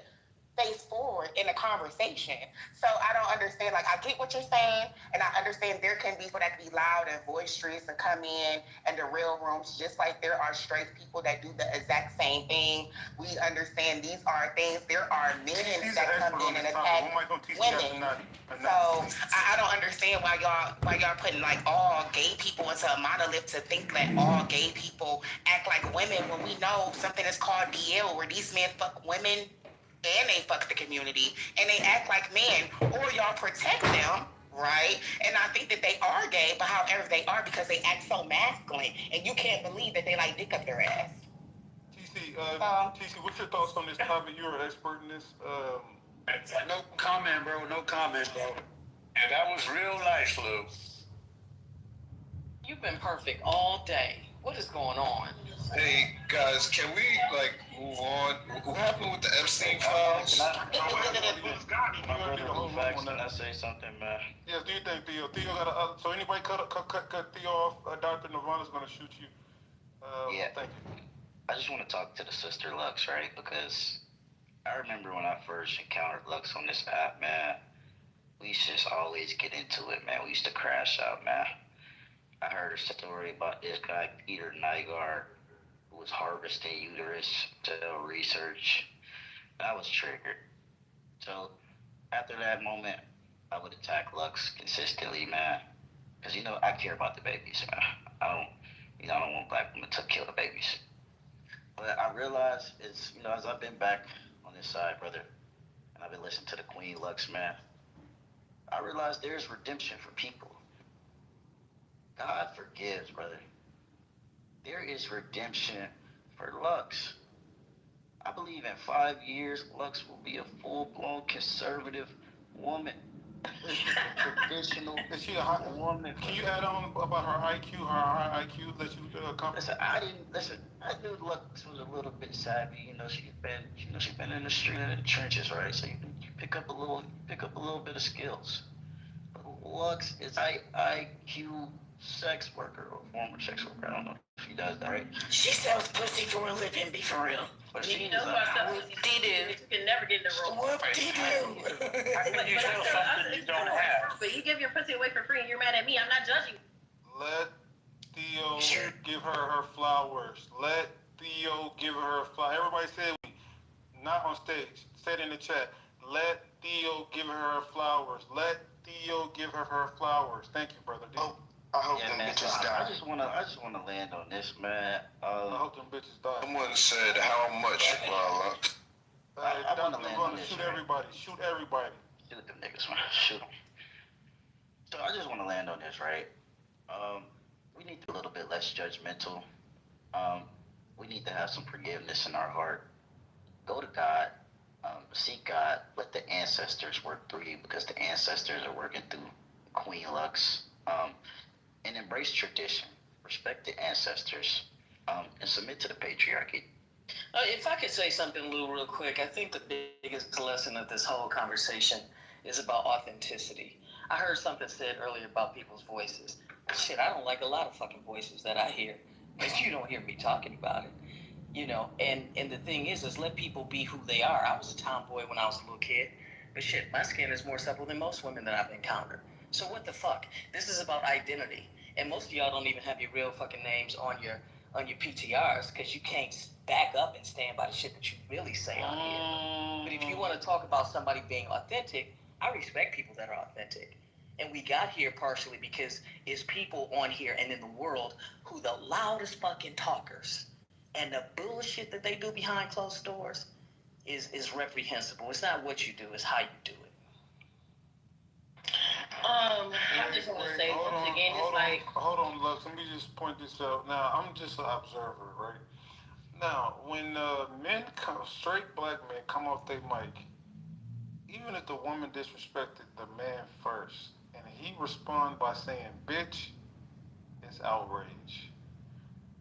face forward in a conversation. So I don't understand. Like, I get what you're saying, and I understand there can be people that can be loud and boisterous and come in the real rooms, just like there are straight people that do the exact same thing. We understand these are things. There are men that come in and attack women. So I don't understand why y'all putting like all gay people into a monolith to think that all gay people act like women when we know something is called DL, where these men fuck women and they fuck the community and they act like men, or y'all protect them, right? And I think that they are gay, but however they are because they act so masculine, and you can't believe that they like dick up their ass. TC, what's your thoughts on this topic? You're an expert in this. No comment, bro. No comment, bro. And that was real nice, Lou. You've been perfect all day. What is going on? Hey guys, can we like move on? What happened with the Epstein files? My brother Lou Fax, can I say something, man? Yes, do you think Theo? Theo got so anybody cut Theo off? Dr. Nirvana's gonna shoot you. Yeah. Thank you. I just want to talk to the sister Lux, right? Because I remember when I first encountered Lux on this app, man. We used to just always get into it, man. We used to crash out, man. I heard a story about this guy, Peter Nygaard, who was harvesting uterus cell research. I was triggered. So after that moment, I would attack Lux consistently, man. Because, you know, I care about the babies, man. I don't want black women to kill the babies. But I realized it's, you know, as I've been back on this side, brother, and I've been listening to the Queen Lux, man, I realized there's redemption for people. God forgives, brother. There is redemption for Lux. I believe in 5 years, Lux will be a full-blown conservative woman. Traditional Is she a hot woman? Can you add on about her IQ, her high IQ that you accomplished? I knew Lux was a little bit savvy. You know, she's been in the street and in the trenches, right? So you pick up a little bit of skills. But Lux is IQ sex worker or former sex worker. I don't know if she does that, right? She sells pussy for a living, be for real. But she You know who I sell pussy to? You can never get in the room. How can you sell something you don't have? But you give your pussy away for free and you're mad at me. I'm not judging. Let Theo give her flowers. Let Theo give her flowers. Everybody say, not on stage. Say it in the chat. Let Theo give her flowers. Let Theo give her flowers. Thank you, brother. I hope them bitches die. I just wanna land on this, man. I hope them bitches die. Someone said how much, Lux? I wanna land on this. Shoot everybody. Shoot everybody. Shoot them niggas, man. Shoot them. So I just wanna land on this, right? We need to be a little bit less judgmental. We need to have some forgiveness in our heart. Go to God. Seek God. Let the ancestors work through you, because the ancestors are working through Queen Lux. And embrace tradition, respect the ancestors, and submit to the patriarchy. If I could say something, Lou, real quick, I think the biggest lesson of this whole conversation is about authenticity. I heard something said earlier about people's voices. Shit, I don't like a lot of fucking voices that I hear, but you don't hear me talking about it. You know, and the thing is let people be who they are. I was a tomboy when I was a little kid, but shit, my skin is more supple than most women that I've encountered. So what the fuck? This is about identity. And most of y'all don't even have your real fucking names on your PTRs, because you can't back up and stand by the shit that you really say on here. But if you want to talk about somebody being authentic, I respect people that are authentic. And we got here partially because it's people on here and in the world who the loudest fucking talkers. And the bullshit that they do behind closed doors is reprehensible. It's not what you do, it's how you do it. I just want to say once again, it's like. Hold on, Lux. Let me just point this out. Now, I'm just an observer, right? Now, when straight black men come off their mic, even if the woman disrespected the man first, and he respond by saying bitch, it's outrage.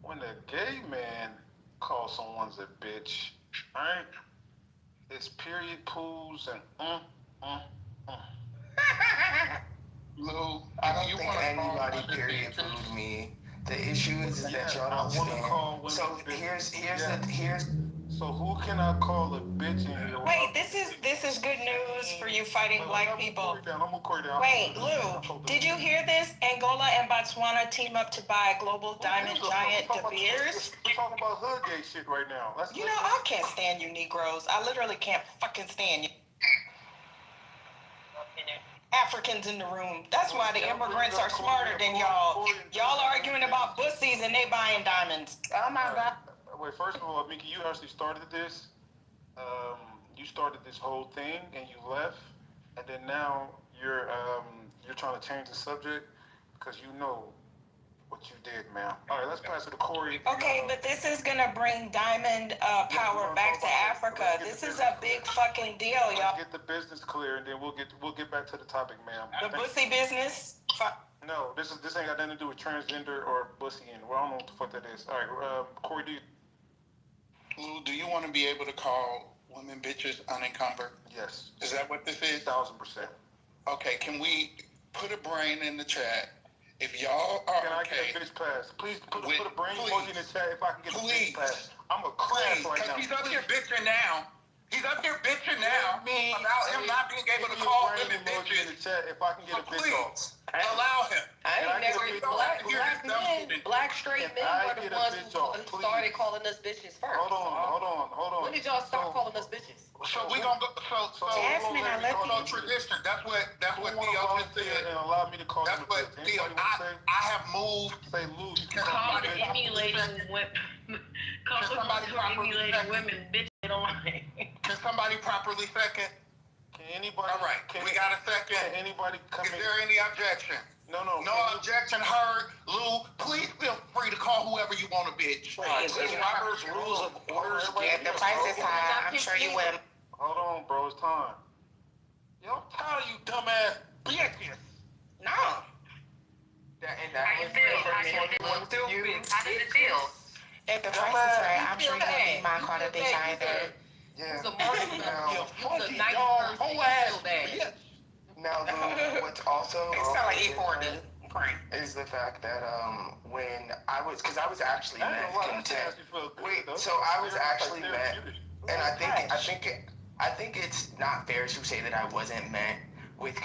When a gay man calls someone a bitch, right? It's period pools and Lou, I don't think anybody period pooed me. The issue is that y'all don't stand. So here's. So who can I call a bitch in here? Wait, this is good news for you fighting black people. Wait, Lou, did you hear this? Angola and Botswana team up to buy a global diamond giant De Beers. We're talking about hood gay shit right now. You know, I can't stand you Negroes. I literally can't fucking stand you. Africans in the room. That's why the immigrants are smarter than y'all. Y'all arguing about pussies and they buying diamonds. Oh my God. Wait, first of all, Mickey, you actually started this. You started this whole thing and you left, and then now you're trying to change the subject because you know what you did, man. All right, let's pass it to Corey. Okay, but this is gonna bring diamond power back to Africa. This is a big fucking deal, y'all. Let's get the business clear, and then we'll get back to the topic, ma'am. The pussy business. No, this ain't got nothing to do with transgender or pussying. Well, I don't know what the fuck that is. All right, Corey, Lou, do you want to be able to call women bitches unencumbered? Yes. Is that what this is? 1,000%. Okay, can we put a brain in the chat? If y'all are can I get a bitch pass? Please put a brain emoji in the chat if I can get a bitch pass. I'm a crash right now. Because he's up here bitching now. He's up here bitching now about him not being able to call women bitches. In the chat if I can get a bitch off. Allow him. Black straight men were the ones who started calling us bitches first. Hold on. When did y'all start calling us bitches? So we gonna go. So Jasmine, I love you. tradition. That's what Theo just said. And allow me to call. That's what Theo. I have moved. Say Lou. Call it emulating women. Call it emulating women. Bitch, they don't like. Can somebody properly second? Can anybody? All right. We got a second. Can anybody come in? Is there any objection? No objection heard. Lou, please feel free to call whoever you want a bitch. Is this Robert's Rules of Orders? If the price is high, I'm sure you will. Hold on, bro. It's time. Yo, I'm tired of you dumbass bitches. No. How you feel? How did it feel? If the price is right, I'm sure you wouldn't be mind called a bitch either. Yeah. It's a market now. It's a nice person. Feel bad. Now, Lou, what's also It's not like E40. is the fact that when I was actually met content. Wait, so I was actually met, and I think it's not fair to say that I wasn't met with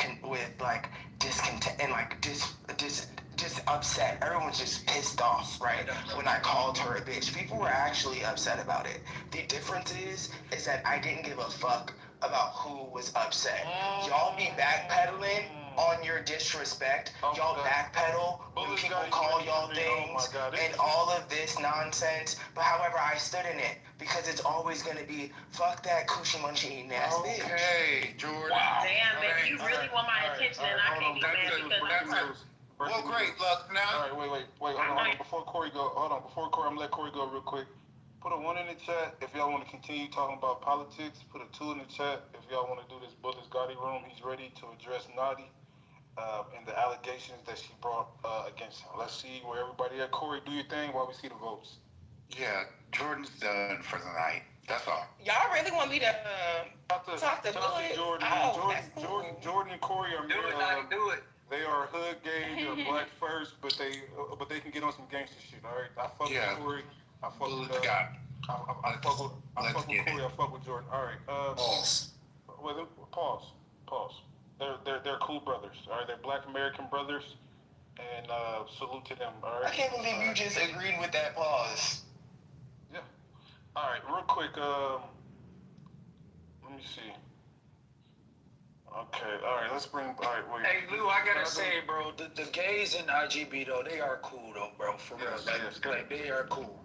like discontent and like just upset. Everyone's just pissed off, right? When I called her a bitch, people were actually upset about it. The difference is that I didn't give a fuck about who was upset. Y'all be backpedaling on your disrespect. Y'all backpedal when people call y'all things and all of this nonsense. But however, I stood in it because it's always gonna be fuck that coochie munchie eating ass bitch. Okay, Jordan. Wow. Damn, baby, you really want my attention and I can't be mad because I'm well, great. Look, now. All right, wait. Hold on. Before Corey, I'm gonna let Corey go real quick. Put a 1 in the chat if y'all want to continue talking about politics. Put a 2 in the chat if y'all want to do this Bullis Gotti room. He's ready to address Nadi and the allegations that she brought against him. Let's see where everybody at. Corey, do your thing while we see the votes. Yeah, Jordan's done for the night. That's all. Y'all really want me to talk to Jordan. Jordan and Corey are do it. They are hood gay, they're black first, but they can get on some gangster shit. All right, I fuck with Corey. I fuck with Corey. I fuck with Jordan. All right. Pause. Pause. They're cool brothers. All right, they're Black American brothers, and salute to them. All right. I can't believe you just agreed with that pause. Yeah. All right, real quick. Let me see. Okay, all right, let's bring. All right, wait. Hey, Lou, I gotta say, bro, the gays in IGB though, they are cool though, bro. For real, like they are cool.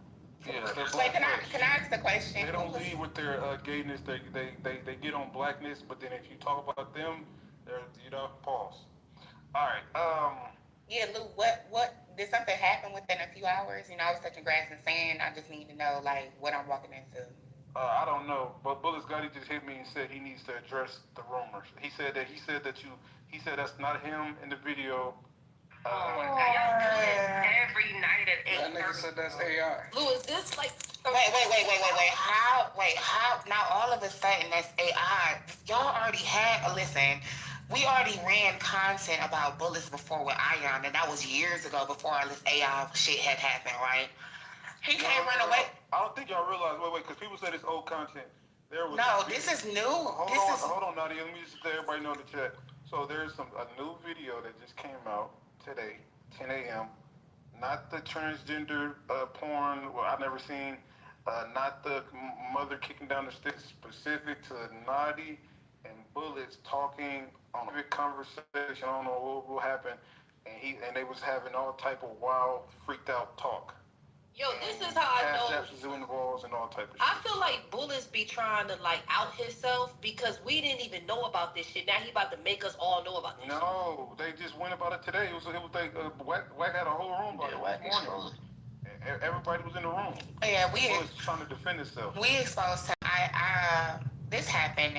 Yeah, they're Wait, can blackface. I ask the question? They don't lead with their gayness. They get on blackness, but then if you talk about them, they're pause. All right. Yeah, Lou, what did something happen within a few hours? You know, I was touching grass and sand. I just need to know like what I'm walking into. I don't know, but Bullet Scotty just hit me and said he needs to address the rumors. He said that's not him in the video. Oh my God, y'all do this every night at 8:30. That nigga said that's AI. Lou, is this like... Wait. How? Now all of a sudden that's AI. Y'all already had, listen, we already ran content about bullets before with Ion, and that was years ago before all this AI shit had happened, right? He can't run away. I don't think y'all realize, wait, because people said it's old content. No, this is new. Hold on, Nadia. Let me just let everybody know in the chat. So there's a new video that just came out today, 10 a.m. Not the transgender porn. Well, I've never seen. Not the mother kicking down the stairs. Specific to Naughty and Bullets talking on a conversation. I don't know what happened, and they was having all type of wild, freaked out talk. Yo, this is how I know. Cash apps involved and all type of shit. I feel like Bullets be trying to like out himself because we didn't even know about this shit. Now he about to make us all know about this. No, they just went about it today. It was like Wack had a whole room about it this morning. Everybody was in the room. Yeah, we was trying to defend itself. We exposed to this happened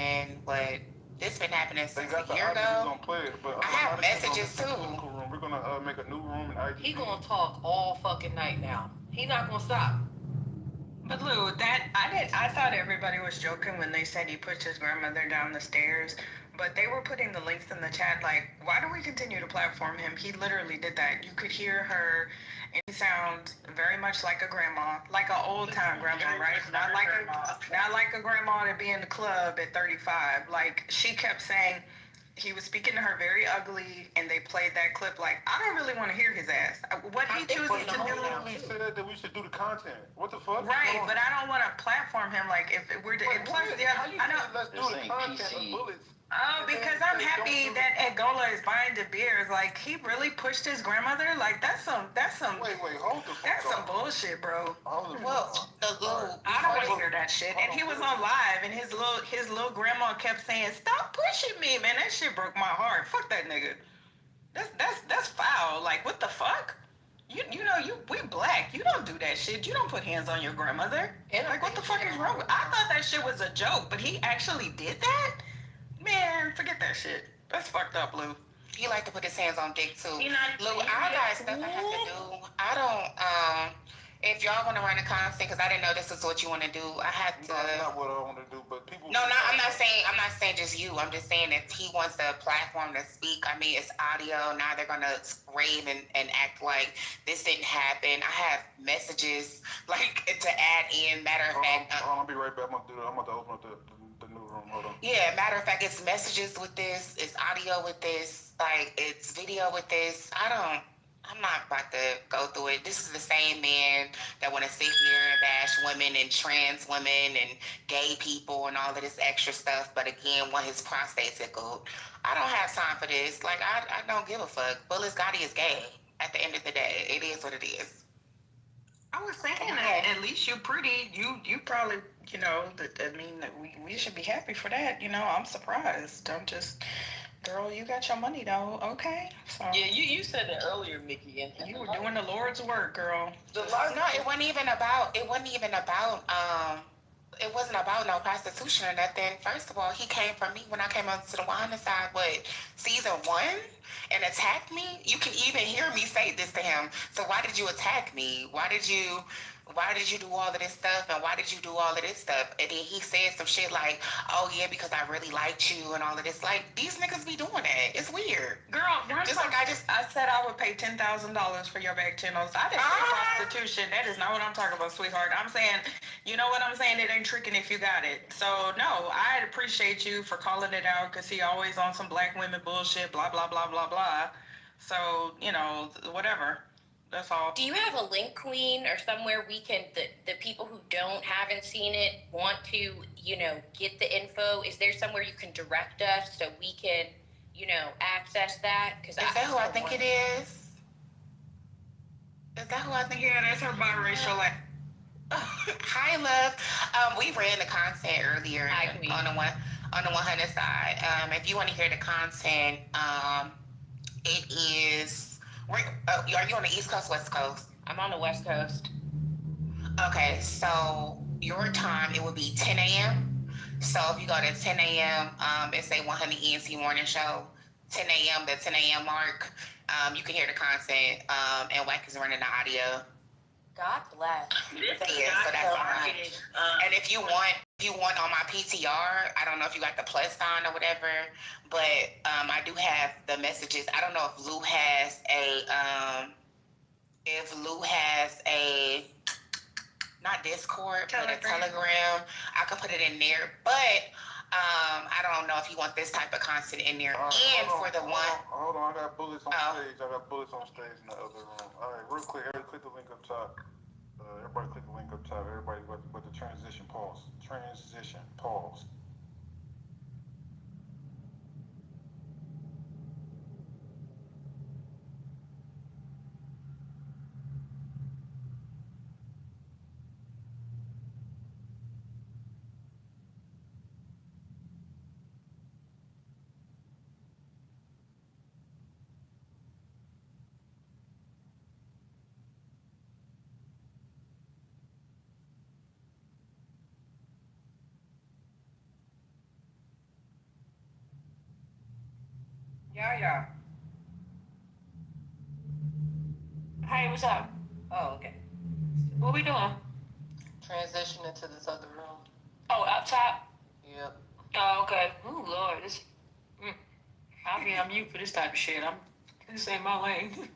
this been happening since a year ago. I have messages too. We're gonna make a new room in IG. He gonna talk all fucking night now. He not gonna stop. But Lou, I thought everybody was joking when they said he pushed his grandmother down the stairs. But they were putting the links in the chat like, why do we continue to platform him? He literally did that. You could hear her, and he sounds very much like a grandma, like an old time grandma, right? Not like a grandma to be in the club at 35. Like she kept saying he was speaking to her very ugly, and they played that clip like, I don't really want to hear his ass. What he chooses to do. He said that we should do the content. What the fuck? Right, but I don't want to platform him like if we're. Let's do the content of Bullets. Oh, because I'm happy that Angola is buying De Beers. Like he really pushed his grandmother. Like that's some. Wait, hold the fuck That's some bullshit, bro. Well, I don't want to hear that shit. And he was on live, and his little grandma kept saying, "Stop pushing me, man." That shit broke my heart. Fuck that nigga. That's foul. Like what the fuck? We black. You don't do that shit. You don't put hands on your grandmother. Like what the fuck is wrong with? I thought that shit was a joke, but he actually did that. Man, forget that shit. That's fucked up, Lou. He like to put his hands on dick too. Lou, I got stuff I have to do. I don't. If y'all want to run a content, because I didn't know this is what you want to do, I have to. No, that's not what I want to do, but people. No, I'm not saying just you. I'm just saying if he wants a platform to speak. I mean, it's audio. Now they're gonna rave and act like this didn't happen. I have messages like to add in. Matter of fact, I'll be right back. I'm gonna open up the new room. Hold on. Yeah, matter of fact, it's messages with this, it's audio with this, like it's video with this. I'm not about to go through it. This is the same man that want to sit here and bash women and trans women and gay people and all of this extra stuff, but again, want his prostate tickled. I don't have time for this. Like, I don't give a fuck. Bullet Scotty is gay. At the end of the day, it is what it is. I was saying that at least you're pretty. You probably, we should be happy for that. I'm surprised. I'm just... Girl, you got your money though, okay? So yeah, you said that earlier, Mickey, and you were doing the Lord's work, girl. No, it wasn't even about it wasn't about no prostitution or nothing. First of all, he came from me when I came onto the Wanda side, season 1, and attacked me. You can even hear me say this to him. So why did you attack me? Why did you do all of this stuff, and why did you do all of this stuff? And then he said some shit like, oh yeah, because I really liked you and all of this. Like, these niggas be doing that. It's weird. Girl, I said I would pay $10,000 for your back channels. I didn't say prostitution. That is not what I'm talking about, sweetheart. I'm saying, you know what I'm saying? It ain't tricking if you got it. So no, I appreciate you for calling it out because he always on some black women bullshit, blah, blah, blah, blah, blah. So, whatever. That's all. Do you have a link, Queen, or somewhere we can, the people who haven't seen it, want to, get the info? Is there somewhere you can direct us so we can, access that? Is that who I think it is? Is that who I think it is? Yeah, that's her biracial. Hi, love. We ran the content earlier on the 100 side. If you want to hear the content, it is. Are you on the East Coast, West Coast? I'm on the West Coast. Okay, so your time it would be 10 a.m. So if you go to 10 a.m., it's a 100 ENC morning show. 10 a.m. the 10 a.m. mark, you can hear the content, and WAC is running the audio. God bless. Yeah, so that's fine. And if you want on my PTR, I don't know if you got the plus sign or whatever, but I do have the messages. I don't know if Lou has a not Discord, but a Telegram. I could put it in there, but I don't know if you want this type of content in there. Hold on, I got bullets on stage. I got bullets on stage in the other room. All right, real quick, everybody click the link up top. Everybody click the link up top. Everybody with the transition pause. Transition pause. Yeah. Hey, what's up? Oh, okay. What we doing? Transitioning to this other room. Oh, up top? Yep. Oh, okay. Ooh, Lord, I'll be on mute for this type of shit. This ain't my lane.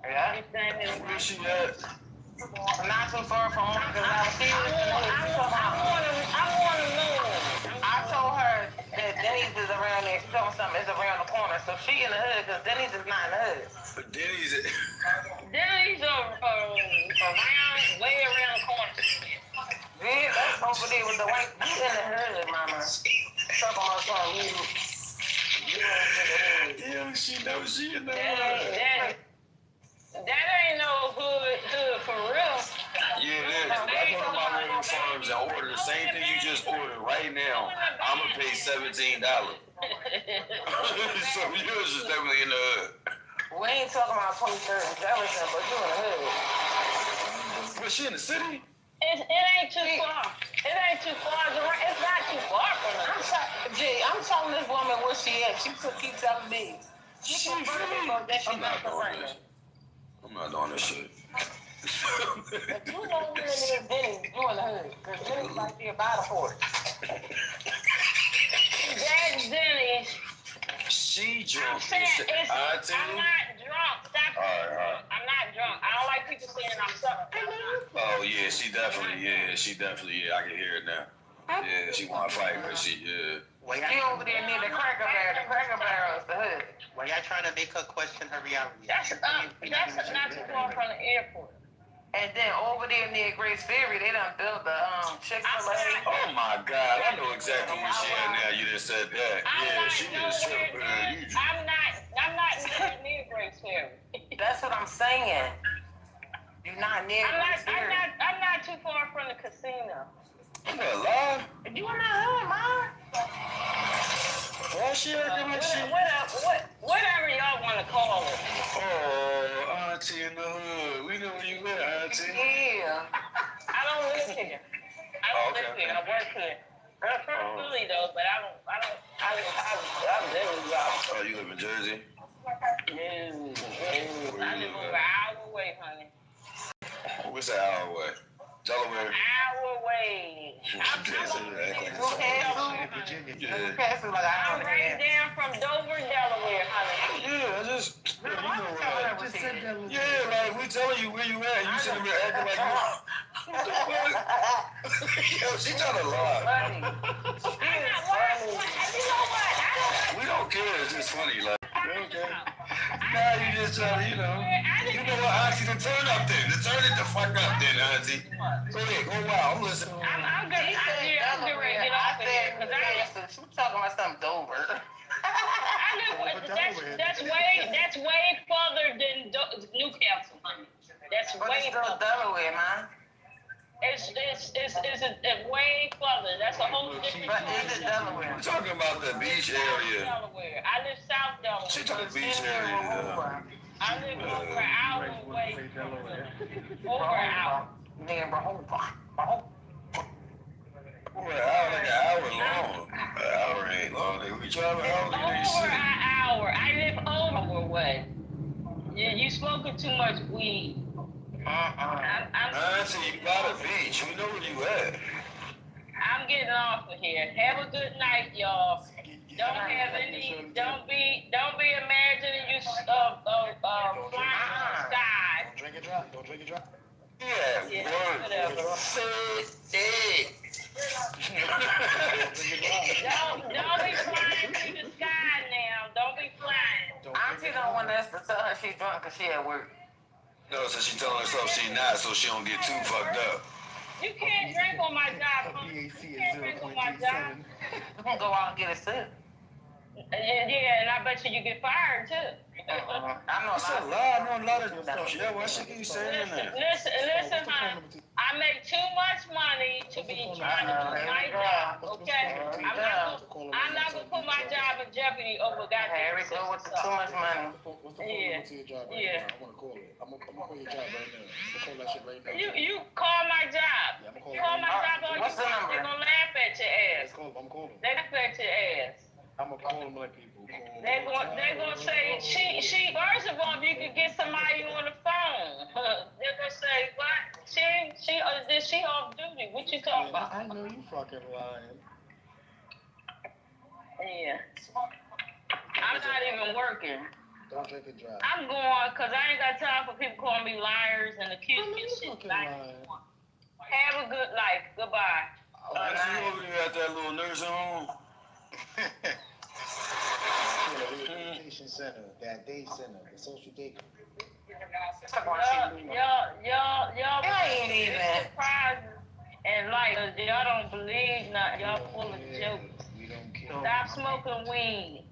Yeah. Where she at? Not too far from one, because I was serious. I want to know. I told her that Denny's is around there. She told me something is around the corner. So she in the hood, because Denny's is not in the hood. But Denny's. Denny's way around the corner. Yeah, that's over there with the white. You in the hood, mama. Talking about something. Yo, she knows she in the hood. That ain't no hood for real. Yeah, it is. I go to my local farms and order the same thing you just ordered right now. I'm gonna pay $17. So yours is definitely in the hood. We ain't talking about 23rd and Jefferson, but you in the hood. Was she in the city? It ain't too far. It ain't too far. It's not too far from us. I'm telling this woman where she at. She keep telling me. She confirmed that she's not confirmed. I'm not doing this shit. If you know where it is, Denny's, you in the hood. Because Denny's right there by the port. That's Denny's. She drunk. I'm not drunk. Stop. All right. I'm not drunk. I don't like people saying I'm suffering. Oh, yeah, she definitely, I can hear it now. Yeah, she want to fight, but she She over there near the Cracker Barrel. The Cracker Barrel is the hood. Why y'all trying to make her question her reality? That's not too far from the airport. And then over there near Grace Ferry, they done built the Chick-fil-A. Oh my God, I know exactly where she at now. You just said that. Yeah, she is tripping. I'm not near Grace Ferry. That's what I'm saying. You're not near Grace Ferry. I'm not too far from the casino. You not lying? You in the hood, Mom? Why she acting like she? Whatever y'all want to call it. Oh, Auntie in the hood. We know where you at, Auntie. Yeah. I don't live here. I live here. I work here. I'm from Philly though, but I live in Rockford. Oh, you live in Jersey? No. I live over an hour away, honey. What's that hour away? Delaware. Hour away. I'm right down from Dover, Delaware, honey. Yeah, I just like we telling you where you at. You sitting there acting like you. What the fuck? Yo, she trying to lie. You know what? We don't care. It's just funny. Like, okay. Now you just try to, you know what, Auntie, then turn up then. Turn it the fuck up then, Auntie. Go ahead, go wild. I'm listening. I'm good. I'm good ready to get off of here because She's talking about something Dover. that's way further than Newcastle, honey. That's way further. Delaware, man. It's way further. That's a whole different. But is it Delaware? We're talking about the beach area. Delaware. I live South Delaware. She talking beach area. I live over an hour away. Over an hour. Over an hour, like an hour long. An hour ain't long. We travel how long in the city? Over an hour. I live over away. Yeah, you smoking too much weed. Auntie, you by the beach. We know where you at. I'm getting off of here. Have a good night, y'all. Don't be imagining you flying in the sky. Don't drink it dry. Yeah, whatever. Don't be flying through the sky now. Don't be flying. Auntie don't want us to tell her she's drunk because she at work. No, so she telling herself she not, so she don't get too fucked up. You can't drink on my job. You can't drink on my job. You can go out and get a sip. Yeah, and I bet you get fired too. I know a lot of stuff. Yeah, why she keep saying that? Listen, hon. I make too much money to be trying to do my job. Okay, I'm not gonna put my job in jeopardy over goddamn. Here we go with the too much money. What's the phone number to your job right now? I want to call it. I'm gonna call your job right now. I'm gonna call that shit right now. You call my job. Yeah, I'm call my job on what's the number? They're gonna laugh at your ass. I'm calling. They laugh at your ass. I'm gonna call them like people. They're gonna say she. First of all, if you could get somebody on the phone, they're gonna say what? She off duty. What you talking about? I know you fucking lying. Yeah. I'm not even working. Don't drink and drive. I'm going because I ain't got time for people calling me liars and accusing me of shit. Have a good life. Goodbye. I see you over there at that little nursing home. Rehabilitation center, that day center, the social day. Y'all ain't even surprised and like y'all don't believe nothing. Y'all full of jokes. Stop smoking weed.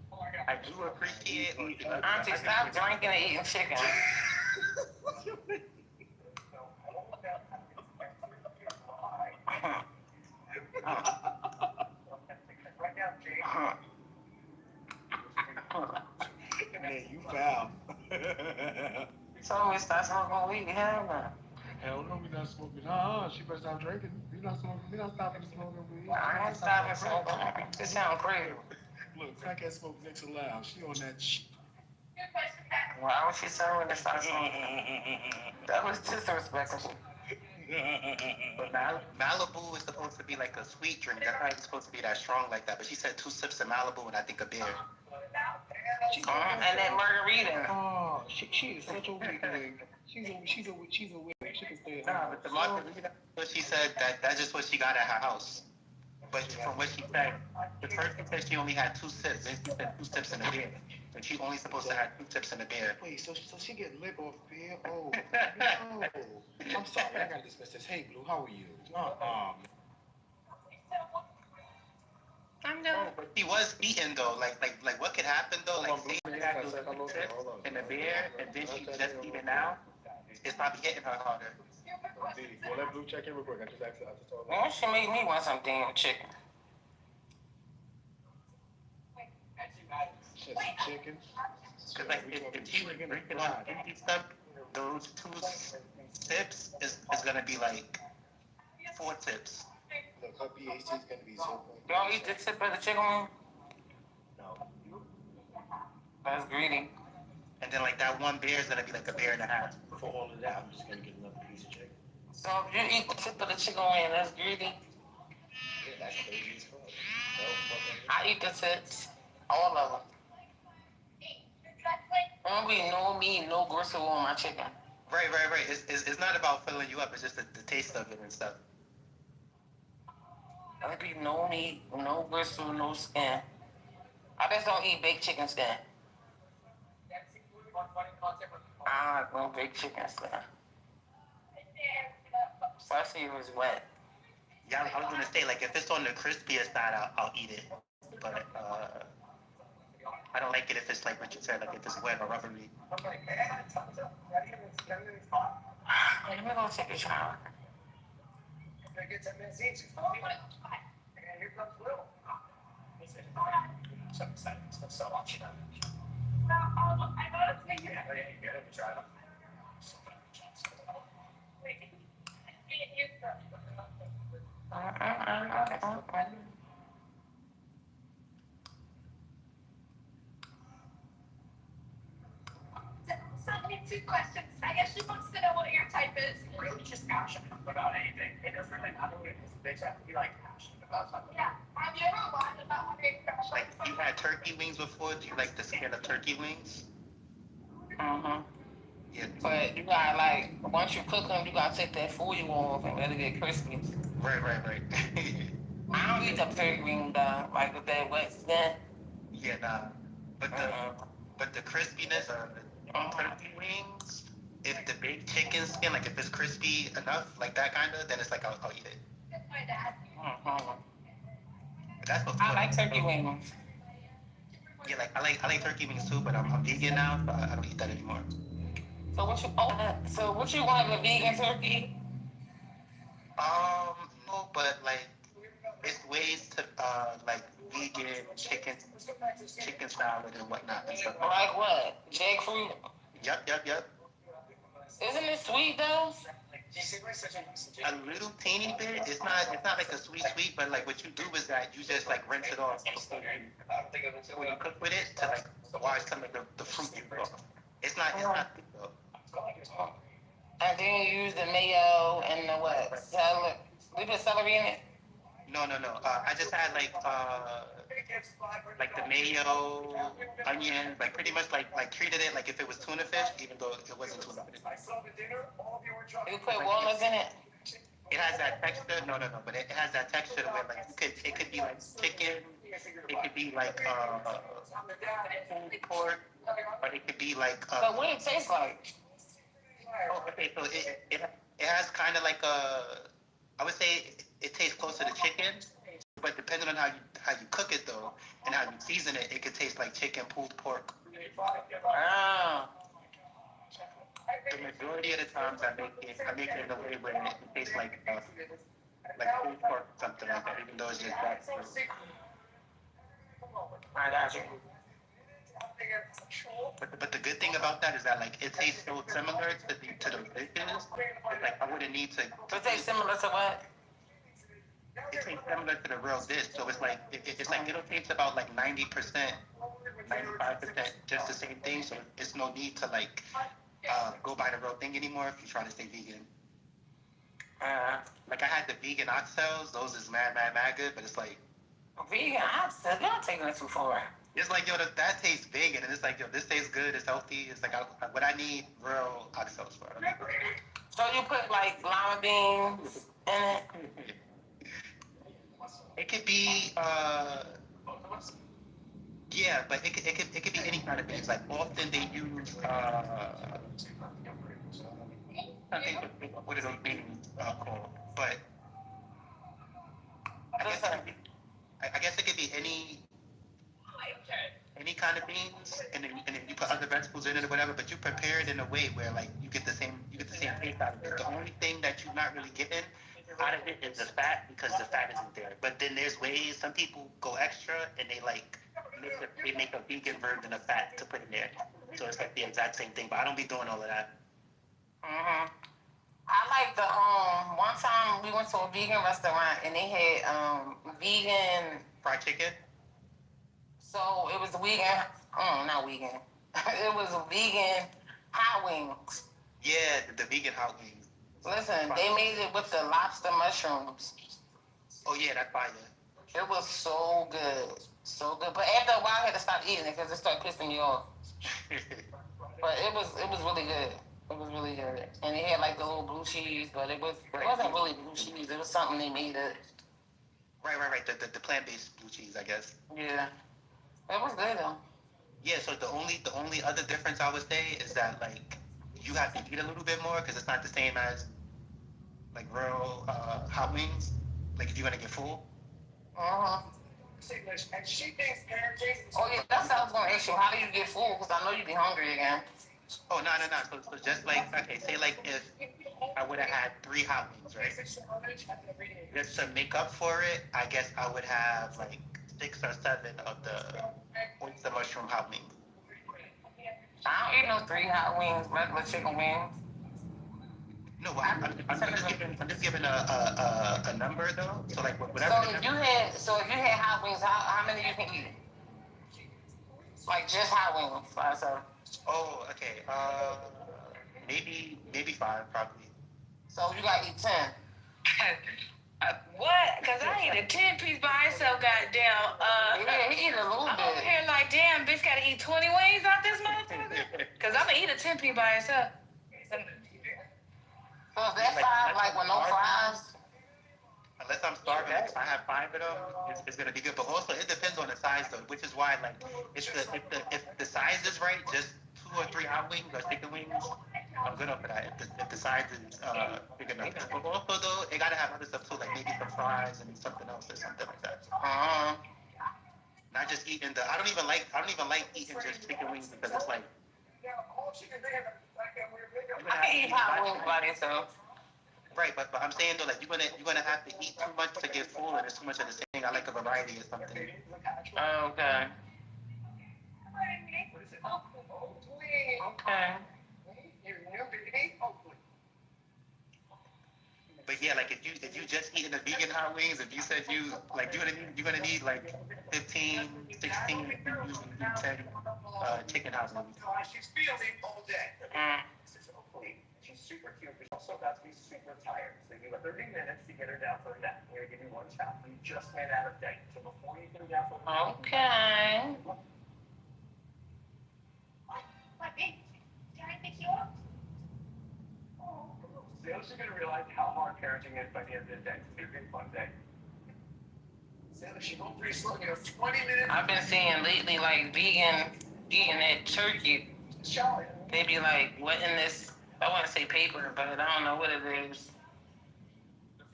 I do appreciate it. Auntie, stop drinking and eating chicken. Man, you foul. So we start smoking weed, hell no. Hell no, we not smoking. She better stop drinking. We not smoking. We not stopping smoking weed. I ain't stopping smoking. This sound crazy. Look, crackhead smoke next to loud. She on that shit. Why would she say when to start smoking? That was disrespectful. But Malibu is supposed to be like a sweet drink. That's not even supposed to be that strong like that. But she said 2 sips of Malibu and I think a beer. And then margarita. Oh, she is such a weak wig. She's a wig. She can stay at Nah, home. but the margarita, but she said that's just what she got at her house. But from what she said, the first she said she only had 2 sips. Then she said 2 sips in a beer. And she only supposed to have 2 sips in a beer. Wait, so she get lit off beer? Oh, no. I'm sorry, I gotta dismiss this. Hey, Blue, how are you? I'm done. But she was eating though. Like what could happen though? Like say she had 2 sips in a beer and then she just eating now. It's probably hitting her harder. Well, let Blue check in real quick. I just asked her. Well, she made me want some damn chicken. Shit, some chicken. Cause like if she was drinking on empty stuff, those 2 sips is gonna be like 4 tips. Look, her BAC is gonna be 0. Don't eat the tip of the chicken wing? No. That's greedy. And then like that 1 beer is gonna be like a beer and a half. For all of that, I'm just gonna get another piece of chicken. So if you eat the tip of the chicken wing, that's greedy. Yeah, that's crazy as fuck. I eat the tips. All of them. Don't be no meat, no gristle on my chicken. Right. It's not about filling you up. It's just the taste of it and stuff. There'll be no meat, no gristle, no skin. I just don't eat baked chicken skin. I like no big chicken stuff. Especially if it's wet. Yeah, I was gonna say, like, if it's on the crispier side, I'll eat it. But I don't like it if it's like what you said, like if it's wet or rubbery. Let me go take a shower. Two questions. I guess she wants to know what your type is. Really just passionate about anything. It doesn't really matter what it is. They just have to be like passionate about something. Yeah. Have you ever lied about what you're passionate Like, you had turkey wings before? Do you like the skin of turkey wings? Yeah. But you gotta like, once you cook them, you gotta take that foil off and let it get crispy. Right. I don't eat the turkey wing though, like with that wet skin. Yeah, nah. But the crispiness of the turkey wings, if the baked chicken skin, like if it's crispy enough, like that kind of, then it's like I'll eat it. But that's before. I like turkey wings. Yeah, like I like turkey wings too, but I'm vegan now, so I don't eat that anymore. So what you want, a vegan turkey? No, but like it's ways to like vegan chicken salad and whatnot and stuff. Like what? Jackfruit? Yep. Isn't it sweet though? A little teeny bit. It's not like a sweet, but like what you do is that you just like rinse it off when you cook with it to like wash some of the fruit juice off. It's not thick though. And then you use the mayo and the what? Celery. We put celery in it? No. I just had like the mayo, onion, like pretty much like treated it like if it was tuna fish, even though it wasn't tuna fish. You put walnuts in it? It has that texture. No, but it has that texture where like it could be like chicken, it could be like pulled pork, or it could be like. But what it tastes like? Oh, okay. So it has kind of like I would say it tastes closer to chicken, but depending on how you cook it though, and how you season it, it could taste like chicken, pulled pork. The majority of the times I make it in a way where it tastes like pulled pork, something like that, even though it's just that. I got you. But the good thing about that is that like it tastes so similar to the dishes. It's like I wouldn't need to. It tastes similar to what? It tastes similar to the real dish, so it's like it'll taste about like 90%, 95%, just the same thing. So it's no need to like go buy the real thing anymore if you try to stay vegan. Like I had the vegan oxtails; those is mad good, but it's like vegan oxtails. You're taking it too far. It's like, yo, that tastes vegan, and it's like, yo, this tastes good, it's healthy. It's like what I need real oxtails for. So you put like lima beans in it? It could be, yeah, but it could be any kind of beans. Like often they use, I think what are those beans called? But I guess it could be any kind of beans, and then you put other vegetables in it or whatever. But you prepare it in a way where like you get the same taste out of it. The only thing that you're not really getting out of it is the fat, because the fat isn't there. But then there's ways some people go extra and they like make a vegan version of fat to put in there. So it's like the exact same thing. But I don't be doing all of that. I like the one time we went to a vegan restaurant and they had vegan fried chicken. So it was vegan, not vegan. It was vegan hot wings. Yeah, the vegan hot wings. Listen, they made it with the lobster mushrooms. Oh yeah, that's fire. It was so good, so good. But after a while, I had to stop eating it because it started pissing me off. But it was really good. It was really good, and it had like the little blue cheese, but it wasn't really blue cheese. It was something they made it. Right. The plant-based blue cheese, I guess. Yeah. It was good though. Yeah, so the only other difference I would say is that like you have to eat a little bit more because it's not the same as like real hot wings. Like if you're gonna get full. Uh-huh. Oh yeah, that's what I was gonna ask you. How do you get full? Because I know you be hungry again. Oh no. So just like okay, say like if I would have had 3 hot wings, right? Just to make up for it, I guess I would have like 6 or 7 of the oyster mushroom hot wings. I don't eat no 3 hot wings, regular chicken wings. No, I'm just giving a number though. So like whatever. So if you had hot wings, how many you can eat? Like just hot wings, so. Oh, okay. Maybe 5 probably. So you gotta eat 10. What? Because I eat a 10-piece by itself, goddamn. Yeah, he eat a little I'm bit. over here like, damn, bitch gotta eat 20 wings out this motherfucker? Because I'm gonna eat a 10-piece by itself. So if that's 5, like with no fries? Unless I'm starving, if I have 5 of them, it's gonna be good. But also, it depends on the size though, which is why like if the size is right, just 2 or 3 hot wings or chicken wings, I'm good up for that. If the size is big enough. But also though, it gotta have other stuff too, like maybe some fries and something else or something like that. Not just eating the. I don't even like eating just chicken wings because it's like. I can eat hot wings by themselves. Right, but I'm saying though, like you're gonna have to eat too much to get full, and it's too much of the same. I like a variety or something. Okay. Okay. But yeah, like if you just eating the vegan hot wings, if you said you're gonna need like 15, 16, if you usually do 10 chicken hot wings. She's fielding all day. She's super cute, but she also got to be super tired. So you have 30 minutes to get her down for a nap. I'm going to give you 1 shot. You just made out of day. So before you get her down for a nap. Okay. Can I pick you up? Sales are going to realize how hard parenting is by the end of the day. It's going to be a fun day. Sales, she going pretty slow. You have 20 minutes. I've been seeing lately like vegan eating that turkey. They be like wetting this, I want to say paper, but I don't know what it is.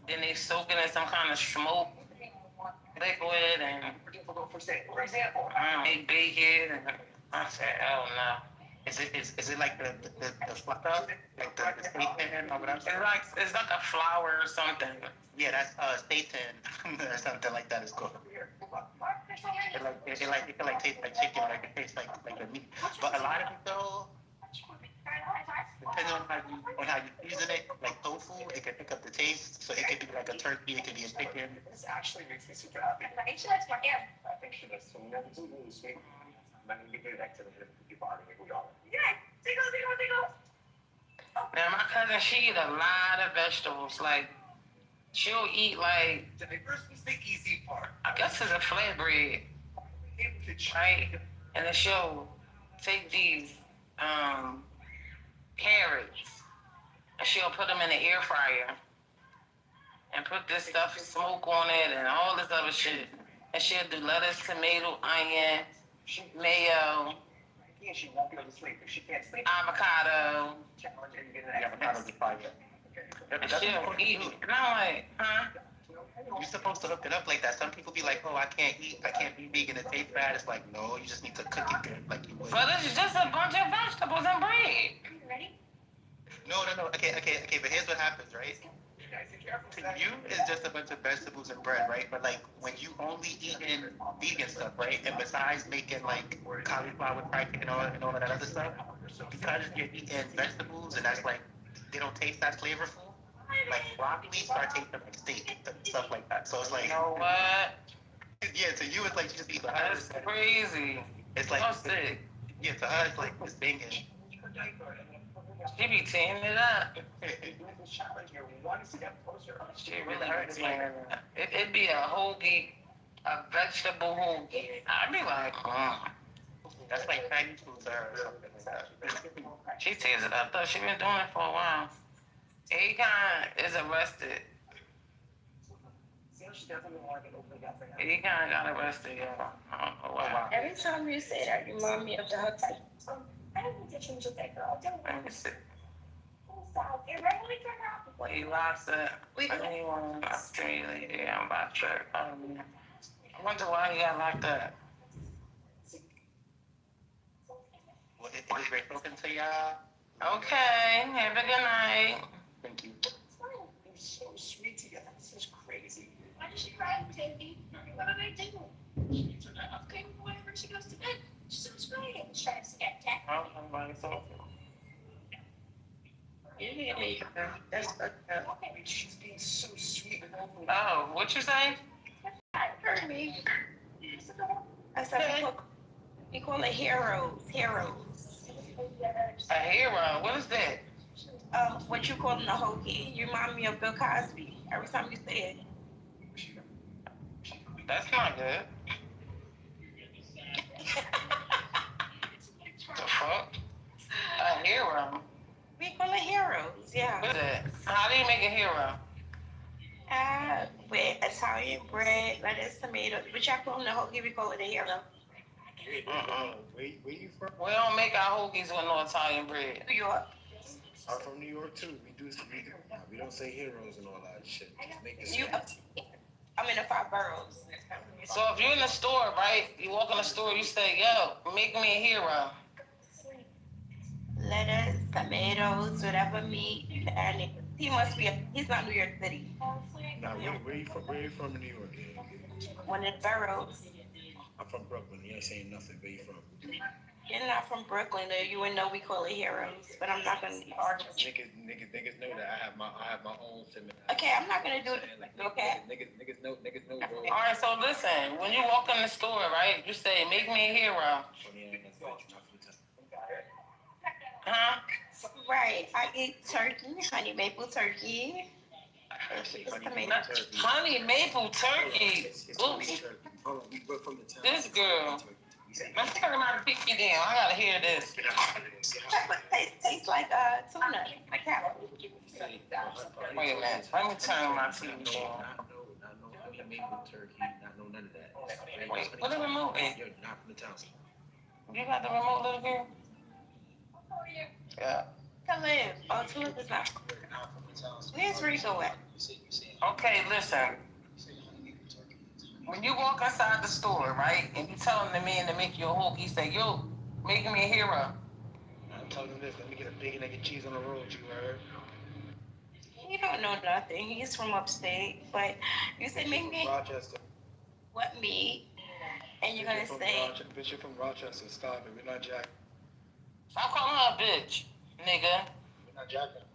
Then they soak it in some kind of smoke liquid and for example, they bake it and I said, oh no. Is it like the stuff, like the seitan or whatever? It's like a flour or something. Yeah, that's seitan or something like that is called. It can taste like chicken, like it tastes like the meat. But a lot of it though, depending on how you season it, like tofu, it can pick up the taste. So it could be like a turkey, it could be a chicken. This actually makes me super happy. I think she likes my hair. I think she does. So we have to do really sweet. I'm going to do that to the body. Yeah, tickle. Now my cousin, she eat a lot of vegetables. Like she'll eat like. First was the easy part. I guess it's a flatbread, right? And then she'll take these carrots and she'll put them in the air fryer and put this stuff, smoke on it and all this other shit. And she'll do lettuce, tomato, onion, mayo, She won't go to sleep if she can't sleep. avocado. Challenge and get an The avocado's a fire. And she'll eat it. And I'm like, huh? You're supposed to hook it up like that. Some people be like, oh, I can't be vegan, it tastes bad. It's like, no, you just need to cook it good like you would. But it's just a bunch of vegetables and bread. Ready? No. Okay, but here's what happens, right? To you, it's just a bunch of vegetables and bread, right? But like when you only eating vegan stuff, right? And besides making like cauliflower fried chicken and all of that other stuff, because you're eating vegetables and that's like they don't taste that flavorful. Like broccoli start tasting like steak and stuff like that. So it's like, You know what? yeah, to you it's like you just eat the That's crazy. It's like, I'm sick. yeah, to her it's like it's banging. She be tearing it up. You're one step closer. She really hurts me. It'd be a hoagie, a vegetable hoagie. I'd be like, That's like Chinese food to her or something like that. She tears it up though. She been doing it for a while. Akon is arrested He kind of got arrested, y'all. I don't know why. Every time you say that, you remind me of the Huxley. Let me see. He lost it. Anyone Australia? Yeah, I'm about to. I wonder why he got locked up. Well, it was great talking to y'all. Okay, have a good night. Thank you. So sweet together. This is crazy. Why does she cry, baby? What did I do? She's okay, whenever she goes to bed. She's so sweet. She's trying to get that. I don't know why it's over. Yeah, that's fucked up. She's being so sweet. Oh, what you say? Heard me. I said we call it heroes. A hero? What is that? What you calling a hokey? You remind me of Bill Cosby every time you say it. That's not good. The fuck? A hero? We call it heroes, yeah. What is that? How do you make a hero? With Italian bread, lettuce, tomatoes. But y'all call them the hokey, we call it a hero. Where you from? We don't make our hoagies with no Italian bread. New York. I'm from New York too. We don't say heroes and all that shit. Just make it I'm in the 5 boroughs. So if you're in the store, right? You walk in the store, you say, yo, make me a hero. Lettuce, tomatoes, whatever meat. And he's not New York City. Now, where you from in New York? One of the boroughs. I'm from Brooklyn. You ain't saying nothing. Where you from? You're not from Brooklyn, though. You wouldn't know we call it heroes. But I'm not gonna argue. Niggas know that I have my own sentiment. Okay, I'm not gonna do it. Okay. Niggas know, bro. All right, so listen. When you walk in the store, right? You say, make me a hero. Huh? Right. I eat turkey, honey maple turkey. Honey maple turkey. Ooh. This girl. I'm trying to pick you down. I gotta hear this. Tastes like tuna. Like that. Wait a minute. Let me turn my TV down. Maple turkey, not know none of that. Wait, what the remote is? You're not from the town. You got the remote, little girl? Yeah. Come in. Oh, Tulip is not. Where's Rico at? Okay, listen. When you walk inside the store, right, and you tell the man to make you a hoagie, you say, yo, make me a hero. I'm telling him this, let me get a bacon, egg, and cheese on the road, you heard? He don't know nothing. He's from upstate, but you say make me Rochester. What meat? And you're gonna say Bitch, you're from Rochester. Stop it. We're not jacking. Stop calling her a bitch, nigga. We're not jacking.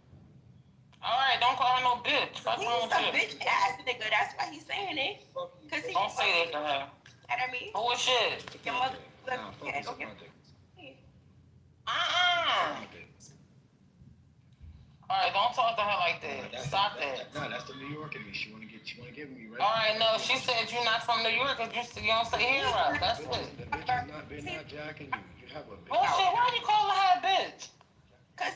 Alright, don't call her no bitch. Fuck he's wrong a with you? bitch ass nigga. That's why he's saying it. Cause he Don't say that to her. I mean, Bullshit. your mother. Alright, don't talk to her like that. Stop that. No, that's the New York in me. She wanna get me right. Alright, no, she said you're not from New York because you don't say hero. That's it. The bitch is not jacking you. You have a bitch. Bullshit, why you calling her a bitch? Cause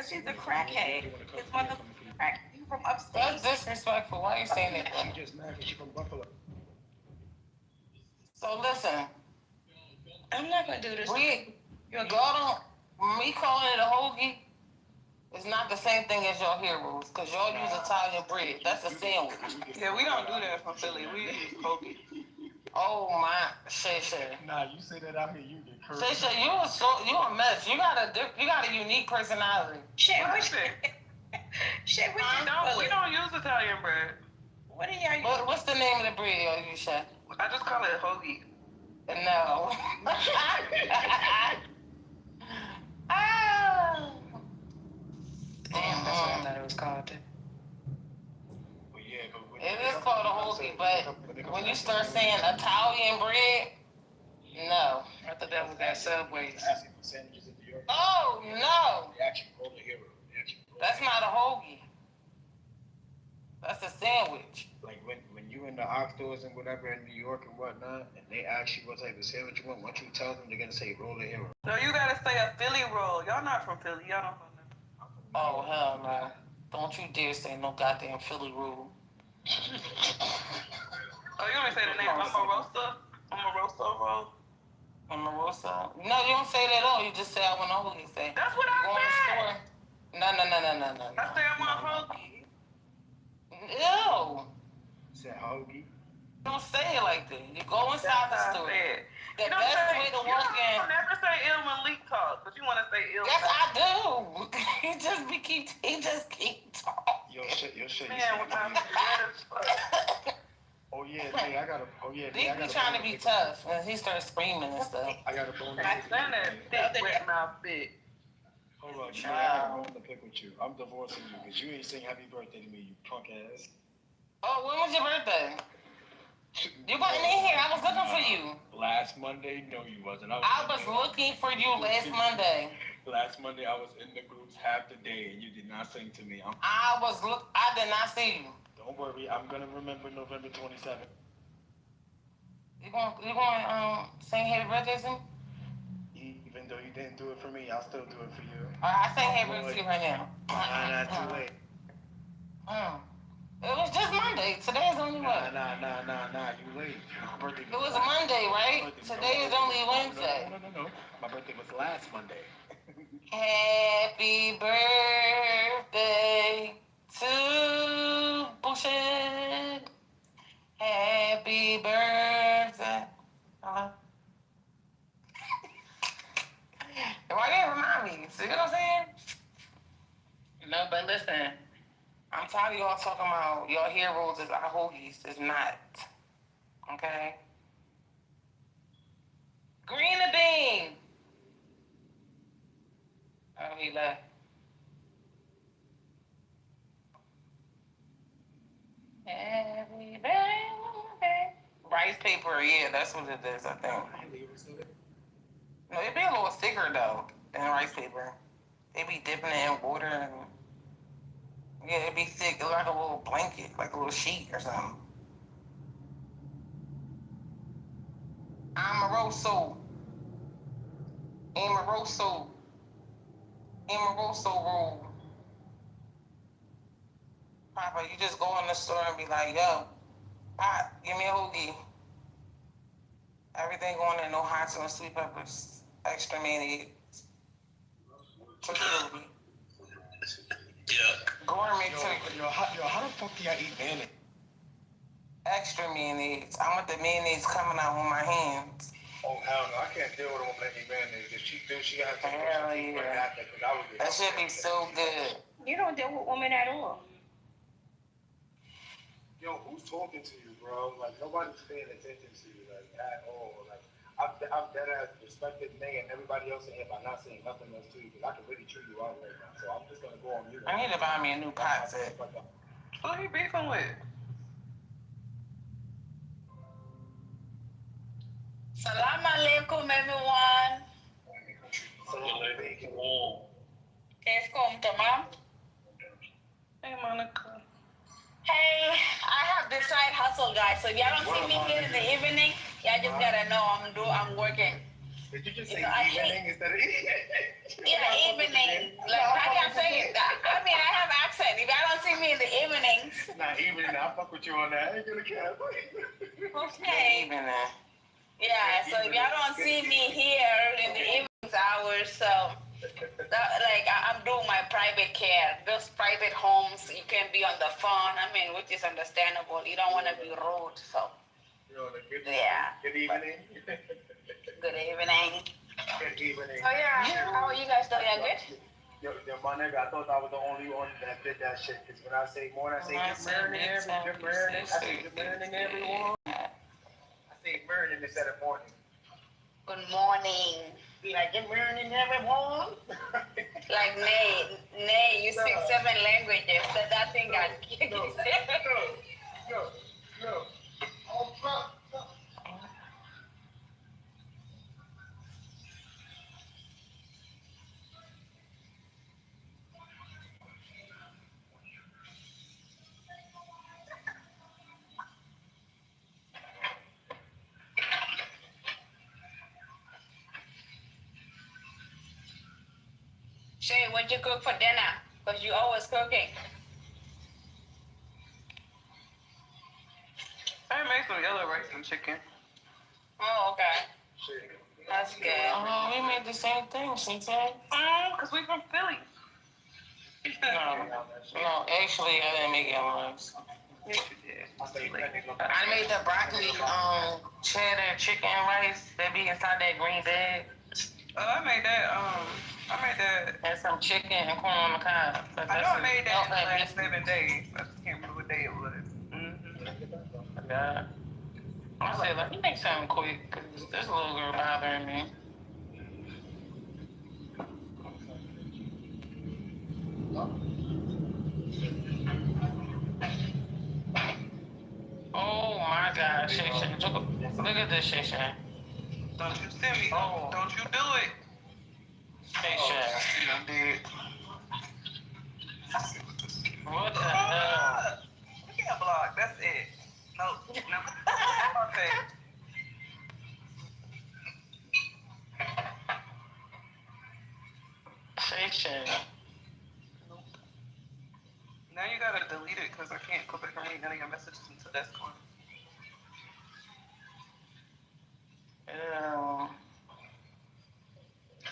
she's a crackhead. His mother crack. You from upstate. That's disrespectful. Why are you saying that? She just mad because she from Buffalo. So listen. I'm not gonna do this. Me calling it a hoagie is not the same thing as your heroes, because y'all use Italian bread. That's a sandwich. Yeah, we don't do that from Philly. We use hoagie. Oh my, Shay. Nah, you say that out here, you get cursed. Shay, you a mess. You got a unique personality. Shit, we don't use Italian bread. What are y'all? What's the name of the bread y'all use, Shay? I just call it hoagie. No. Damn, that's what I thought it was called. It is called a hoagie, but when you start saying Italian bread, no. I thought that was that Subway's. Oh, no. That's not a hoagie. That's a sandwich. Like when you in the Ox stores and whatever in New York and whatnot, and they ask you what type of sandwich you want, once you tell them, they're gonna say roll a hero. No, you gotta say a Philly roll. Y'all not from Philly. Y'all don't know nothing. Oh, hell no. Don't you dare say no goddamn Philly roll. Oh, you want me to say the name? Omarosa? Omarosa? Omarosa? No, you don't say that at all. You just say I want a hoagie. Say. That's what I said. Go in the store. No. I said I want a hoagie. Ew. Said hoagie. Don't say it like that. You go inside the store. The best way to walk in. You don't never say ill Malik talk, but you want to say ill. Yes, I do. He just keep talking. Yo, shit. Man, what time is it? Oh yeah, I got a. Oh yeah, He be trying to be tough, and he starts screaming and stuff. I got a bone. I done that thick wet mouth bitch. Hold on, I got a bone to pick with you. I'm divorcing you because you ain't sing happy birthday to me, you punk ass. Oh, when was your birthday? You wasn't in here. I was looking for you. Last Monday? No, you wasn't. I was looking for you last Monday. Last Monday, I was in the groups half the day, and you did not sing to me. I did not see you. Don't worry, I'm gonna remember November 27th. You gonna sing happy birthday to me? Even though you didn't do it for me, I'll still do it for you. I sing happy birthday to you right now. Nah, not too late. It was just Monday. Today's only what? Nah, you late. My birthday It was Monday, right? Today is only Wednesday. No. My birthday was last Monday. Happy birthday to Bullshit. Happy birthday. Why didn't remind me? See what I'm saying? No, but listen. I'm tired of y'all talking about y'all heroes as our hoagies. It's not. Okay? Green a bean. Oh, he left. Happy birthday. Rice paper, yeah, that's what it is, I think. No, it'd be a little thicker, though, than rice paper. They be dipping it in water and... Yeah, it'd be thick, like a little blanket, like a little sheet or something. Amoroso roll. Papa, you just go in the store and be like, yo, Pop, give me a hoagie. Everything going in, no hot sauce, sweet peppers, extra mayonnaise. Turkey hoagie. Yeah. Gourmet turkey. Yo, how the fuck do y'all eat mayonnaise? Extra mayonnaise. I want the mayonnaise coming out with my hands. Oh, hell no. I can't deal with a woman that eat mayonnaise. If she do, she got to take Hell yeah. That should be so good. You don't deal with women at all. Yo, who's talking to you, bro? Like, nobody's paying attention to you, like, at all. Like, I've dead ass respected May and everybody else in here by not saying nothing else to you, because I can really treat you out right now. So I'm just gonna go on mute. I need to buy me a new pot set. Who he beefing with? Salam alaikum, everyone. Qu'est-ce qu'on demande? Hey, Monica. Hey, I have this side hustle, guys. So if y'all don't see me here in the evening, y'all just gotta know I'm working. Did you just say evening instead of Yeah, evening. Like, I can't say it. I mean, I have accent. If y'all don't see me in the evenings. Not evening. I'll fuck with you on that. I ain't gonna care. Okay. Evening. Yeah, so if y'all don't see me here in the evenings hours, so I'm doing my private care. Those private homes, you can be on the phone. I mean, which is understandable. You don't want to be rude, so. Yeah. Good evening. Good evening. Good evening. Oh yeah, how are you guys doing? Good? Yo, my nigga, I thought I was the only one that did that shit. Because when I say morning, I say good morning, everyone. I say morning instead of morning. Good morning. Be like, good morning, everyone. Like, Nay, you speak 7 languages. That thing got kicked. No. Shay, what'd you cook for dinner? Because you always cooking. I made some yellow some chicken. Oh, okay. That's good. We made the same thing, she said. Because we from Philly. No, actually, I didn't make it once. Yes, you did. I made the broccoli, cheddar chicken rice that be inside that green bag. I made that. And some chicken and corn on the cob. I know I made that in the last 7 days. I just can't remember what day it was. Yeah. I said, let me make something quick, because this little girl bothering me. Oh my God, Shay Shay. Look at this, Shay Shay. Don't you send me. Oh. Don't you do it. Shay Shay. I did. What the hell? You can't block. That's it. No. Okay. Shay Shay. Now you gotta delete it because I can't go back and read none of your messages until that's gone.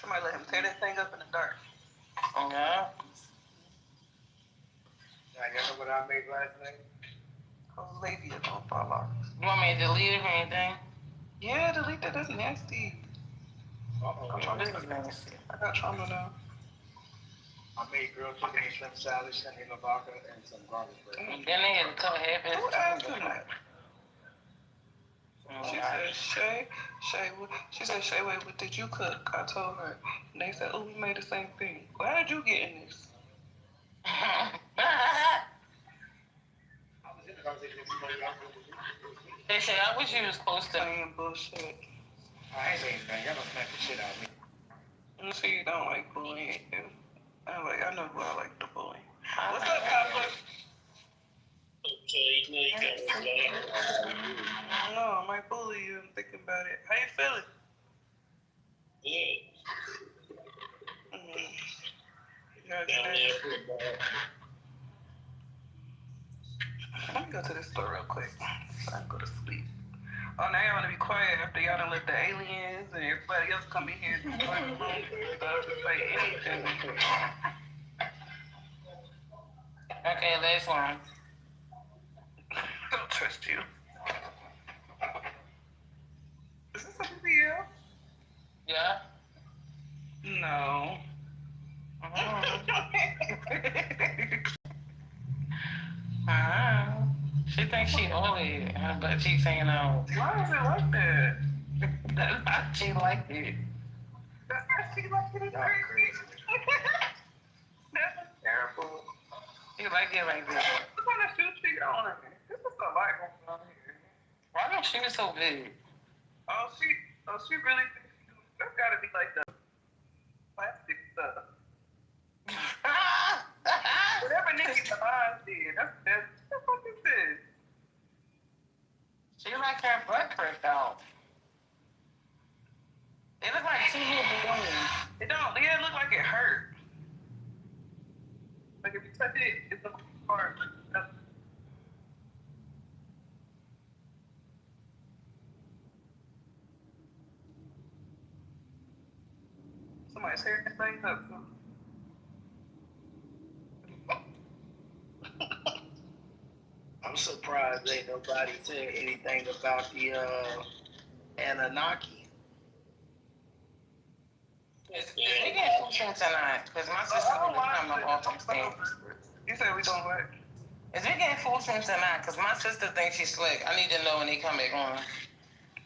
Somebody let him tear that thing up in the dark. Yeah. Now, you know what I made last night? Labia don't fall off. You want me to delete it or anything? Yeah, delete that. That's nasty. This is nasty. I got trauma now. I made grilled chicken and shrimp salad, shrimp vodka, and some garlic bread. Then they had to cut half Who asked him that? Oh, She said, Shay, wait, what did you cook? I told her. And they said, oh, we made the same thing. Well, how did you get in this? They say, I wish you was close to me. Bullshit. I ain't saying that. Y'all don't smack the shit out of me. You see, you don't like bullying. I know who I like to bully. What's up, Papa? Okay, you got it. No, I might bully you. I'm thinking about it. How you feeling? Let me go to the store real quick so I can go to sleep. Oh, now y'all want to be quiet after y'all done let the aliens and everybody else come in here and say anything. Okay, last one. Don't trust you. Is this a video? Yeah. No. She thinks she holy, her butt cheeks hanging out. Why is it like that? That's how she liked it. That's how she liked it. That's terrible. You like it like this. What kind of shoes she on? This is a lot going on here. Why don't she be so big? Oh, she really, that's gotta be like the plastic stuff. Whatever Nicki Minaj did, that's what this is. She like her butt cracked out. It look like two little balloons. It don't, yeah, it look like it hurt. Like if you touch it, it's a hard. Somebody's tearing this thing up. I'm surprised ain't nobody said anything about the Anunnaki. Is we getting food from tonight? Because my sister will be coming off from stairs. You said we doing what? Is we getting food from tonight? Because my sister thinks she's slick. I need to know when they come back on.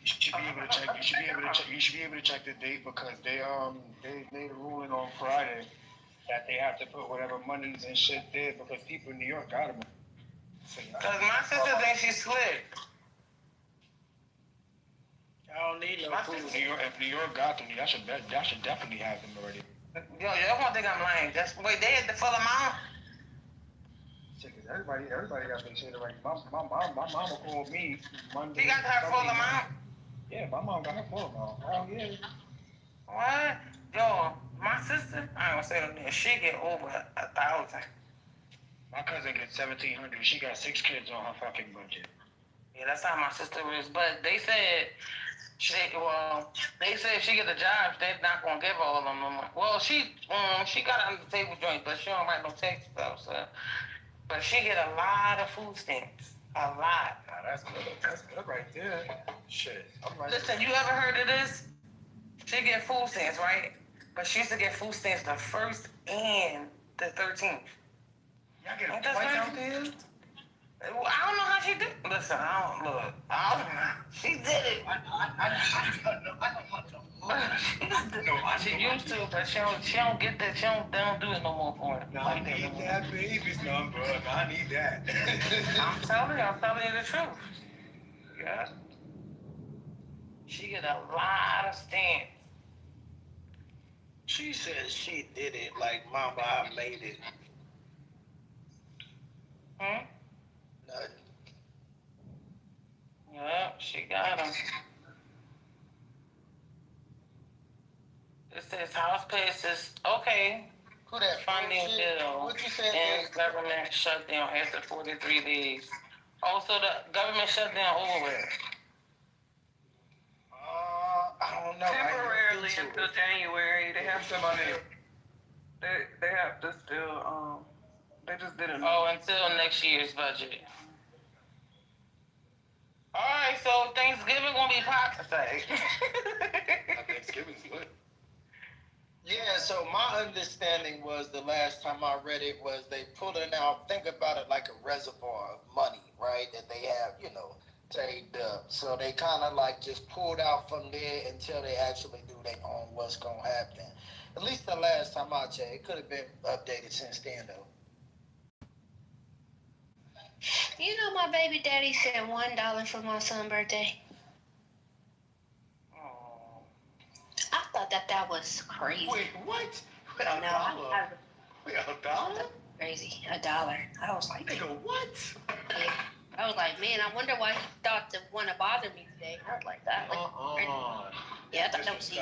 You should be able to check. You should be able to check the date because they made a ruling on Friday that they have to put whatever monies and shit there because people in New York got them. Because my sister thinks she's slick. I don't need no food. If New York got them, y'all should definitely have them already. Yo, y'all won't think I'm lying. Wait, they had the full amount? Shit, cause everybody got their shit already. My mama called me Monday. She got her full amount? Yeah, my mom got her full amount. Oh yeah. What? Yo, my sister, I ain't gonna say no name, she get over 1,000. My cousin gets 1,700. She got 6 kids on her fucking budget. Yeah, that's how my sister is. But they said they said if she get a job, they're not gonna give all of them no money. Well, she got an under the table joint, but she don't write no tax stuff. So, but she get a lot of food stamps. A lot. Nah, that's good. That's good right there. Shit. I'm right. Listen, you ever heard of this? She get food stamps, right? But she used to get food stamps the 1st and the 13th. Y'all get them twice out there? Well, I don't know how she did. Listen, I don't know. She did it. She used to, but she don't get that. She don't do it no more for her. No, I need that baby's number. No, I need that. I'm telling you the truth. Yeah. She get a lot of stamps. She said she did it like Mama, I made it. Hmm? Nothing. Yep, she got them. It says house passes. Okay. Who that? Funding bill. What you said? And government shutdown after 43 days. Also, the government shutdown over with. I don't know. Temporarily until January. They have to. They have to still. They just didn't. Until next year's budget. All right, so Thanksgiving gonna be popular. Thanksgiving's good. Yeah, so my understanding was the last time I read it was they pulling out, think about it like a reservoir of money, right? That they have, saved up. So they kind of like just pulled out from there until they actually do their own what's going to happen. At least the last time I checked. It could have been updated since then, though. You know, my baby daddy sent $1 for my son's birthday. Oh. I thought that was crazy. Wait, what? Wait, $1? Wait, $1? Crazy, $1. I was like, nigga, what? Yeah. I was like, man, I wonder why he thought to want to bother me today. I was like, that. Yeah, I thought that was it.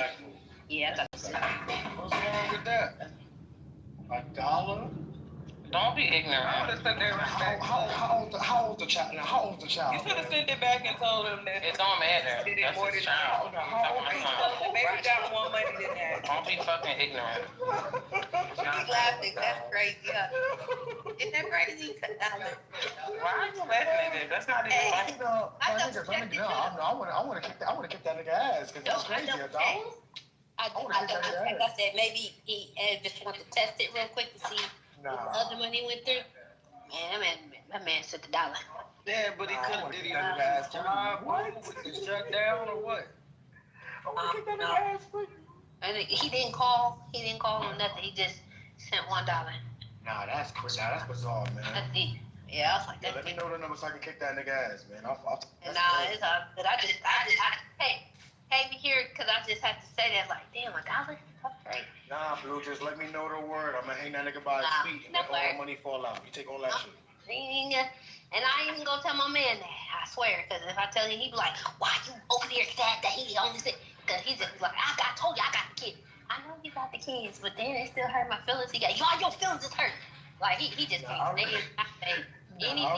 Yeah, I thought that was it. What's wrong with that? $1? Don't be ignorant. I would have sent that back. How old the child? Now, how old the child? You should have sent it back and told him that. It don't matter. Did it That's more his than child. the baby got more money than that. Don't be fucking ignorant. He's laughing. That's crazy. Isn't that crazy? Why are you laughing at that? That's not even funny. I want to kick that nigga ass because that's crazy. $1? I said maybe he just wanted to test it real quick to see if the other money went through. Man, that man said $1. Yeah, but he couldn't. Did he have his job? What? Was he shut down or what? No. And he didn't call. He didn't call him nothing. He just sent $1. Nah, that's crazy. Nah, that's bizarre, man. That's it. Yeah, I was like, that's let me know the number so I can kick that nigga ass, man. It's but I just came here because I just had to say that, like, damn, $1? That's great. Nah, Blue, just let me know the word. I'm gonna hang that nigga by his feet and let all the money fall out. You take all that shit. And I ain't even gonna tell my man that, I swear, because if I tell him, he be like, why you over there sad that he only said, because he's just like, told you I got the kids. I know you got the kids, but then it still hurt my feelings. He got, your feelings is hurt. Like, he just can't say anything.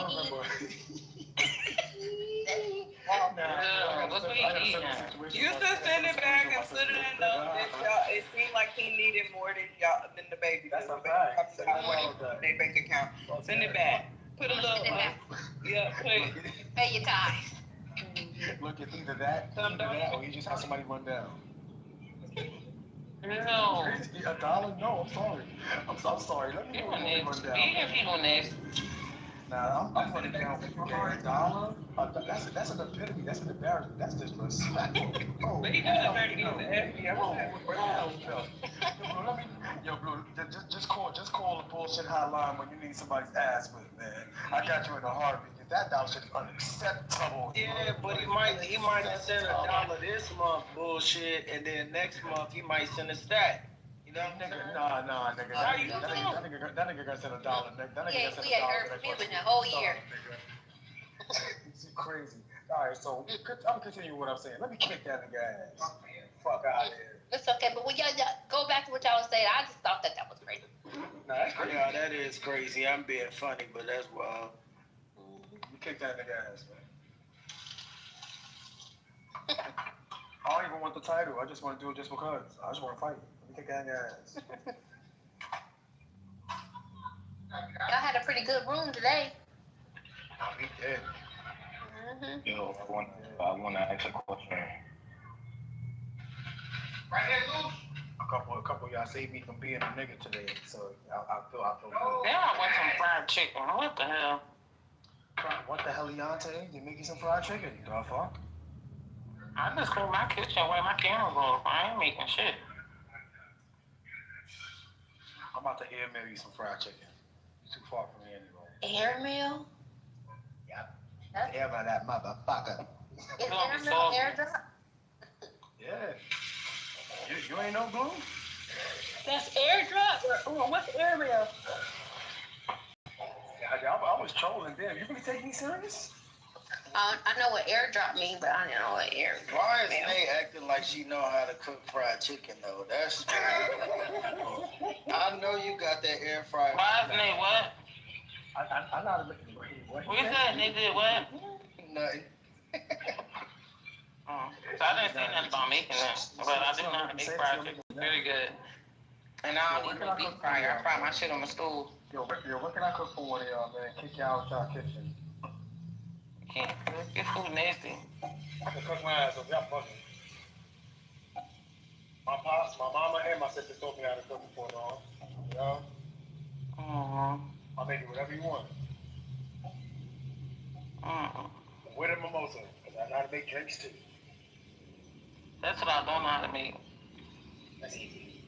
You should send it back and put it in it seemed like he needed more than the baby. That's a fact. Their bank account. Send it back. Put a little. Pay your tithes. Look, it's either that or you just have somebody run down. No. $1? No, I'm sorry. I'm sorry. Let me run down. People next. Nah, I'm running down $1. That's an epitome. That's an embarrassment. That's disrespectful. But he does it very good. Yo, Blue, just call the bullshit hotline when you need somebody's ass with, man. I got you in a heartbeat. That shit is unacceptable. Yeah, but he might have sent $1 this month, bullshit, and then next month he might send a stack. You know what I'm saying? Nah, nigga. That nigga gonna send $1. That nigga gonna send $1. We had heard from him in the whole year. It's crazy. All right, so I'm continuing what I'm saying. Let me kick that nigga ass. Fuck out of here. It's okay, but when y'all go back to what y'all was saying, I just thought that was crazy. Nah, that's crazy. Yeah, that is crazy. I'm being funny, but that's wild. You kick that nigga ass, man. title. I just want to do it just because. I just want to fight. Let me kick that ass. Y'all had a pretty good room today. We did. Yo, I want to ask a question. Right here, Luke. A couple of y'all saved me from being a nigga today, so I feel good. Then I want some fried chicken. What the hell? What the hell, Leonte? You making some fried chicken? The fuck? I just cleaned my kitchen where my camera goes. I ain't making shit. I'm about to airmail you some fried chicken. You're too far from me anyway. Airmail? Yep. Airmail that motherfucker. Is airmail airdrop? Yeah. You ain't no Blue? That's airdrop? What's airmail? Yeah, I was trolling. Damn, you really take me serious? I know what airdrop means, but I don't know what airdrop. Why is Nate acting like she know how to cook fried chicken though? That's I know you got that air fryer. Why is Nate what? I know how to make it. What you said? Nate did what? Nothing. So I didn't say nothing about making it, but I do know how to make fried chicken. Very good. And I don't need no deep fryer. I fry my shit on the stove. Yo, what can I cook for one of y'all, man? Kick y'all out y'all kitchen. Can't cook. Your food nasty. I can cook my ass off. Y'all fucking. My pops, my mama, and my sister taught me how to cook before, y'all. You know? I'll make you whatever you want. With a mimosa, because I know how to make drinks too. That's what I don't know how to make. That's easy.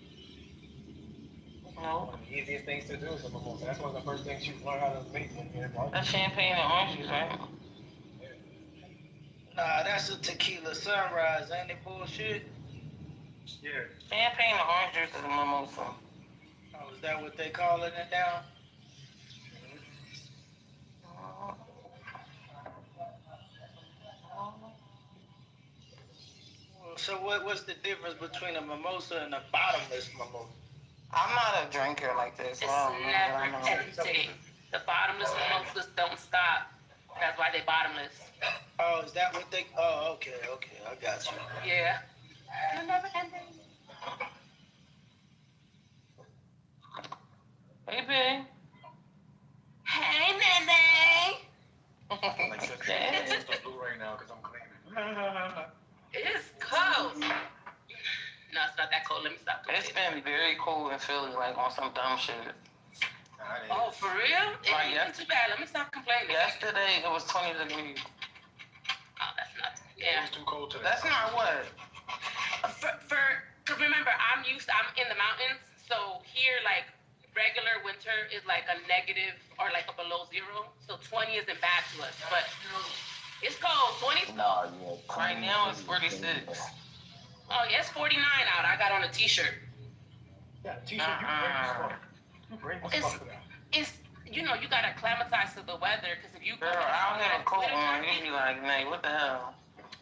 No. One of the easiest things to do is a mimosa. That's one of the first things you learn how to make when you're in That's champagne and orange juice, right? Nah, that's a tequila sunrise, ain't it bullshit? Yeah. Champagne and orange juice is a mimosa. Oh, is that what they calling it now? So what's the difference between a mimosa and a bottomless mimosa? I'm not a drinker like this. It's never ending. The bottomless mimosas don't stop. That's why they bottomless. Oh, is that what they? Oh, okay, I got you. Yeah. They're never ending. Hey, babe. Hey, Nene. Like it's blue right now because I'm cleaning. It's cold. No, it's not that cold. Let me stop. It's been very cool in Philly, like on some dumb shit. Oh, for real? It Like, ain't too bad. Let me stop complaining. Yesterday it was 20 degrees. Oh, that's not. Yeah. It's too cold today. That's not what. Cause remember, I'm in the mountains, so here like regular winter is like a negative or like a below zero. So 20 isn't bad to us, but it's cold. 20. No, yeah. Right now it's 46. Oh yeah, it's 49 out. I got on a t-shirt. Yeah, t-shirt. You brave as fuck for that. It's you gotta acclimatize to the weather, because if you Girl, I don't have a coat on. You'd be like, Nate, what the hell?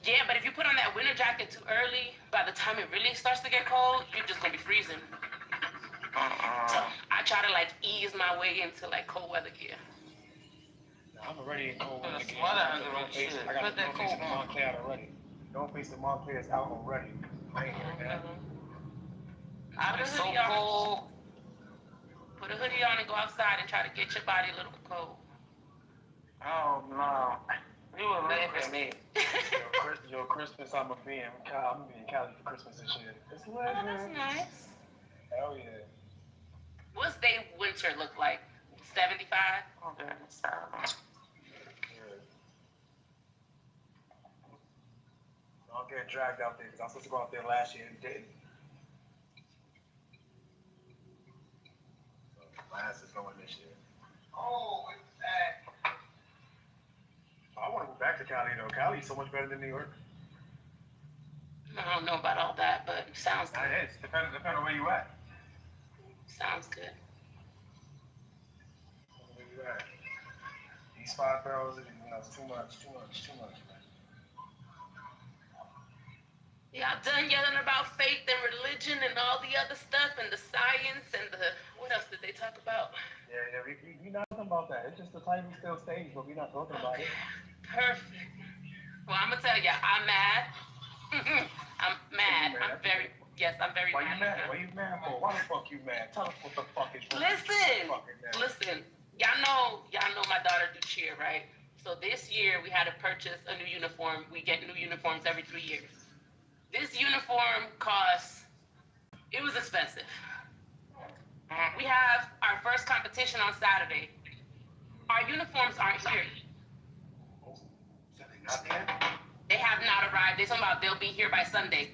Yeah, but if you put on that winter jacket too early, by the time it really starts to get cold, you're just gonna be freezing. So I try to like ease my way into like cold weather gear. I'm already in cold weather gear. I got the face of Montclair already. Don't face the Montclair is out already. I ain't hearing that. I be so cold. Put a hoodie on and go outside and try to get your body a little cold. Oh no. You were late at me. Yo, Christmas, I'm gonna be in Cali for Christmas this year. It's lit. Oh, that's nice. Hell yeah. What's their winter look like? 75? Okay, I'm getting dragged out there because I was supposed to go out there last year and didn't. So my ass is going this year. Oh, it's that. I want to go back to Cali though. Cali's so much better than New York. I don't know about all that, but sounds good. It is. Depending on where you at. Sounds good. Where you at? These 5 barrels, it's too much, man. Y'all done yelling about faith and religion and all the other stuff and the science and the, what else did they talk about? Yeah, we not talking about that. It's just the title still stays, but we're not talking about it. Perfect. Well, I'm gonna tell you, I'm mad. I'm mad. I'm very Why you mad. mad? Why you mad for? Why the fuck you mad? Tell us what the fuck is wrong. Listen. Y'all know my daughter do cheer, right? So this year we had to purchase a new uniform. We get new uniforms every 3 years. This uniform it was expensive. We have our first competition on Saturday. Our uniforms aren't here. They have not arrived. They're talking about they'll be here by Sunday.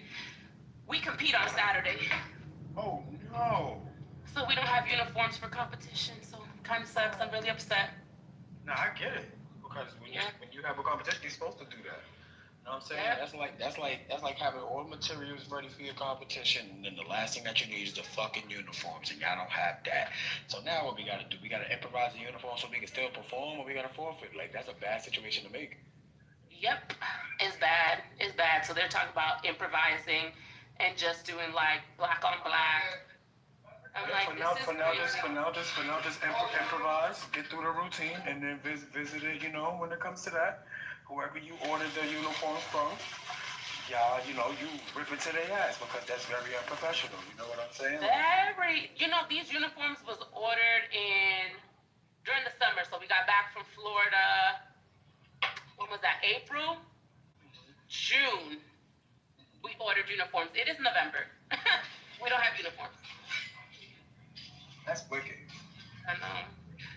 We compete on Saturday. Oh, no. So we don't have uniforms for competition, so it kind of sucks. I'm really upset. Nah, I get it. Because when you have a competition, you're supposed to do that. You know what I'm saying? Yeah. That's like having all the materials ready for your competition, and then the last thing that you need is the fucking uniforms, and y'all don't have that. So now what we gotta do? We gotta improvise the uniform so we can still perform, or we gotta forfeit. Like, that's a bad situation to make. Yep, it's bad. It's bad. So they're talking about improvising and just doing like black on black. I'm like, for now, just improvise, get through the routine, and then visit it. You know, when it comes to that, whoever you ordered the uniform from, yeah, you rip it to their ass because that's very unprofessional. You know what I'm saying? These uniforms was ordered during the summer. So we got back from Florida. When was that? April? June. We ordered uniforms. It is November. We don't have uniforms. That's wicked. I know.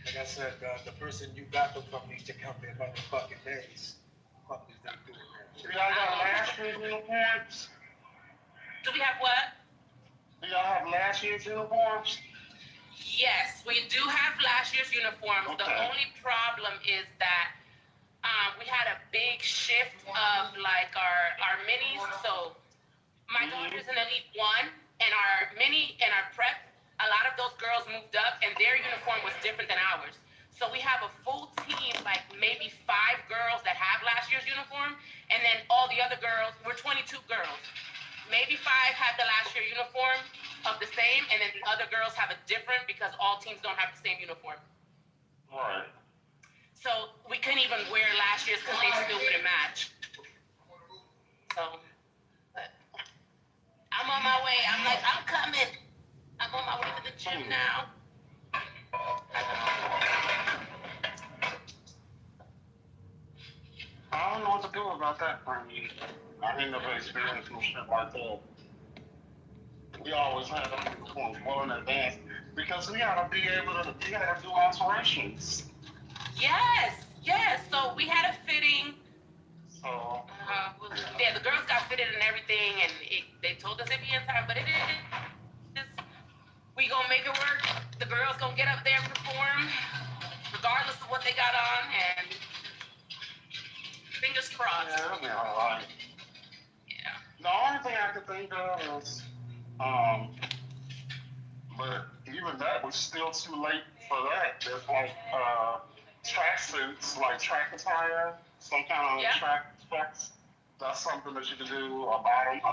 Like I said, the person you got them from needs to come in motherfucking days. Fuck is they doing that? Do y'all got last year's uniforms? Do we have what? Do y'all have last year's uniforms? Yes, we do have last year's uniforms. Okay. The only problem is that we had a big shift of like our minis. So my daughter's in Elite 1, and our mini and our prep, a lot of those girls moved up, and their uniform was different than ours. So we have a full team, like maybe 5 girls that have last year's uniform, and then all the other girls, we're 22 girls. Maybe 5 have the last year uniform of the same, and then the other girls have a different because all teams don't have the same uniform. Right. So we couldn't even wear last year's because they still wouldn't match. So, but I'm on my way. I'm coming. I'm on my way to the gym now. I don't know what to do about that, Frankie. I ain't never experienced no shit like that. We always had them uniforms well in advance because we gotta do alterations. Yes. So we had a fitting. So. The girls got fitted and everything, and they told us it'd be in time, but it is. We gonna make it work. The girls gonna get up there and perform, regardless of what they got on, and fingers crossed. Yeah, it'll be alright. Yeah. The only thing I could think of is, but even that was still too late for that. There's like track suits, like track attire, some kind of tracks. That's something that you can do. A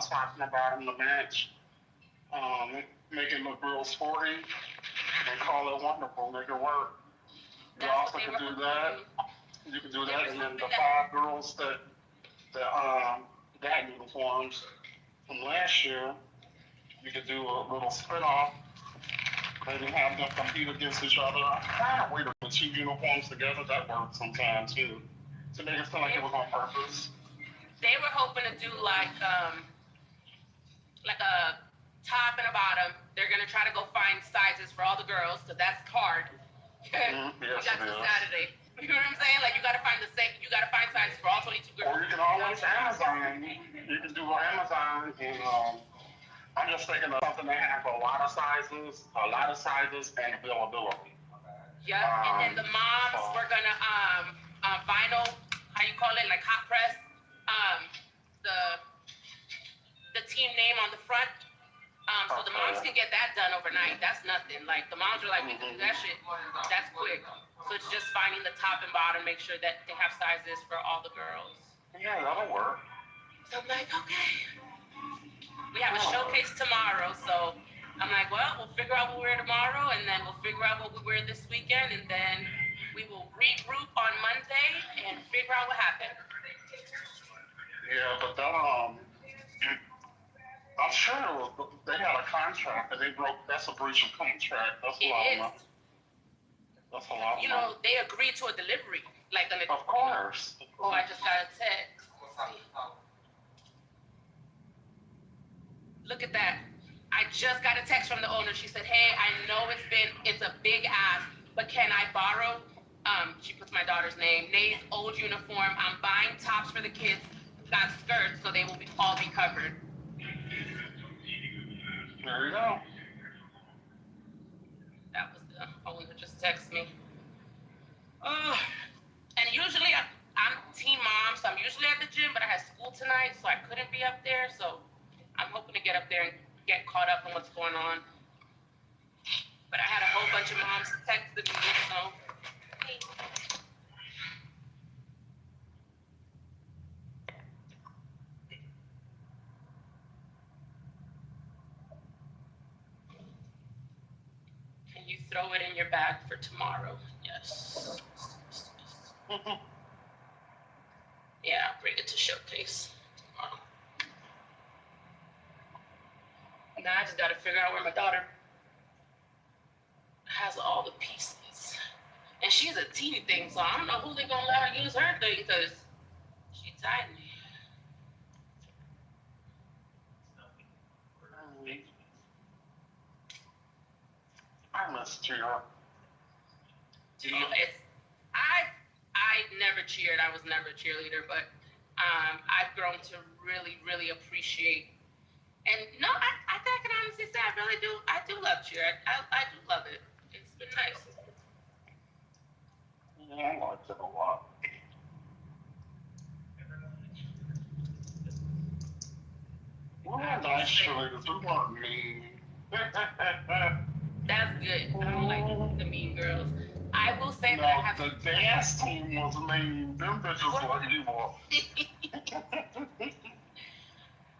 top and a bottom to match. Make it look real sporty and call it wonderful. Make it work. You also can do that. You can do that, and then the 5 girls that got uniforms from last year, you could do a little spin-off. Maybe have them compete against each other. I kind of waited the 2 uniforms together. That worked sometimes too, to make it feel like it was on purpose. They were hoping to do like a top and a bottom. They're gonna try to go find sizes for all the girls, because that's hard. Yes, we got to Saturday. You know what I'm saying? Like you gotta find sizes for all 22 girls. Or you can always Amazon. You can do Amazon, and I'm just thinking of something that has a lot of sizes and availability. Yep. And then the moms were gonna vinyl, how you call it, like hot press, the team name on the front. So the moms can get that done overnight. That's nothing. Like the moms are like, we can do that shit. That's quick. So it's just finding the top and bottom, make sure that they have sizes for all the girls. Yeah, that'll work. So I'm like, okay. We have a showcase tomorrow, so I'm like, well, we'll figure out what we wear tomorrow, and then we'll figure out what we wear this weekend, and then we will regroup on Monday and figure out what happened. Yeah, but that, I'm sure they had a contract and they broke. That's a breach of contract. That's a lot of money. That's a lot of You know, they agreed to a delivery. Like an. Of course. Oh, I just got a text. Look at that. I just got a text from the owner. She said, hey, I know it's a big ask, but can I borrow? She puts my daughter's name, Nay's old uniform. I'm buying tops for the kids, got skirts, so they will all be covered. There you go. That was the owner just texted me. And usually I'm teen mom, so I'm usually at the gym, but I had school tonight, so I couldn't be up there. So I'm hoping to get up there and get caught up on what's going on. But I had a whole bunch of moms texting me, so. Can you throw it in your bag for tomorrow? Yes. Yeah, I'll bring it to showcase tomorrow. Now I just gotta figure out where my daughter has all the pieces. And she's a teeny thing, so I don't know who they're gonna let her use her thing, because she's tiny. I missed you. I never cheered. I was never a cheerleader, but I've grown to really, really appreciate. And no, I think I can honestly say I really do. I do love cheer. I do love it. It's been nice. Yeah, I liked it a lot. Well, nice cheerleaders. We weren't mean. That's good. I don't like the mean girls. I will say no, that I have the dance team was mean. Them bitches were evil.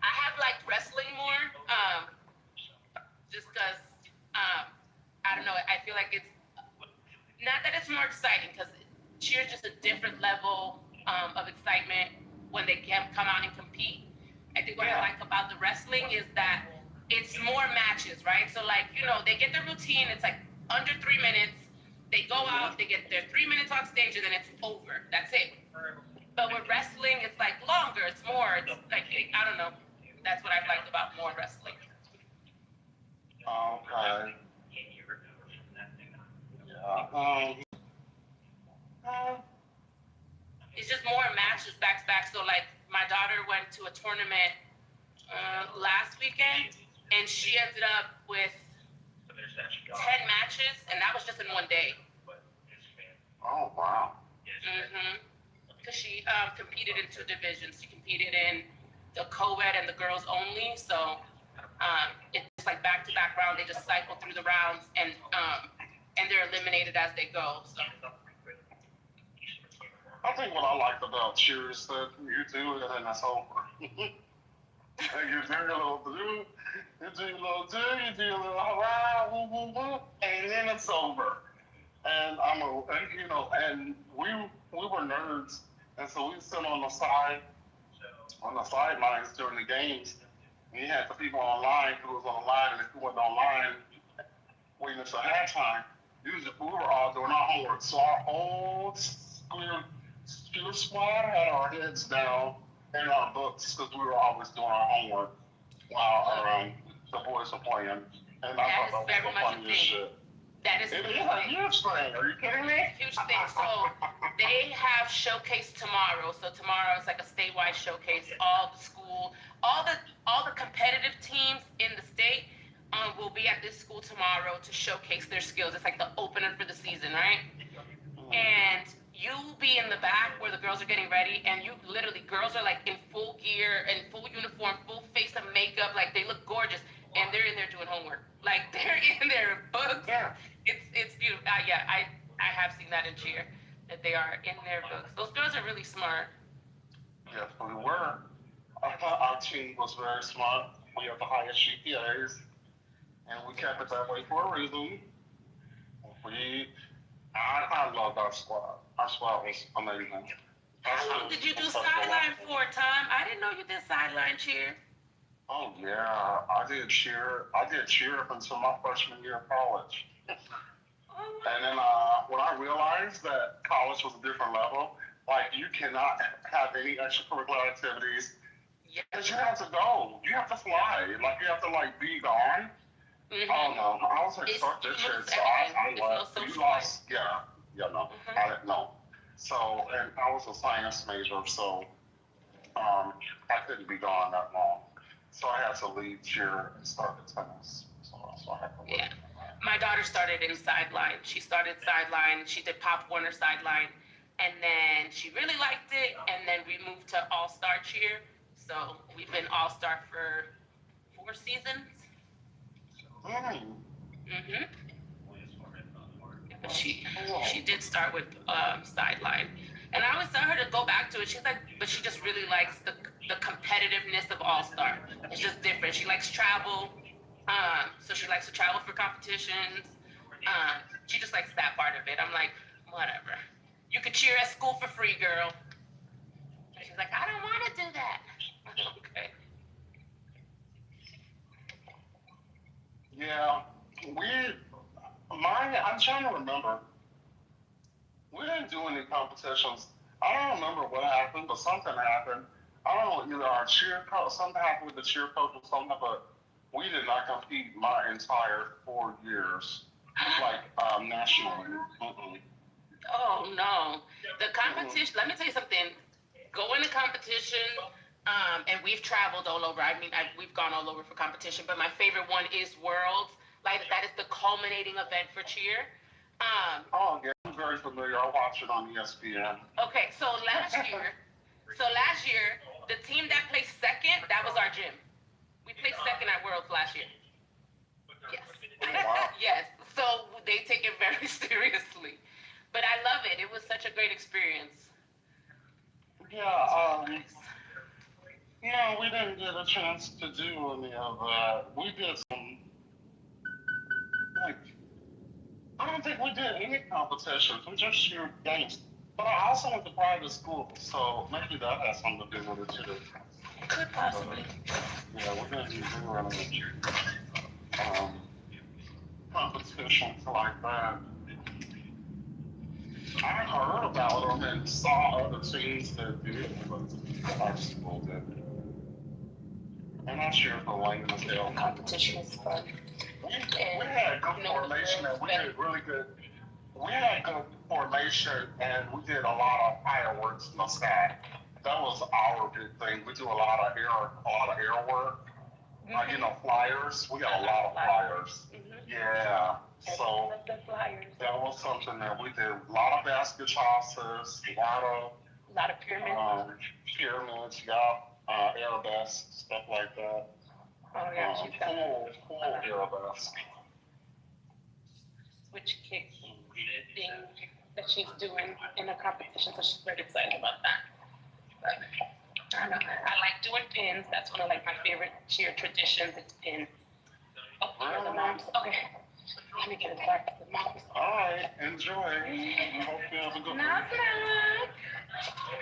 I have liked wrestling more, just because, I don't know, I feel like it's, not that it's more exciting, because cheer's just a different level of excitement when they can come out and compete. I think what I like about the wrestling is that it's more matches, right? So like, you know, they get their routine, it's like under 3 minutes, they go out, they get their 3 minutes on stage, and then it's over. That's it. But with wrestling, it's like longer, it's more, it's like, I don't know. That's what I've liked about more wrestling. Okay. Yeah. It's just more matches back to back. So like my daughter went to a tournament last weekend, and she ended up with 10 matches, and that was just in one day. Oh, wow. Because she competed in 2 divisions. She competed in the co-ed and the girls only. So it's like back-to-back round. They just cycle through the rounds, and they're eliminated as they go. So. I think what I liked about cheer is that you do it and it's over. You do your little do, you do your little do, you do your little hurrah, woo, woo, woo, and then it's over. And and we were nerds, and so we sit on the sidelines during the games. And you had the people online who was online, and if you wasn't online, waiting until halftime, we were all doing our homework. So our whole school squad had our heads down in our books because we were always doing our homework while the boys were playing. And I thought that was the funniest shit. That is a huge thing. Are you kidding me? Huge thing. So they have showcase tomorrow. So tomorrow it's like a statewide showcase. All the competitive teams in the state will be at this school tomorrow to showcase their skills. It's like the opener for the season, right? And you'll be in the back where the girls are getting ready, and girls are like in full gear and full uniform, full face of makeup, like they look gorgeous, and they're in there doing homework. Like they're in their books. Yeah. It's beautiful. I have seen that in cheer, that they are in their books. Those girls are really smart. Yes, we were. Our team was very smart. We have the highest GPAs, and we kept it that way for a reason. I loved our squad. Our squad was amazing. How long did you do sideline for, Tom? I didn't know you did sideline cheer. Oh yeah, I did cheer. I did cheer up until my freshman year of college. And then when I realized that college was a different level, like you cannot have any extracurricular activities because you have to go. You have to fly. Like you have to like be gone. Mm-hmm. Oh no, I was like, start this shit. So I left. No, you lost. Yeah, no, I didn't know. So and I was a science major, so I couldn't be gone that long. So I had to leave cheer and start the tennis. So I had to leave. Yeah. My daughter started in sideline. She started sideline. She did Pop Warner sideline. And then she really liked it. And then we moved to All-Star cheer. So we've been All-Star for 4 seasons. Mm-hmm. But she did start with sideline. And I always tell her to go back to it. She's like, but she just really likes the competitiveness of All-Star. It's just different. She likes travel. So she likes to travel for competitions. She just likes that part of it. I'm like, whatever. You could cheer at school for free, girl. And she's like, I don't want to do that. Okay. Yeah, I'm trying to remember. We didn't do any competitions. I don't remember what happened, but something happened. I don't know, either our cheer coach, something happened with the cheer coach or something, but we did not compete my entire 4 years, like nationally. Oh no, the competition. Let me tell you something. Going to competition, and we've traveled all over. I mean, we've gone all over for competition, but my favorite one is Worlds. Like that is the culminating event for cheer. Oh yeah, I'm very familiar. I watch it on ESPN. Okay, so last year, the team that placed second, that was our gym. We placed second at Worlds last year. Yes. Wow. Yes. So they take it very seriously. But I love it. It was such a great experience. Yeah, no, we didn't get a chance to do any of that. We did some, like, I don't think we did any competitions. We just cheered games. But I also went to private school, so maybe that has something to do with it too. Could possibly. Yeah, we didn't do any competitions like that. I heard about them and saw other teams that did, but our school didn't. I'm not sure if the lane was held. Competition is fun. We had good formation and we did really good. We had good formation and we did a lot of fireworks in the sky. That was our big thing. We do a lot of air work. Flyers. We got a lot of flyers. Yeah. So that was something that we did. A lot of basket tosses, a lot of pyramids. Pyramids, arabesque, stuff like that. Oh yeah, Full arabesque. Switch kick thing that she's doing in a competition, so she's very excited about that. But I don't know. I like doing pins. That's one of my favorite cheer traditions. It's pin. Oh, here's the moms. Okay. Let me get it back to the moms. All right, enjoy. I hope you have a good one.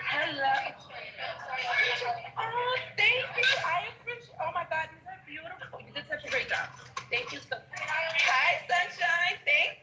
Hello. Oh, thank you. I appreciate. Oh my God, these are beautiful. You did such a great job. Thank you so much. Hi, sunshine. Thanks.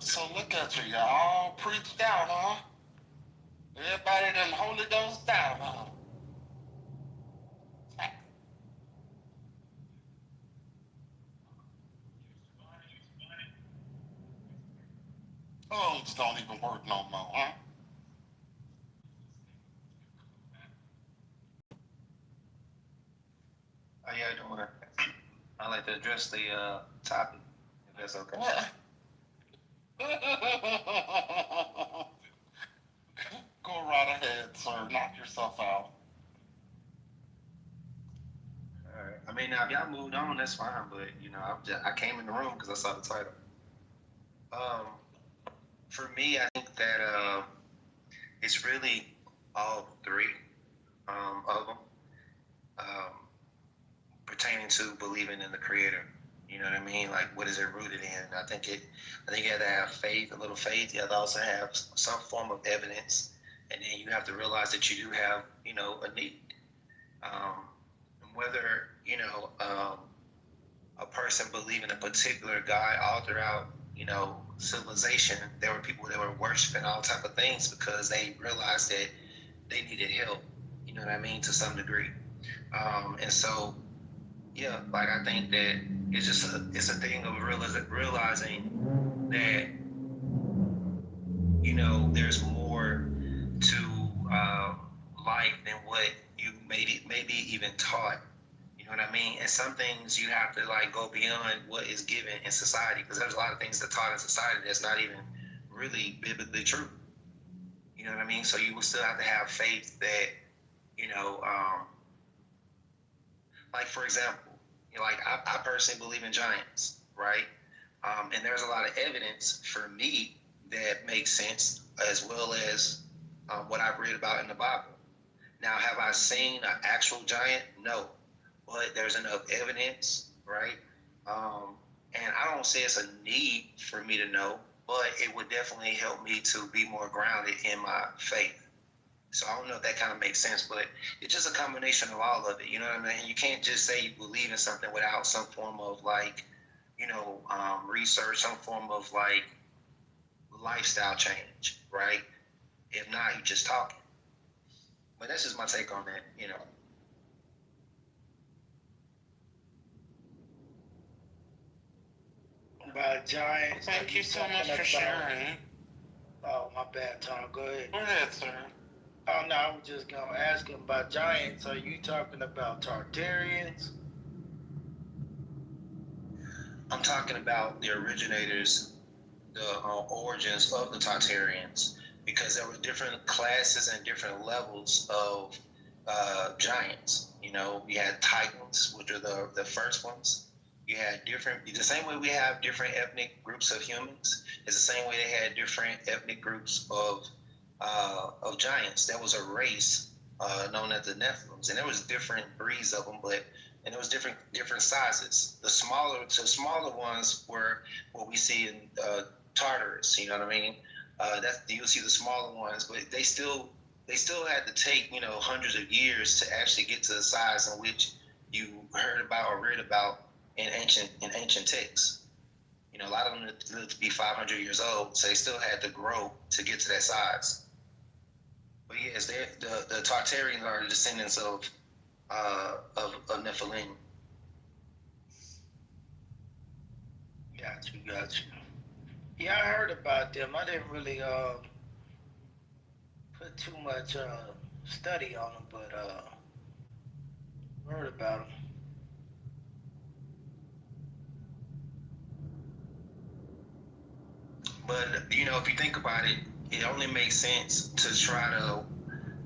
So look at you, y'all all preached out, huh? Everybody done Holy Ghost out, huh? Tongues don't even work no more, huh? How y'all doing? I'd like to address the topic, if that's okay. Go right ahead, sir. Knock yourself out. All right. I mean, now if y'all moved on, that's fine. But you know, I came in the room because I saw the title. For me, I think that it's really all three of them pertaining to believing in the Creator. You know what I mean? Like, what is it rooted in? I think you have to have faith, a little faith. You have to also have some form of evidence, and then you have to realize that you do have, you know, a need. Whether a person believe in a particular God all throughout, you know, civilization, there were people that were worshiping all type of things because they realized that they needed help. You know what I mean? To some degree, and so. Yeah, like I think that it's a thing of realizing that, you know, there's more to life than what you maybe even taught. You know what I mean? And some things you have to like go beyond what is given in society, because there's a lot of things that taught in society that's not even really biblically true. You know what I mean? So you will still have to have faith that, you know, like for example. Like I personally believe in giants, right? And there's a lot of evidence for me that makes sense, as well as what I've read about in the Bible. Now, have I seen an actual giant? No, but there's enough evidence, right? And I don't say it's a need for me to know, but it would definitely help me to be more grounded in my faith. So I don't know if that kind of makes sense, but it's just a combination of all of it. You know what I mean? You can't just say you believe in something without some form of like, you know, research, some form of like lifestyle change, right? If not, you just talking. But that's just my take on that, you know. By giants. Thank you so much for sharing. Oh, my bad, Tom. Go ahead. Go ahead, sir. Oh, no, I was just going to ask him about giants. Are you talking about Tartarians? I'm talking about the originators, the origins of the Tartarians, because there were different classes and different levels of giants. You know, you had Titans, which are the first ones. You had the same way we have different ethnic groups of humans, it's the same way they had different ethnic groups of giants. There was a race known as the Nephilims, and there was different breeds of them, and there was different sizes. The smaller ones were what we see in Tartarus. You know what I mean? You'll see the smaller ones, but they still had to take, you know, hundreds of years to actually get to the size in which you heard about or read about in ancient texts. You know, a lot of them lived to be 500 years old, so they still had to grow to get to that size. But yes, the Tartarians are descendants of Nephilim. Got you. Yeah, I heard about them. I didn't really put too much study on them, but heard about them. But, you know, if you think about it, it only makes sense to try to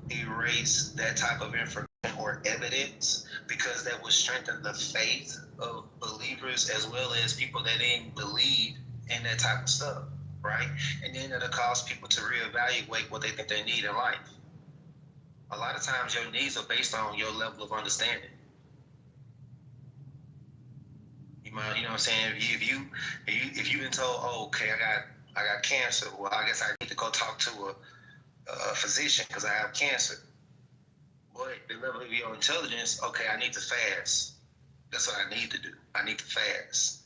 erase that type of information or evidence, because that would strengthen the faith of believers as well as people that didn't believe in that type of stuff, right? And then it'll cause people to reevaluate what they think they need in life. A lot of times your needs are based on your level of understanding. You know what I'm saying? If you've been told, oh, okay, I got cancer, well, I guess I need to go talk to a physician because I have cancer. But the level of your intelligence, okay, I need to fast. That's what I need to do. I need to fast.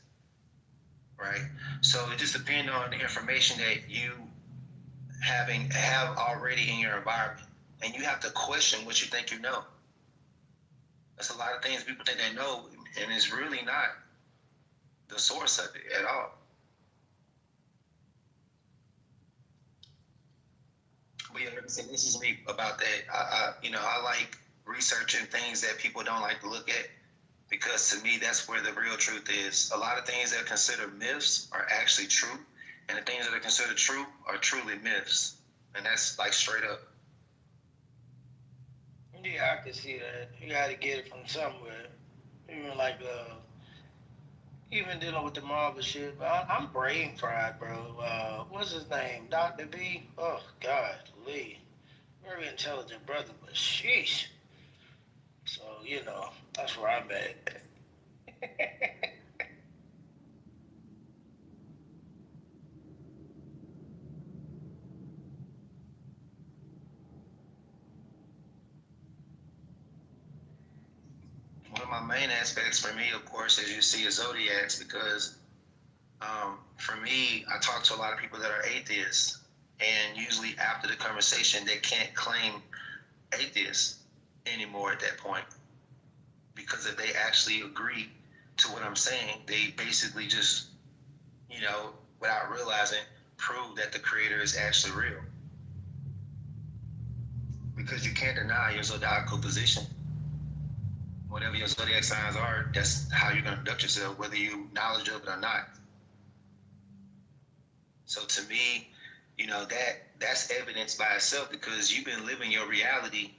right? So it just depends on the information that you have already in your environment, and you have to question what you think you know. There's a lot of things people think they know, and it's really not the source of it at all. But yeah, like I said, this is me about that. I like researching things that people don't like to look at, because to me, that's where the real truth is. A lot of things that are considered myths are actually true, and the things that are considered true are truly myths, and that's like straight up. Yeah, I can see that. You got to get it from somewhere. Even like even dealing with the Marvel shit. I'm brain fried, bro. What's his name? Dr. B? Oh, God, Lee. Very intelligent brother, but sheesh. So, that's where I'm at. One of my main aspects for me, of course, as you see, is zodiacs, because for me, I talk to a lot of people that are atheists, and usually after the conversation, they can't claim atheists anymore at that point, because if they actually agree to what I'm saying, they basically just, without realizing, prove that the creator is actually real. Because you can't deny your zodiacal position. Whatever your zodiac signs are, that's how you're going to conduct yourself, whether you knowledge of it or not. So to me, that's evidence by itself, because you've been living your reality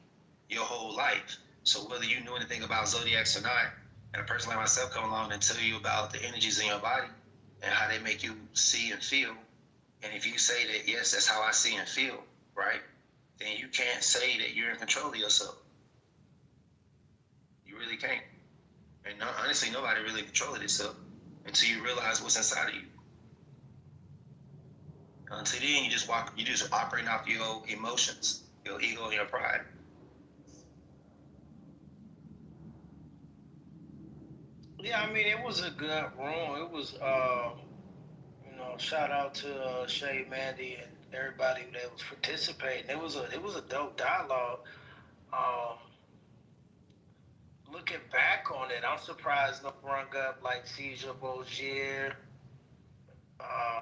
your whole life. So whether you knew anything about zodiacs or not, and a person like myself come along and tell you about the energies in your body and how they make you see and feel, and if you say that, yes, that's how I see and feel, right, then you can't say that you're in control of yourself. You really can't. And honestly, nobody really controls itself until you realize what's inside of you. Until then, you just operating off your emotions, your ego, and your pride. Yeah, I mean, it was a good room. It was, shout out to Shay, Mandy, and everybody that was participating. It was a dope dialogue. Um, Looking back on it, I'm surprised no brung up like Caesar Borgia, uh,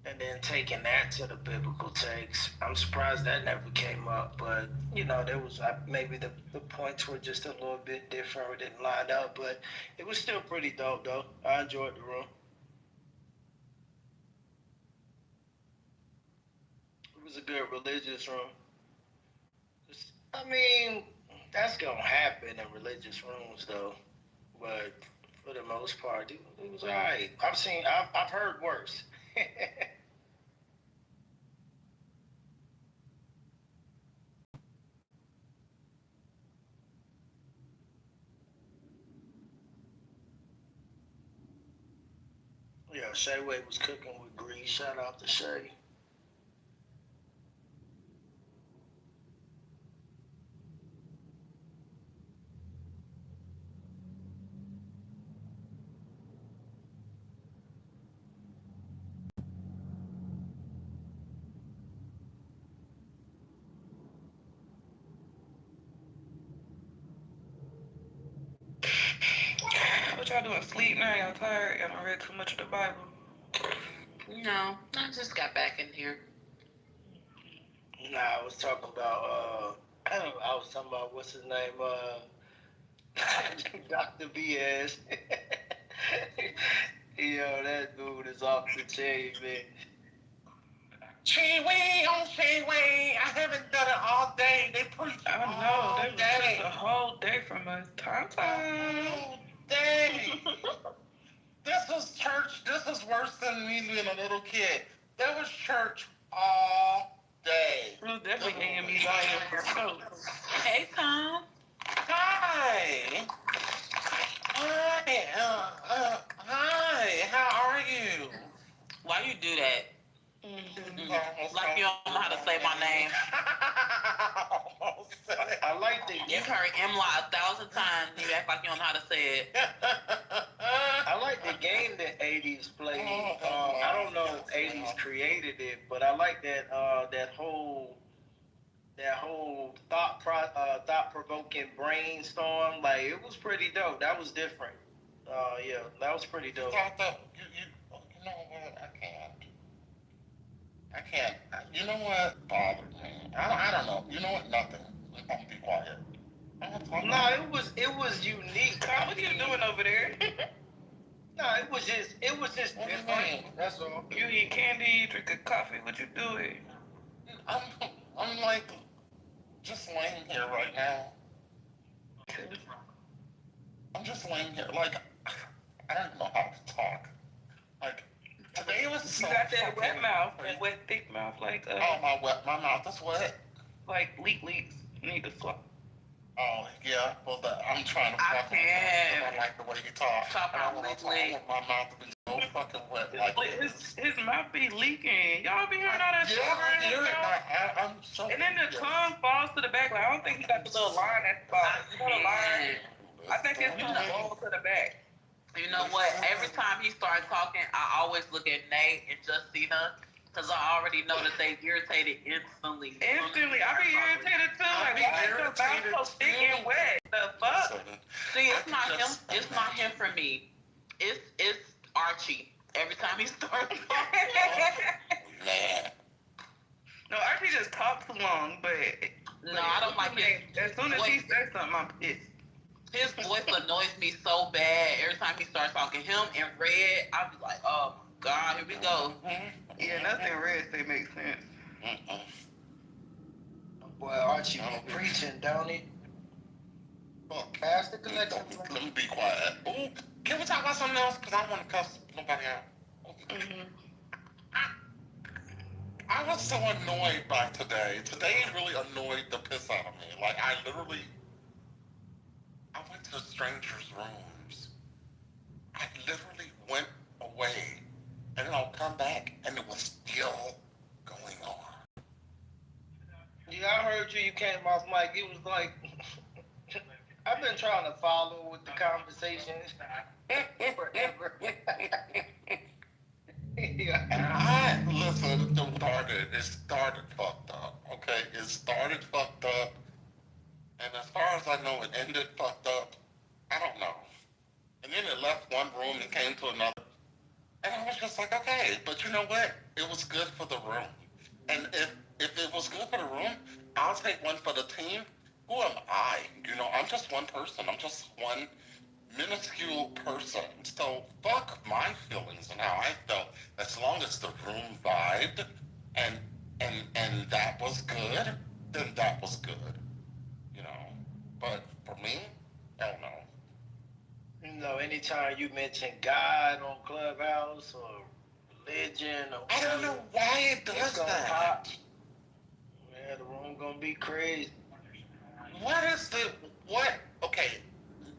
and then taking that to the biblical takes. I'm surprised that never came up, but there was maybe the points were just a little bit different or didn't line up, but it was still pretty dope though. I enjoyed the room. It was a good religious room. I mean, that's gonna happen in religious rooms though, but for the most part, it was alright. I've heard worse. Yeah, Shay Way was cooking with grease. Shout out to Shay. What y'all doing? Sleep now? Y'all tired? Y'all done read too much of the Bible? No, I just got back in here. Nah, I was talking about I was talking about what's his name, Dr. BS. Yo, that dude is off the chain, man. Chiwee on Chiwee. I haven't done it all day. They preach all They day. took the whole day from us. Time. All day. This was church. This was worse than me being a little kid. There was church all day. It was definitely AME Zion. Hey, Tom. Hi. Hi. How are you? Why you do that? Like you don't know how to say my name. I like the You've heard M-Law 1,000 times and you act like you don't know how to say it. the game that 80s played. I don't know if 80s created it, but I like that whole thought provoking brainstorm. Like it was pretty dope. That was different. Yeah, that was pretty dope. You know what? I can't. You know what bothered me? I don't know. You know what? Nothing. I'm gonna be quiet. No, it was unique. What are you doing over there? No, it was just different. That's all. You eat candy, drink a coffee. What you doing? I'm like just laying here right now. I'm just laying here. Like I don't know how to talk. Like today was so. You got that wet mouth, that wet thick mouth, like my mouth is wet. Like leaks. Need to fluff. Oh yeah, well I'm trying to fuck him. I like the way you talk. Talk I want to talk. My mouth to be so fucking wet. Like his mouth be leaking. Y'all be hearing all that sugar I'm so. And then the tongue falls to the back. Like I don't think he got the little line at the bottom. You know the line? I think his tongue falls to the back. You know what? Every time he starts talking, I always look at Nate and Justina, because I already know that they irritated instantly. Instantly. I be irritated too. Like, why is your mouth so thick and wet? The fuck? See, it's not him. It's not him for me. It's Archie. Every time he starts talking. No, Archie just talks too long, but... No, I don't like it. As soon as he says something, I'm pissed. His voice annoys me so bad. Every time he starts talking, him and Red, I'll be like, oh my God, here we go. Yeah, nothing Red say makes sense. Boy, Archie be preaching, don't he? Pass the collection. Let me be quiet. Ooh, can we talk about something else? Because I don't want to cuss nobody out. I was so annoyed by today. Today really annoyed the piss out of me. Like, I went to strangers' rooms. I literally went away. And then I'll come back, and it was still going on. Yeah, I heard you. You came off mic. It was like... I've been trying to follow with the conversation forever. Yeah. Listen, it started fucked up, okay? It started fucked up, and as far as I know, it ended fucked up. I don't know. And then it left one room and came to another. And I was just like, okay, but you know what? It was good for the room. And if it was good for the room, I'll take one for the team. Who am I? You know, I'm just one person. I'm just one minuscule person. So fuck my feelings and how I felt. As long as the room vibed and that was good, then that was good. You know. But for me, hell no. You know, anytime you mention God on Clubhouse or religion or I don't know why it does that. Pop. Yeah, the room gonna be crazy. Okay,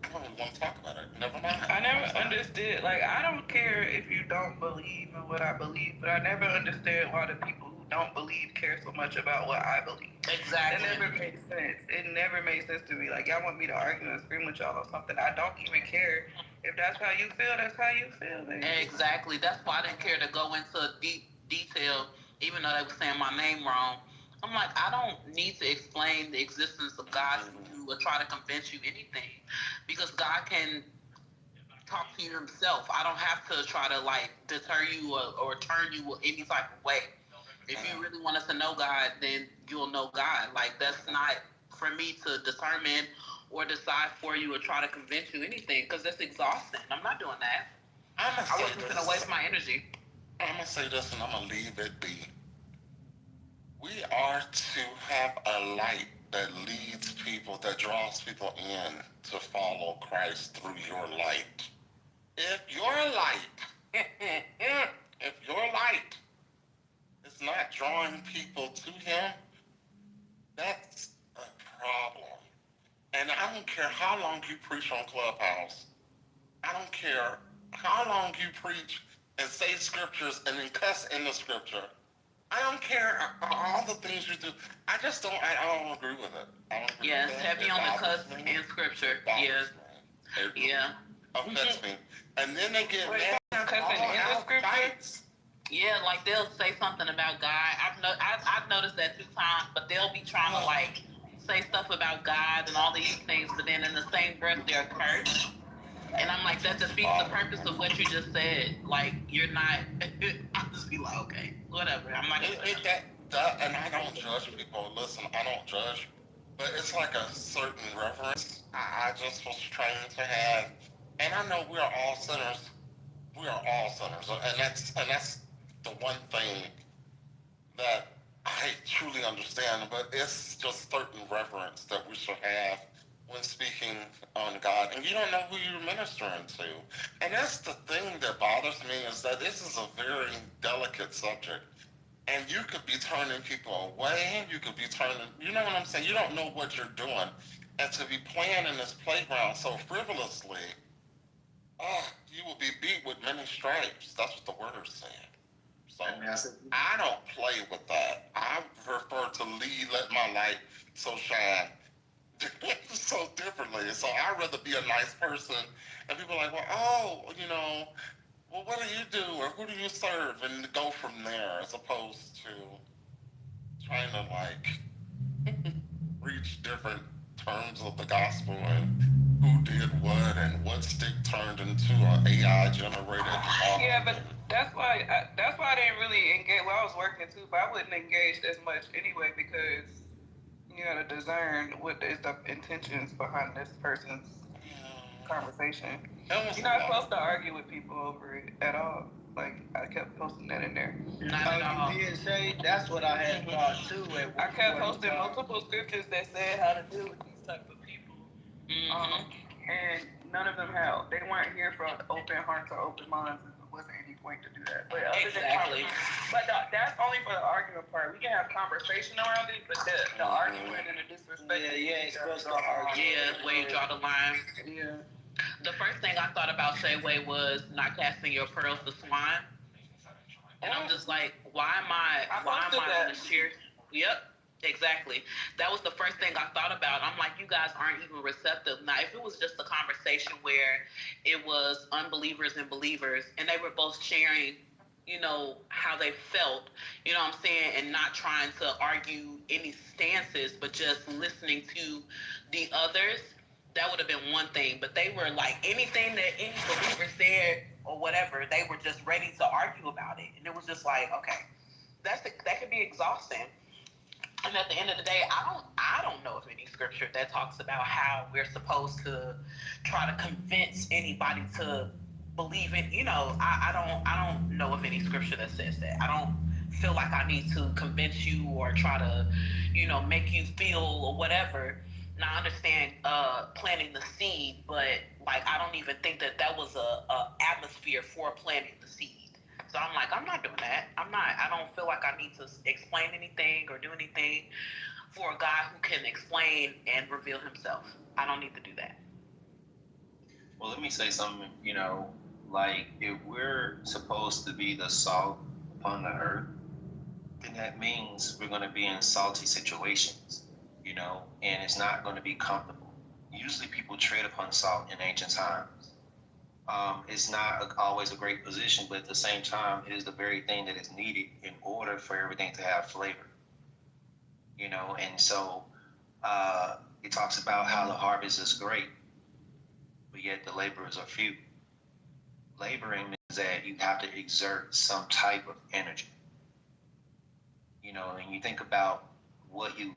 I don't even want to talk about it. Never mind. I never understood. Like, I don't care if you don't believe in what I believe, but I never understood why the people who don't believe care so much about what I believe. Exactly. It never made sense. It never made sense to me. Like, y'all want me to argue and scream with y'all or something. I don't even care. If that's how you feel, that's how you feel. Baby. Exactly. That's why I didn't care to go into deep detail, even though they were saying my name wrong. I'm like, I don't need to explain the existence of God to you or try to convince you anything, because God can talk to you himself. I don't have to try to like deter you or turn you any type of way. If you really want us to know God, then you'll know God. Like, that's not for me to determine or decide for you or try to convince you anything, because that's exhausting. I'm not doing that. I wasn't going to waste my energy. I'm going to say this and I'm going to leave it be. We are to have a light that leads people, that draws people in to follow Christ through your light. If your light is not drawing people to him, that's a problem. And I don't care how long you preach on Clubhouse. I don't care how long you preach and say scriptures and then cuss in the scripture. I don't care all the things you do. I don't agree with it. I don't agree yes, with it. heavy on the cuss in scripture. Yes. Yeah. Affects me. And then they get Wait, mad. cussing in the scripture? Fights. Yeah, like they'll say something about God. I've noticed that 2 times, but they'll be trying to like say stuff about God and all these things, but then in the same breath they're cursed. And I'm like, that defeats the purpose of what you just said. Like, you're not. I'll just be like, okay, whatever. I'm not. And I don't judge people. Listen, I don't judge, but it's like a certain reverence. I just was trained to have, and I know we are all sinners. We are all sinners, and that's the one thing that I truly understand. But it's just certain reverence that we should have when speaking on God, and you don't know who you're ministering to. And that's the thing that bothers me, is that this is a very delicate subject. And you could be turning people away, you could be turning, you know what I'm saying? You don't know what you're doing. And to be playing in this playground so frivolously, you will be beat with many stripes. That's what the word said. So I don't play with that. I prefer to lead, let my light so shine so differently. So I'd rather be a nice person, and people are like, well, well, what do you do, or who do you serve, and go from there, as opposed to trying to reach different terms of the gospel and who did what and what stick turned into an AI generated. Yeah, but that's why I didn't really engage. Well, I was working too, but I wouldn't engage as much anyway, because you gotta discern what is the intentions behind this person's conversation. You're not supposed to argue with people over it at all. Like, I kept posting that in there. Not at all. You did say that's what I had thought too. I kept posting multiple scriptures that said how to deal with these type of people. And none of them held. They weren't here for open hearts or open minds. There wasn't any point to do that. But Exactly. That's only for the argument part. We can have conversation around it, but the argument and the disrespect. Yeah, you ain't supposed to argue. Yeah, where you draw the line. Yeah. The first thing I thought about Shayway was not casting your pearls to swine. And I'm just like, why am I on the cheer? Yep, exactly. That was the first thing I thought about. I'm like, you guys aren't even receptive. Now, if it was just a conversation where it was unbelievers and believers, and they were both sharing, how they felt, you know what I'm saying, and not trying to argue any stances, but just listening to the others, that would have been one thing. But they were like, anything that any believer said or whatever, they were just ready to argue about it. And it was just like, okay, that could be exhausting. And at the end of the day, I don't know of any scripture that talks about how we're supposed to try to convince anybody to believe in, I don't know of any scripture that says that. I don't feel like I need to convince you or try to, make you feel or whatever. Now, I understand planting the seed, but I don't even think that was a atmosphere for planting the seed. So I'm like, I'm not doing that. I don't feel like I need to explain anything or do anything for a God who can explain and reveal himself. I don't need to do that. Well, let me say something, if we're supposed to be the salt upon the earth, then that means we're going to be in salty situations, and it's not going to be comfortable. Usually people tread upon salt in ancient times. It's not always a great position, but at the same time, it is the very thing that is needed in order for everything to have flavor. And so it talks about how the harvest is great, but yet the laborers are few. Laboring means that you have to exert some type of energy. And you think about what you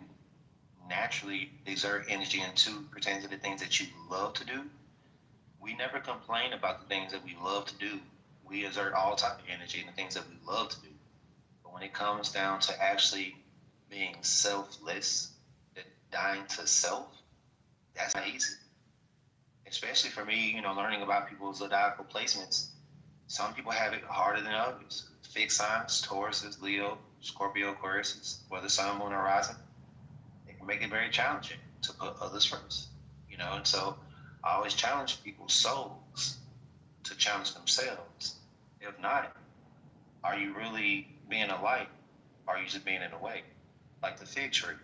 naturally exert energy into pertaining to the things that you love to do. We never complain about the things that we love to do. We exert all type of energy in the things that we love to do. But when it comes down to actually being selfless, dying to self, that's not easy. Especially for me, learning about people's zodiacal placements. Some people have it harder than others. Fixed signs, Tauruses, Leo, Scorpio, Aquarius, whether sun, moon, or rising, it can make it very challenging to put others first. And so I always challenge people's souls to challenge themselves. If not, are you really being a light? Or are you just being in a way? Like the fig tree.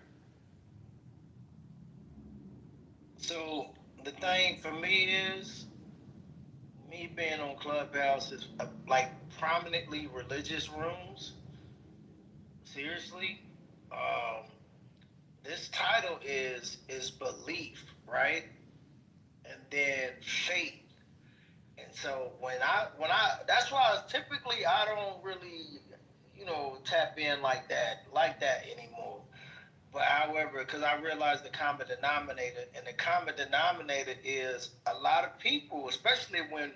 So the thing for me is, me being on Clubhouse is like prominently religious rooms. Seriously, um, this title is belief, right? And then faith. And so when I that's why typically I don't really tap in like that anymore. But however, because I realized the common denominator, and the common denominator is a lot of people, especially when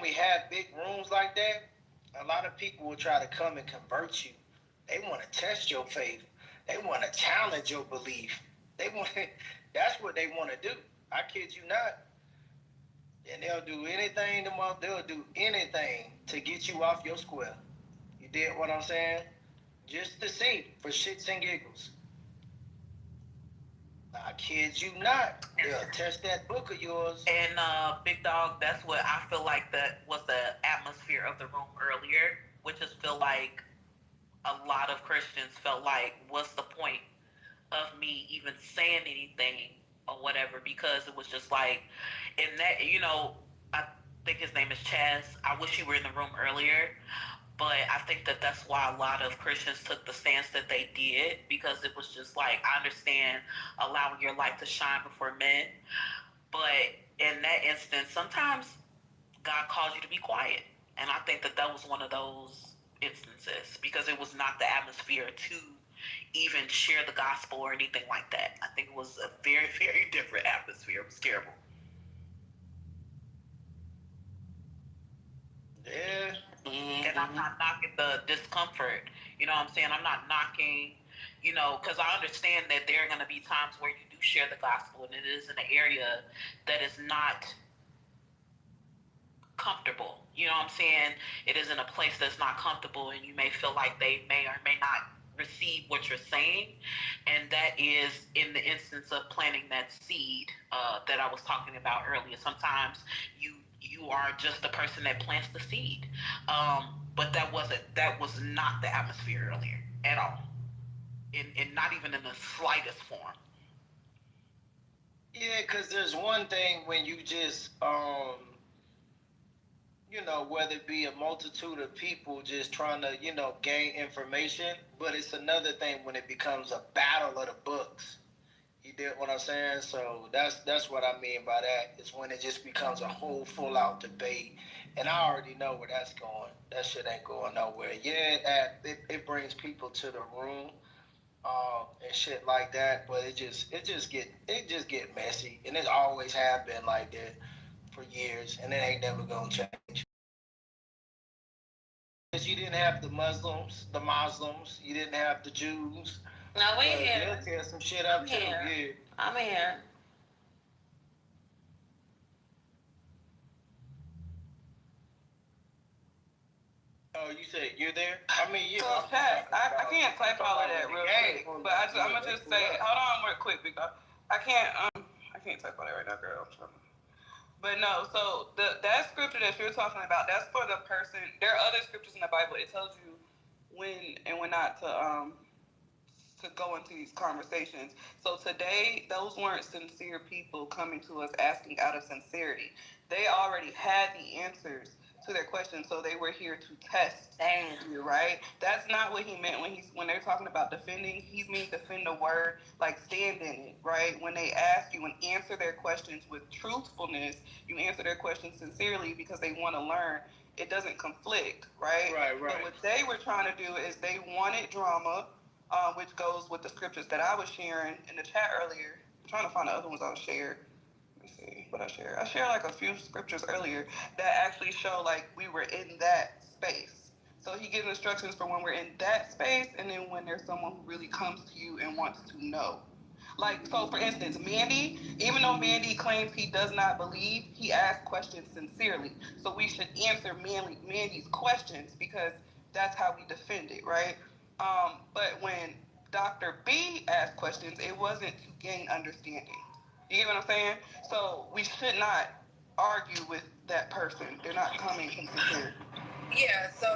we have big rooms like that, a lot of people will try to come and convert you. They want to test your faith. They want to challenge your belief. They want that's what they want to do. I kid you not. And they'll do anything they'll do anything to get you off your square. You did what I'm saying? Just to see, for shits and giggles. I kid you not. They'll test that book of yours. And Big Dog, that's what I feel like that was the atmosphere of the room earlier, which is feel like a lot of Christians felt like, what's the point of me even saying anything or whatever? Because it was just like, in that, I think his name is Chaz. I wish you were in the room earlier. But I think that that's why a lot of Christians took the stance that they did, because it was just like, I understand allowing your light to shine before men, but in that instance, sometimes God calls you to be quiet. And I think that that was one of those instances, because it was not the atmosphere to even share the gospel or anything like that. I think it was a very, very different atmosphere. It was terrible. Yeah. Mm-hmm. And I'm not knocking the discomfort. You know what I'm saying? I'm not knocking, because I understand that there are going to be times where you do share the gospel and it is in an area that is not comfortable. You know what I'm saying? It is in a place that's not comfortable, and you may feel like they may or may not receive what you're saying. And that is in the instance of planting that seed that I was talking about earlier. Sometimes you are just the person that plants the seed. But that was not the atmosphere earlier at all. In not even in the slightest form. Yeah, because there's one thing when you just whether it be a multitude of people just trying to, gain information, but it's another thing when it becomes a battle of the books. You did what I'm saying? So that's what I mean by that. It's when it just becomes a whole full out debate. And I already know where that's going. That shit ain't going nowhere. Yeah, it brings people to the room, and shit like that, but it just get messy. And it always have been like that for years, and it ain't never gonna change. Because you didn't have the Muslims, you didn't have the Jews. No, we here. They'll tear some shit up too. Yeah. I'm here. Oh, you said you're there? I mean, yeah. So, Pat, I can't type all of that real quick, but I'm gonna just say, hold on real quick, because I can't type all that right now, girl. But no, so that scripture that you're talking about, that's for the person. There are other scriptures in the Bible. It tells you when and when not to go into these conversations. So today, those weren't sincere people coming to us asking out of sincerity. They already had the answers to their questions, so they were here to test you, right? That's not what he meant when they're talking about defending. He means defend the word, like stand in it, right? When they ask you and answer their questions with truthfulness, you answer their questions sincerely because they want to learn. It doesn't conflict, right? Right. But what they were trying to do is they wanted drama, which goes with the scriptures that I was sharing in the chat earlier. I'm trying to find the other ones I shared. Let me see what I shared. I shared like a few scriptures earlier that actually show like we were in that space. So he gives instructions for when we're in that space, and then when there's someone who really comes to you and wants to know. Like, so for instance, Mandy, even though Mandy claims he does not believe, he asks questions sincerely. So we should answer Mandy's questions because that's how we defend it, right? But when Dr. B asked questions, it wasn't to gain understanding. You get what I'm saying? So we should not argue with that person. They're not coming from sincerity. Yeah, so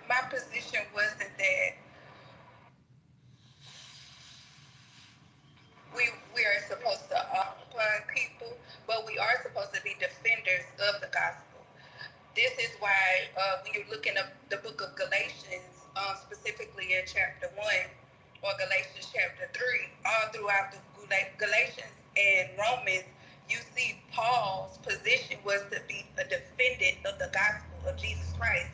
my position wasn't that we are supposed to occupy people, but we are supposed to be defenders of the gospel. chapter 1 or Galatians chapter 3, all throughout the Galatians and Romans, you see Paul's position was to be a defendant of the gospel of Jesus Christ,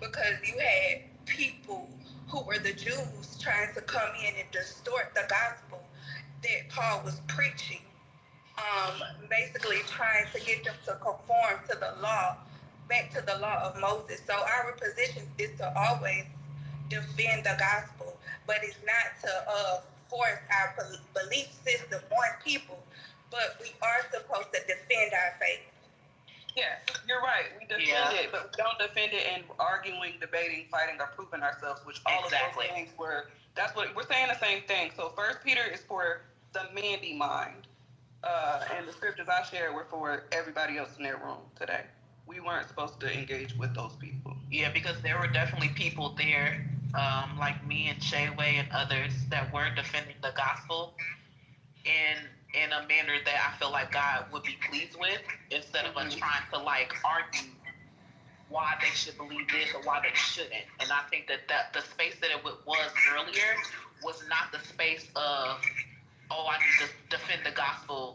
because you had people who were the Jews trying to come in and distort the gospel that Paul was preaching, basically trying to get them to conform to the law, back to the law of Moses. So our position is to always defend the gospel, but it's not to force our belief system on people, but we are supposed to defend our faith. Yes, you're right. We defend it, but we don't defend it in arguing, debating, fighting, or proving ourselves, which all of those things were. That's what we're saying. The same thing. So First Peter is for the Mandy mind, and the scriptures I shared were for everybody else in their room today. We weren't supposed to engage with those people. Yeah, because there were definitely people there, like me and Shayway and others, that were defending the gospel in a manner that I feel like God would be pleased with, instead of us trying to like argue why they should believe this or why they shouldn't. And I think that the space that it was earlier was not the space of, oh, I need to defend the gospel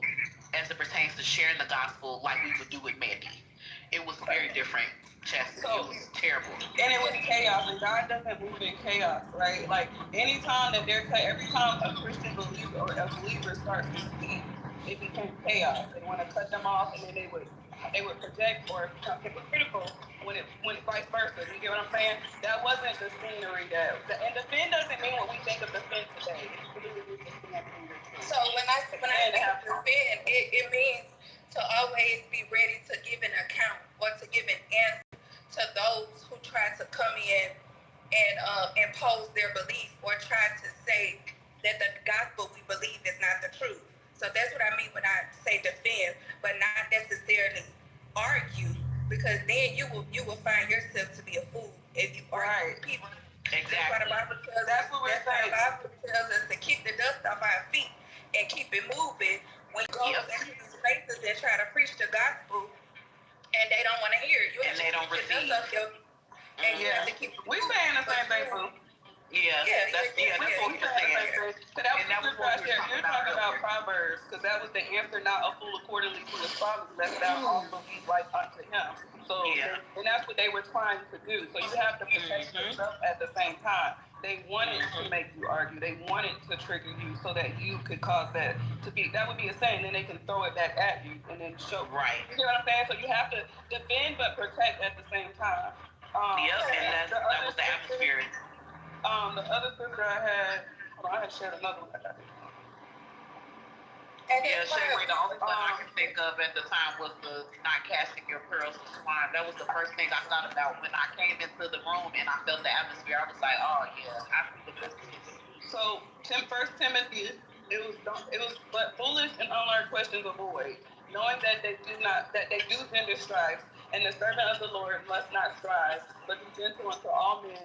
as it pertains to sharing the gospel like we would do with Mandy. It was very different, Chastity. It was terrible. And it was chaos, and God doesn't move in chaos, right? Like, anytime that every time a Christian believer or a believer starts to speak, it became chaos. They want to cut them off, and then they would project or become hypocritical when it vice versa. You get what I'm saying? That wasn't the scenery and defend doesn't mean what we think of defend today. It really means to stand for your truth. So when I think defend, it means to always be ready to give an account or to give an answer to those who try to come in and impose their belief or try to say that the gospel we believe is not the truth. So that's what I mean when I say defend, but not necessarily argue, because then you will find yourself to be a fool if you argue with people. Exactly. That's what we're saying. The Bible tells us to kick the dust off our feet and keep it moving when you go into these places and try to preach the gospel and they don't want to hear it. And they don't receive. And you have to keep it moving. We're saying the same thing, boo. That's what we were saying. So that was the scripture I shared. You're talking about Proverbs, because that was the answer, not a fool accordingly to his fathers, lest thou also be like unto him. So, and that's what they were trying to do. So you have to protect yourself at the same time. They wanted to make you argue. They wanted to trigger you so that you could cause that to be. That would be a saying. Then they can throw it back at you and then show. Right. You know what I'm saying? So you have to defend but protect at the same time. And that was the atmosphere. The other scripture I had shared another one. The only one I can think of at the time was the not casting your pearls to swine. That was the first thing I thought about when I came into the room and I felt the atmosphere. I was like, oh yeah, I see the business. So, First Timothy, it was but foolish and unlearned questions avoid, knowing that they do gender strife, and the servant of the Lord must not strive, but be gentle unto all men,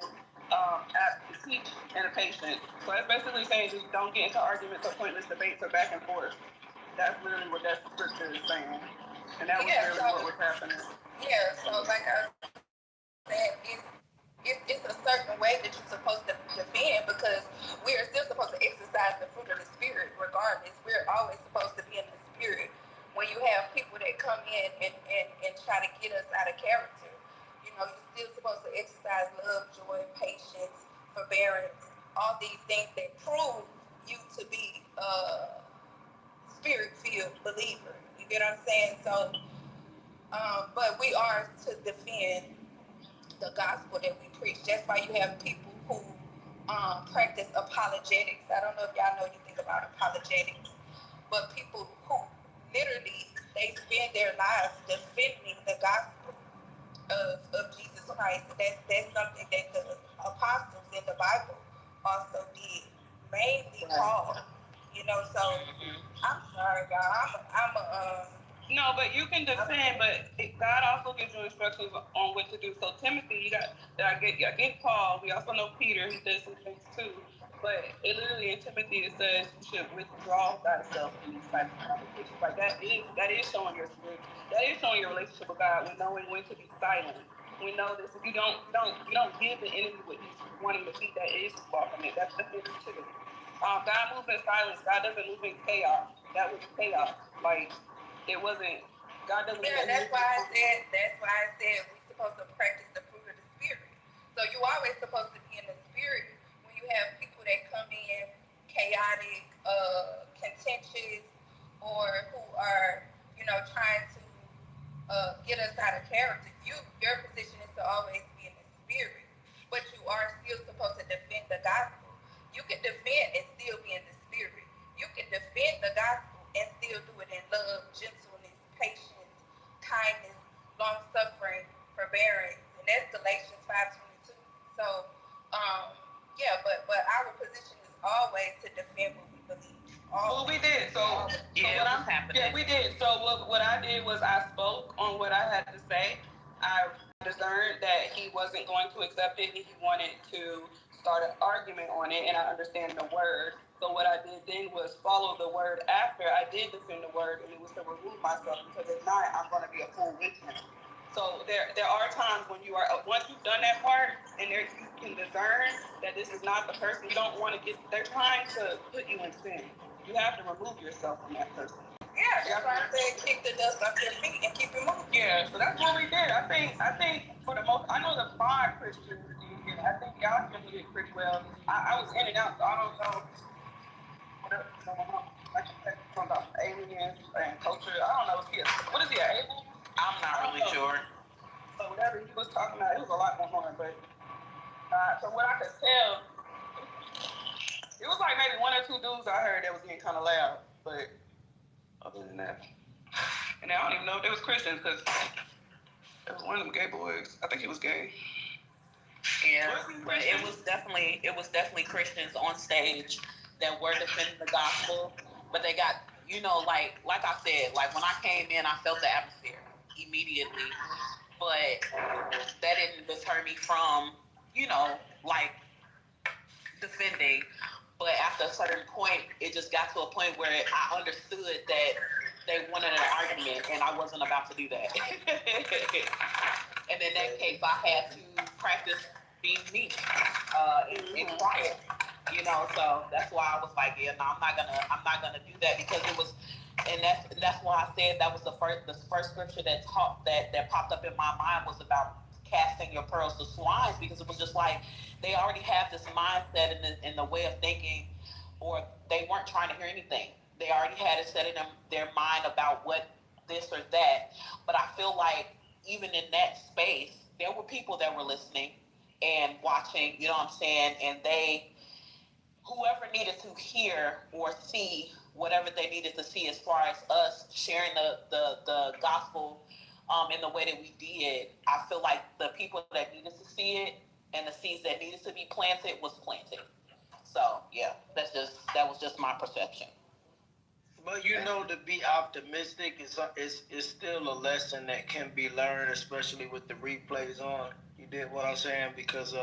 apt to teach and patient. So that's basically saying just don't get into arguments or pointless debates or back and forth. That's literally what that scripture is saying, and that was really what was happening. Yeah. So like I said, it's a certain way that you're supposed to defend, because we are still supposed to exercise the fruit of the spirit regardless. We're always supposed to be in the spirit. When you have people that come in and try to get us out of character, you're still supposed to exercise love, joy, patience, forbearance, all these things that prove you to be spirit-filled believer. You get what I'm saying? So, but we are to defend the gospel that we preach. That's why you have people who practice apologetics. I don't know if y'all know anything about apologetics, but people who literally, they spend their lives defending the gospel of Jesus Christ. That's something that the apostles in the Bible also did, mainly Paul. So I'm sorry, God. No, but you can defend, but God also gives you instructions on what to do. So Timothy, I get Paul. We also know Peter, who did some things too. But it literally in Timothy it says you should withdraw thyself from these types of conversations. Like that is showing your spirit. That is showing your relationship with God, when knowing when to be silent. We know this. If you don't give the enemy what he's wanting to feed, that is welcome. That's the thing too. God moves in silence. God doesn't move in chaos. That was chaos. Like it wasn't. God doesn't. Yeah, that's why I said we're supposed to practice the fruit of the spirit. So you always supposed to be in the spirit when you have people that come in chaotic, contentious, or who are trying to get us out of character. Your position is to always be in the spirit, but you are still supposed to defend the gospel. You can defend and still be in the spirit. You can defend the gospel and still do it in love, gentleness, patience, kindness, long suffering, forbearance, and that's Galatians 5:22. So, but our position is always to defend what we believe. Well, we did. So we did. So what I did was I spoke on what I had to say. I discerned that he wasn't going to accept it. He wanted to start an argument on it, and I understand the word. So what I did then was follow the word after I did defend the word, and it was to remove myself, because if not, I'm going to be a fool with him. So there are times when you are, once you've done that part, and you can discern that this is not the person you don't want to get, they're trying to put you in sin. You have to remove yourself from that person. Yeah, that's why I said kick the dust off your feet and keep it moving. Yeah, so that's what we did. I think for the most, I know the 5 Christians did it. I think y'all handled it pretty well. I was in and out, so I don't know what else is going on. Like you said, something about aliens and culture. I don't know if what is he, an able? I'm not really sure. So whatever he was talking about, it was a lot going on, but so what I could tell, it was like maybe 1 or 2 dudes I heard that was getting kind of loud, but other than that, and I don't even know if they was Christians, because it was one of them gay boys. I think he was gay. Yeah, but it was definitely Christians on stage that were defending the gospel, but they got, like I said, like when I came in, I felt the atmosphere immediately, but that didn't deter me from, like defending. But after a certain point, it just got to a point where I understood that they wanted an argument, and I wasn't about to do that. And in that case, I had to practice being me and quiet. So that's why I was like, yeah, no, I'm not gonna do that, because it was, and that's why I said that was the first scripture that popped up in my mind was about casting your pearls to swines, because it was just like they already have this mindset and the way of thinking, or they weren't trying to hear anything. They already had it set in their mind about what this or that. But I feel like even in that space, there were people that were listening and watching, you know what I'm saying? And whoever needed to hear or see whatever they needed to see as far as us sharing the gospel in the way that we did, I feel like the people that needed to see it and the seeds that needed to be planted was planted. So yeah, that was just my perception. But to be optimistic is still a lesson that can be learned, especially with the replays on. You did what I'm saying, because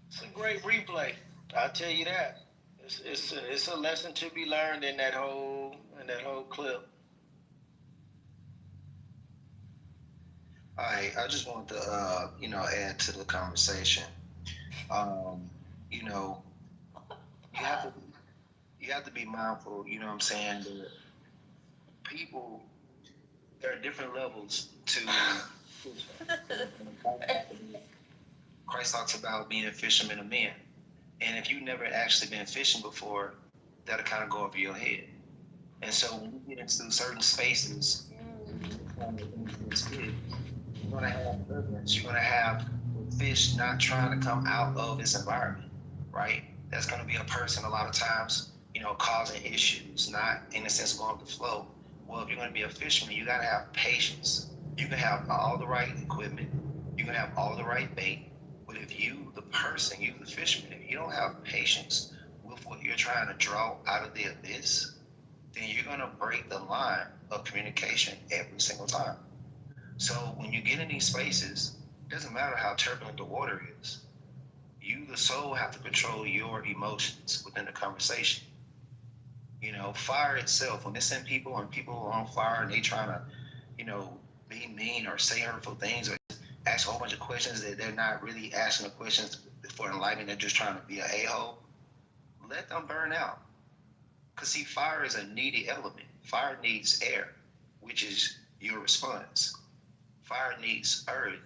it's a great replay. I'll tell you that. It's a lesson to be learned in that whole clip. All right, I just want to add to the conversation. You have to be mindful. You know what I'm saying? That people, there are different levels to. Christ talks about being a fisherman of men, and if you've never actually been fishing before, that'll kind of go over your head. And so when you get into certain spaces, you're going to have turbulence. You're going to have fish not trying to come out of this environment, right? That's going to be a person a lot of times, causing issues, not in a sense going with the flow. Well, if you're going to be a fisherman, you got to have patience. You can have all the right equipment. You can have all the right bait. But if you, the person, you, the fisherman, if you don't have patience with what you're trying to draw out of the abyss, then you're going to break the line of communication every single time. So when you get in these spaces, it doesn't matter how turbulent the water is. You, the soul, have to control your emotions within the conversation. Fire itself, when it's in people and people are on fire and they trying to, be mean or say hurtful things, ask a whole bunch of questions that they're not really asking the questions for enlightenment. They're just trying to be an a-hole. Let them burn out. Because see, fire is a needy element. Fire needs air, which is your response. Fire needs earth.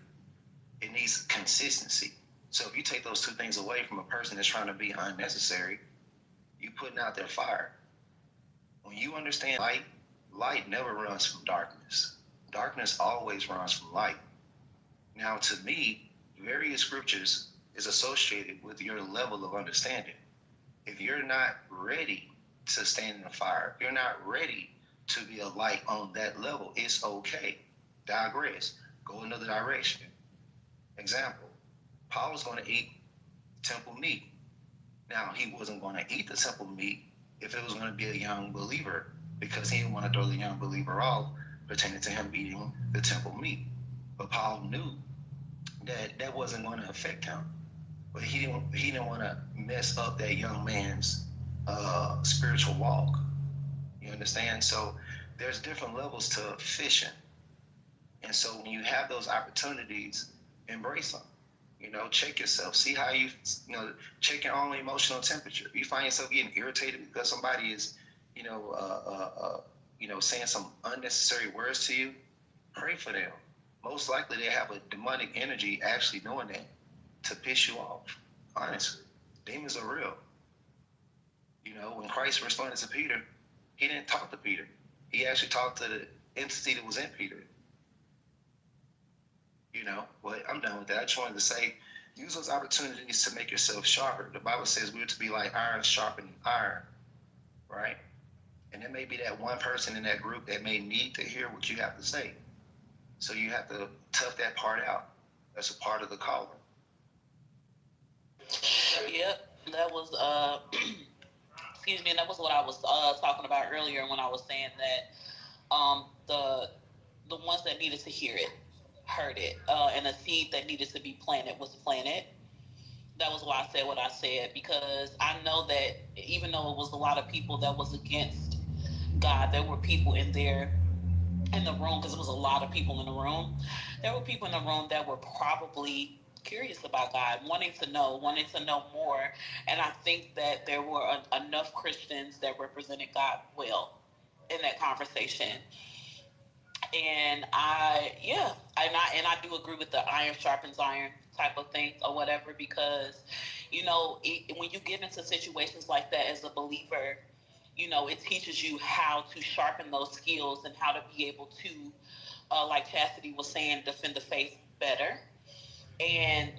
It needs consistency. So if you take those two things away from a person that's trying to be unnecessary, you're putting out their fire. When you understand light, light never runs from darkness. Darkness always runs from light. Now, to me, various scriptures is associated with your level of understanding. If you're not ready to stand in the fire, if you're not ready to be a light on that level, it's okay. Digress. Go another direction. Example, Paul was going to eat temple meat. Now, he wasn't going to eat the temple meat if it was going to be a young believer, because he didn't want to throw the young believer off pertaining to him eating the temple meat. But Paul knew that that wasn't going to affect him. But he didn't want to mess up that young man's spiritual walk. You understand? So there's different levels to fishing. And so when you have those opportunities, embrace them. You know, check yourself. See how check your own emotional temperature. If you find yourself getting irritated because somebody is, saying some unnecessary words to you, pray for them. Most likely they have a demonic energy actually doing that to piss you off. Honestly, demons are real. You know, when Christ responded to Peter, he didn't talk to Peter. He actually talked to the entity that was in Peter. You know, but I'm done with that. I just wanted to say, use those opportunities to make yourself sharper. The Bible says we're to be like iron sharpening iron, right? And there may be that one person in that group that may need to hear what you have to say. So you have to tough that part out. That's a part of the calling. Yep, that was excuse me, and that was what I was talking about earlier when I was saying that the ones that needed to hear it heard it, and the seed that needed to be planted was planted. That was why I said what I said, because I know that even though it was a lot of people that was against God, there were people in the room, because it was a lot of people in the room. There were people in the room that were probably curious about God, wanting to know more. And I think that there were enough Christians that represented God well in that conversation. And I do agree with the iron sharpens iron type of thing or whatever, because, when you get into situations like that as a believer, it teaches you how to sharpen those skills and how to be able to, like Chastity was saying, defend the faith better. And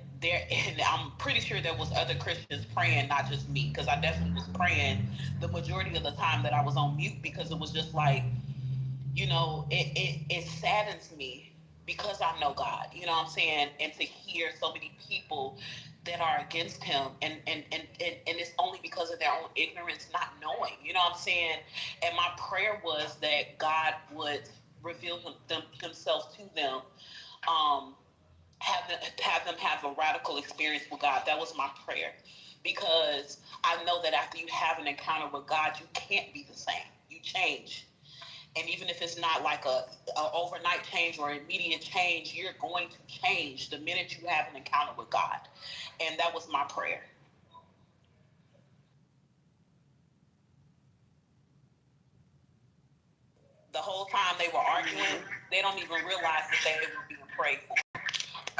I'm pretty sure there was other Christians praying, not just me, because I definitely was praying the majority of the time that I was on mute, because it was just like, it saddens me because I know God, you know what I'm saying? And to hear so many people that are against him, and it's only because of their own ignorance, not knowing, you know what I'm saying? And my prayer was that God would reveal himself to them, have them have a radical experience with God. That was my prayer, because I know that after you have an encounter with God, you can't be the same. You change. And even if it's not like a overnight change or immediate change, you're going to change the minute you have an encounter with God. And that was my prayer. The whole time they were arguing, they don't even realize that they were being prayed for.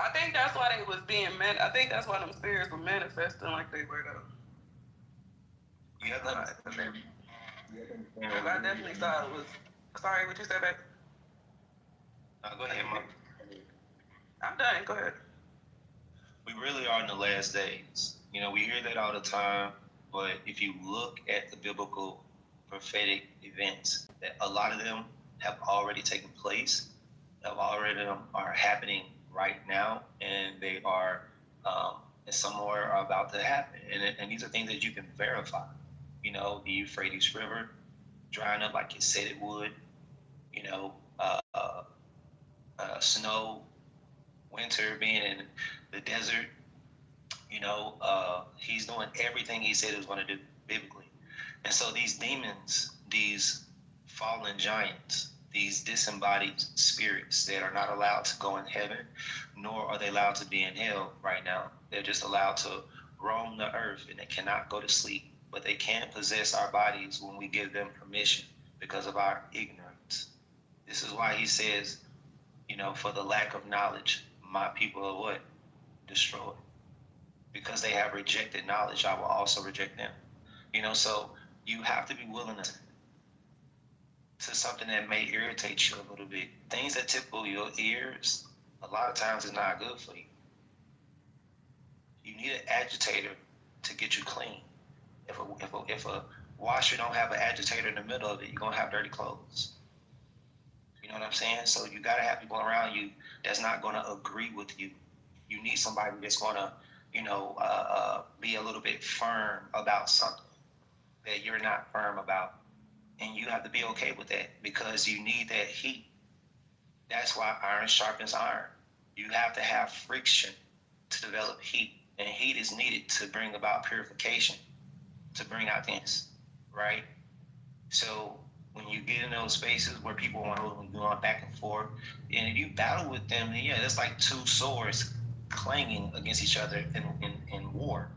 I think that's why they was being I think that's why them spirits were manifesting like they were though. Yeah, I definitely thought it was. Sorry, what you said, babe? Go ahead, Mom. I'm done. Go ahead. We really are in the last days. We hear that all the time, but if you look at the biblical prophetic events, that a lot of them have already taken place, are happening right now, and they are, and some more are about to happen. And these are things that you can verify. The Euphrates River drying up like it said it would. Snow, winter, being in the desert. He's doing everything he said he was going to do biblically. And so these demons, these fallen giants, these disembodied spirits that are not allowed to go in heaven, nor are they allowed to be in hell right now. They're just allowed to roam the earth, and they cannot go to sleep. But they can possess our bodies when we give them permission because of our ignorance. This is why he says, for the lack of knowledge, my people are what? Destroyed. Because they have rejected knowledge, I will also reject them. So you have to be willing to something that may irritate you a little bit. Things that tickle your ears, a lot of times is not good for you. You need an agitator to get you clean. If a washer don't have an agitator in the middle of it, you're gonna have dirty clothes. You know what I'm saying? So you gotta have people around you that's not gonna agree with you. You need somebody that's gonna, be a little bit firm about something that you're not firm about. And you have to be okay with that because you need that heat. That's why iron sharpens iron. You have to have friction to develop heat. And heat is needed to bring about purification, to bring out things, right? So when you get in those spaces where people want to go back and forth, and if you battle with them, then yeah, that's like two swords clanging against each other in war.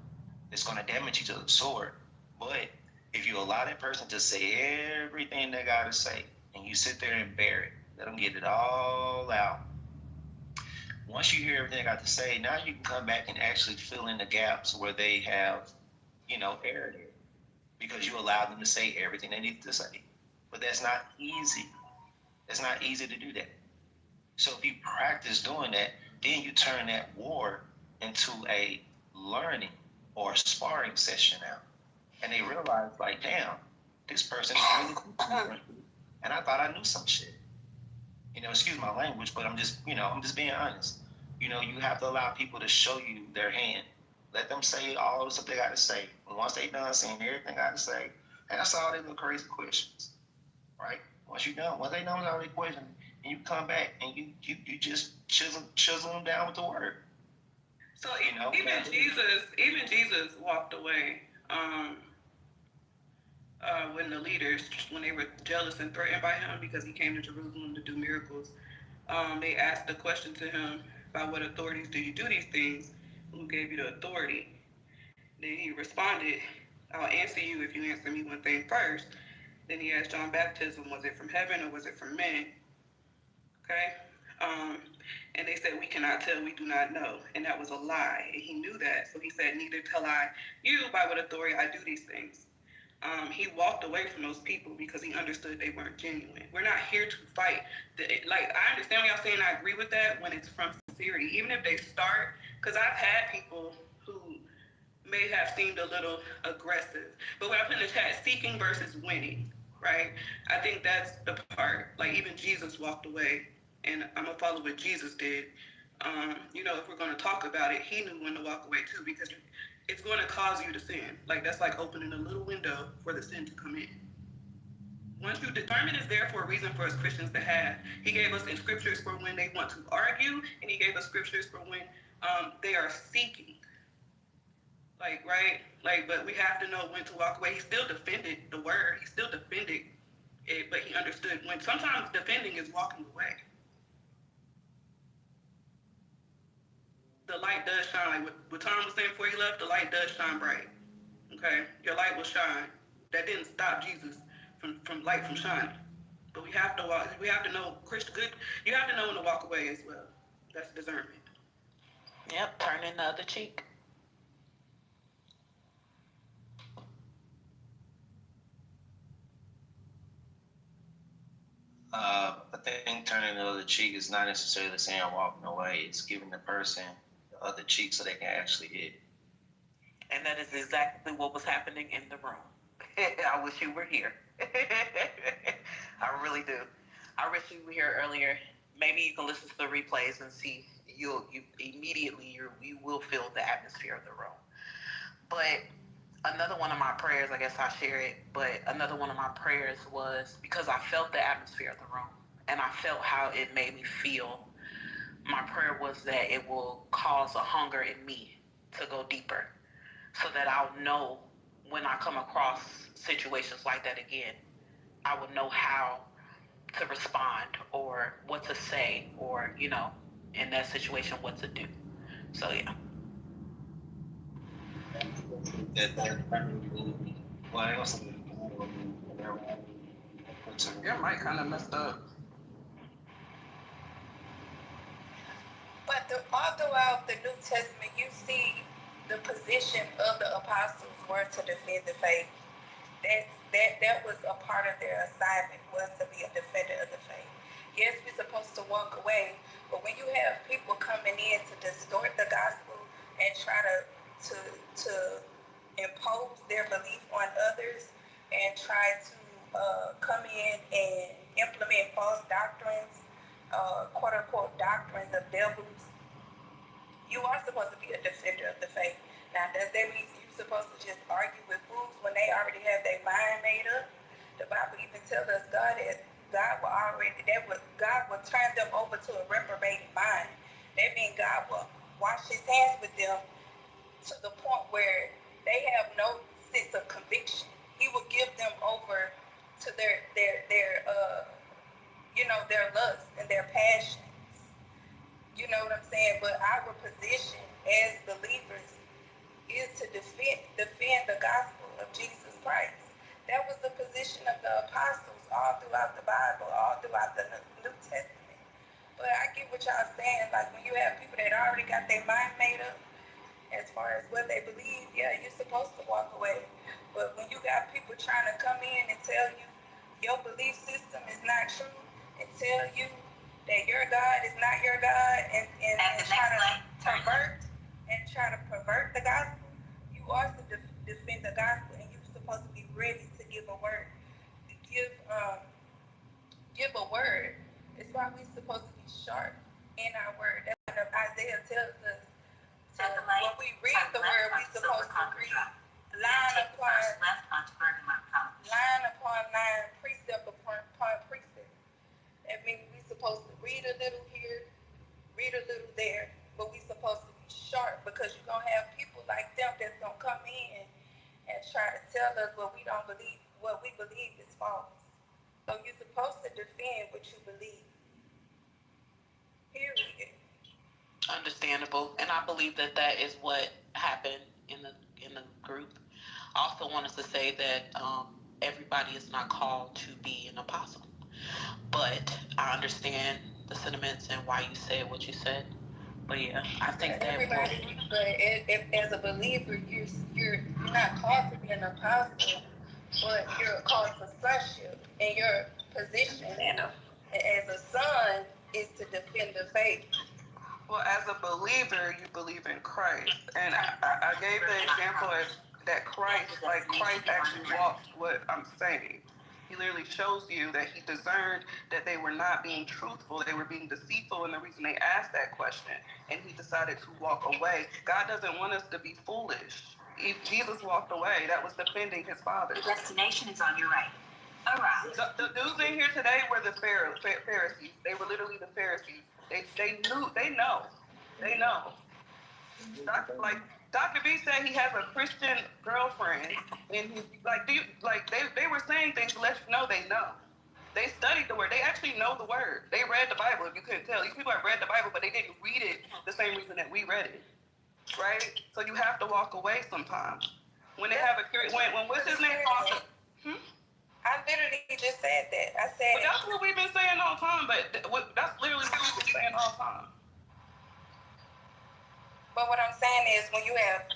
It's going to damage each other's sword. But if you allow that person to say everything they got to say, and you sit there and bear it, let them get it all out. Once you hear everything they got to say, now you can come back and actually fill in the gaps where they have, erred because you allowed them to say everything they need to say. But that's not easy. It's not easy to do that. So if you practice doing that, then you turn that war into a learning or a sparring session now. And they realize, like, damn, this person is really cool. And I thought I knew some shit. Excuse my language, but I'm just being honest. You have to allow people to show you their hand. Let them say all the stuff they got to say. And once they done saying everything they got to say, and that's all they little crazy questions, right? Once they know all their questions, and you come back and you just chisel them down with the word. So even Jesus walked away. When the leaders, when they were jealous and threatened by him because he came to Jerusalem to do miracles, they asked the question to him, by what authorities do you do these things? Who gave you the authority? Then he responded, I'll answer you if you answer me one thing first. Then he asked John baptism, was it from heaven or was it from men? Okay? And they said, we cannot tell, we do not know. And that was a lie. And he knew that. So he said, neither tell I you by what authority I do these things. He walked away from those people because he understood they weren't genuine. We're not here to fight. I understand what y'all saying. I agree with that when it's from sincerity. Even if they start, because I've had people who may have seemed a little aggressive. But when I put in the chat, seeking versus winning, right? I think that's the part. Like even Jesus walked away, and I'm going to follow what Jesus did. If we're going to talk about it, he knew when to walk away too, because it's going to cause you to sin. Like that's like opening a little window for the sin to come in. Once you determine it's there for a reason for us Christians to have. He gave us in scriptures for when they want to argue, and he gave us scriptures for when they are seeking. But we have to know when to walk away. He still defended the word. He still defended it, but he understood when sometimes defending is walking away. The light does shine. What Tom was saying before he left, the light does shine bright. Okay? Your light will shine. That didn't stop Jesus from light from shining. But we have to know you have to know when to walk away as well. That's discernment. Yep, turning the other cheek. I think turning the other cheek is not necessarily saying walking away. It's giving the person the other cheek so they can actually hit. And that is exactly what was happening in the room. I wish you were here. I really do. I wish you were here earlier. Maybe you can listen to the replays and see. You will feel the atmosphere of the room. But another one of my prayers, I guess I'll share it, but another one of my prayers was because I felt the atmosphere of the room and I felt how it made me feel. My prayer was that it will cause a hunger in me to go deeper so that I'll know when I come across situations like that again, I would know how to respond or what to say or, you know, in that situation, what to do. So, yeah. Your mic kind of messed up. But all throughout the New Testament, you see the position of the apostles were to defend the faith. That was a part of their assignment, was to be a defender of the faith. Yes, we're supposed to walk away, but when you have people coming in to distort the gospel and try to impose their belief on others and try to come in and implement false doctrines, quote unquote doctrines of devils, you are supposed to be a defender of the faith. Now, does that mean you're supposed to just argue with fools when they already have their mind made up? The Bible even tells us God will turn them over to a reprobate mind. That means God will wash his hands with them to the point where they have no sense of conviction. He will give them over to their lust and their passions. You know what I'm saying? But our position as believers is to defend the gospel of Jesus Christ. That was the position of the apostles all throughout the Bible, all throughout the New Testament. But I get what y'all saying. Like when you have people that already got their mind made up as far as what they believe, yeah, you're supposed to walk away. But when you got people trying to come in and tell you your belief system is not true and tell you that your God is not your God and try to pervert the gospel, you also defend the gospel, and you're supposed to be ready to give a word. Give a word. It's why we're supposed to be sharp in our word. That's what Isaiah tells us. When we read the word, we're supposed to read line upon line, precept upon precept. That means we're supposed to read a little here, read a little there, but we're supposed to be sharp because you're going to have people like them that's going to come in and try to tell us what we believe is false. So you're supposed to defend what you believe. Period. Understandable, and I believe that is what happened in the group. I also wanted to say that everybody is not called to be an apostle, but I understand the sentiments and why you said what you said. But yeah, I think that everybody. But if as a believer, you're not called to be an apostle, but you're called for sonship, and your position as a son is to defend the faith. Well, as a believer, you believe in Christ. And I gave the example as that Christ actually walked what I'm saying. He literally shows you that he discerned that they were not being truthful, they were being deceitful, and the reason they asked that question, and he decided to walk away. God doesn't want us to be foolish. If Jesus walked away, that was defending his Father. The destination is on your right. Around. The dudes in here today were the Pharisees. They were literally the Pharisees. They know. Dr. B said he has a Christian girlfriend, and they were saying things to let you know they know. They studied the word. They actually know the word. They read the Bible. If you couldn't tell, these people have read the Bible, but they didn't read it the same reason that we read it, right? So you have to walk away sometimes. When they have when what's his name? I literally just said that. I said. But that's what we've been saying all the time. But that's literally what we've been saying all the time. But what I'm saying is, when you have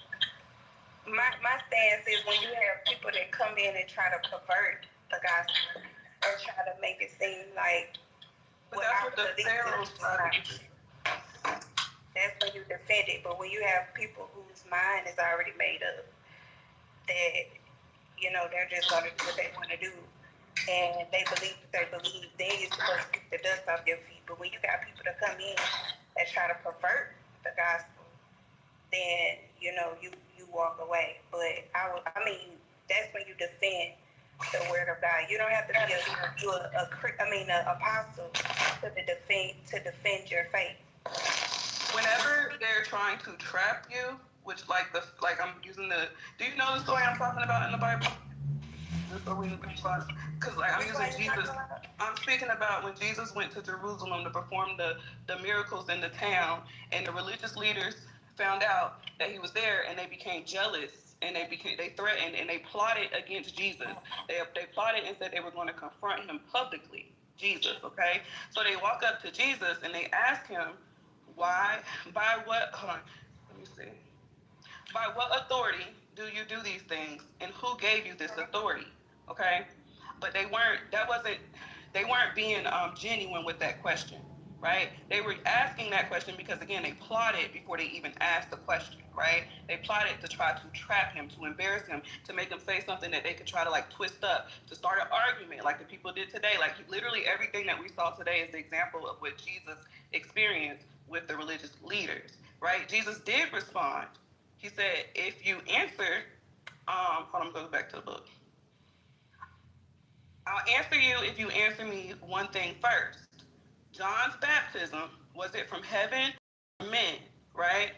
my stance is when you have people that come in and try to pervert the gospel or try to make it seem like what the Pharaohs that's when you defend it. But when you have people whose mind is already made up, that they're just gonna do what they want to do, and they believe what they believe, then you're supposed to get the dust off your feet. But when you got people that come in that try to pervert the gospel, then you walk away. But I mean, that's when you defend the word of God. You don't have to be an apostle to defend your faith. Whenever they're trying to trap you, which I'm using do you know the story I'm talking about in the Bible? Jesus, or we respond, because like I'm using Jesus. I'm speaking about when Jesus went to Jerusalem to perform the miracles in the town, and the religious leaders found out that he was there, and they became jealous, and they threatened, and they plotted against Jesus. They plotted and said they were going to confront him publicly. Jesus, okay? So they walk up to Jesus and they ask him, why, by what, hold on, let me see. By what authority do you do these things, and who gave you this authority? Okay, but they weren't being genuine with that question, right? They were asking that question because again they plotted before they even asked the question, right? They plotted to try to trap him, to embarrass him, to make him say something that they could try to like twist up, to start an argument like the people did today. Like literally everything that we saw today is the example of what Jesus experienced with the religious leaders, right? Jesus did respond. He said, if you answer, hold on, go back to the book. I'll answer you if you answer me one thing first. John's baptism, was it from heaven or men, right?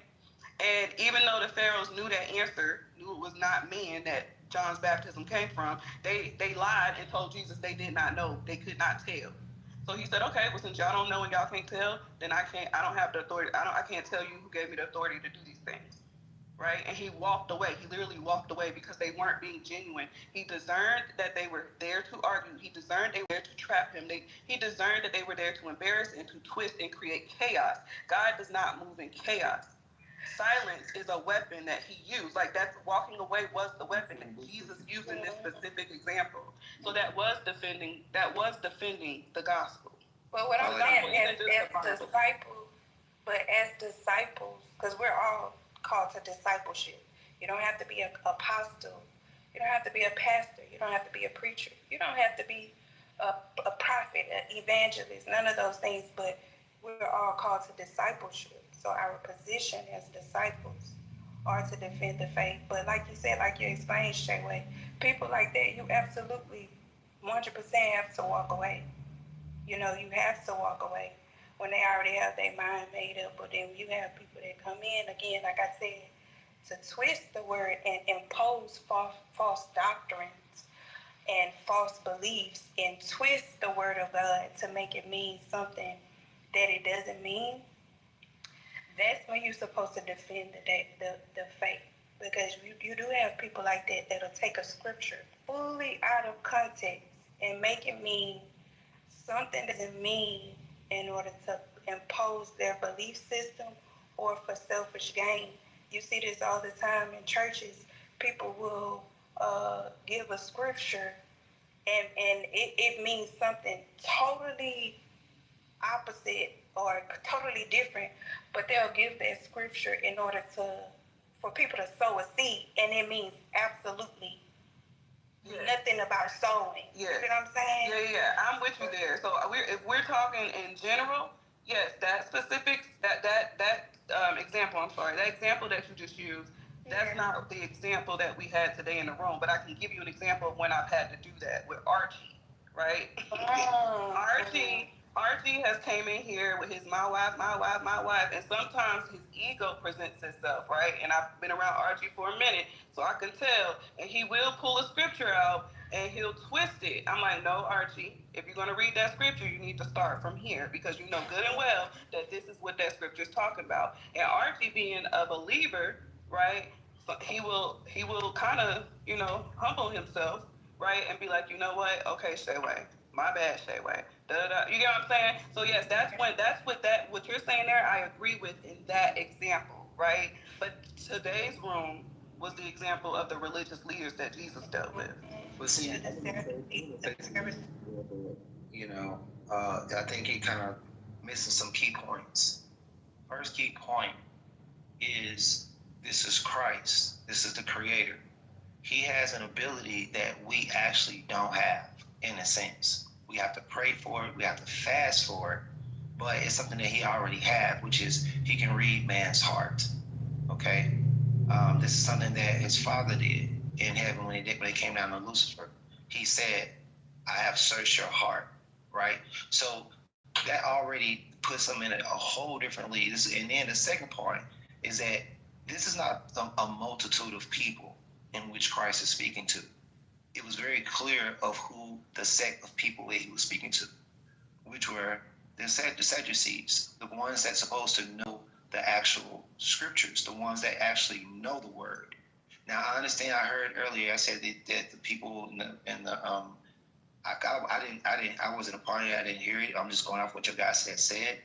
And even though the Pharaohs knew that answer, knew it was not men that John's baptism came from, they lied and told Jesus they did not know, they could not tell. So he said, okay, well since y'all don't know and y'all can't tell, then I don't have the authority, I can't tell you who gave me the authority to do these things. Right? And he walked away. He literally walked away because they weren't being genuine. He discerned that they were there to argue. He discerned they were there to trap him. He discerned that they were there to embarrass and to twist and create chaos. God does not move in chaos. Silence is a weapon that he used. Like that's walking away was the weapon that Jesus used in this specific example. So that was defending the gospel. But what I'm saying as disciples, because we're all called to discipleship. You don't have to be an apostle. You don't have to be a pastor. You don't have to be a preacher. You don't have to be a prophet, an evangelist, none of those things, but we're all called to discipleship. So our position as disciples are to defend the faith. But like you said, like you explained, Shayway, people like that, you absolutely 100% have to walk away. You know, you have to walk away when they already have their mind made up. But then you have people that come in, again, like I said, to twist the word and impose false doctrines and false beliefs and twist the word of God to make it mean something that it doesn't mean. That's when you're supposed to defend the faith. Because you do have people like that that'll take a scripture fully out of context and make it mean something doesn't mean in order to impose their belief system or for selfish gain. You see this all the time in churches. People will give a scripture and it means something totally opposite or totally different, but they'll give that scripture in order for people to sow a seed, and it means absolutely nothing about sowing. Yes. You know what I'm saying? Yeah, I'm with you there. So if we're talking in general, yes, that specific example. I'm sorry, that example that you just used. That's not the example that we had today in the room, but I can give you an example of when I've had to do that with Archie, right? Archie has came in here with his my wife, and sometimes his ego presents itself, right? And I've been around Archie for a minute, so I can tell. And he will pull a scripture out and he'll twist it. I'm like, no, Archie, if you're gonna read that scripture, you need to start from here because you know good and well that this is what that scripture is talking about. And Archie being a believer, right? So he will kind of, humble himself, right? And be like, you know what? Okay, Shayway. My bad, Shayway. You get what I'm saying? So yes, what you're saying there, I agree with in that example, right? But today's room was the example of the religious leaders that Jesus dealt with. But see, I think he kind of missing some key points. First key point is this is Christ. This is the Creator. He has an ability that we actually don't have, in a sense. We have to pray for it. We have to fast for it. But it's something that he already had, which is he can read man's heart. Okay? This is something that his father did in heaven when he came down to Lucifer. He said, I have searched your heart, right? So that already puts him in a whole different league. And then the second part is that this is not a multitude of people in which Christ is speaking to. it was very clear of who the sect of people that he was speaking to, which were the Sadducees, the ones that's supposed to know the actual scriptures, the ones that actually know the word. Now, I understand. I heard earlier. I said that the people in the I wasn't a part of it. I didn't hear it. I'm just going off what your guys had said.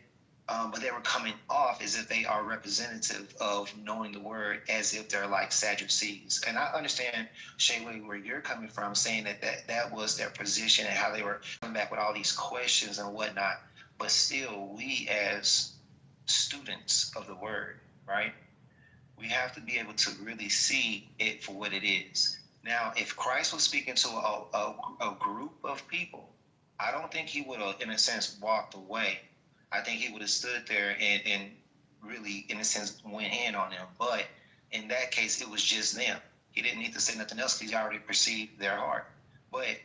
But they were coming off as if they are representative of knowing the word, as if they're like Sadducees. And I understand, Shayway, where you're coming from, saying that was their position and how they were coming back with all these questions and whatnot. But still, we as students of the word, right? We have to be able to really see it for what it is. Now, if Christ was speaking to a group of people, I don't think he would have, in a sense, walked away. I think he would have stood there and really, in a sense, went in on them. But in that case, it was just them. He didn't need to say nothing else because he already perceived their heart. But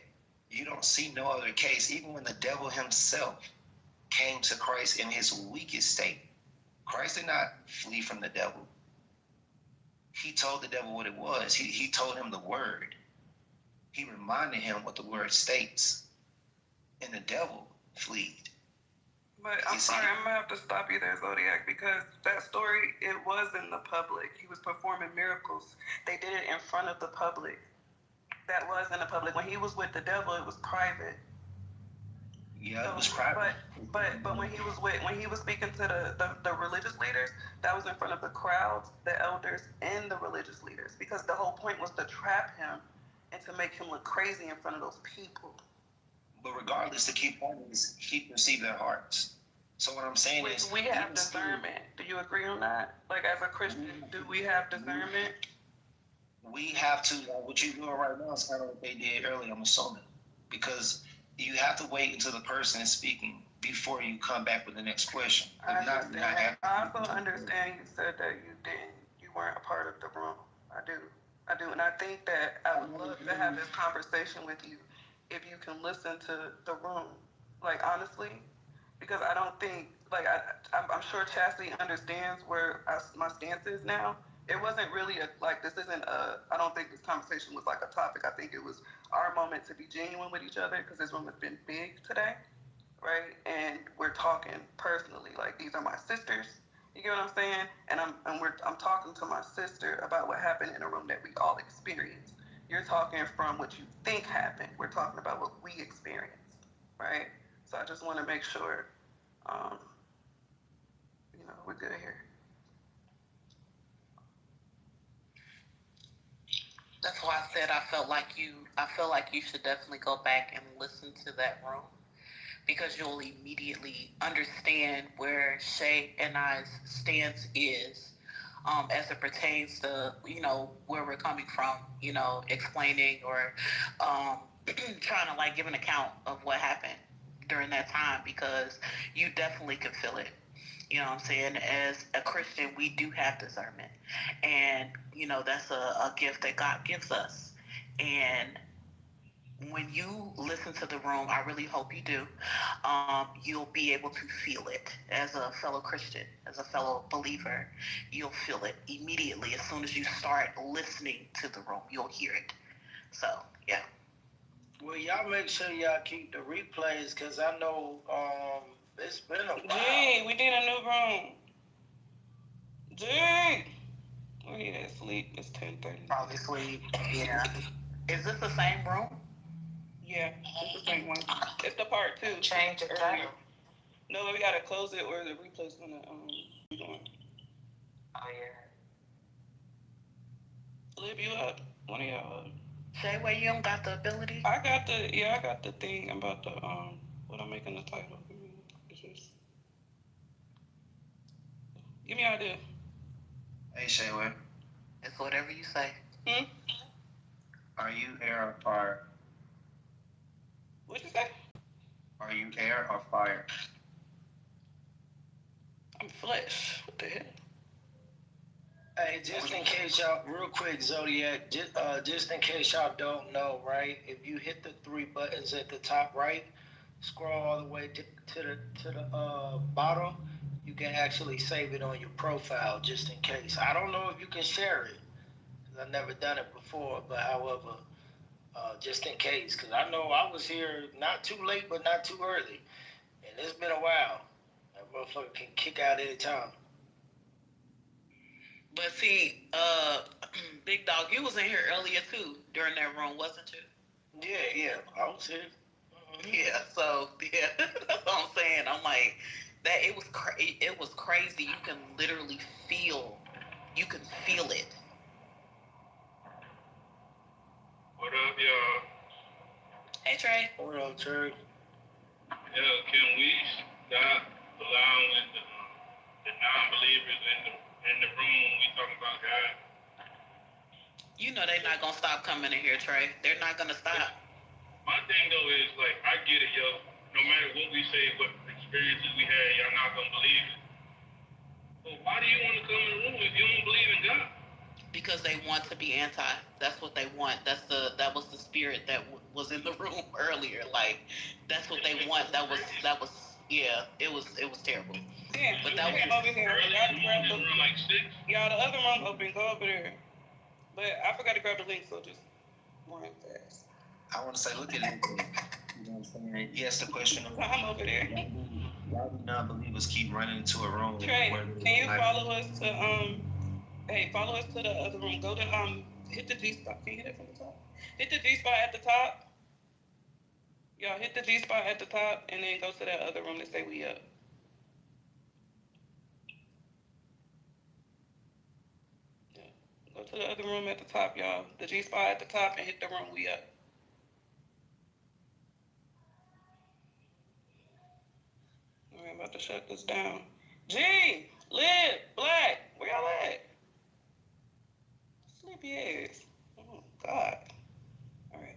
you don't see no other case, even when the devil himself came to Christ in his weakest state. Christ did not flee from the devil. He told the devil what it was. He told him the word. He reminded him what the word states. And the devil fled. But I'm sorry, I'm gonna have to stop you there, Zodiac, because that story, it was in the public. He was performing miracles. They did it in front of the public. That was in the public. When he was with the devil, it was private. Yeah, it was private. But when he was speaking to the religious leaders, that was in front of the crowds, the elders, and the religious leaders, because the whole point was to trap him and to make him look crazy in front of those people. But regardless, the key point is he perceived their hearts. So what I'm saying is, we have discernment. Do you agree on that? Like, as a Christian, do we have discernment? We have to. What you're doing right now is kind of what they did earlier, I'm assuming, because you have to wait until the person is speaking before you come back with the next question. I also understand you said that you weren't a part of the room. I do, and I think that I would love to have this conversation with you if you can listen to the room, like, honestly, because I don't think, like, I'm sure Chastity understands where my stance is now. It wasn't really I don't think this conversation was like a topic. I think it was our moment to be genuine with each other, because this room has been big today, right? And we're talking personally, like, these are my sisters. You get what I'm saying? And I'm talking to my sister about what happened in a room that we all experienced. You're talking from what you think happened. We're talking about what we experienced, right? So I just want to make sure, we're good here. That's why I said I felt like you should definitely go back and listen to that room, because you'll immediately understand where Shay and I's stance is, as it pertains to, where we're coming from, explaining or trying to like give an account of what happened during that time, because you definitely can feel it. You know what I'm saying? As a Christian, we do have discernment. And, that's a gift that God gives us. And when you listen to the room, I really hope you do, you'll be able to feel it as a fellow Christian, as a fellow believer. You'll feel it immediately. As soon as you start listening to the room, you'll hear it. So, yeah. Well, y'all make sure y'all keep the replays, because I know it's been a while. Gee, we did a new room. Gee! Where you at? Sleep? It's 10:30. Probably sleep. Yeah. Is this the same room? Yeah, it's the same one. It's the part 2. Change the title. No, we gotta close it or the replay's gonna be on. Oh, yeah. Live you up. One of y'all up. Shayway, you don't got the ability? I got the thing. I'm about to, what I'm making the title. It's just, give me an idea. Hey, Shayway. It's whatever you say. Are you air or fire? What'd you say? Are you air or fire? I'm flesh. What the hell? Hey, just in case y'all, real quick, Zodiac, just in case y'all don't know, right? If you hit the 3 buttons at the top right, scroll all the way to the bottom, you can actually save it on your profile, just in case. I don't know if you can share it, because I've never done it before, but however, just in case, because I know I was here not too late, but not too early, and it's been a while. That motherfucker can kick out any time. But see, Big Dog, you was in here earlier too during that room, wasn't you? Yeah, I was here. Yeah, so yeah, that's what I'm saying. I'm like, that it was crazy. You can literally feel, it. What up, y'all? Hey Trey. What up, Trey? Yeah, can we stop allowing the non-believers in the room? We talking about God. You know they're not gonna stop coming in here, Trey. They're not gonna stop. My thing though is like, I get it, yo. No matter what we say, what experiences we had, y'all not gonna believe it. But why do you want to come in the room if you don't believe in God? Because they want to be anti. That's what they want. That was the spirit that was in the room earlier. Like that's what they want. That was yeah. It was terrible. Yeah, but that was over here. Y'all, the other room open. Go over there. But I forgot to grab the link, so just run fast. I want to say, look at it. You know what I'm saying? He asked the question of I'm over there. why do non-believers keep running into a room? Trey, can you follow us to follow us to the other room. Go to hit the G spot. Can you hit it from the top? Hit the G spot at the top. Y'all hit the G spot at the top and then go to that other room that say we up. Yeah. Go to the other room at the top, y'all. The G spot at the top and hit the room we up. I'm about to shut this down. G, Liv, Black, where y'all at? Sleepy ass. Oh, God. All right.